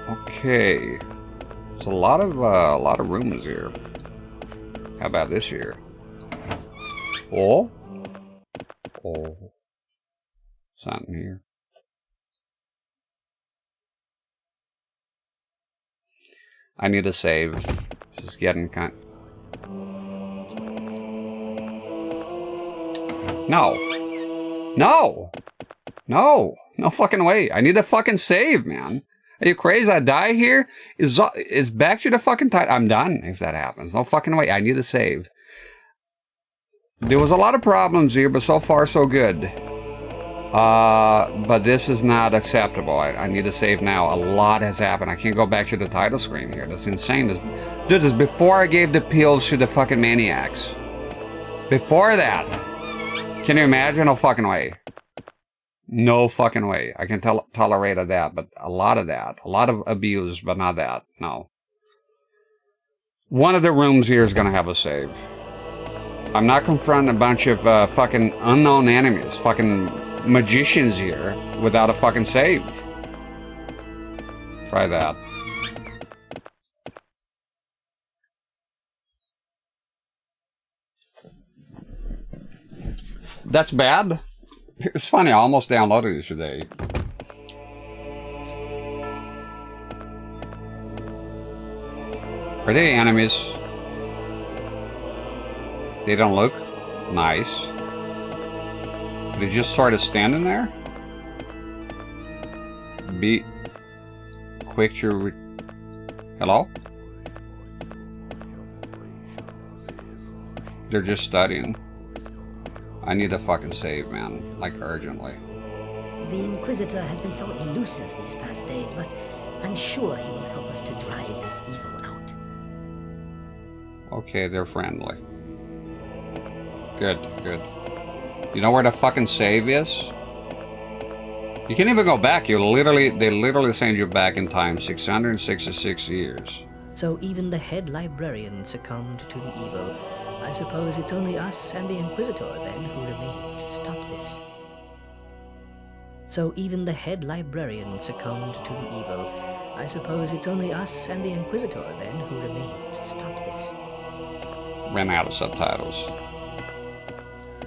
Okay. There's a lot of rooms here. How about this here? Oh, Uh-oh. Something here. I need a save. This is getting kind... No. No! No! No fucking way. I need a fucking save, man. Are you crazy? I die here? Is back to the fucking title. I'm done if that happens. No fucking way. I need a save. There was a lot of problems here, but so far so good. But this is not acceptable. I need a save now. A lot has happened. I can't go back to the title screen here. That's insane. Dude, this is before I gave the pills to the fucking maniacs. Before that. Can you imagine? No fucking way. No fucking way. I can tolerate that, but a lot of that. A lot of abuse, but not that. No. One of the rooms here is going to have a save. I'm not confronting a bunch of fucking unknown enemies. Fucking magicians here without a fucking save. Try that. That's bad? It's funny, I almost downloaded it today. Are they enemies? They don't look nice. They just sort of standing there? Be quick to... Hello? They're just studying. I need a fucking save, man. Like, urgently. The Inquisitor has been so elusive these past days, but I'm sure he will help us to drive this evil out. Okay, they're friendly. Good, good. You know where the fucking save is? You can't even go back. They literally send you back in time 666 years. So even the head librarian succumbed to the evil. I suppose it's only us and the Inquisitor, then, who remain to stop this. So even the head librarian succumbed to the evil. I suppose it's only us and the Inquisitor, then, who remain to stop this. Ran out of subtitles.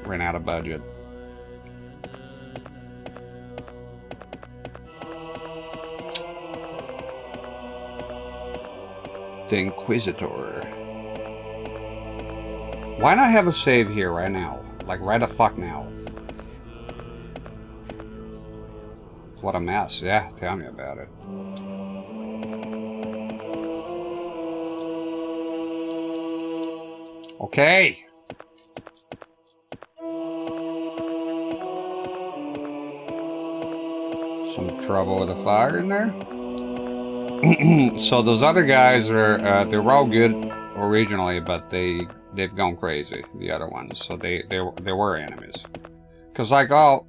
Ran out of budget. The Inquisitor. Why not have a save here right now? Like, right the fuck now. What a mess. Yeah, tell me about it. Okay. Some trouble with the fire in there. So those other guys are, they were all good originally, but they've gone crazy, the other ones. So they were enemies. Cause like, oh,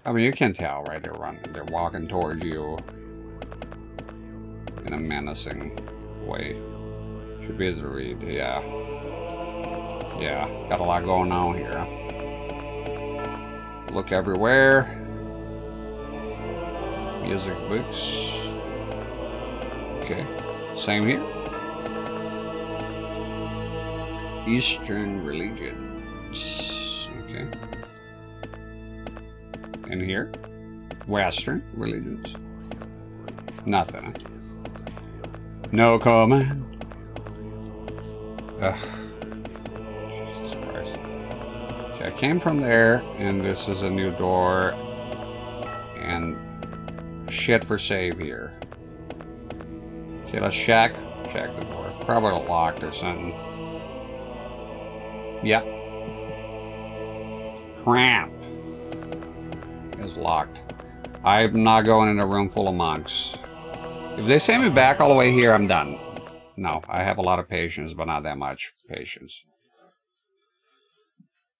I mean, you can tell, right? They're walking towards you in a menacing way. Should be to read, yeah. Yeah, got a lot going on here. Look everywhere. Music, books. Okay, same here. Eastern religions. Okay. And here, Western religions. Nothing. No comment. Ugh. Jesus Christ. Okay, I came from there, and this is a new door. And shit for save here. Okay, let's check the door. Probably locked or something. Yep. Crap. It's locked. I'm not going in a room full of monks. If they send me back all the way here, I'm done. No, I have a lot of patience, but not that much patience.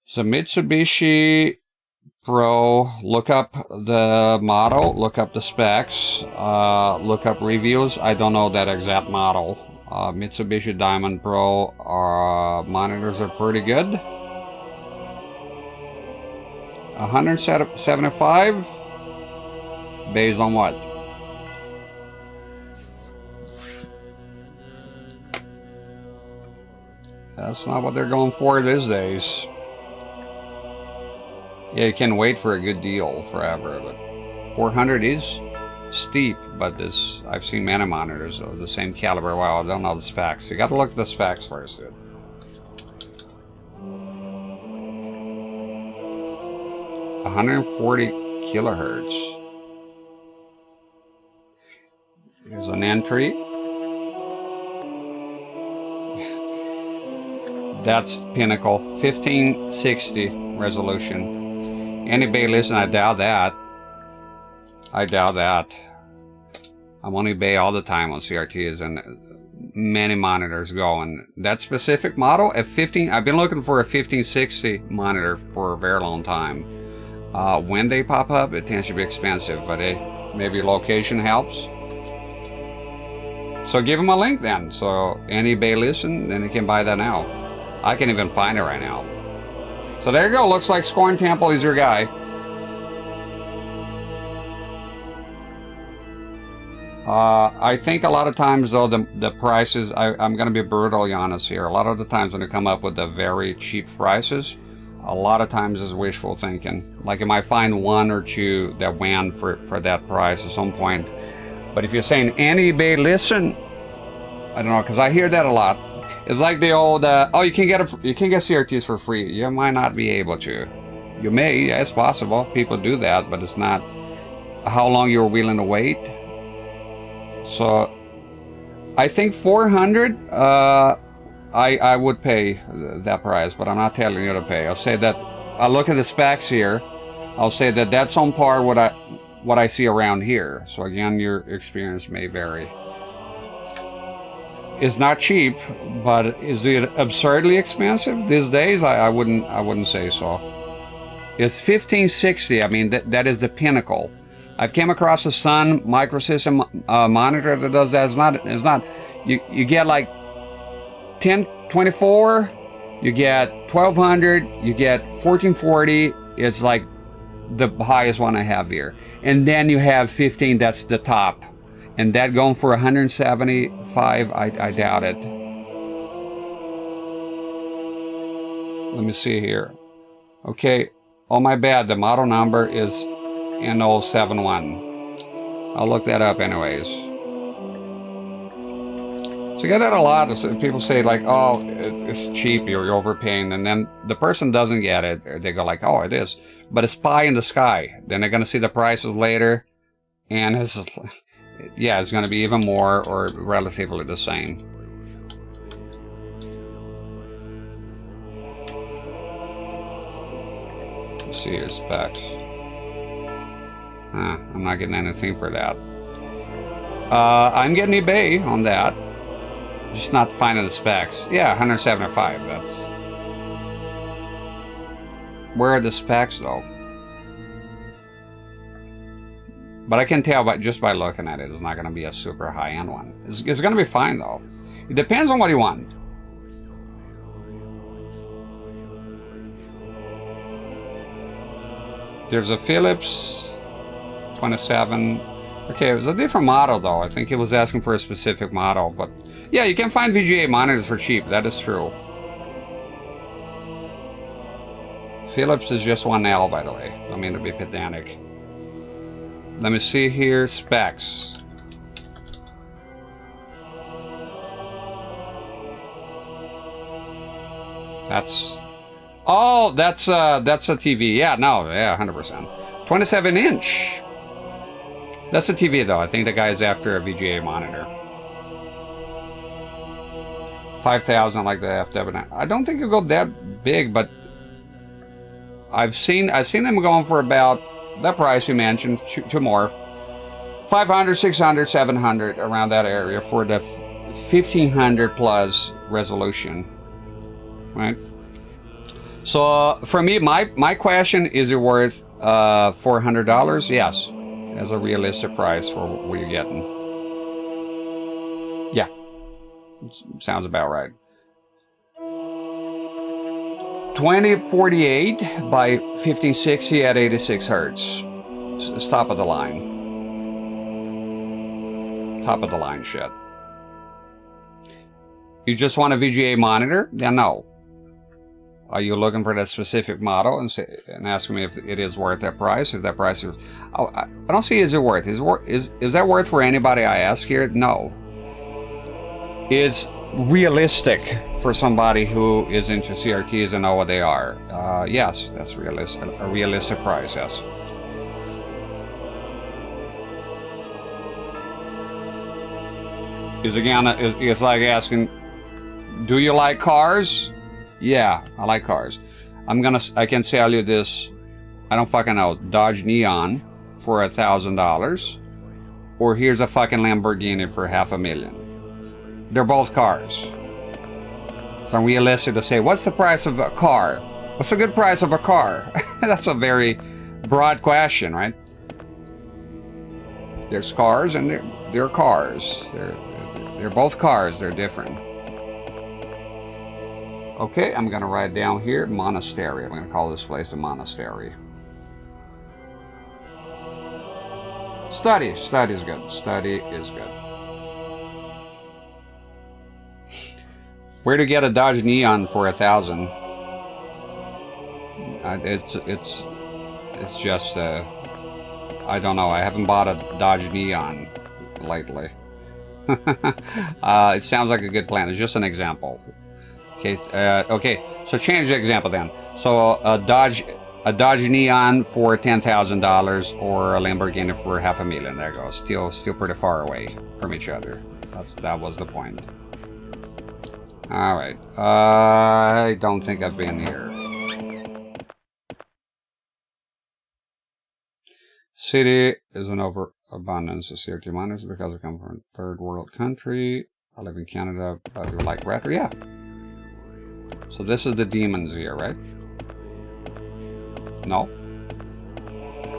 So Mitsubishi Pro, look up the model, look up the specs, look up reviews. I don't know that exact model. Mitsubishi Diamond Pro monitors are pretty good. 175 based on what? That's not what they're going for these days. Yeah, you can wait for a good deal forever, but 400 is steep, but this, I've seen many monitors of the same caliber. Wow, I don't know the specs. You gotta look at the specs first, dude. $140 kilohertz. Here's an entry. That's pinnacle. 1560 resolution. Any bay listen, I doubt that. I doubt that. I'm on eBay all the time on CRTs, and many monitors go. And that specific model, I've been looking for a 1560 monitor for a very long time. When they pop up, it tends to be expensive, but hey, maybe location helps. So give them a link then. So any eBay listen, then you can buy that now. I can even find it right now. So there you go. Looks like Scorn Temple is your guy. I think a lot of times though the prices, I'm going to be brutally honest here. A lot of the times when you come up with the very cheap prices, a lot of times is wishful thinking. Like you might find one or two that went for that price at some point. But if you're saying any eBay listen, I don't know, because I hear that a lot. It's like the old, oh, you can get CRTs for free. You might not be able to. You may, yeah, it's possible. People do that, but it's not how long you're willing to wait. So I think 400, I would pay that price, but I'm not telling you to pay. I'll say that, I'll look at the specs here. I'll say that that's on par with what I see around here. So again, your experience may vary. It's not cheap, but is it absurdly expensive these days? I wouldn't say so. It's 1560. I mean, that is the pinnacle. I've came across a Sun microsystem monitor that does that. It's not. You get like 1024. You get 1200. You get 1440. It's like the highest one I have here. And then you have 15. That's the top. And that going for 175, I doubt it. Let me see here. Okay, oh my bad, the model number is N071. I'll look that up anyways. So you get that a lot. People say like, oh, it's cheap, you're overpaying. And then the person doesn't get it. They go like, oh, it is. But it's pie in the sky. Then they're going to see the prices later. And it's just, yeah, it's going to be even more or relatively the same. Let's see your specs. I'm not getting anything for that. I'm getting eBay on that. Just not finding the specs. Yeah, 175. That's. Where are the specs though? But I can tell just by looking at it, it's not going to be a super high-end one. It's going to be fine, though. It depends on what you want. There's a Philips 27. Okay, it was a different model, though. I think he was asking for a specific model. But, yeah, you can find VGA monitors for cheap. That is true. Philips is just 1L, by the way. I don't mean to be pedantic. Let me see here, specs. That's, oh, that's a TV. Yeah, no, yeah, 100%. 27-inch. That's a TV though. I think the guy's after a VGA monitor. 5,000 like the FW9. I don't think it'll go that big, but I've seen them going for about the price you mentioned, to more, 500, 600, 700, around that area for the 1500 plus resolution, right? So for me, my question, is it worth $400? Yes, as a realistic price for what you're getting. Yeah, sounds about right. 2048 by 1560 at 86 hertz. It's top of the line. Top of the line shit. You just want a VGA monitor? Then no. Are you looking for that specific model and asking me if it is worth that price? If that price is, oh, I don't see is it worth. Is that worth for anybody I ask here? No. Is realistic for somebody who is into CRTs and know what they are? Yes, that's realistic. A realistic price. Yes. It's like asking, do you like cars? Yeah, I like cars. I can sell you this, I don't fucking know, Dodge Neon for $1,000, or here's a fucking Lamborghini for $500,000. They're both cars. So I'm realistic to say, what's the price of a car? What's a good price of a car? That's a very broad question, right? There's cars and they're cars. They're both cars. They're different. Okay, I'm gonna write down here monastery. I'm gonna call this place a monastery. Study is good. Study is good. Where to get a Dodge Neon for $1,000? It's just I don't know. I haven't bought a Dodge Neon lately. It sounds like a good plan. It's just an example. Okay. Okay. So change the example then. So a Dodge Neon for $10,000 or a Lamborghini for $500,000. There goes. Still pretty far away from each other. That was the point. All right. I don't think I've been here. City is an overabundance of CRT miners because I come from a third world country. I live in Canada, but I do like retro. Yeah. So this is the demons here, right? No.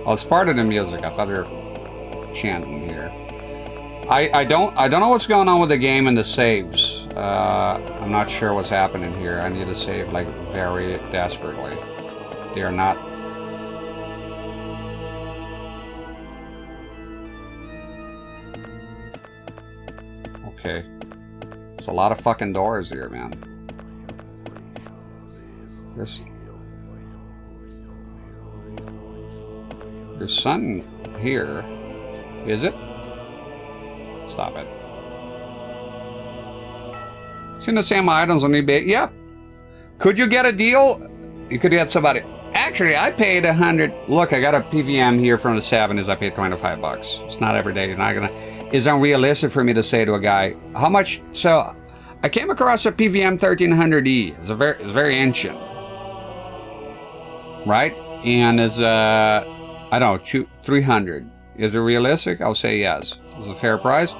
Oh, it's part of the music. I thought they were chanting here. I don't know what's going on with the game and the saves. I'm not sure what's happening here. I need to save like very desperately. They are not. Okay. There's a lot of fucking doors here, man. There's something here. Is it? Stop it. Seen the same items on eBay? Yep. Could you get a deal? You could get somebody. Actually, I paid $100. Look, I got a PVM here from the 70s. I paid $25. It's not every day. You're not gonna. It's unrealistic for me to say to a guy, how much? So, I came across a PVM 1300E. It's very ancient, right? And is I don't know, 300. Is it realistic? I'll say yes. Is it a fair price?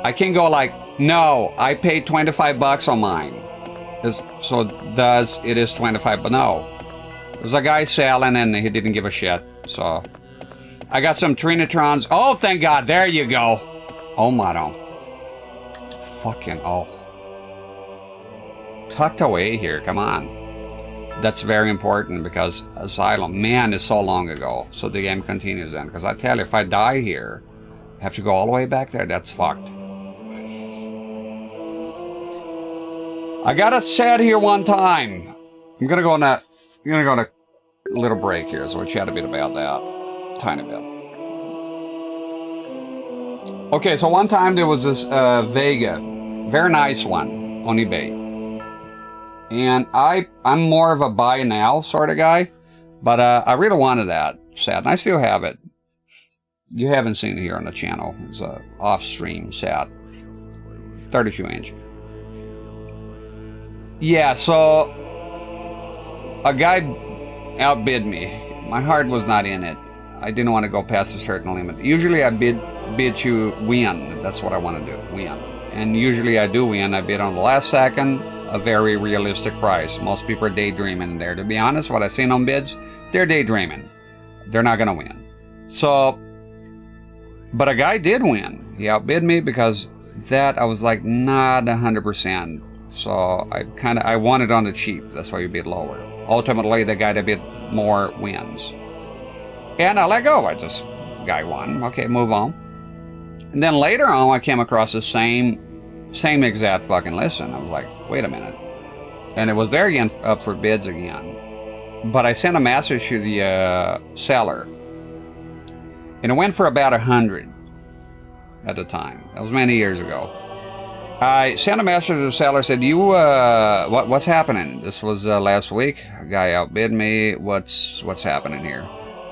I can go like, no, I paid $25 on mine. It is 25, but no. There's a guy selling and he didn't give a shit. So I got some Trinitrons. Oh, thank God. There you go. Oh, mano. Fucking, oh. Tucked away here. Come on. That's very important because Asylum, man, is so long ago. So the game continues then. Because I tell you, if I die here, I have to go all the way back there. That's fucked. I gotta sit here one time. I'm gonna go on a little break here, so we'll chat a bit about that. Tiny bit. Okay, so one time there was this Vega, very nice one on eBay. And I'm more of a buy now sort of guy, but I really wanted that set, and I still have it. You haven't seen it here on the channel. It's a off-stream set, 32-inch. Yeah, so a guy outbid me. My heart was not in it. I didn't want to go past a certain limit. Usually I bid to win. That's what I want to do, win. And usually I do win. I bid on the last second, a very realistic price. Most people are daydreaming there. To be honest, what I've seen on bids, they're daydreaming. They're not going to win. So, but a guy did win. He outbid me because that I was like not 100%. So I wanted on the cheap. That's why you bid lower. Ultimately, the guy that bid more wins. And I let go. Guy won. Okay, move on. And then later on, I came across the same exact fucking list. I was like, wait a minute. and it was there again, up for bids again. But I sent a message to the seller, and it went for about 100 at the time. That was many years ago. I sent a message to the seller, said, "You, what's happening? This was last week. A guy outbid me. What's happening here?"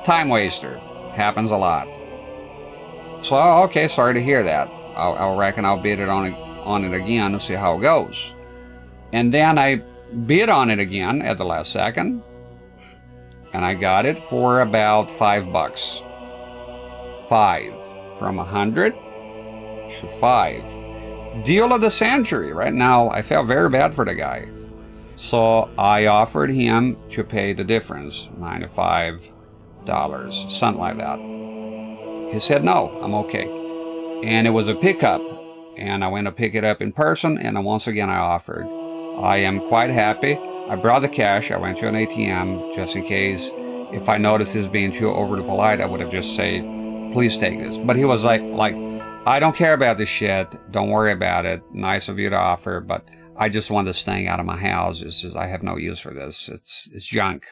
Time waster. Happens a lot. So, okay, sorry to hear that. I reckon I'll bid it on it again to see how it goes. And then I bid on it again at the last second, and I got it for about $5. 5 from 100 to 5. Deal of the century. Right now, I felt very bad for the guy, so I offered him to pay the difference, $95, something like that. He said, "No, I'm okay." And it was a pickup, and I went to pick it up in person, and once again I offered. I am quite happy. I brought the cash. I went to an ATM just in case. If I noticed this being too overly polite, I would have just said, "Please take this." But he was like, "I don't care about this shit. Don't worry about it. Nice of you to offer, but I just want this thing out of my house. It's just, I have no use for this. It's junk.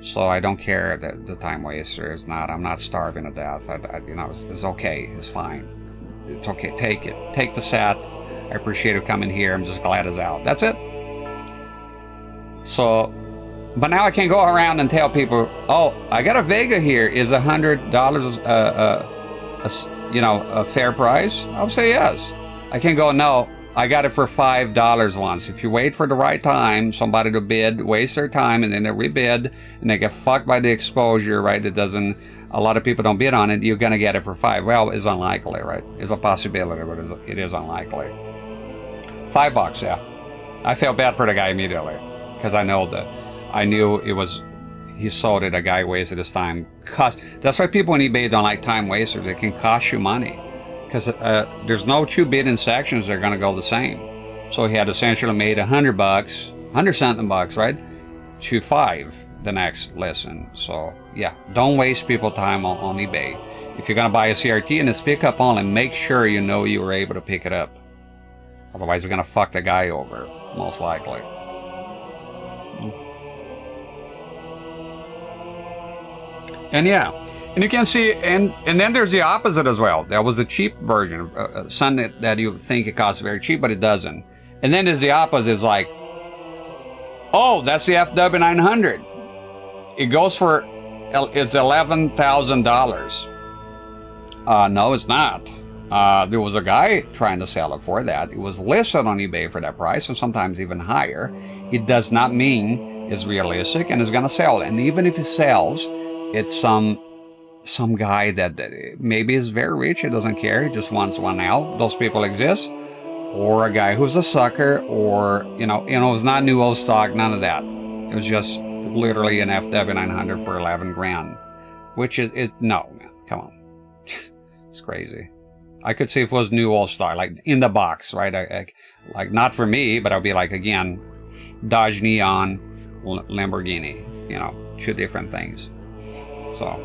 So I don't care that the time waster is not. I'm not starving to death. You know, it's okay. It's fine. It's okay. Take it. Take the set. I appreciate it coming here. I'm just glad it's out. That's it." So, but now I can go around and tell people, "Oh, I got a Vega here. Is $100 you know, a fair price?" I'll say yes. I can go, "No, I got it for $5 once." If you wait for the right time, somebody to bid, waste their time, and then they rebid, and they get fucked by the exposure, right? It doesn't, a lot of people don't bid on it, you're gonna get it for $5. Well, it's unlikely, right? It's a possibility, but it is unlikely. $5, yeah. I felt bad for the guy immediately, because I knew it was, he sold it, a guy wasted his time. That's why people on eBay don't like time wasters. It can cost you money, because there's no two bidding sections that are going to go the same. So he had essentially made $100, 100 something bucks, right, to $5 the next listen. So yeah, don't waste people's time on eBay. If you're going to buy a CRT and it's pickup only, make sure you know you were able to pick it up. Otherwise, you're going to fuck the guy over, most likely. And yeah, and you can see, and then there's the opposite as well. That was the cheap version, something that you think it costs very cheap, but it doesn't. And then there's the opposite. It's like, "Oh, that's the FW900. It goes for, it's $11,000. No, it's not. There was a guy trying to sell it for that. It was listed on eBay for that price, and sometimes even higher. It does not mean it's realistic and it's going to sell. And even if it sells, it's some guy that maybe is very rich, he doesn't care, he just wants one out. Those people exist. Or a guy who's a sucker, or you know, it's not new old stock, none of that. It was just literally an FW900 for 11 grand, which is no, man, come on. It's crazy. I could see if it was new old stock, like in the box, right? Like not for me, but I'll be like, again, Dodge Neon, Lamborghini, you know, two different things. So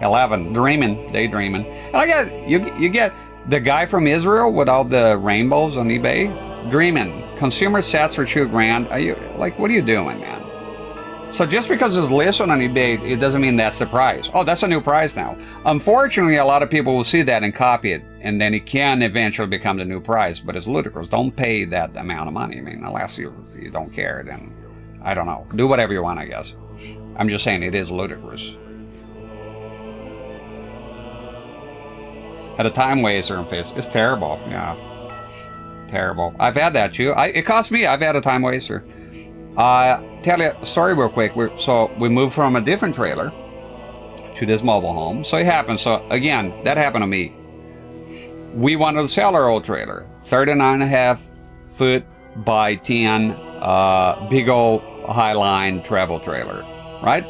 11, daydreaming. And I get you get the guy from Israel with all the rainbows on eBay, dreaming. Consumer sets for $2 grand. Are you like, what are you doing, man? So just because it's listed on eBay, it doesn't mean that's the price. Oh, that's a new price now. Unfortunately, a lot of people will see that and copy it, and then it can eventually become the new price, but it's ludicrous. Don't pay that amount of money. I mean, unless you don't care, then I don't know. Do whatever you want, I guess. I'm just saying it is ludicrous. Had a time waster on face. It's terrible. Yeah. Terrible. I've had that too. It cost me. I've had a time waster. Tell you a story real quick. So we moved from a different trailer to this mobile home. So it happened. So again, that happened to me. We wanted to sell our old trailer. 39.5 foot by 10 big old Highline travel trailer, right?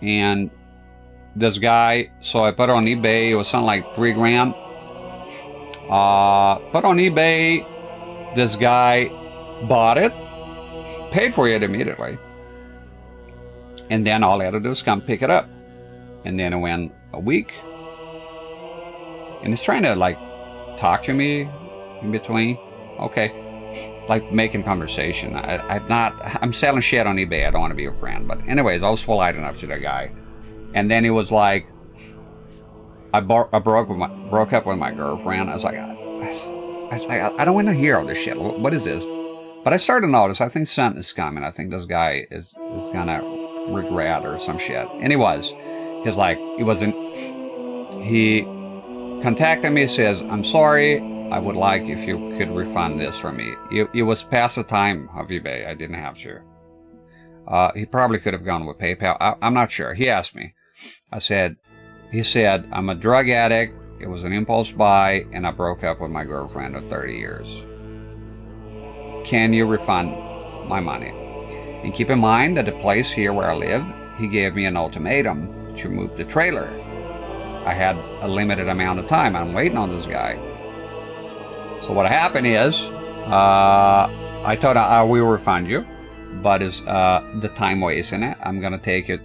And this guy, so I put it on eBay. It was something like $3 grand. Put on eBay. This guy bought it, paid for it immediately, and then all I had to do is come pick it up. And then it went a week, and he's trying to like talk to me in between. Okay, like making conversation. I'm selling shit on eBay. I don't want to be your friend. But anyways, I was polite enough to the guy. And then he was like, I broke up with my girlfriend. I was like, I don't want to hear all this shit. What is this? But I started to notice, I think something is coming. I think this guy is gonna regret or some shit. And he was. He's like, he contacted me, says, I'm sorry, I would like if you could refund this for me. It was past the time of eBay, I didn't have to. He probably could have gone with PayPal, I'm not sure. He asked me. He said, I'm a drug addict, it was an impulse buy, and I broke up with my girlfriend of 30 years. Can you refund my money? And keep in mind that the place here where I live, he gave me an ultimatum to move the trailer. I had a limited amount of time. I'm waiting on this guy. So what happened is, I told him I will refund you, but it's the time waste in it. I'm gonna take it.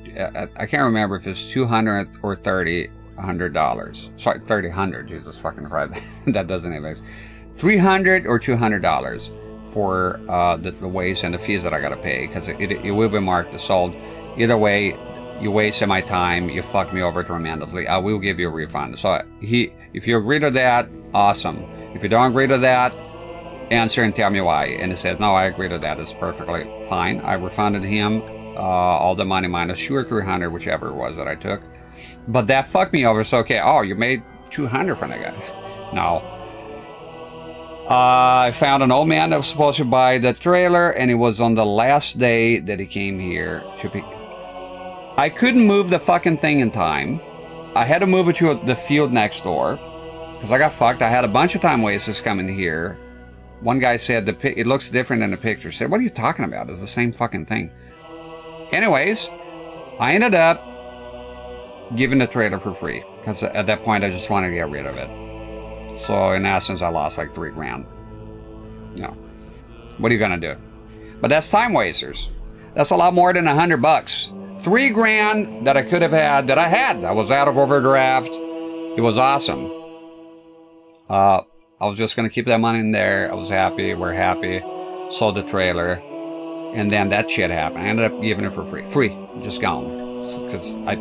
I can't remember if it's $200 or $300. Sorry, $300. Jesus fucking Christ, that doesn't even make sense. $300 or $200 for the waste and the fees that I gotta pay, because it will be marked as sold. Either way, you wasted my time, you fucked me over tremendously, I will give you a refund. So if you agree to that, awesome. If you don't agree to that, answer and tell me why. And he said, no, I agree to that, it's perfectly fine. I refunded him all the money minus $200 or $300, whichever it was that I took. But that fucked me over. So okay, oh, you made $200 from that guy. No. I found an old man that was supposed to buy the trailer, and it was on the last day that he came here to pick. I couldn't move the fucking thing in time. I had to move it to the field next door because I got fucked. I had a bunch of time wasters coming here. One guy said it looks different in the picture. I said, what are you talking about? It's the same fucking thing. Anyways, I ended up giving the trailer for free because at that point I just wanted to get rid of it. So in essence, I lost like $3 grand. No, what are you gonna do? But that's time wasters. That's a lot more than $100. $3 grand that I could have had, that I had. I was out of overdraft. It was awesome. I was just gonna keep that money in there. I was happy. We're happy. Sold the trailer, and then that shit happened. I ended up giving it for free, just gone, because I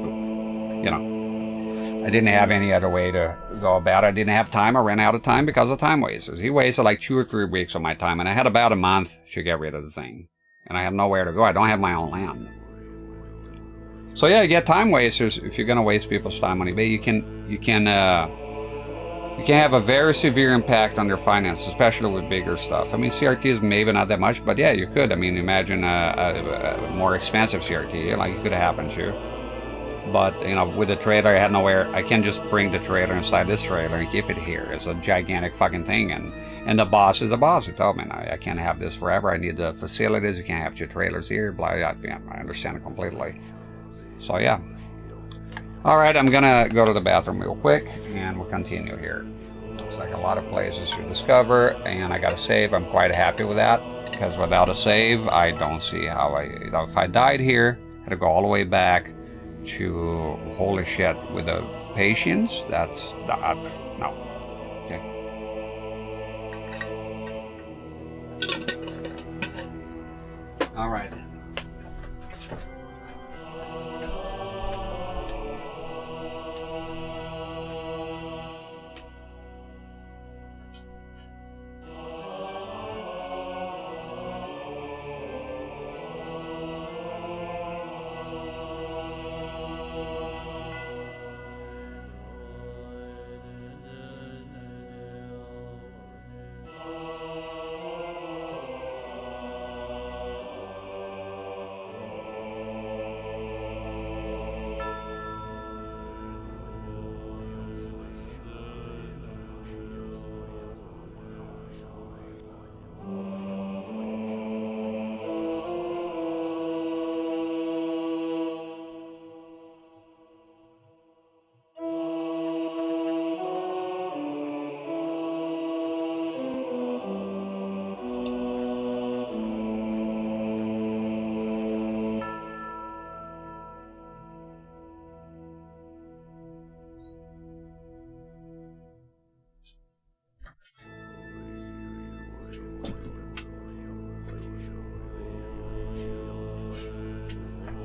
didn't have any other way to go about it. I didn't have time. I ran out of time because of time wasters. He wasted like 2 or 3 weeks of my time, and I had about a month to get rid of the thing. And I have nowhere to go. I don't have my own land. So yeah, you get time wasters. If you're gonna waste people's time on eBay, you can have a very severe impact on their finances, especially with bigger stuff. I mean, CRT is maybe not that much, but yeah, you could. I mean, imagine a more expensive CRT, like it could have happened to you. But, you know, with the trailer, I had nowhere. I can just bring the trailer inside this trailer and keep it here. It's a gigantic fucking thing. And the boss is the boss. He told me, I can't have this forever. I need the facilities. You can't have 2 trailers here. Blah, yeah, I understand it completely. So, yeah. All right, I'm going to go to the bathroom real quick, and we'll continue here. Looks like a lot of places to discover, and I got a save. I'm quite happy with that, because without a save, I don't see how if I died here, I had to go all the way back to holy shit with the patience. That's not no. Okay. All right.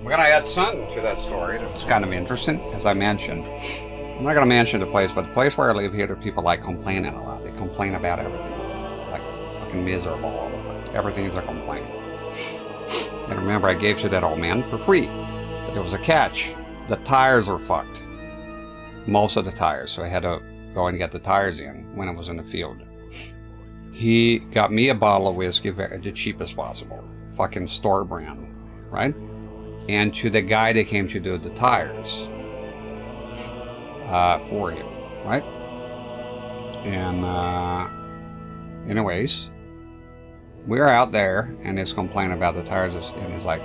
We're gonna add something to that story that's kind of interesting, as I mentioned. I'm not gonna mention the place, but the place where I live here, the people like complaining a lot. They complain about everything. Like fucking miserable all the time. Everything is a complaint. And remember, I gave to that old man for free. But there was a catch. The tires were fucked. Most of the tires, so I had to go and get the tires in when I was in the field. He got me a bottle of whiskey, the cheapest possible. Fucking store brand, right? And to the guy that came to do the tires for him, right? And anyways, we're out there and he's complaining about the tires, and he's like,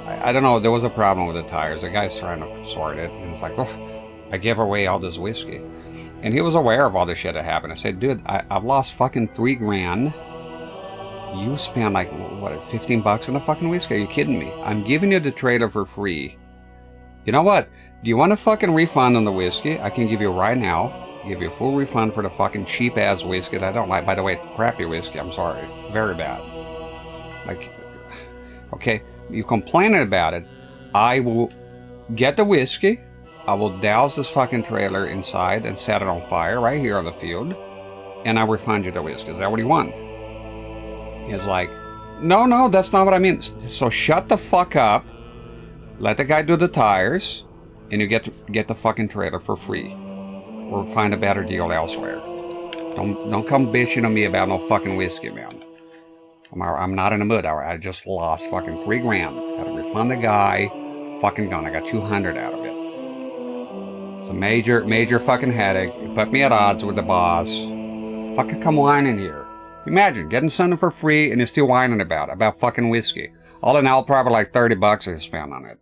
I don't know, there was a problem with the tires. The guy's trying to sort it, and he's like, oh, I gave away all this whiskey. And he was aware of all the shit that happened. I said, dude, I've lost fucking $3 grand. You spent like, what, 15 bucks on the fucking whiskey? Are you kidding me? I'm giving you the trailer for free. You know what? Do you want a fucking refund on the whiskey? I can give you right now. Give you a full refund for the fucking cheap ass whiskey that I don't like. By the way, crappy whiskey, I'm sorry. Very bad. Like, okay, you complaining about it. I will get the whiskey. I will douse this fucking trailer inside and set it on fire right here on the field. And I'll refund you the whiskey. Is that what you want? He's like, no, that's not what I mean. So shut the fuck up. Let the guy do the tires. And you get the fucking trailer for free. Or find a better deal elsewhere. Don't come bitching on me about no fucking whiskey, man. I'm not in the mood. I just lost fucking $3 grand. Had to refund the guy. Fucking gone. I got 200 out of it. It's a major fucking headache. It put me at odds with the boss. Fucking come whining here. Imagine getting something for free and you're still whining about fucking whiskey. All in all, probably like 30 bucks I spent on it.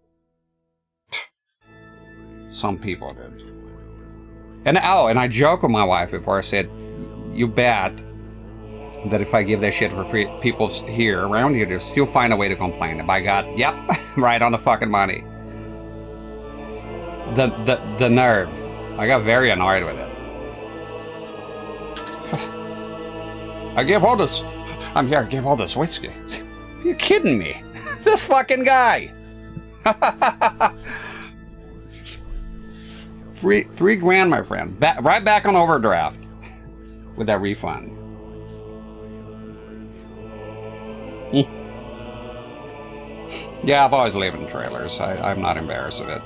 Some people did. And I joked with my wife before. I said, you bet that if I give that shit for free, people here, around here, they'll still find a way to complain. And by God, yep, right on the fucking money. The nerve. I got very annoyed with it. I gave all this, I'm here, I gave all this whiskey. Are you kidding me? This fucking guy. $3 grand, my friend. Right back on overdraft with that refund. Yeah, I've always lived in trailers. I'm not embarrassed of it.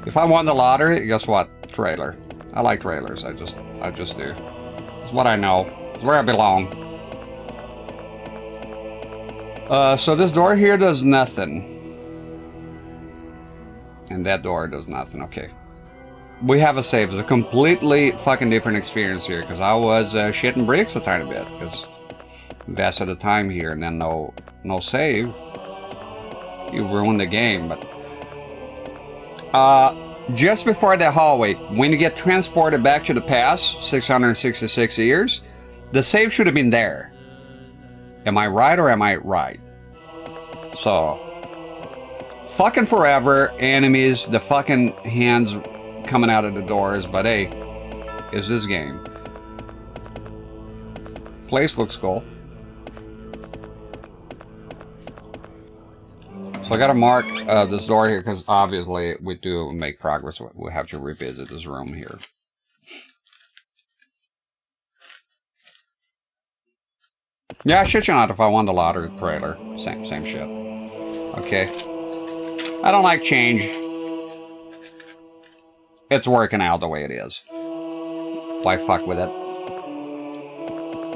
If I won the lottery, guess what? Trailer. I like trailers. I just do. It's what I know. It's where I belong. So this door here does nothing. And that door does nothing. Okay. We have a save. It's a completely fucking different experience here, because I was shitting bricks a tiny bit, because invested the time here, and then no save. You ruined the game. But just before that hallway, when you get transported back to the past, 666 years, the save should have been there. Am I right or am I right? So, fucking forever, enemies, the fucking hands coming out of the doors, but hey, is this game. Place looks cool. So I gotta mark this door here, because obviously we do make progress. We'll have to revisit this room here. Yeah, shit you not, if I won the lottery trailer. Same shit. Okay. I don't like change. It's working out the way it is. Why fuck with it?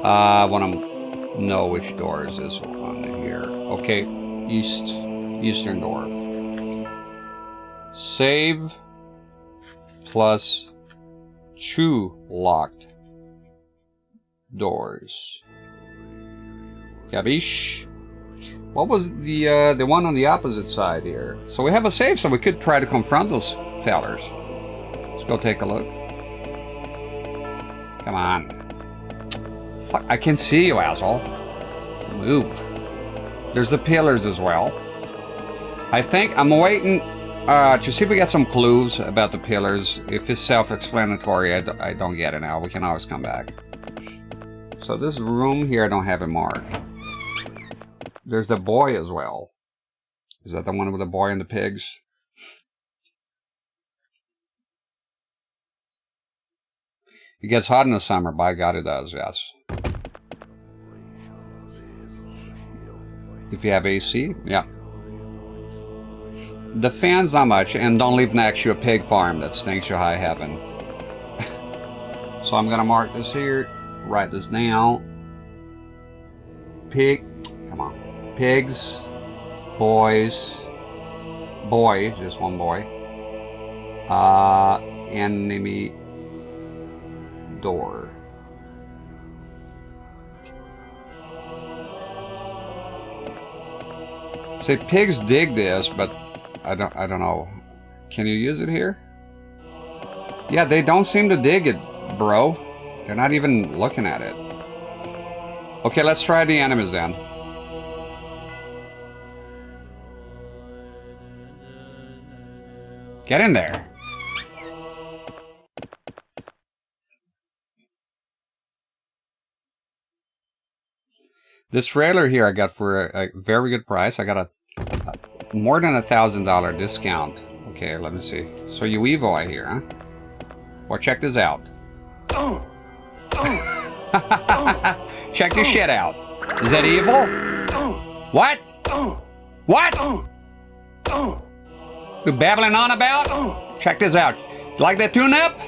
I want to know which doors is on here. Okay, eastern door. Save plus 2 locked doors. Capiche? What was the one on the opposite side here? So we have a save, so we could try to confront those fellers. Let's go take a look. Come on. Fuck, I can see you, asshole. Move. There's the pillars as well. I think I'm waiting to see if we get some clues about the pillars. If it's self-explanatory, I don't get it now. We can always come back. So this room here, I don't have it marked. There's the boy as well. Is that the one with the boy and the pigs? It gets hot in the summer. By God, it does, yes. If you have AC, yeah. The fans, not much. And don't live next to a pig farm. That stinks to high heaven. So I'm going to mark this here. Write this down. Pig. Come on. Pigs. Boys. Boy. Just one boy. Enemy door. Say pigs dig this, but I don't know. Can you use it here? Yeah, they don't seem to dig it, bro. They're not even looking at it. Okay, let's try the enemies then. Get in there. This trailer here I got for a very good price. I got a more than $1,000 discount. Okay, let me see. So you evil, I hear, huh? Well, check this out. Check this shit out. Is that evil? What? What? You babbling on about? Check this out. You like that tune-up?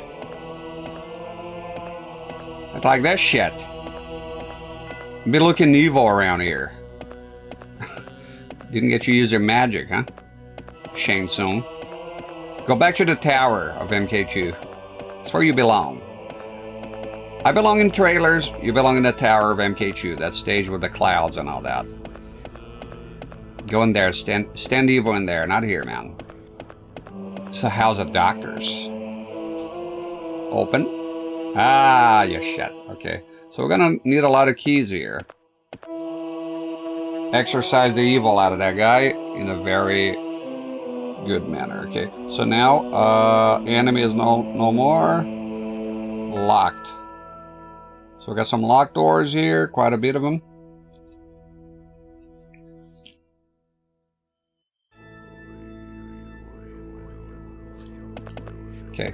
I like that shit. Be looking evil around here. Didn't get you to use your magic, huh? Shame soon. Go back to the tower of MK2. That's where you belong. I belong in trailers. You belong in the tower of MK2. That stage with the clouds and all that. Go in there. Stand evil in there. Not here, man. It's the house of doctors. Open. Ah, you shit. Okay. So we're gonna need a lot of keys here. Exorcise the evil out of that guy in a very good manner. Okay. So now, enemy is no more. Locked. So we got some locked doors here. Quite a bit of them. Okay.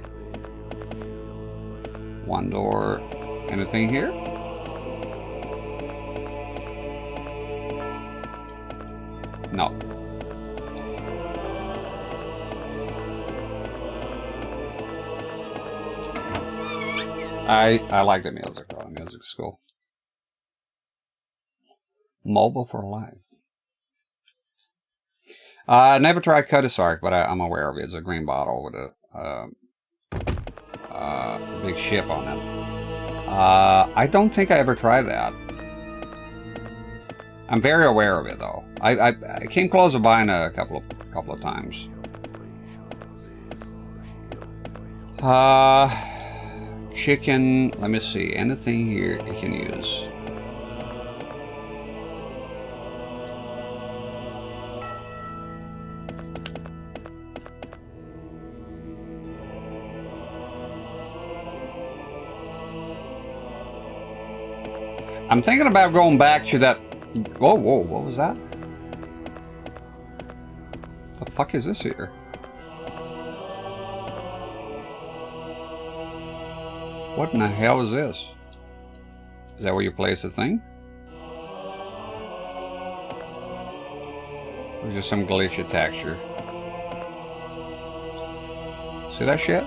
One door. Anything here? No. I like the music though. The music's cool. Mobile for life. Never tried Codisark, but I'm aware of it. It's a green bottle with a big ship on it. I don't think I ever tried that. I'm very aware of it though. I came close to buying a couple of times. Chicken. Let me see. Anything here you can use. I'm thinking about going back to that. Whoa, what was that? The fuck is this here? What in the hell is this? Is that where you place the thing? Or just some glitchy texture? See that shit?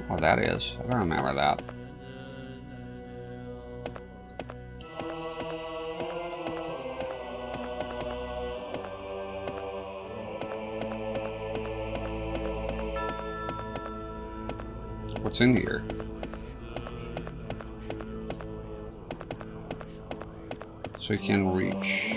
What that is? I don't remember that. What's in here? So you can reach.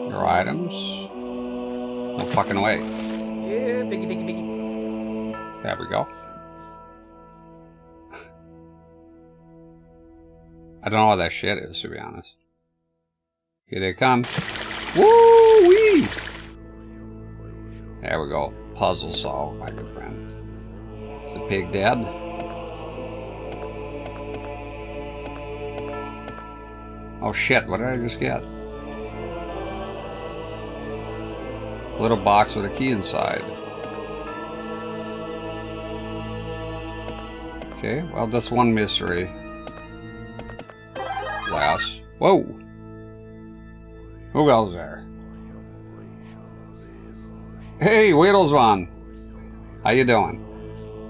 Your items. No fucking way. Yeah, biggie. There we go. I don't know what that shit is, to be honest. Here they come. Woo-wee! There we go. puzzle solved, my good friend. Is the pig dead? Oh shit, what did I just get? Little box with a key inside. Okay, well that's one mystery. Last. Whoa! Who goes there? Hey, Whittlesvan! How you doing?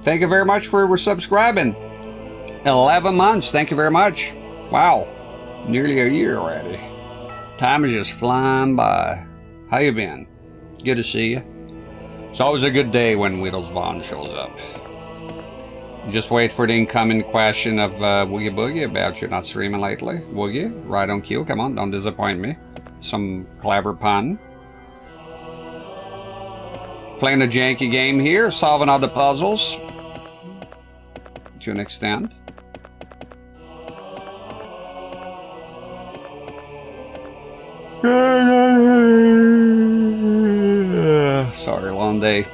Thank you very much for subscribing. 11 months, thank you very much. Wow, nearly a year already. Time is just flying by. How you been? Good to see you. It's always a good day when Whittlesvan shows up. Just wait for the incoming question of Woogie Boogie about you not streaming lately. Woogie, right on cue, come on, don't disappoint me. Some clever pun. Playing a janky game here, solving all the puzzles. To an extent. Sorry, long day.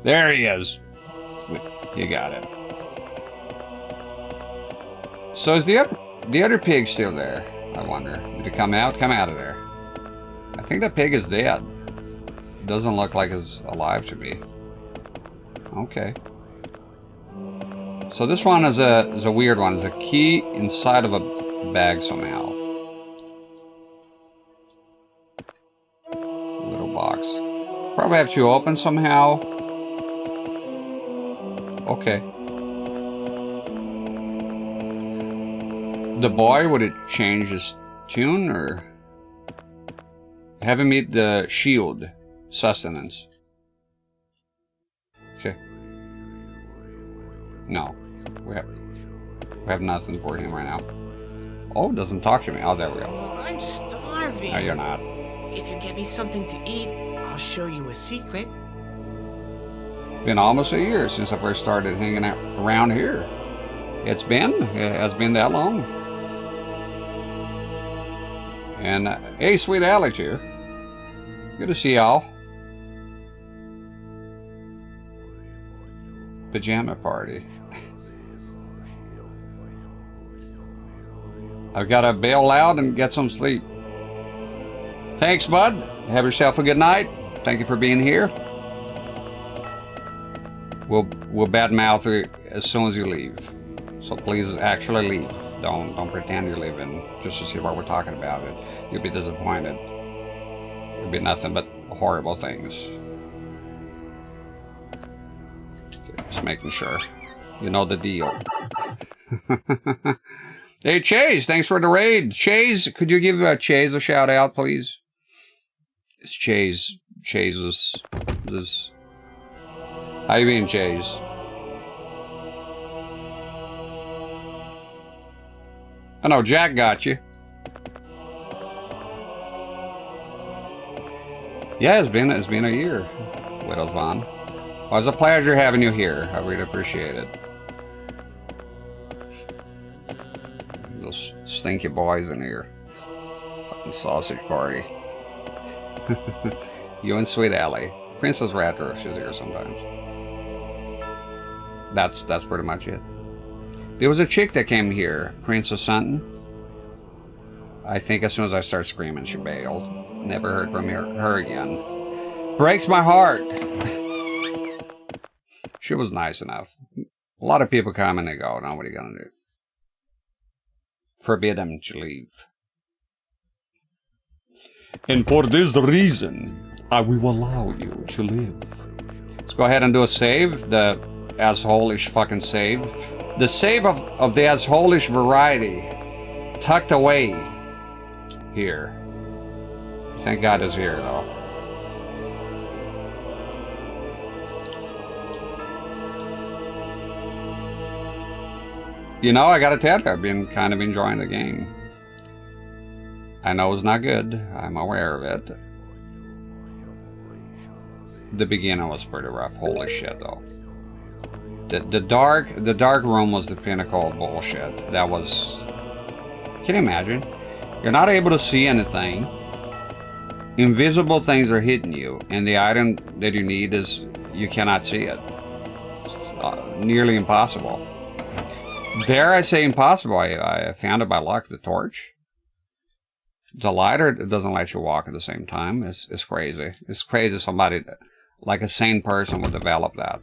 There he is. You got it. So is the other pig still there? I wonder. Did it come out? Come out of there. I think that pig is dead. It doesn't look like it's alive to me. Okay. So this one is a weird one. It's a key inside of a bag somehow. Little box. Probably have to open somehow. Okay. The boy, would it change his tune or have him eat the shield sustenance? Okay. No, we have nothing for him right now. Oh, doesn't talk to me. Oh, there we go. I'm starving. No, you're not. If you get me something to eat, I'll show you a secret. Been almost a year since I first started hanging out around here. It has been that long. And hey, sweet Alex here. Good to see y'all. Pajama party. I've got to bail out and get some sleep. Thanks, bud. Have yourself a good night. Thank you for being here. We'll badmouth you as soon as you leave. So please actually leave. Don't pretend you're leaving just to see what we're talking about. You'll be disappointed. It'll be nothing but horrible things. Just making sure. You know the deal. Hey, Chase, thanks for the raid. Chase, could you give Chase a shout out, please? It's Chase. Chase is this. How you been, Chase? I know Jack got you. Yeah, it's been a year, Whittlesvan. Well, it's a pleasure having you here. I really appreciate it. Those stinky boys in here. Fucking sausage party. You and Sweet Allie. Princess Retro, she's here sometimes. That's pretty much it. There was a chick that came here, Princess something. I think as soon as I start screaming, she bailed. Never heard from her again. Breaks my heart. She was nice enough. A lot of people come and they go. Now what are you gonna do? Forbid them to leave. And for this reason, I will allow you to live. Let's go ahead and do a save. The asshole-ish fucking save. The save of the asshole-ish variety. Tucked away. Here. Thank God it's here, though. You know, I gotta tell you, I've been kind of enjoying the game. I know it's not good. I'm aware of it. The beginning was pretty rough. Holy shit, though. The dark room was the pinnacle of bullshit. That was... Can you imagine? You're not able to see anything. invisible things are hitting you, and the item that you need is, you cannot see it. It's nearly impossible. Dare I say impossible? I found it by luck, the torch. The lighter doesn't let you walk at the same time. It's crazy. It's crazy somebody, like a sane person, would develop that.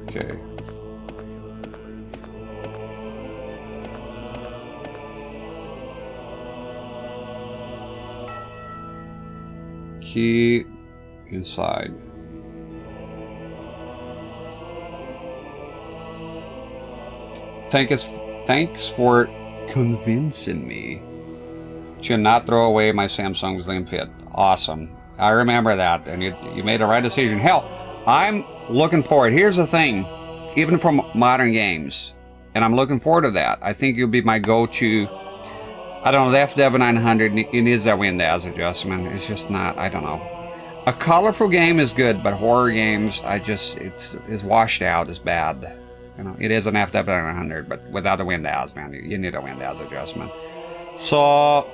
Okay. Key inside. Thanks for convincing me to not throw away my Samsung Slim Fit. Awesome. I remember that, and you made the right decision. Hell, I'm looking forward. Here's the thing, even from modern games, and I'm looking forward to that. I think you'll be my go-to. I don't know, the FW900, it needs that Windows adjustment. It's just not, I don't know. A colorful game is good, but horror games, it's washed out, it's bad. You know, it is an FW900, but without a Windows, man, you need a Windows adjustment. So,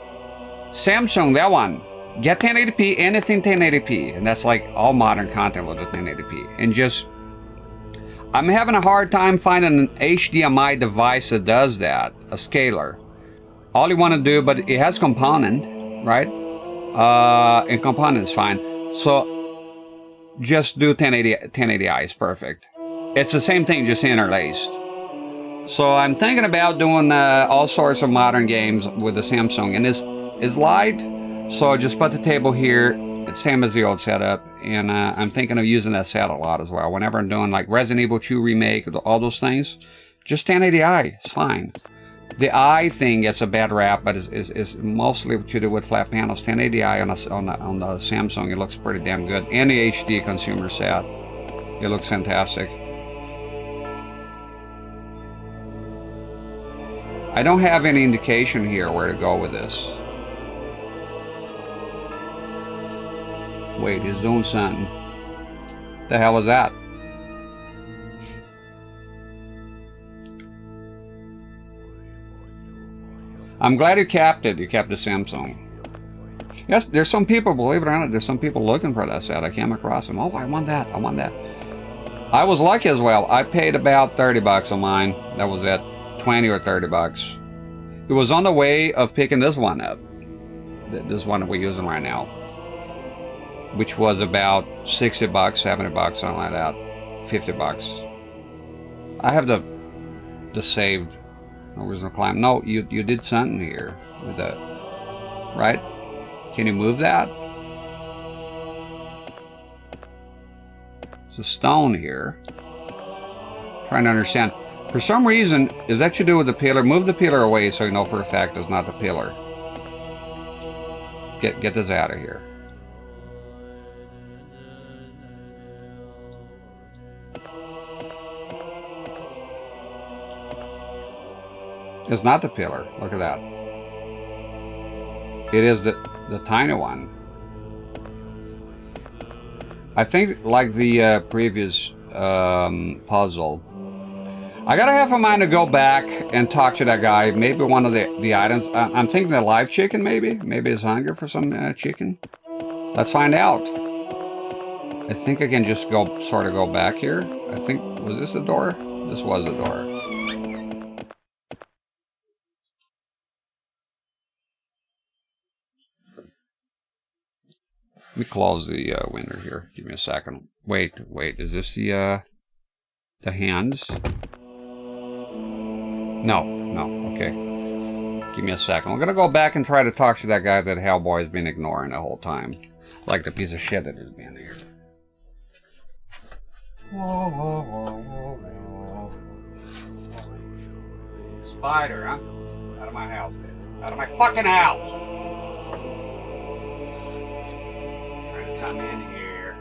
Samsung, that one, get 1080p, anything 1080p, and that's like all modern content with the 1080p. And just, I'm having a hard time finding an HDMI device that does that, a scaler. All you want to do, but it has component, right? And component is fine. So, just do 1080i is perfect. It's the same thing, just interlaced. So I'm thinking about doing all sorts of modern games with the Samsung, and it's light, so just put the table here. It's same as the old setup, and I'm thinking of using that set a lot as well. Whenever I'm doing like Resident Evil 2 remake, all those things, just 1080i, it's fine. The eye thing gets a bad rap, but is mostly to do with flat panels. 1080i on the Samsung, it looks pretty damn good. And the HD consumer set, it looks fantastic. I don't have any indication here where to go with this. Wait, he's doing something. The hell was that? I'm glad you kept it. You kept the Samsung. Yes, there's some people, believe it or not, there's some people looking for that set. I came across them. Oh, I want that. I want that. I was lucky as well. I paid about 30 bucks on mine. That was it. 20 or 30 bucks. It was on the way of picking this one up. This one that we're using right now. Which was about 60 bucks, 70 bucks, something like that. 50 bucks. I have the saved original climb. No, you did something here with that. Right? Can you move that? There's a stone here. Trying to understand. For some reason, is that to do with the pillar? Move the pillar away so you know for a fact it's not the pillar. Get this out of here. It's not the pillar. Look at that. It is the tiny one. I think like the previous puzzle. I gotta have a mind to go back and talk to that guy. Maybe one of the items. I'm thinking the live chicken, maybe. Maybe he's hungry for some chicken. Let's find out. I think I can just sort of go back here. I think, was this the door? This was the door. Let me close the window here. Give me a second. Wait. Is this the hands? No. Okay. Give me a second. I'm gonna go back and try to talk to that guy that Hellboy has been ignoring the whole time. Like the piece of shit that has been here. Whoa. Spider, huh? Out of my house, bitch. Out of my fucking house! Come in here.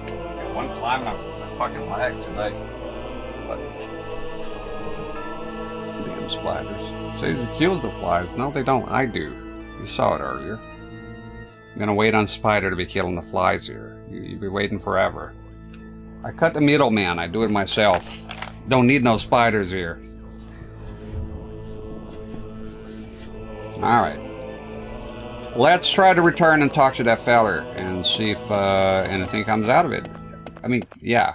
Got one climbing up my fucking leg today. But damn spiders. Says it kills the flies. No, they don't. I do. You saw it earlier. I'm gonna wait on Spider to be killing the flies here. You'll be waiting forever. I cut the middleman. I do it myself. Don't need no spiders here. Alright. Let's try to return and talk to that feller and see if anything comes out of it. I mean, yeah.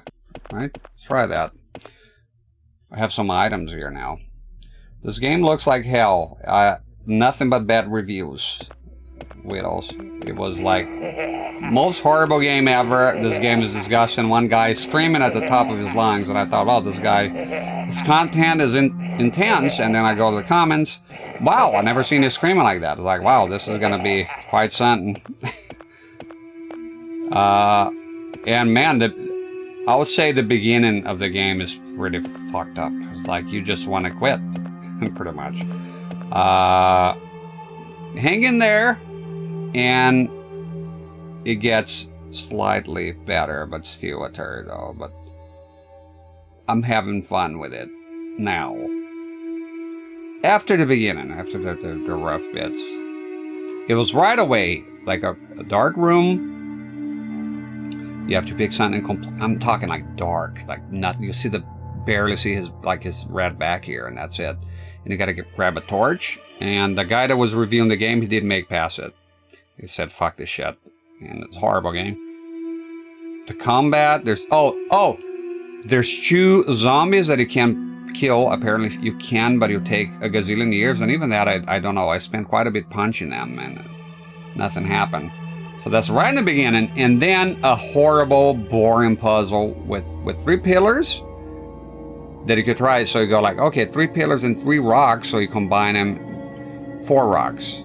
Right? Let's try that. I have some items here now. This game looks like hell. Nothing but bad reviews. Whittles. It was like most horrible game ever. This game is disgusting. One guy screaming at the top of his lungs, and I thought, oh, this content is intense. And then I go to the comments. Wow, I've never seen you screaming like that. It's like, wow, this is gonna be quite something. And man, I would say the beginning of the game is pretty fucked up. It's like you just want to quit, pretty much. Hang in there, and it gets slightly better, but still a turd though. But I'm having fun with it now. After the beginning, after the rough bits, it was right away like a dark room. You have to pick something. I'm talking like dark, like nothing. You see barely see his red back here, and that's it. And you gotta grab a torch. And the guy that was reviewing the game, he didn't make past it. He said, "Fuck this shit," and it's a horrible game. The combat, there's two zombies that you can kill. Apparently you can, but it'll take a gazillion years. And even that, I don't know. I spent quite a bit punching them, and nothing happened. So that's right in the beginning, and then a horrible, boring puzzle with 3 pillars that you could try. So you go like, okay, 3 pillars and 3 rocks, so you combine them, 4 rocks.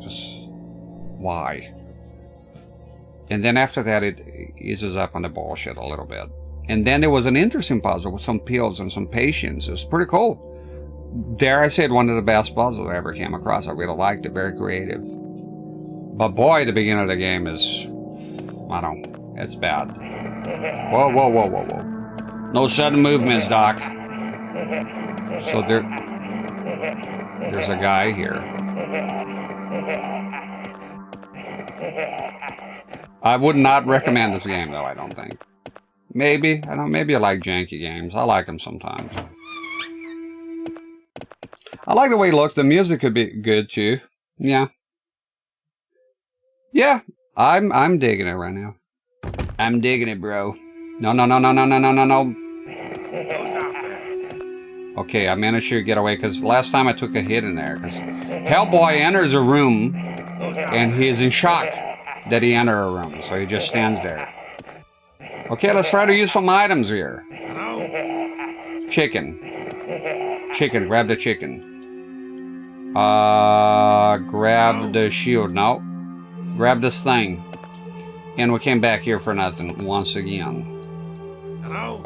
Just why? And then after that, it eases up on the bullshit a little bit. And then there was an interesting puzzle with some pills and some patience. It was pretty cool. Dare I say it, one of the best puzzles I ever came across. I really liked it, very creative. But boy, the beginning of the game is, I don't know, it's bad. Whoa, whoa, whoa, whoa, whoa. No sudden movements, Doc. So there's a guy here. I would not recommend this game, though, I don't think. Maybe, I don't know, maybe I like janky games. I like them sometimes. I like the way it looks. The music could be good, too. Yeah. Yeah, I'm digging it right now. I'm digging it, bro. No. Okay, I managed to get away, because last time I took a hit in there. Because Hellboy enters a room, and he is in shock that he entered a room. So he just stands there. Okay, let's try to use some items here. Chicken. Chicken, grab the chicken. Grab the shield. No. Grab this thing. And we came back here for nothing once again. Hello?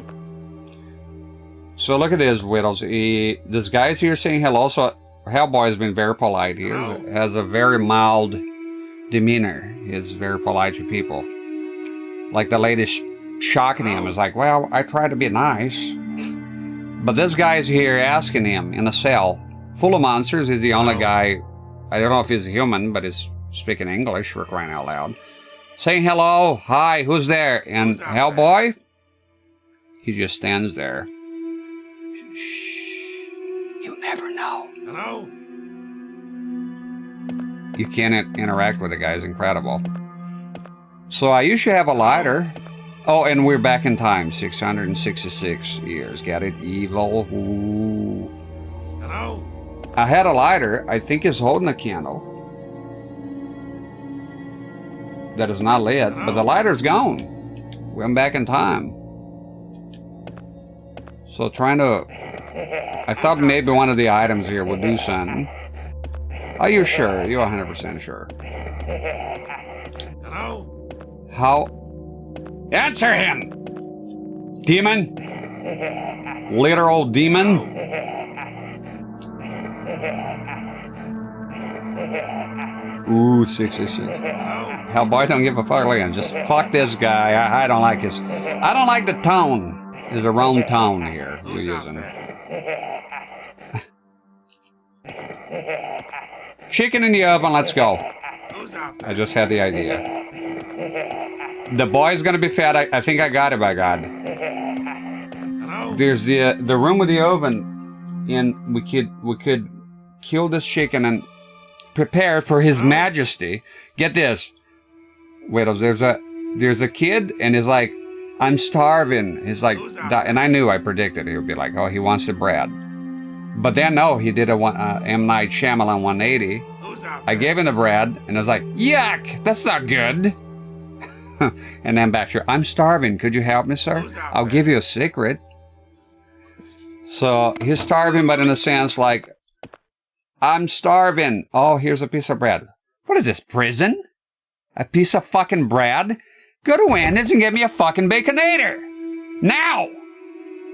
So look at this, Whittles. This guy's here saying hello. So Hellboy has been very polite here. Hello? Has a very mild demeanor. He's very polite to people. Like the lady shocking him is like, well, I try to be nice. But this guy's here asking him in a cell full of monsters. He's the only guy, I don't know if he's a human, but he's speaking English, for crying out loud. Saying hello, hi, who's there? And Hellboy, he just stands there. Shh, you never know. Hello? You can't interact with the guy, it's incredible. So I usually have a lighter. Oh, and we're back in time, 666 years. Get it? Evil. Ooh. Hello? I had a lighter. I think he's holding a candle that is not lit, but the lighter's gone. We're back in time. So trying to... I thought maybe one of the items here would do something. Are you sure? You're 100% sure. Hello? How? Answer him! Demon? Literal demon? Ooh, 666. Hellboy don't give a fuck. Look at him. Just fuck this guy. I don't like his... I don't like the tone. There's a wrong tone here you're using. Chicken in the oven, let's go. I just had the idea. The boy's gonna be fat. I think I got it, by God. There's the room with the oven, and we could killed this chicken and prepared for his majesty. Get this. Wait, there's a kid and he's like, I'm starving. He's like, and I knew, I predicted he would be like, oh, he wants the bread. But then no, he did a M. Night Shyamalan 180. I gave him the bread and I was like, yuck, that's not good. And then back here, I'm starving. Could you help me, sir? I'll give you a secret. So he's starving, but in a sense, like, I'm starving. Oh, here's a piece of bread. What is this, prison? A piece of fucking bread? Go to Wendy's and get me a fucking Baconator. Now!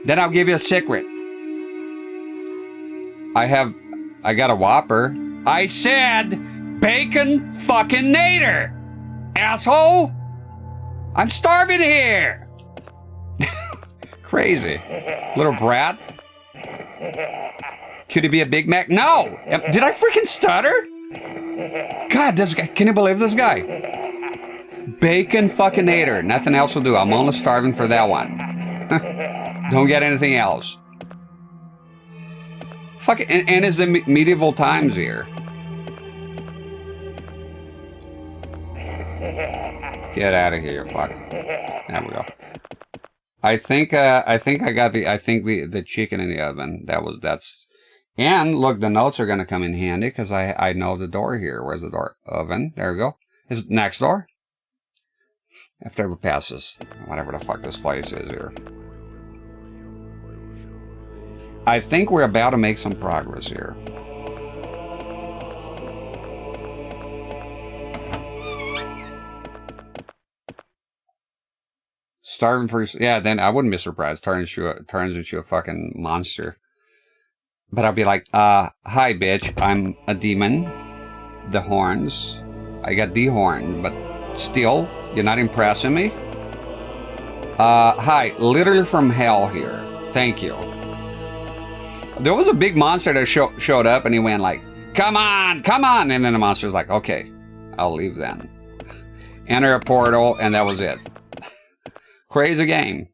Then I'll give you a secret. I got a Whopper. I said bacon fucking nader. Asshole! I'm starving here! Crazy. Little brat. Could he be a Big Mac? No! Did I freaking stutter? God, this guy, can you believe this guy? Bacon fucking nader. Nothing else will do. I'm only starving for that one. Don't get anything else. Fuck it. And it's the medieval times here. Get out of here, fuck. There we go. I think I got the chicken in the oven. That's. And look, the notes are gonna come in handy because I know the door here. Where's the door? Oven. There we go. Is it next door? After we pass this, whatever the fuck this place is here. I think we're about to make some progress here. Starving for, yeah, then I wouldn't be surprised. Turns into a fucking monster. But I'll be like, hi bitch, I'm a demon. The horns. I got dehorned, but still, you're not impressing me? Hi, literally from hell here. Thank you. There was a big monster that showed up and he went like, come on, come on. And then the monster's like, okay, I'll leave then. Enter a portal and that was it. Crazy game.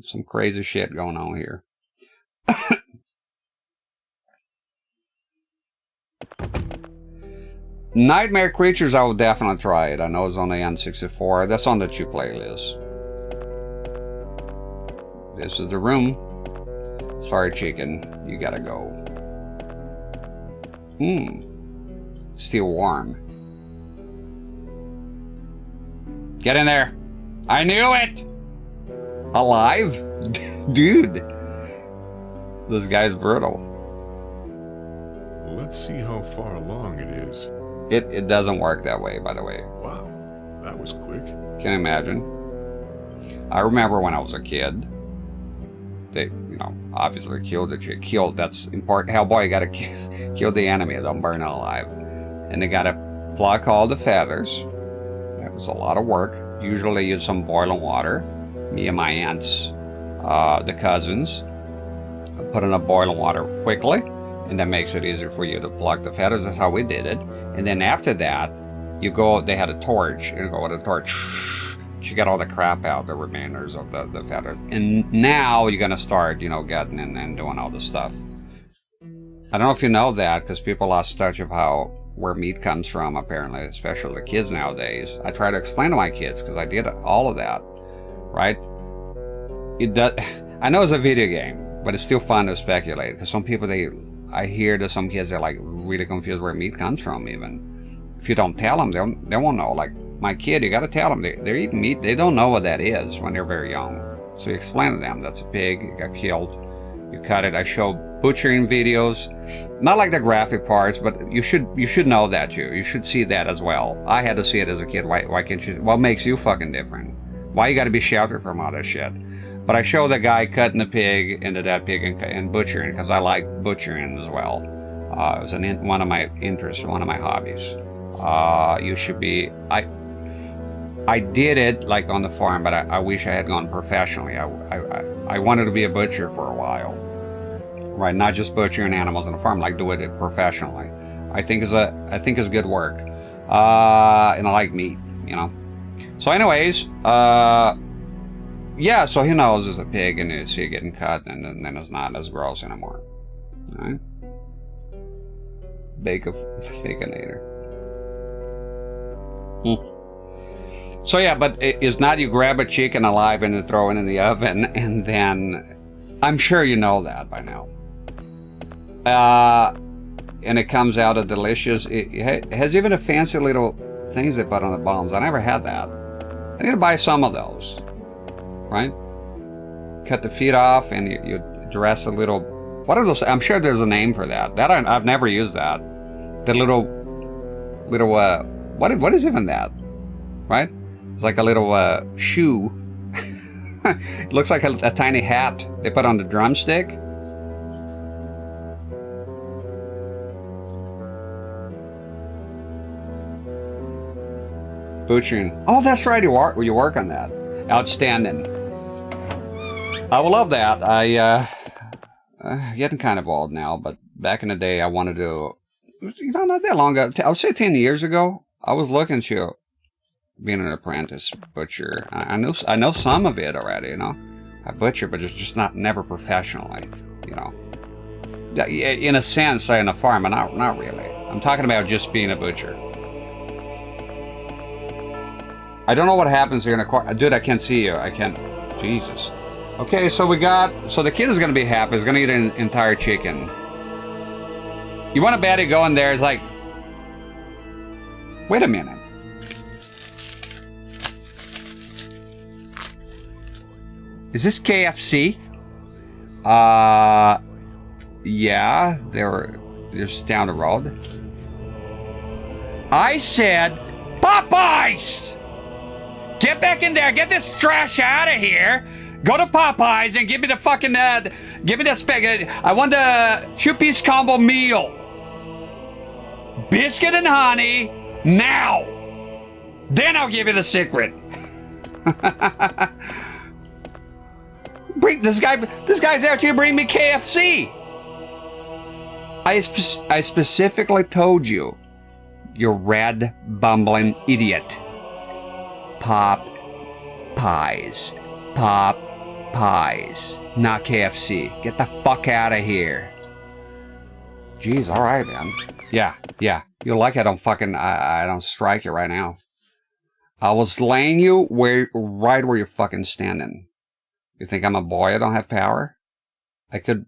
Some crazy shit going on here. Nightmare Creatures, I will definitely try it. I know it's on the N64. That's on the 2 playlist. This is the room. Sorry, chicken. You gotta go. Still warm. Get in there. I knew it! Alive? Dude. This guy's brutal. Let's see how far along it is. It doesn't work that way, by the way. Wow, that was quick. Can you imagine? I remember when I was a kid, they, you know, obviously killed the chick. That's important. Hellboy, you gotta kill the enemy, don't burn it alive. And they gotta pluck all the feathers. That was a lot of work. Usually use some boiling water. Me and my aunts, the cousins, put in a boiling water quickly. And that makes it easier for you to pluck the feathers. That's how we did it. And then after that, you go, they had a torch. You go with a torch. You get all the crap out, the remainders of the feathers. And now you're going to start, you know, getting in and doing all this stuff. I don't know if you know that, because people lost touch of where meat comes from, apparently, especially the kids nowadays. I try to explain to my kids, because I did all of that, right? I know it's a video game, but it's still fun to speculate, because some people, I hear that some kids are like really confused where meat comes from. Even if you don't tell them, they won't know. Like my kid, you got to tell them they're eating meat. They don't know what that is when they're very young. So you explain to them that's a pig. It got killed. You cut it. I show butchering videos, not like the graphic parts, but you should know that too. You should see that as well. I had to see it as a kid. Why can't you? What makes you fucking different? Why you got to be sheltered from all this shit? But I show the guy cutting the pig into that pig and butchering, because I like butchering as well. It was one of my interests, one of my hobbies. You should be. I did it like on the farm, but I wish I had gone professionally. I wanted to be a butcher for a while, right? Not just butchering animals on the farm, like do it professionally. I think is good work, and I like meat, you know. So, anyways, yeah, so he knows it's a pig and you see it getting cut, and then it's not as gross anymore. All right? Baconator. So yeah, but it's not you grab a chicken alive and throw it in the oven and then... I'm sure you know that by now. And it comes out a delicious... It has even a fancy little things they put on the bones. I never had that. I need to buy some of those. Right? Cut the feet off and you dress a little... What are those? I'm sure there's a name for that. That I've never used that. The little what is even that? Right? It's like a little shoe. It looks like a tiny hat they put on the drumstick. Butchering. Oh, that's right. You work on that. Outstanding. I will love that. Getting kind of old now, but back in the day, I wanted to, not that long ago, I would say 10 years ago, I was looking to being an apprentice butcher. I know some of it already, I butcher, but just never professionally, In a sense, in a farm, but not really. I'm talking about just being a butcher. I don't know what happens here in a car. Dude, I can't see you. I can't. Jesus. Okay, so the kid is going to be happy. He's going to eat an entire chicken. You want a baddie go in there, it's like, wait a minute. Is this KFC? Yeah, they're just down the road. I said, Popeyes! Get back in there, get this trash out of here. Go to Popeyes and give me the fucking, give me that spaghetti. I want the 2-piece combo meal. Biscuit and honey, now. Then I'll give you the secret. Bring this guy's out here bring me KFC. I specifically told you, you red bumbling idiot. Popeyes. Popeyes, not KFC. Get the fuck out of here. Jeez, all right, man. Yeah. You're lucky I don't strike you right now. I was laying you right where you're fucking standing. You think I'm a boy? I don't have power. I could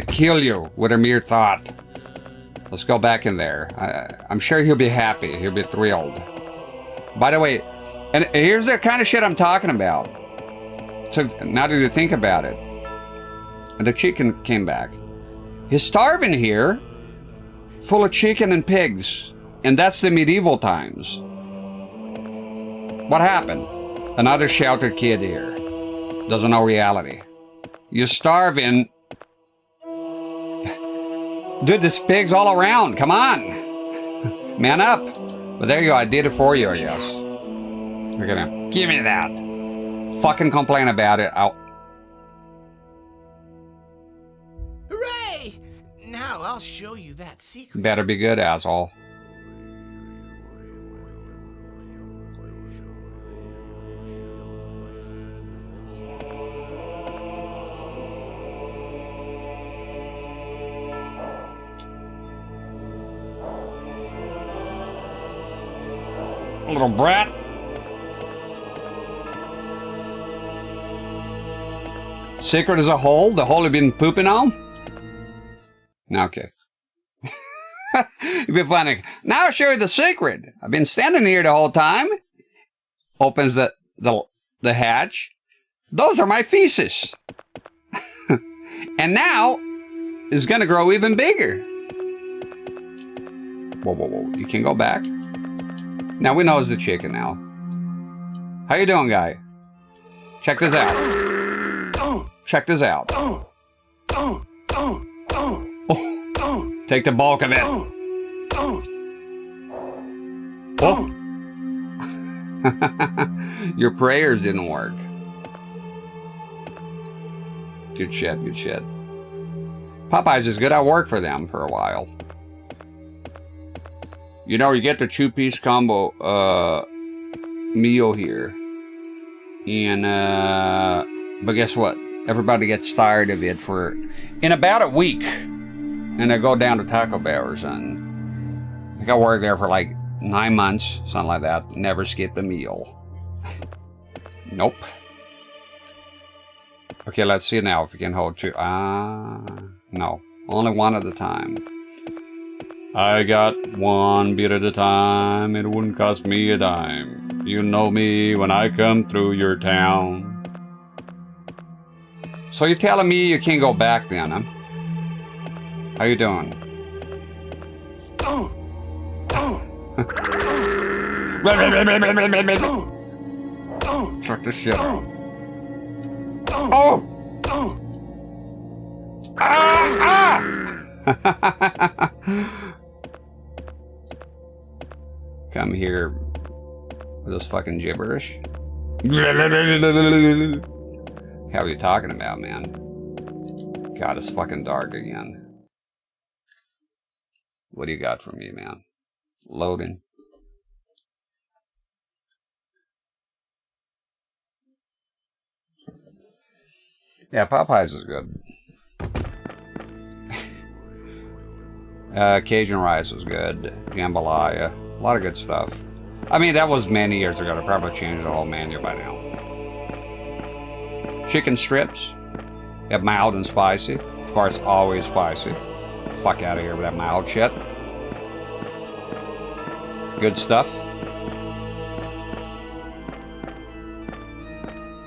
kill you with a mere thought. Let's go back in there. I'm sure he'll be happy. He'll be thrilled. By the way, and here's the kind of shit I'm talking about. So now that you think about it, and the chicken came back. He's starving here, full of chicken and pigs, and that's the medieval times. What happened? Another sheltered kid here. Doesn't know reality. You're starving. Dude, there's pigs all around. Come on. Man up. But there you go. I did it for you, I guess. You're gonna give me that. Fucking complain about it. Hooray! Now I'll show you that secret. Better be good, asshole. Little brat. Secret as a hole? The hole you've been pooping on? Okay. You've been funny. Now I'll show you the secret. I've been standing here the whole time. Opens the hatch. Those are my feces. And now it's gonna grow even bigger. Whoa. You can go back. Now we know it's the chicken now. How you doing, guy? Check this out. Check this out. Oh, take the bulk of it. Oh. Your prayers didn't work. Good shit. Popeyes is good. I worked for them for a while. You know, you get the 2-piece combo meal here. And but guess what? Everybody gets tired of it in about a week. and I go down to Taco Bell or something. I think I worked there for like 9 months, something like that. Never skipped a meal. Nope. Okay, let's see now if we can hold two. No. Only one at a time. I got one beer at a time. It wouldn't cost me a dime. You know me when I come through your town. So you're telling me you can't go back then, huh? How you doing? Check this shit out. Oh! Ah! Come here with this fucking gibberish. How are you talking about, man? God, it's fucking dark again. What do you got for me, man? Loading. Yeah, Popeyes is good. Cajun rice was good. Jambalaya. A lot of good stuff. I mean, that was many years ago. They probably changed the whole menu by now. Chicken strips. Yeah, mild and spicy. Of course, always spicy. Fuck out of here with that mild shit. Good stuff.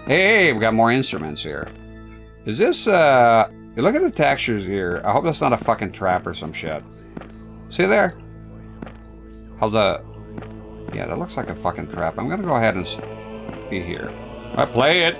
Hey, we got more instruments here. Is this, look at the textures here. I hope that's not a fucking trap or some shit. See there? How the... Yeah, that looks like a fucking trap. I'm gonna go ahead and be here. I play it!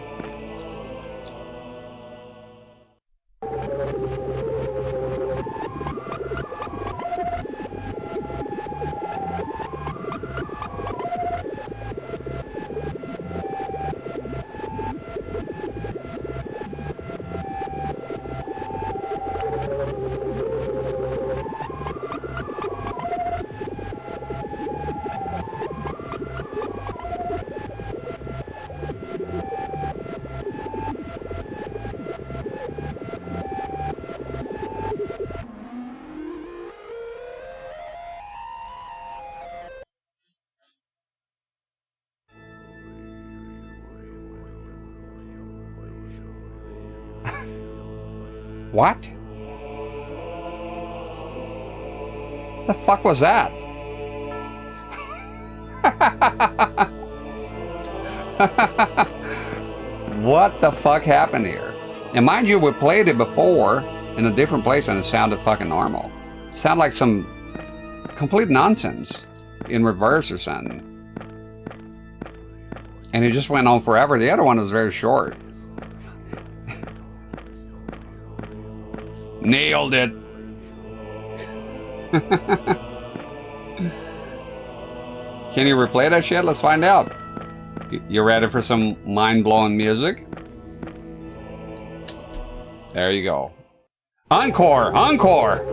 What? The fuck was that? What the fuck happened here? And mind you, we played it before in a different place and it sounded fucking normal. It sounded like some complete nonsense in reverse or something. And it just went on forever. The other one was very short. Nailed it. Can you replay that shit? Let's find out. You ready for some mind-blowing music? There you go. Encore! Encore!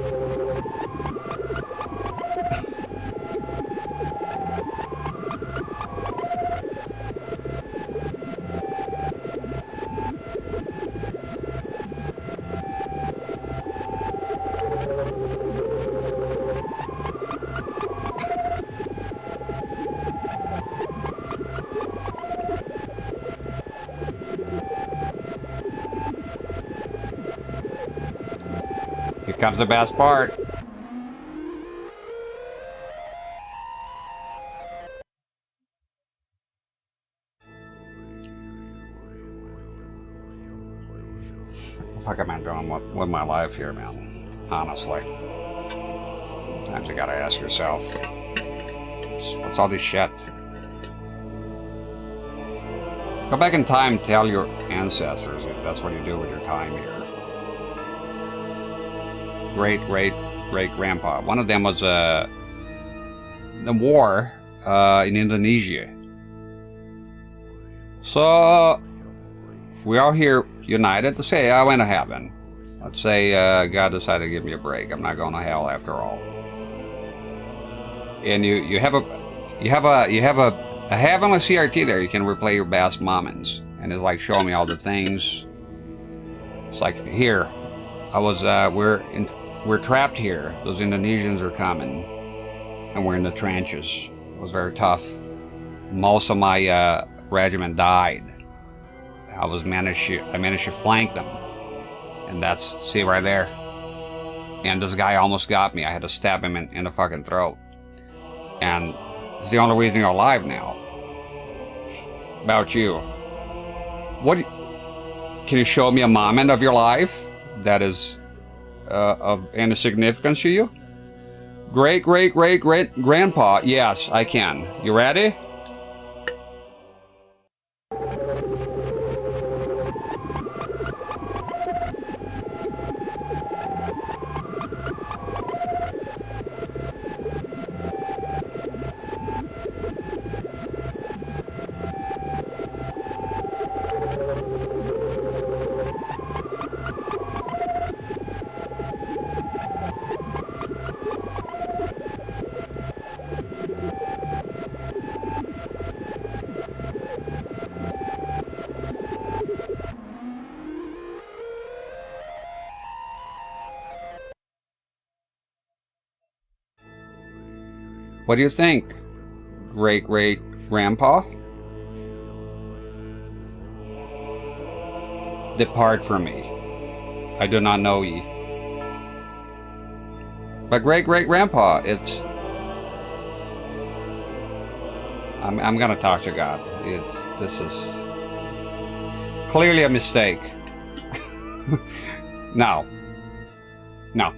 Here comes the best part. What the fuck am I doing with my life here, man? Honestly. Sometimes you gotta ask yourself, what's all this shit? Go back in time, tell your ancestors if that's what you do with your time here. Great-great-great-grandpa. One of them was the war in Indonesia. So we are here united. Let's say I went to heaven. Let's say God decided to give me a break. I'm not going to hell after all. And you have a heavenly CRT there. You can replay your best moments, and it's like showing me all the things. It's like here, I was we're we're trapped here. Those Indonesians are coming. And we're in the trenches. It was very tough. Most of my regiment died. I managed to flank them. And that's, see right there. And this guy almost got me. I had to stab him in the fucking throat. And it's the only reason you're alive now. About you. Can you show me a moment of your life that is of any significance to you? Great-great-great-great-grandpa. Yes, I can. You ready? What do you think, great-great-grandpa? Depart from me. I do not know ye. But great-great-grandpa, it's... I'm gonna talk to God. This is clearly a mistake. No. No.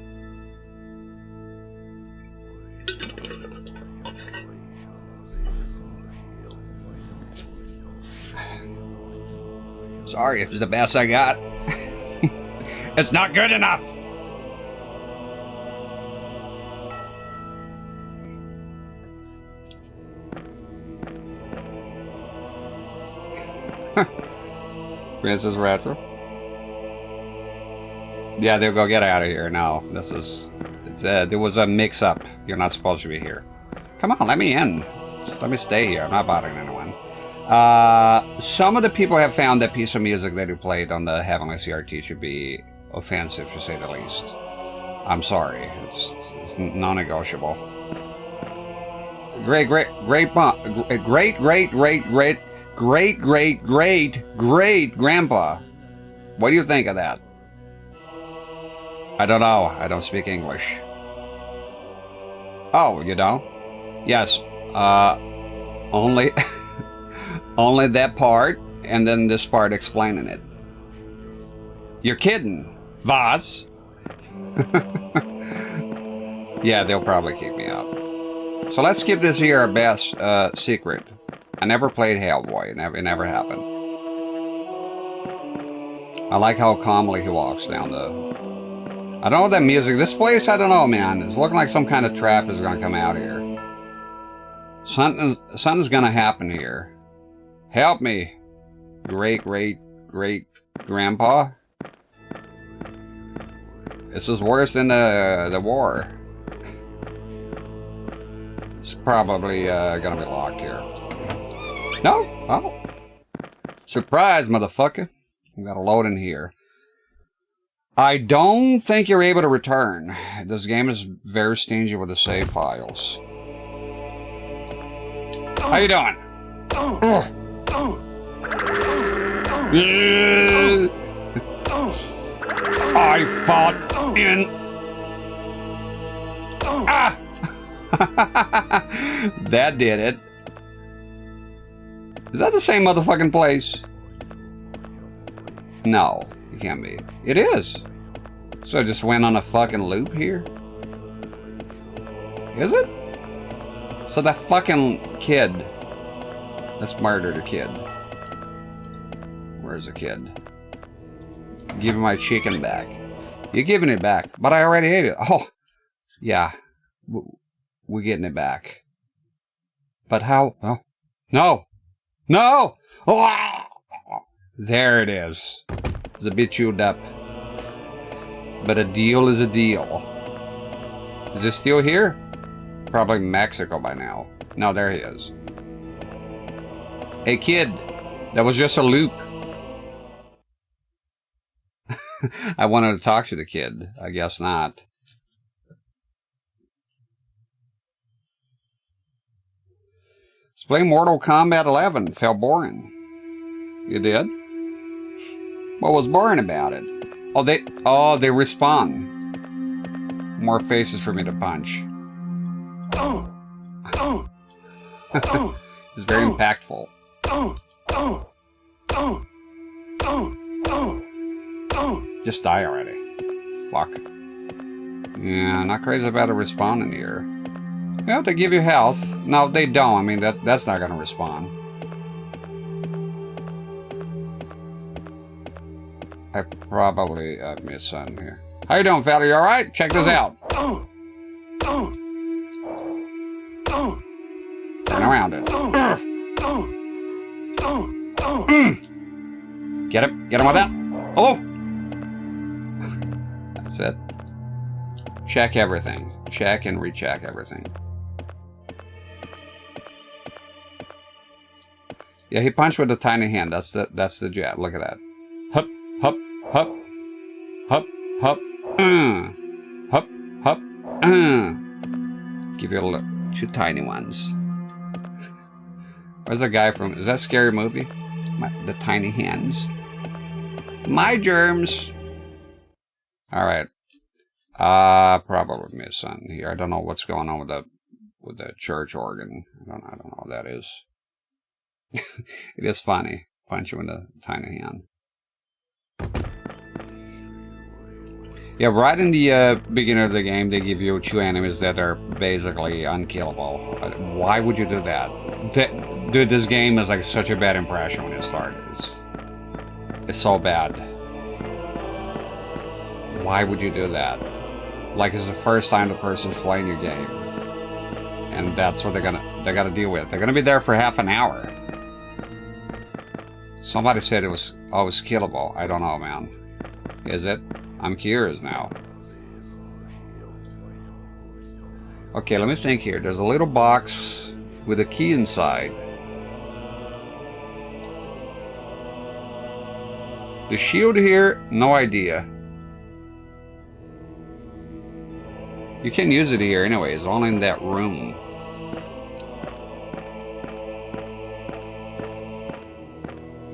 Sorry if it's the best I got. It's not good enough. Princess Retro. Yeah, they'll go get out of here now. There was a mix-up. You're not supposed to be here. Come on, let me in. Just let me stay here. I'm not bothering anyone. Some of the people have found that piece of music that you played on the Heavenly CRT should be offensive, to say the least. I'm sorry. It's non-negotiable. Great-grandpa. What do you think of that? I don't know. I don't speak English. Oh, you don't? Yes. Only... Only that part, and then this part explaining it. You're kidding, Vaz? Yeah, they'll probably kick me out. So let's skip this here best secret. I never played Hellboy. It never happened. I like how calmly he walks down the... I don't know that music. This place, I don't know, man. It's looking like some kind of trap is gonna come out here. Something's gonna happen here. Help me, great-grandpa. This is worse than the war. It's probably gonna be locked here. No? Oh. Surprise, motherfucker. We got a load in here. I don't think you're able to return. This game is very stingy with the save files. How you doing? I fought in... Ah! That did it. Is that the same motherfucking place? No, it can't be. It is. So I just went on a fucking loop here? Is it? So that fucking kid... Let's murder the kid. Where's the kid? Give me my chicken back. You're giving it back, but I already ate it. Oh, yeah. We're getting it back. But how? Oh, no. No! Oh! There it is. It's a bit chewed up. But a deal is a deal. Is this still here? Probably Mexico by now. No, there he is. Hey kid, that was just a loop. I wanted to talk to the kid. I guess not. Play Mortal Kombat 11. Felt boring. You did? What was boring about it? Oh, they respawn. More faces for me to punch. It's very impactful. Just die already. Fuck. Yeah, not crazy about a respawn in here. Well, they give you health. No, they don't. I mean, that's not gonna respawn. I probably missed something here. How you doing, fella? You alright? Check this out. Turn around it. Get him. Get him with that. Oh! That's it. Check everything. Check and recheck everything. Yeah, he punched with a tiny hand. That's the jab. Look at that. Hup, hup, hup, hup, hup, hup, hup, Give you a look. 2 tiny ones. Where's the guy from? Is that a scary movie? The tiny hands. My germs. All right. Probably missed something here. I don't know what's going on with the church organ. I don't know what that is. It is funny. Punch you in the tiny hand. Yeah, right in the beginning of the game, they give you 2 enemies that are basically unkillable. Why would you do that? Dude, this game is like such a bad impression when it started. It's so bad. Why would you do that? Like it's the first time the person's playing your game, and that's what they gotta deal with. They're gonna be there for half an hour. Somebody said it was always killable. I don't know, man. Is it? I'm curious now. Okay, let me think here. There's a little box with a key inside. The shield here, no idea. You can use it here anyways, only in that room.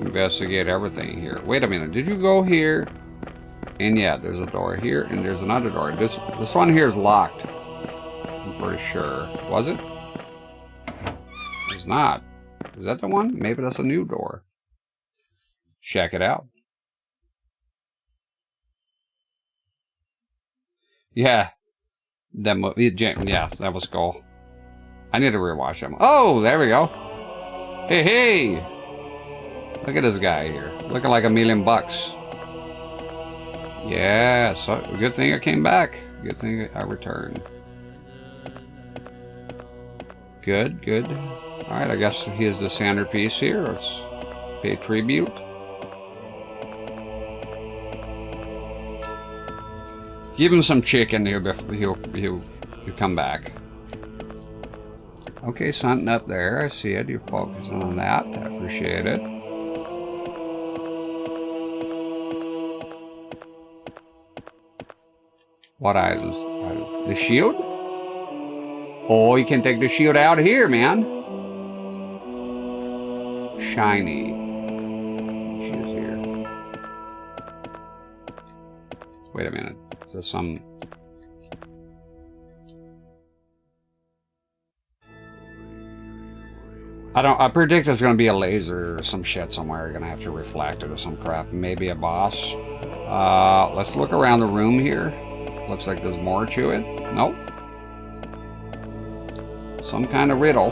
Investigate everything here. Wait a minute, did you go here? And yeah, there's a door here, and there's another door. This one here is locked. I'm pretty sure. Was it? It's not. Is that the one? Maybe that's a new door. Check it out. Yeah. That yes, that was cool. I need to rewatch them. Oh, there we go. Hey, hey! Look at this guy here, looking like $1 million. Yeah, so good thing I came back. Good thing I returned. Good, good. All right, I guess here's the centerpiece here. Let's pay tribute. Give him some chicken here before he'll come back. Okay, something up there. I see it. You're focusing on that. I appreciate it. What items? The shield? Oh, you can take the shield out here, man. Shiny. She is here. Wait a minute. Is there some... I predict there's gonna be a laser or some shit somewhere. You're gonna have to reflect it or some crap. Maybe a boss. Let's look around the room here. Looks like there's more to it. Nope. Some kind of riddle.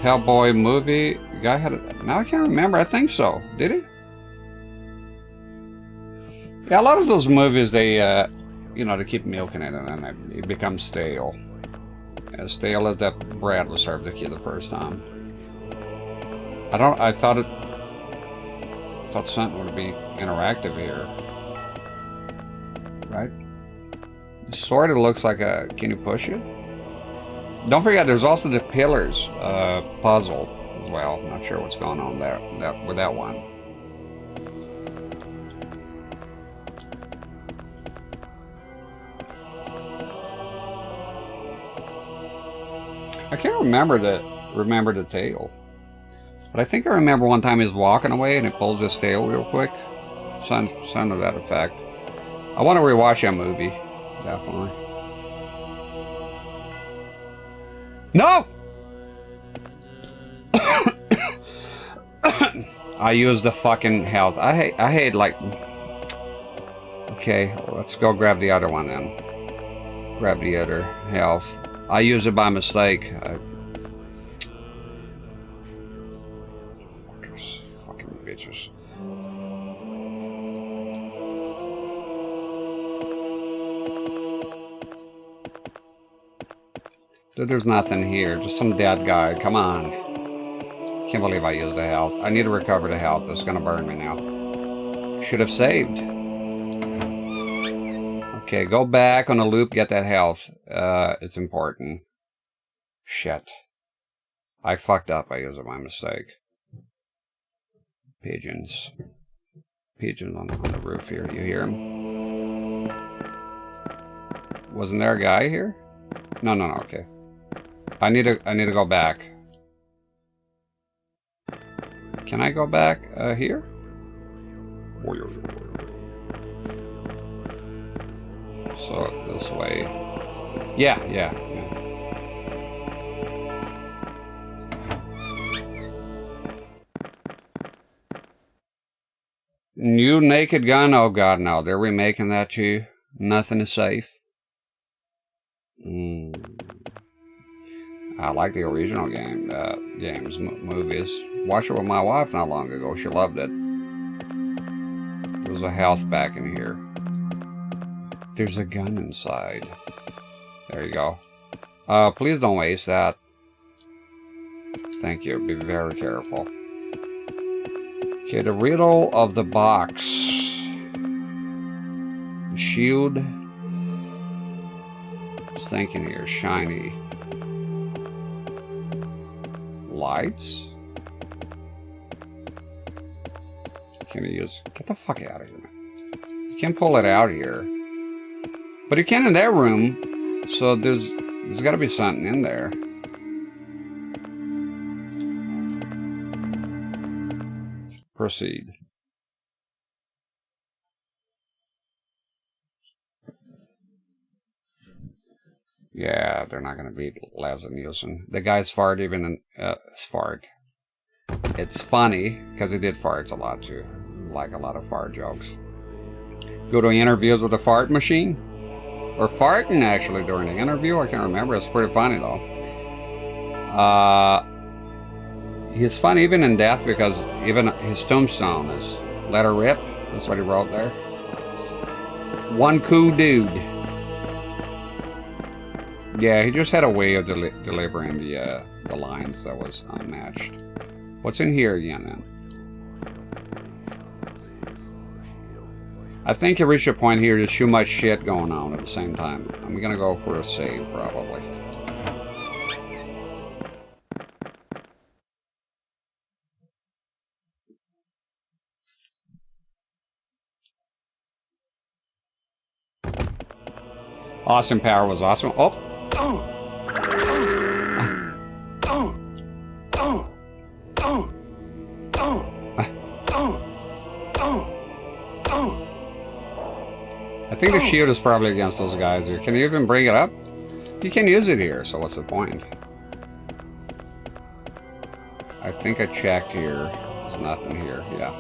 Hellboy movie. The guy had it. Now I can't remember. I think so. Did he? Yeah, a lot of those movies, they, you know, they keep milking it and then it becomes stale. As stale as that bread was served the kid the first time. I thought something would be interactive here. Right? It sort of looks like a, can you push it? Don't forget, there's also the pillars puzzle as well. Not sure what's going on there with that one. I can't remember the tail. But I think I remember one time he's walking away and he pulls his tail real quick. Something to that effect. I want to rewatch that movie. Definitely. No! I use the fucking health. I hate like... Okay, let's go grab the other one then. Grab the other health. I used it by mistake. Fuckers. Fucking bitches. Dude, there's nothing here. Just some dead guy. Come on. Can't believe I used the health. I need to recover the health. It's gonna burn me now. Should have saved. Okay, go back on a loop, get that health. It's important. Shit. I fucked up. I used it by mistake. Pigeons. Pigeons on the roof here. You hear him? Wasn't there a guy here? No, okay. I need to go back. Can I go back here? So this way. Yeah. New naked gun? Oh god, no. They're remaking that too. Nothing is safe. I like the original movies. Watched it with my wife not long ago. She loved it. There's a health back in here. There's a gun inside. There you go. Please don't waste that. Thank you. Be very careful. Okay, the riddle of the box. The shield. Just thinking here. Shiny. Lights? Can you use... Get the fuck out of here, man. You can't pull it out here. But you can in that room. So there's got to be something in there. Proceed. Yeah, they're not going to beat Laza Nielsen. The guy's fart even in... fart. It's funny, because he did farts a lot too. Like a lot of fart jokes. Go to interviews with a fart machine? Or farting actually during the interview? I can't remember. It's pretty funny though. He's fun even in death because even his tombstone is let her rip. That's what he wrote there. One cool dude. Yeah, he just had a way of delivering the lines that was unmatched. What's in here again then? I think you reached a point here. There's too much shit going on at the same time. I'm gonna go for a save probably. Austin Power was awesome. Oh! I think the shield is probably against those guys here. Can you even bring it up? You can use it here, so what's the point? I think I checked here. There's nothing here. Yeah.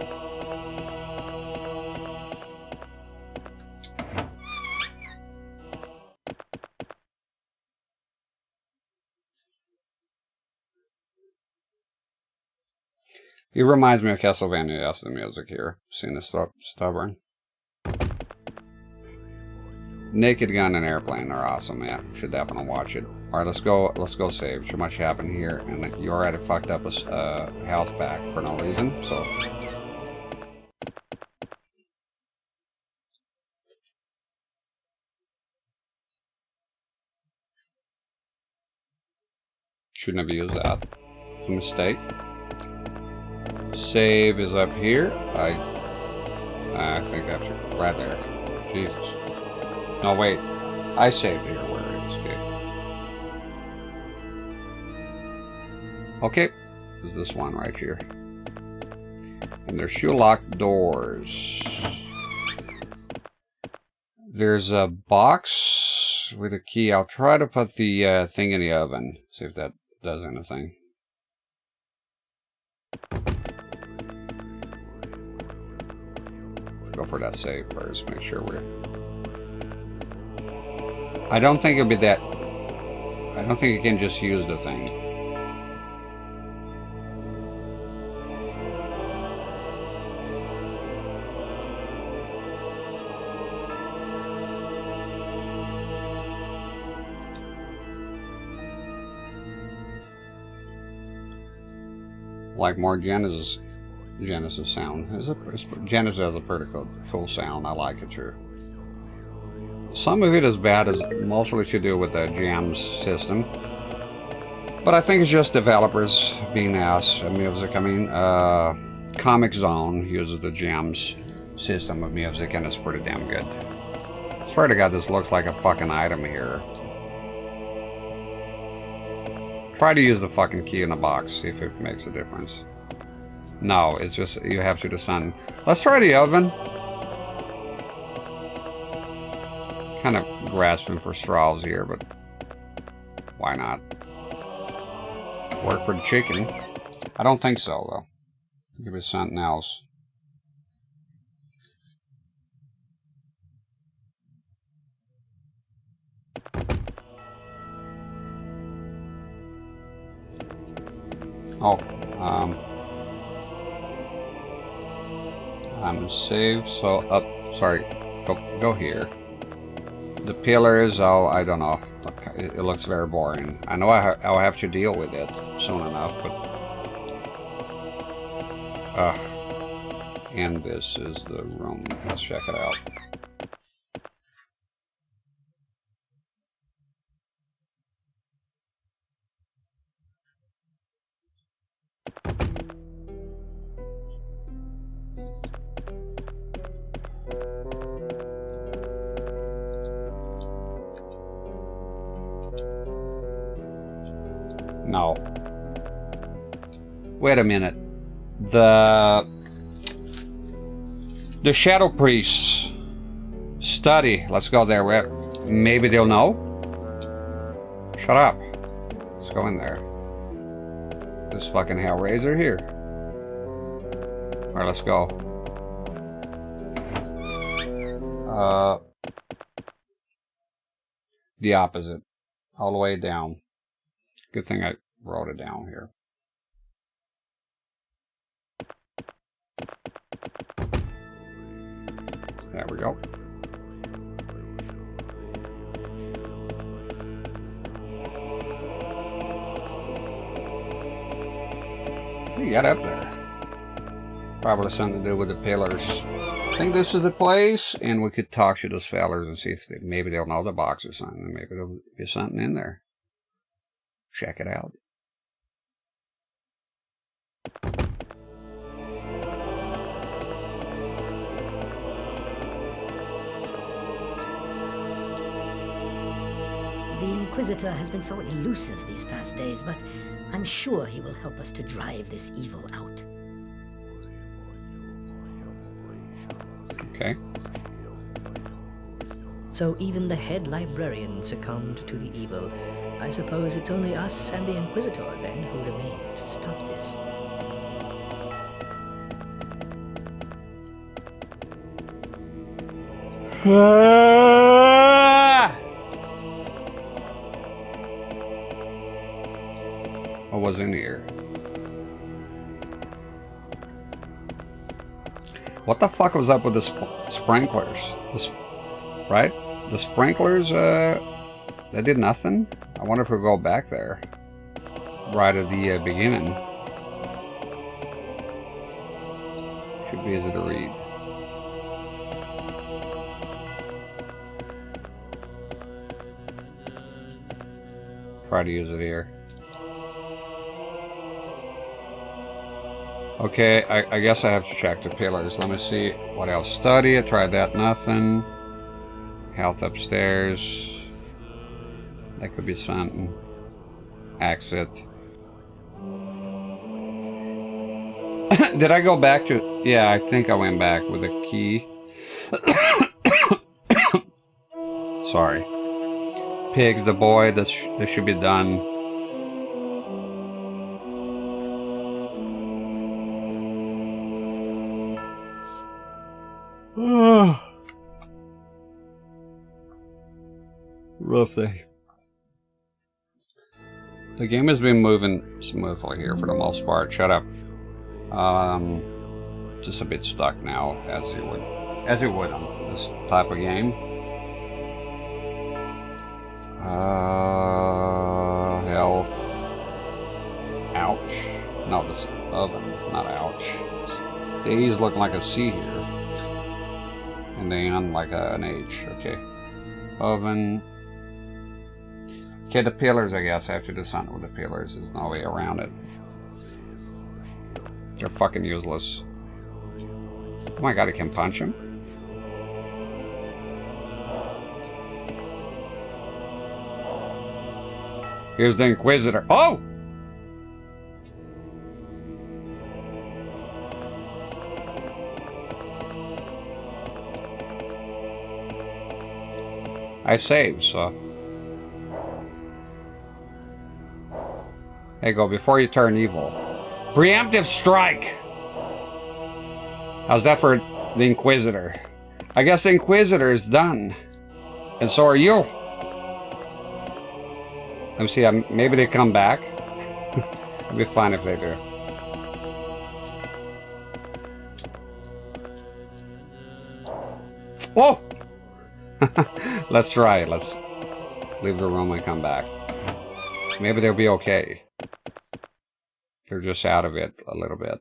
He reminds me of Castlevania. Yes, the music here. Seen the stubborn. Naked Gun and Airplane are awesome. Yeah, should definitely watch it. All right, let's go save. Too much happened here, and you already fucked up a health pack for no reason. So shouldn't have used that. It's a mistake. Save is up here. I think I have to right there. Jesus. No, wait. I saved here. Where is it? Okay, is this one right here. And there's shoe lock doors. There's a box with a key. I'll try to put the thing in the oven. See if that does anything. Let's go for that save first. Make sure we're... I don't think it'll be that... I don't think you can just use the thing. Like more Genesis sound. Genesis has a pretty cool sound. I like it too. Some of it is bad, is mostly to do with the jams system. But I think it's just developers being ass at music. I mean, Comic Zone uses the jams system of music, and it's pretty damn good. I swear to God, this looks like a fucking item here. Try to use the fucking key in the box, see if it makes a difference. No, it's just, you have to do something. Let's try the oven. Kind of grasping for straws here, but why not? Work for the chicken. I don't think so, though. Give it something else. Oh, I'm saved, so up, sorry, go here. The pillars, oh, I don't know, it looks very boring. I know I'll have to deal with it soon enough, but... and this is the room, let's check it out. No. Wait a minute. The Shadow Priests study. Let's go there. Maybe they'll know. Shut up. Let's go in there. This fucking Hellraiser here. Alright, let's go. The opposite. All the way down. Good thing I wrote it down here. There we go. What do you got up there? Probably something to do with the pillars. I think this is the place, and we could talk to those fellas and see if maybe they'll know the box or something. Maybe there'll be something in there. Check it out. The Inquisitor has been so elusive these past days, but I'm sure he will help us to drive this evil out. Okay. So even the head librarian succumbed to the evil. I suppose it's only us and the Inquisitor, then, who remain to stop this. What was in here? What the fuck was up with the sprinklers? Right? The sprinklers, they did nothing? I wonder if we'll go back there. Right at the beginning. Should be easy to read. Try to use it here. Okay, I guess I have to check the pillars. Let me see what else. Study, I tried that, nothing. Health upstairs. That could be something. Exit. Did I go back to... Yeah, I think I went back with a key. Sorry. Pigs, the boy, this should be done. Rough day. The game has been moving smoothly here for the most part. Shut up. Just a bit stuck now, as you would on this type of game. Health. Ouch. No, this oven, not ouch. These look like a C here. And then like an H. Okay. Oven. Okay, the pillars, I guess. I have to do something with the pillars. There's no way around it. They're fucking useless. Oh my god, I can punch him? Here's the Inquisitor. Oh! I saved, so... Hey, go, before you turn evil. Preemptive strike! How's that for the Inquisitor? I guess the Inquisitor is done. And so are you. Let me see, maybe they come back. It'd be fine if they do. Whoa! Let's try it. Let's leave the room and come back. Maybe they'll be okay. They're just out of it a little bit.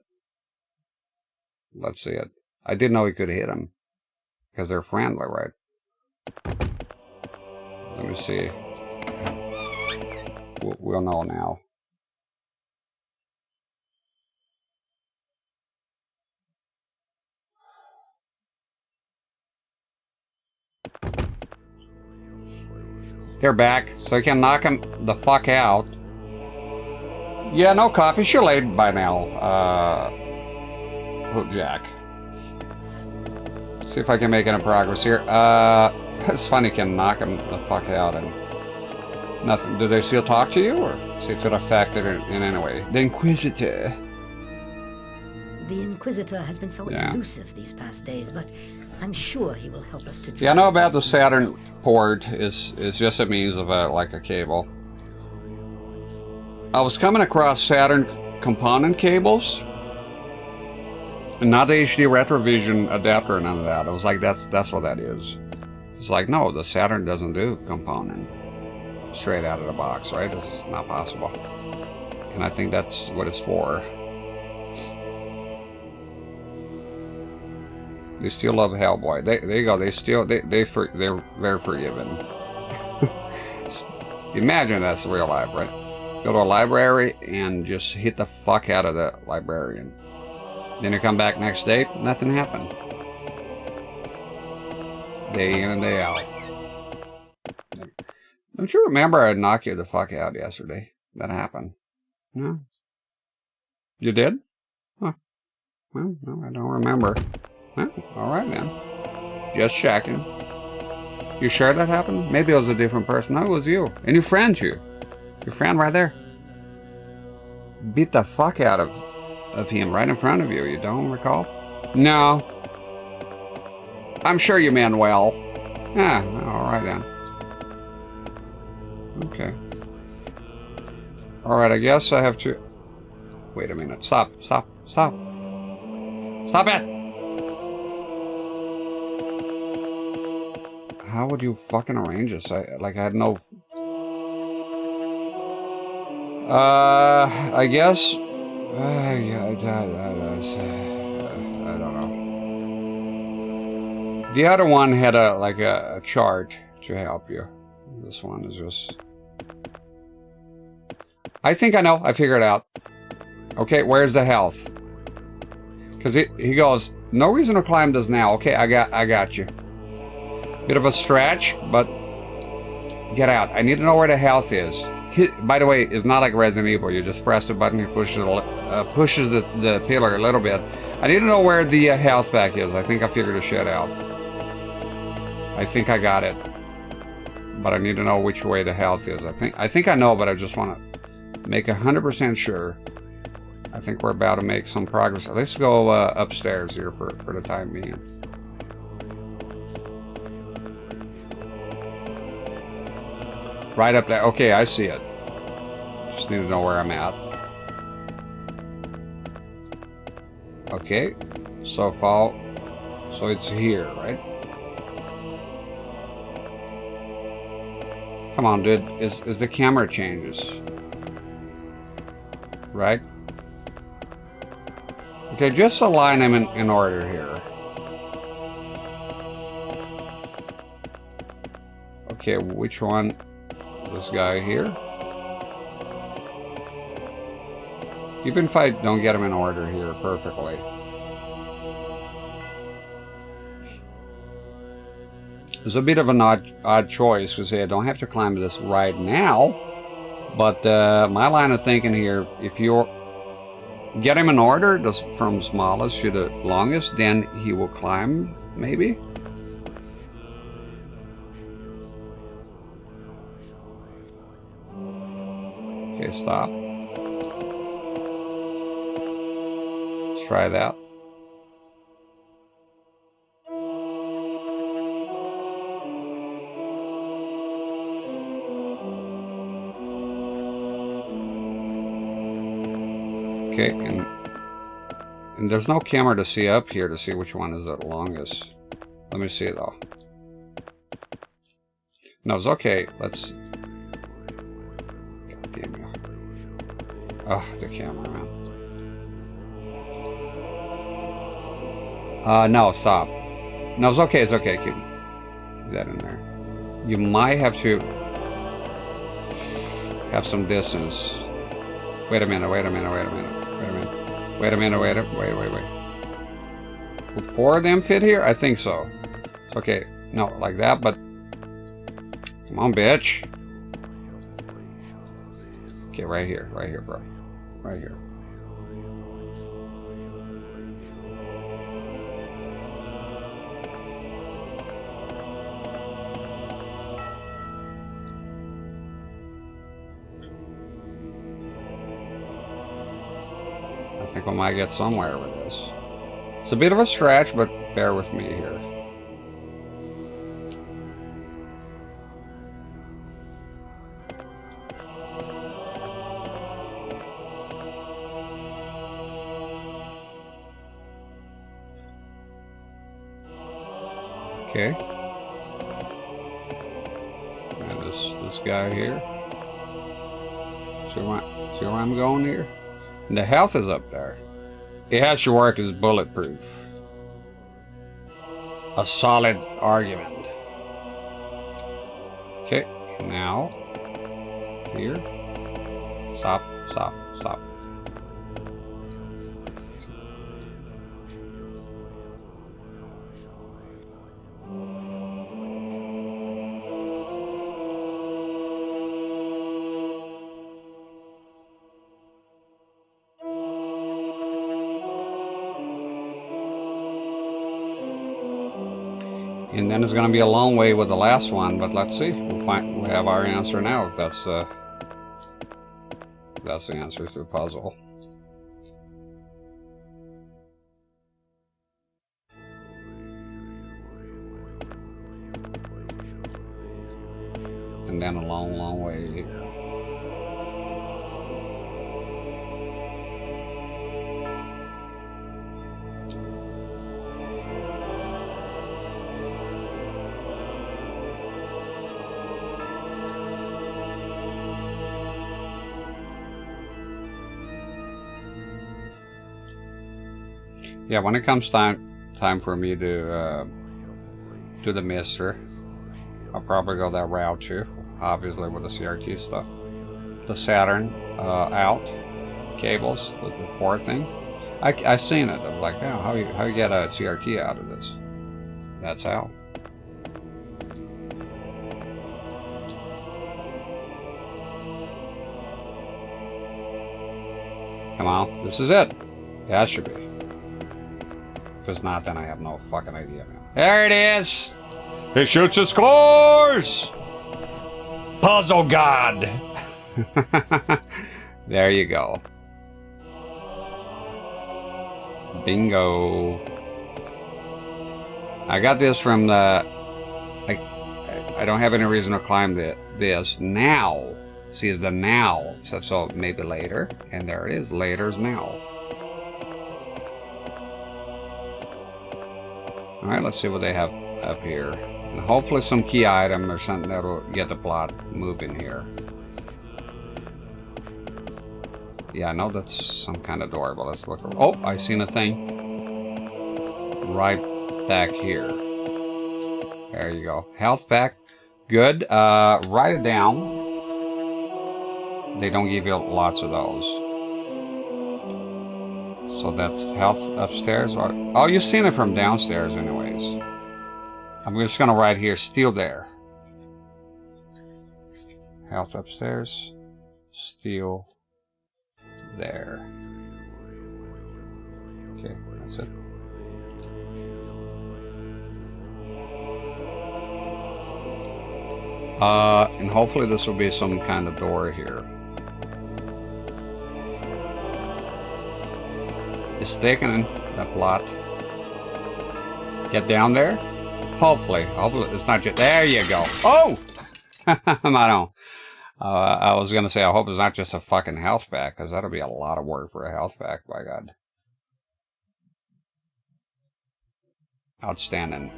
Let's see it. I didn't know he could hit him. Because they're friendly, right? Let me see. We'll know now. They're back, so you can knock him the fuck out. Yeah, no coffee. You're late by now. Oh, Jack. See if I can make any progress here. It's funny, you can knock him the fuck out and nothing. Do they still talk to you, or see if it affected it in any way? The Inquisitor. The Inquisitor has been so elusive these past days, but I'm sure he will help us to... Yeah, I know about the Saturn port. Is just a means of like a cable. I was coming across Saturn component cables, and not the HD Retrovision adapter or none of that. I was like, that's what that is. It's like, no, the Saturn doesn't do component straight out of the box, right? This is not possible. And I think that's what it's for. They still love Hellboy. There you go. They're very forgiving. Imagine that's real life, right? Go to a library and just hit the fuck out of the librarian. Then you come back next day, nothing happened. Day in and day out. Don't you remember I knocked you the fuck out yesterday? That happened. No? You did? Huh. Well, no, I don't remember. Huh? Alright, man. Just checking. You sure that happened? Maybe it was a different person. No, it was you. And your friend, you. Your friend right there. Beat the fuck out of him right in front of you. You don't recall? No. I'm sure you meant well. Ah, alright then. Okay. Alright, I guess I have to... Wait a minute. Stop. Stop. Stop. Stop it! How would you fucking arrange this? I had no... I guess... I don't know. The other one had a chart to help you. This one is just... I think I know. I figured it out. Okay, where's the health? Because he goes, no reason to climb this now. Okay, I got you. Bit of a stretch, but get out. I need to know where the health is. By the way, it's not like Resident Evil. You just press the button, he pushes the pillar a little bit. I need to know where the health pack is. I think I figured the shit out. I think I got it. But I need to know which way the health is. I think I know, but I just want to make 100% sure. I think we're about to make some progress. Let's go upstairs here for the time being. Right up there. Okay, I see it. Just need to know where I'm at. Okay. So it's here, right? Come on, dude. Is the camera changes? Right? Okay, just align them in order here. Okay, which one? This guy here. Even if I don't get them in order here perfectly. It's a bit of an odd choice because I don't have to climb this right now. But my line of thinking here, if you get him in order, from smallest to the longest, then he will climb, maybe? Okay, stop. Let's try that. Okay, and there's no camera to see up here to see which one is the longest. Let me see though. No, it's okay. Let's. God damn you. Oh, the camera, man. No, stop. No, it's okay. It's okay. Keep that in there. You might have to have some distance. Wait a minute. Wait a minute. Wait a minute. Wait a minute. Wait a minute. Wait. Will 4 of them fit here? I think so. It's okay. No, like that, but come on, bitch. Okay, right here, bro. Right here. I think we might get somewhere with this. It's a bit of a stretch, but bear with me here. Okay. And this guy here. See where I'm going here? And the health is up there. It has to work as bulletproof. A solid argument. Okay, now here. Stop. And then it's going to be a long way with the last one, but let's see. We'll have our answer now if that's the answer to the puzzle. And then a long, long way. Yeah, when it comes time for me to do the Mister, I'll probably go that route too. Obviously with the CRT stuff. The Saturn out cables, the port thing. I seen it. I was like, oh, how you get a CRT out of this? That's how. Come on, this is it. Yeah, it should be. If it's not, then I have no fucking idea, man. There it is! He shoots his scores! Puzzle God! There you go. Bingo. I got this from the... I don't have any reason to climb this now. See, it's the now. So maybe later. And there it is. Later's now. Alright, let's see what they have up here. And hopefully some key item or something that'll get the plot moving here. Yeah, I know that's some kind of door, but let's look. Oh, I seen a thing. Right back here. There you go. Health pack. Good. Write it down. They don't give you lots of those. So that's health upstairs. Or, oh, you've seen it from downstairs anyways. I'm just going to write here, steal there. Health upstairs. Steal there. Okay, that's it. And hopefully this will be some kind of door here. It's thickening, that plot. Get down there? Hopefully it's not just... There you go. Oh! I don't. I was going to say, I hope it's not just a fucking health pack, because that'll be a lot of work for a health pack, by God. Outstanding.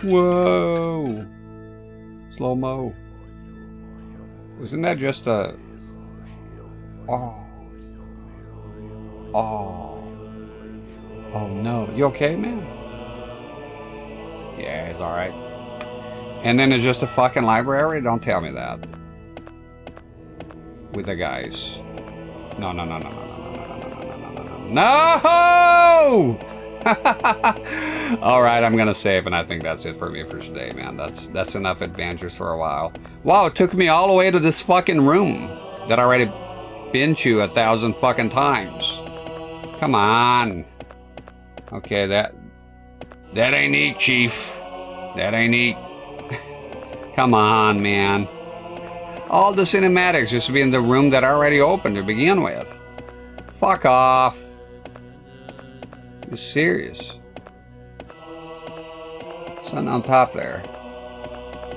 Whoa! Slow-mo. Wasn't that just a... Oh. Oh. Oh no. You okay, man? Yeah, he's alright. And then it's just a fucking library? Don't tell me that. With the guys. No, no, no, no, no, no, no, no, no, no, no, no, no! Alright, I'm gonna save, and I think that's it for me for today, man. That's enough adventures for a while. Wow, it took me all the way to this fucking room that I already been to 1,000 fucking times. Come on. Okay, that ain't neat, Chief. That ain't neat. Come on, man. All the cinematics just to be in the room that I already opened to begin with. Fuck off. You serious? Something on top there.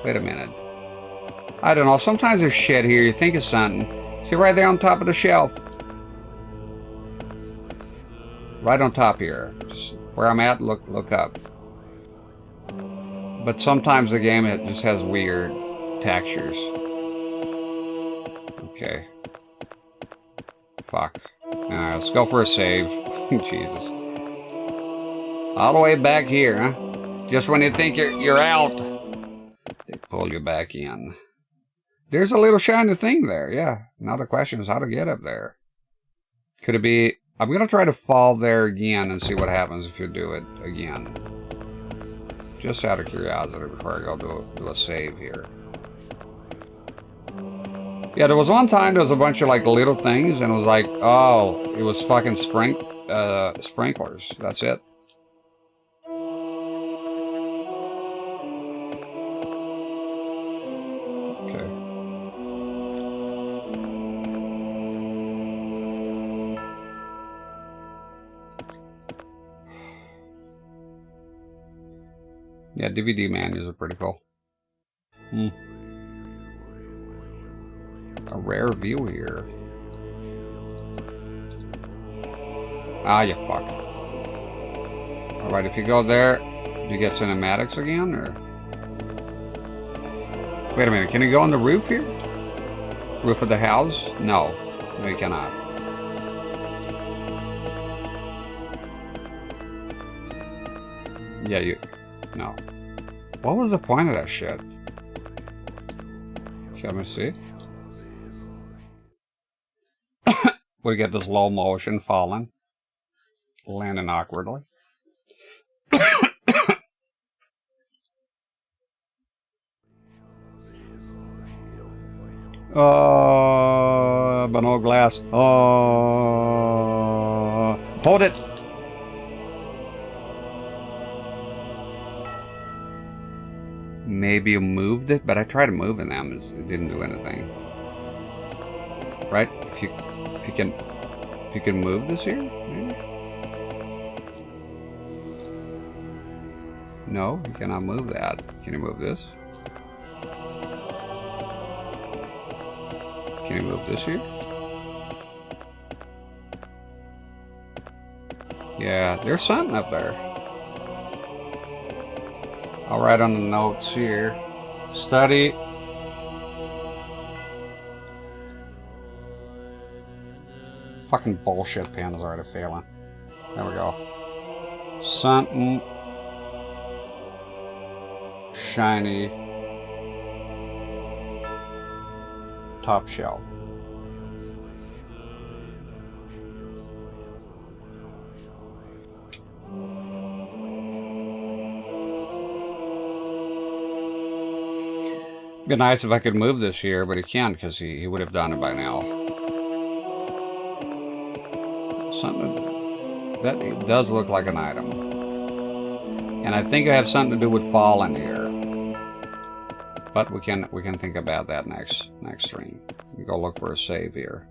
Wait a minute. I don't know. Sometimes there's shit here. You think it's something. See right there on top of the shelf. Right on top here. Just where I'm at, look up. But sometimes the game, it just has weird textures. Okay. Fuck. Alright, let's go for a save. Jesus. All the way back here, huh? Just when you think you're out, they pull you back in. There's a little shiny thing there, yeah. Now the question is how to get up there. Could it be... I'm going to try to fall there again and see what happens if you do it again. Just out of curiosity before I go do a save here. Yeah, there was one time there was a bunch of like little things and it was like, oh, it was fucking sprinklers. That's it. Yeah, DVD menus are pretty cool. A rare view here. Ah, you fuck. Alright, if you go there, do you get cinematics again, or? Wait a minute, can you go on the roof here? Roof of the house? No. No, you cannot. Yeah, you... No. What was the point of that shit? Let me see. We get this low motion falling. Landing awkwardly. but no glass. Oh, hold it. Maybe you moved it, but I tried moving them. It didn't do anything. Right? If you can move this here, maybe? No, you cannot move that. Can you move this? Can you move this here? Yeah, there's something up there. I'll write on the notes here. Study. Fucking bullshit pen is already failing. There we go. Something shiny. Top shelf. It'd be nice if I could move this here, but he can't because he would have done it by now. Something that it does look like an item, and I think it has something to do with falling here. But we can think about that next stream. We go look for a save here.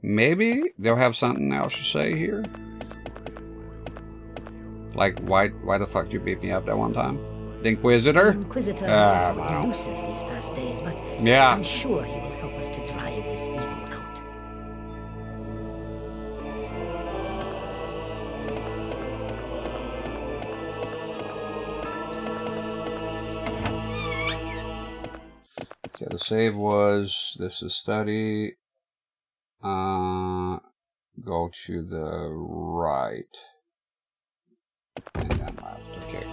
Maybe they'll have something else to say here. Like why the fuck did you beat me up that one time? The Inquisitor? The Inquisitor has been so elusive these past days, but yeah. I'm sure he will help us to drive this evil out. Okay, the save was, this is study. Go to the right. And then left, okay.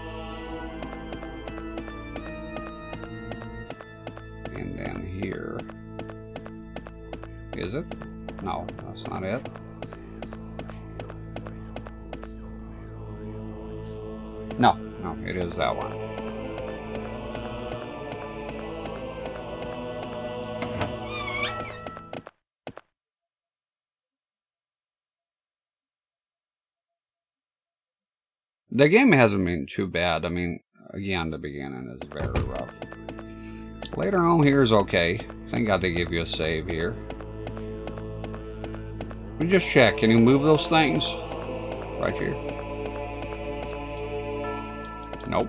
And then here. Is it? No, that's not it. No, it is that one. The game hasn't been too bad. I mean, again, the beginning is very rough. Later on here is okay. Thank God they give you a save here. Let me just check. Can you move those things? Right here. Nope.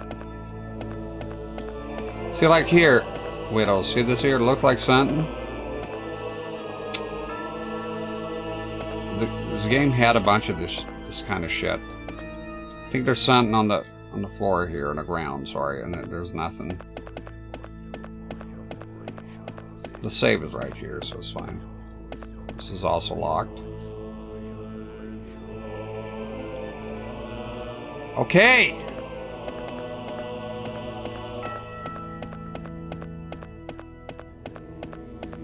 See, like here, Widow, see this here? It looks like something. This game had a bunch of this kind of shit. I think there's something on the floor here, on the ground, sorry, and there's nothing. The save is right here, so it's fine. This is also locked. Okay!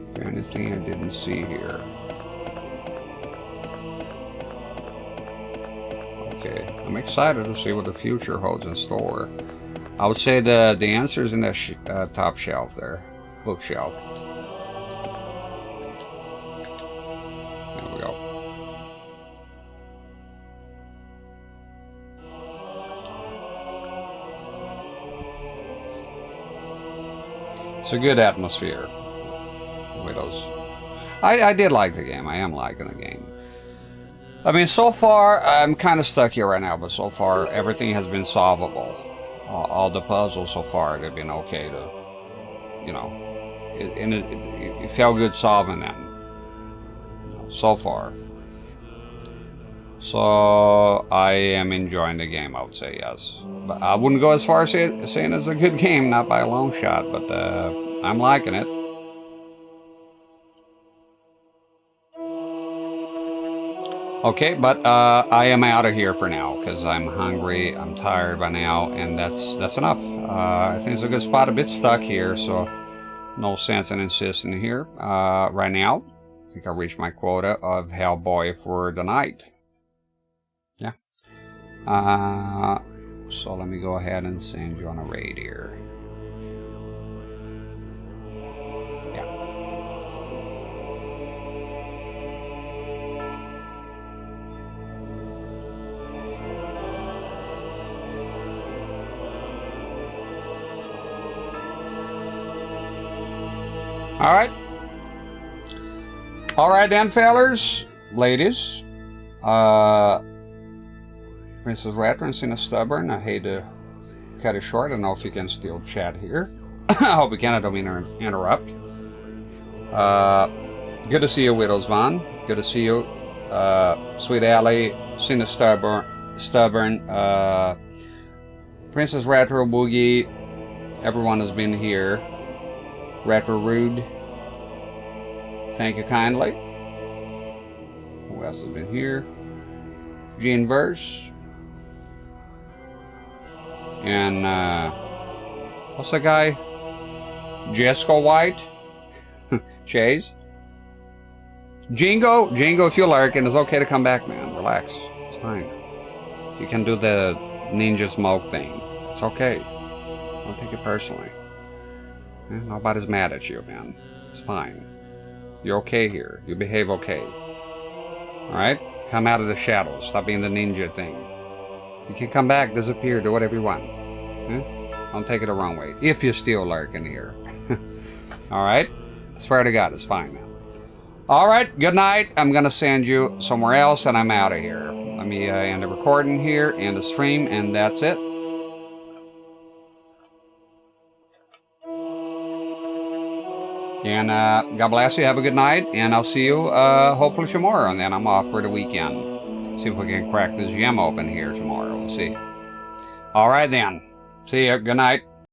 Is there anything I didn't see here? Okay, I'm excited to see what the future holds in store. I would say the answer is in the top shelf there, bookshelf. There we go. It's a good atmosphere. Widows. I did like the game. I am liking the game. I mean, so far, I'm kind of stuck here right now, but so far, everything has been solvable. All the puzzles so far, they've been okay to, you know, it felt good solving them, you know, so far. So, I am enjoying the game, I would say, yes. But I wouldn't go as far as saying it's a good game, not by a long shot, but I'm liking it. Okay, but I am out of here for now because I'm hungry, I'm tired by now, and that's enough. I think it's a good spot, a bit stuck here, so no sense in insisting here. Right now, I think I reached my quota of Hellboy for the night. Yeah. So let me go ahead and send you on a raid here. Yeah. Alright. Alright then, fellers. Ladies. Princess Ratner and Cine Stubborn. I hate to cut it short. I don't know if you can still chat here. I hope you can. I don't mean to interrupt. Good to see you, Widows Von. Good to see you. Sweet Alley, Cine Stubborn, Princess Retro Boogie. Everyone has been here. Retro Rude. Thank you kindly. Who else has been here? Gene Verse. And what's the guy? Jessica White. Chase. Jingo, if you're lurking, it's okay to come back, man. Relax. It's fine. You can do the ninja smoke thing. It's okay. Don't take it personally. Nobody's mad at you, man. It's fine. You're okay here. You behave okay. Alright? Come out of the shadows. Stop being the ninja thing. You can come back, disappear, do whatever you want. Don't take it the wrong way. If you're still lurking here. Alright? I swear to God, it's fine, man. Alright, good night. I'm gonna send you somewhere else and I'm out of here. Let me end the recording here, end the stream, and that's it. And God bless you, have a good night, and I'll see you hopefully tomorrow, and then I'm off for the weekend. See if we can crack this gem open here tomorrow, we'll see. Alright then, see you, good night.